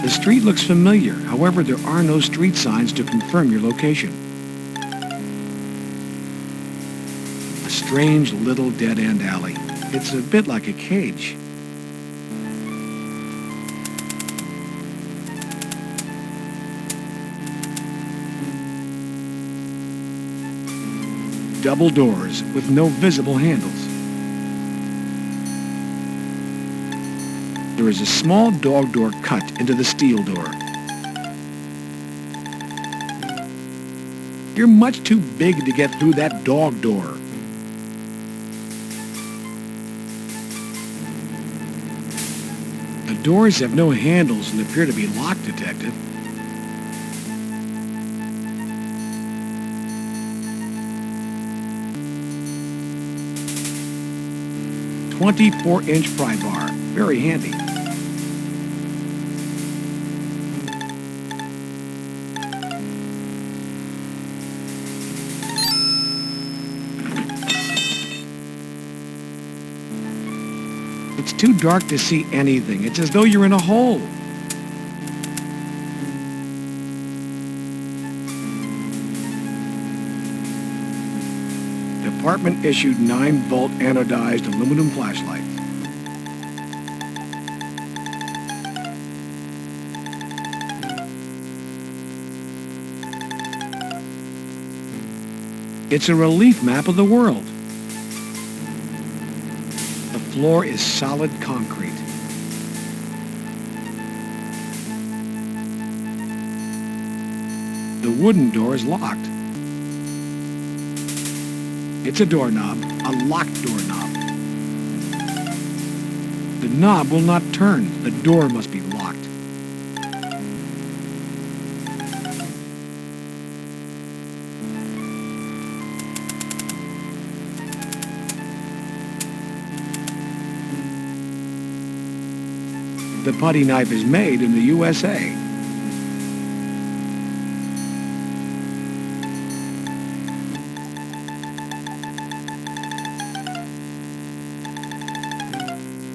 Speaker 4: The street looks familiar, however, there are no street signs to confirm your location. A strange little dead-end alley. It's a bit like a cage. Double doors with no visible handles. There is a small dog door cut into the steel door. You're much too big to get through that dog door. The doors have no handles and appear to be locked, Detective. "24-inch pry bar. Very handy. It's too dark to see anything. It's as though you're in a hole. Department issued 9-volt anodized aluminum flashlight. It's a relief map of the world. The floor is solid concrete. The wooden door is locked. It's a doorknob, a locked doorknob. The knob will not turn. The door must be locked. The putty knife is made in the USA.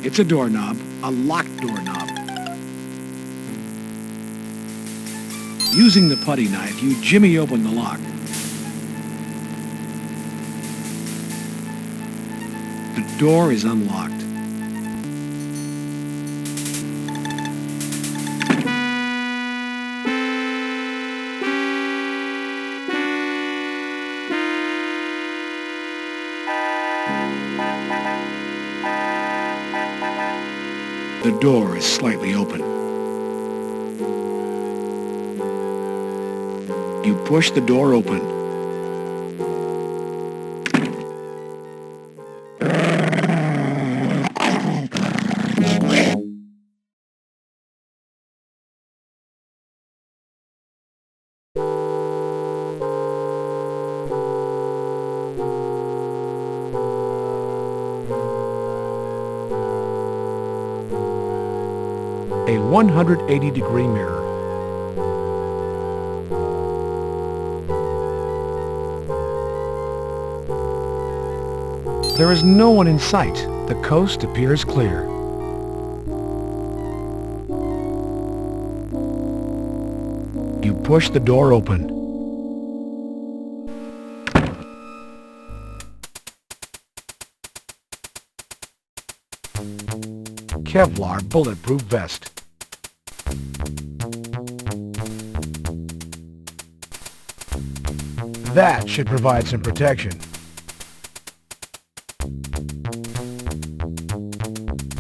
Speaker 4: It's a doorknob, a locked doorknob. Using the putty knife, you jimmy open the lock. The door is unlocked. The door is slightly open. You push the door open. A 180-degree mirror. There is no one in sight. The coast appears clear. You push the door open. Kevlar bulletproof vest. That should provide some protection.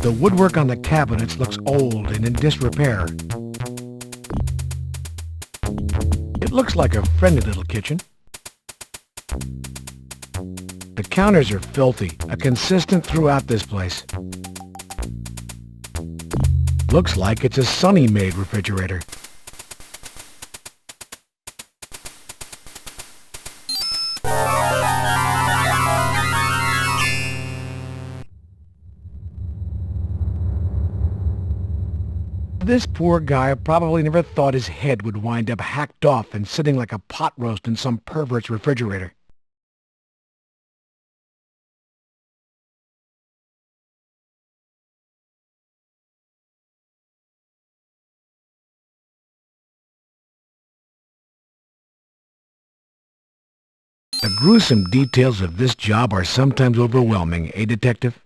Speaker 4: The woodwork on the cabinets looks old and in disrepair. It looks like a friendly little kitchen. The counters are filthy, a consistent throughout this place. Looks like it's a Sunny-made refrigerator. This poor guy probably never thought his head would wind up hacked off and sitting like a pot roast in some pervert's refrigerator. The gruesome details of this job are sometimes overwhelming, eh, Detective?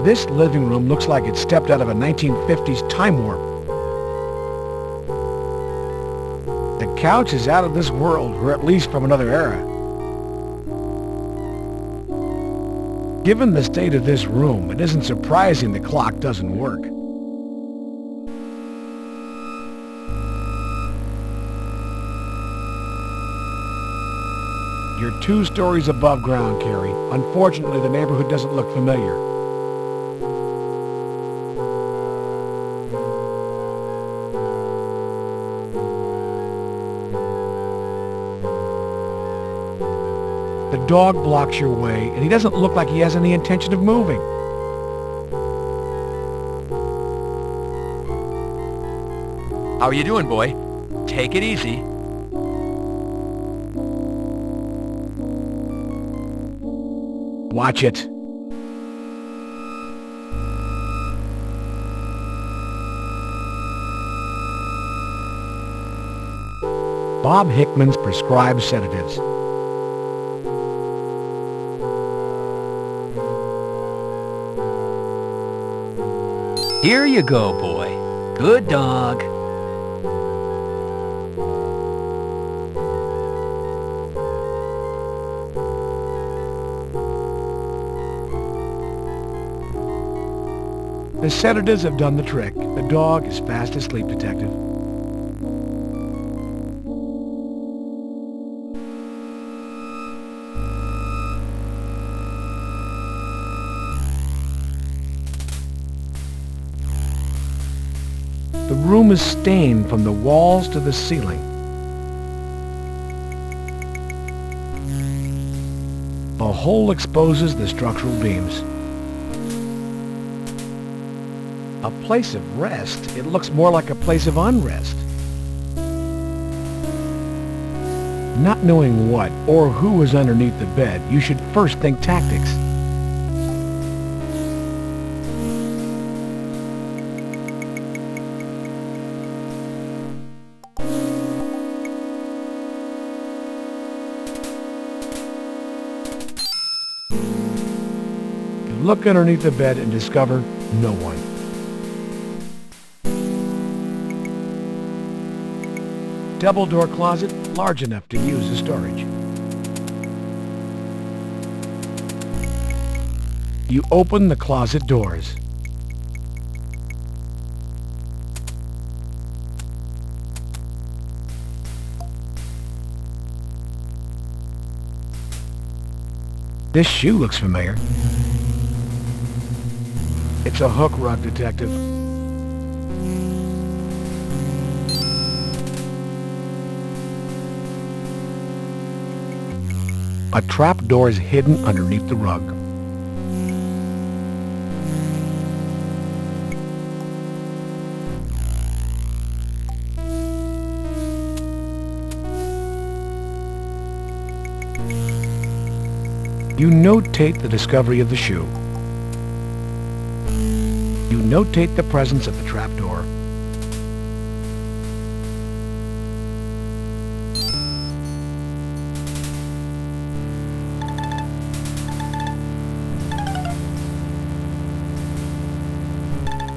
Speaker 4: This living room looks like it stepped out of a 1950s time warp. The couch is out of this world, or at least from another era. Given the state of this room, it isn't surprising the clock doesn't work. You're 2 stories above ground, Carrie. Unfortunately, the neighborhood doesn't look familiar. The dog blocks your way, and he doesn't look like he has any intention of moving.
Speaker 16: How are you doing, boy? Take it easy.
Speaker 4: Watch it. Bob Hickman's prescribed sedatives.
Speaker 16: Here you go, boy. Good dog.
Speaker 4: The sedatives have done the trick. The dog is fast asleep, Detective. The room is stained from the walls to the ceiling. The hole exposes the structural beams. A place of rest? It looks more like a place of unrest. Not knowing what or who is underneath the bed, you should first think tactics. Look underneath the bed and discover no one. Double-door closet, large enough to use as storage. You open the closet doors. This shoe looks familiar. It's a hook rug, Detective. A trap door is hidden underneath the rug. You notate the discovery of the shoe. You notate the presence of the trapdoor.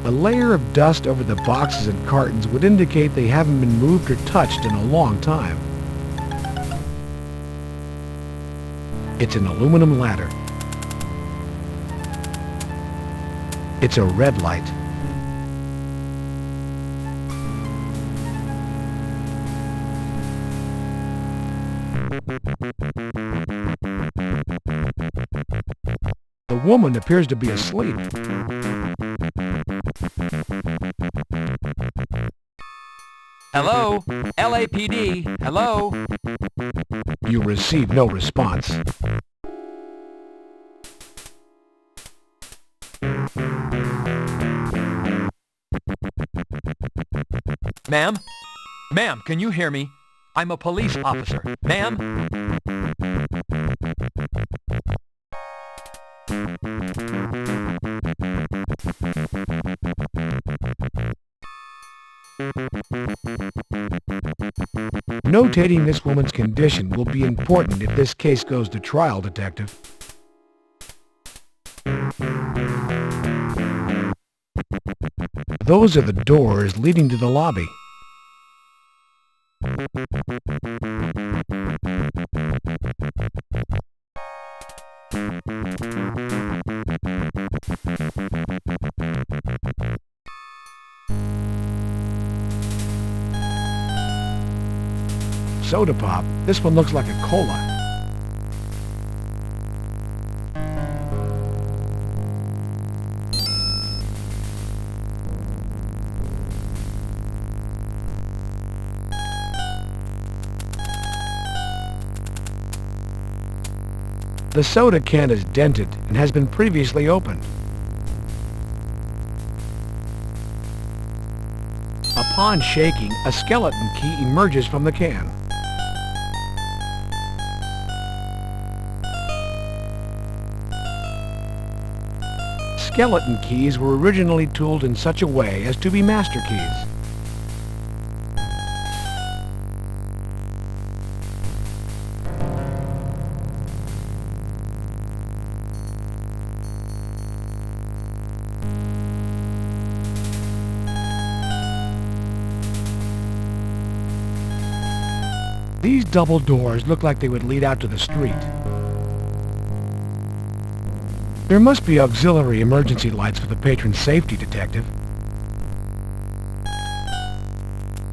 Speaker 4: A layer of dust over the boxes and cartons would indicate they haven't been moved or touched in a long time. It's an aluminum ladder. It's a red light. The woman appears to be asleep.
Speaker 16: Hello? LAPD? Hello?
Speaker 4: You receive no response.
Speaker 16: Ma'am? Ma'am, can you hear me? I'm a police officer. Ma'am?
Speaker 4: Notating this woman's condition will be important if this case goes to trial, Detective. Those are the doors leading to the lobby. Soda pop. This one looks like a cola. The soda can is dented and has been previously opened. Upon shaking, a skeleton key emerges from the can. Skeleton keys were originally tooled in such a way as to be master keys. These double doors look like they would lead out to the street. There must be auxiliary emergency lights for the patron's safety, Detective.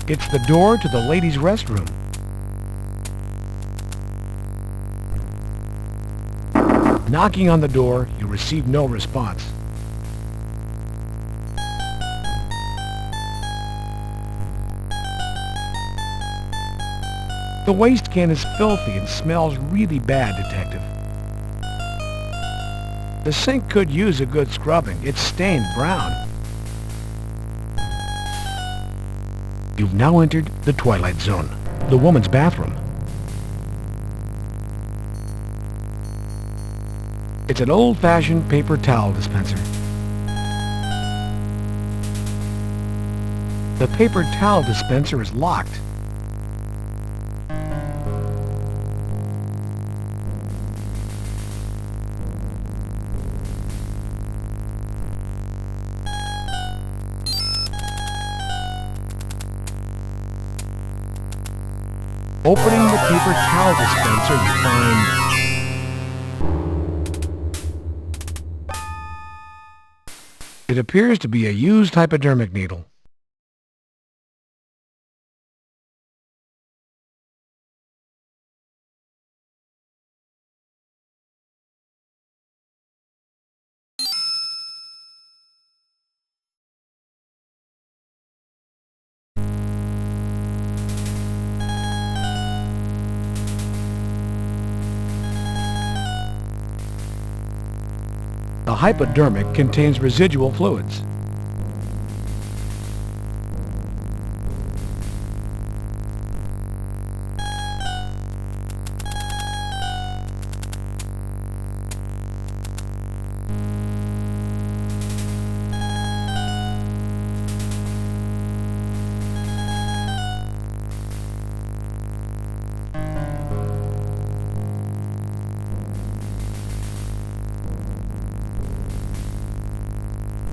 Speaker 4: It's the door to the ladies' restroom. Knocking on the door, you receive no response. The waste can is filthy and smells really bad, Detective. The sink could use a good scrubbing. It's stained brown. You've now entered the Twilight Zone, the woman's bathroom. It's an old-fashioned paper towel dispenser. The paper towel dispenser is locked. Opening the paper towel dispenser, you find... It appears to be a used hypodermic needle. The hypodermic contains residual fluids.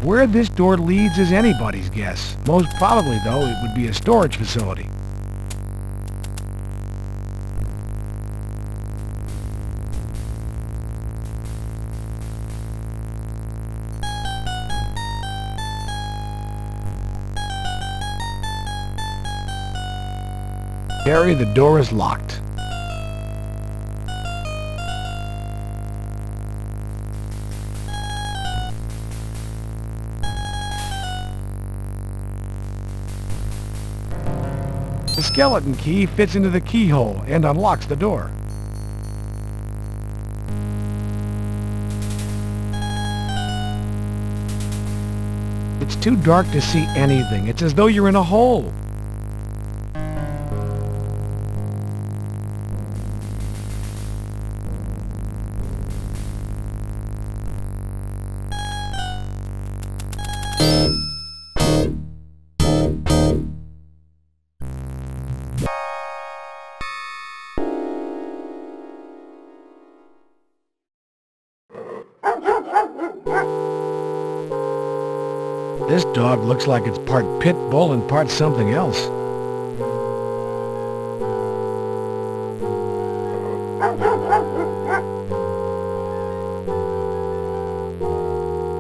Speaker 4: Where this door leads is anybody's guess. Most probably, though, it would be a storage facility. Harry, the door is locked. The skeleton key fits into the keyhole and unlocks the door. It's too dark to see anything. It's as though you're in a hole. This dog looks like it's part pit bull and part something else.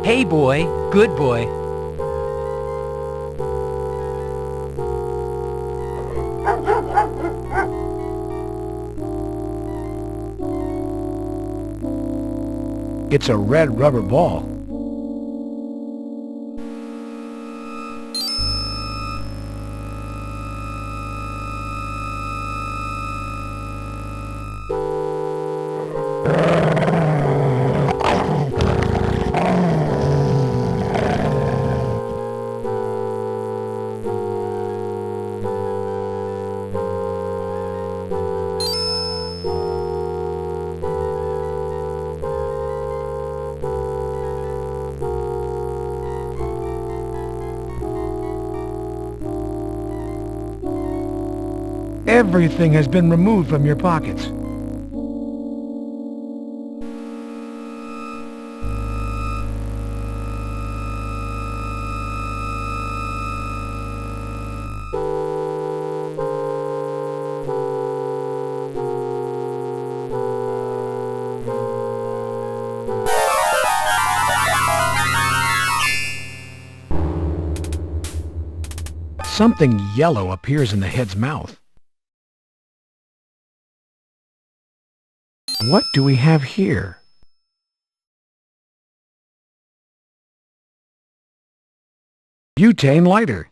Speaker 6: Hey boy, good boy.
Speaker 4: It's a red rubber ball. Everything has been removed from your pockets. Something yellow appears in the head's mouth. What do we have here? Butane lighter.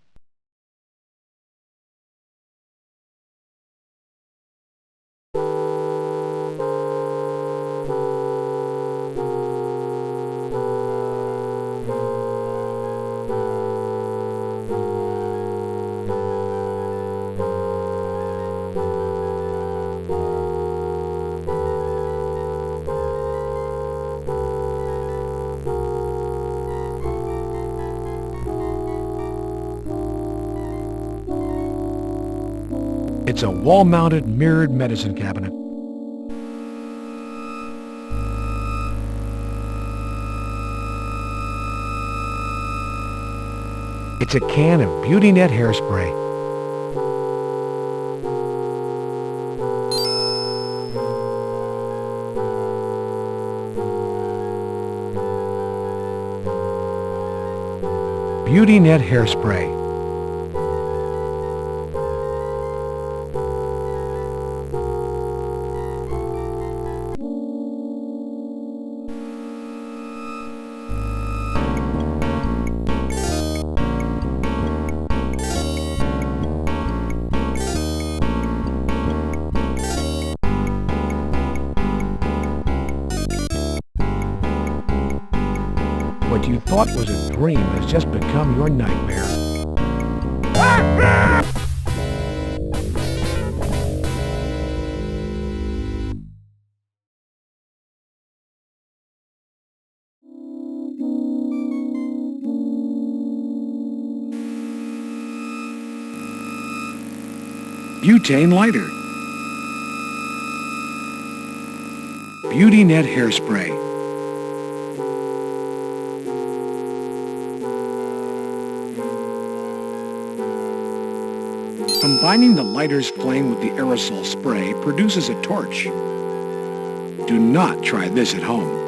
Speaker 4: It's a wall-mounted mirrored medicine cabinet. It's a can of Beauty Net hairspray. Beauty Net Hairspray. What you thought was a dream has just become your nightmare. Butane lighter. Beauty Net Hairspray. Combining the lighter's flame with the aerosol spray produces a torch. Do not try this at home.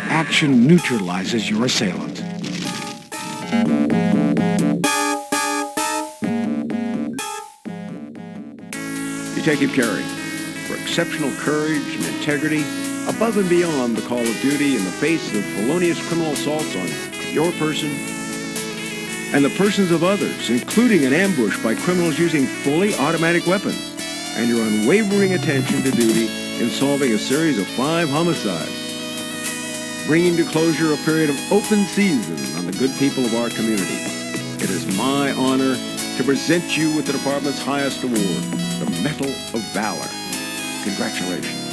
Speaker 4: Action neutralizes your assailant.
Speaker 18: Detective Carey, for exceptional courage and integrity, above and beyond the call of duty in the face of felonious criminal assaults on your person and the persons of others, including an ambush by criminals using fully automatic weapons, and your unwavering attention to duty in solving a series of 5 homicides, bringing to closure a period of open season on the good people of our community. It is my honor to present you with the department's highest award, the Medal of Valor. Congratulations.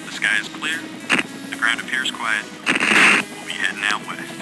Speaker 21: The sky is clear. The ground appears quiet. We'll be heading out west.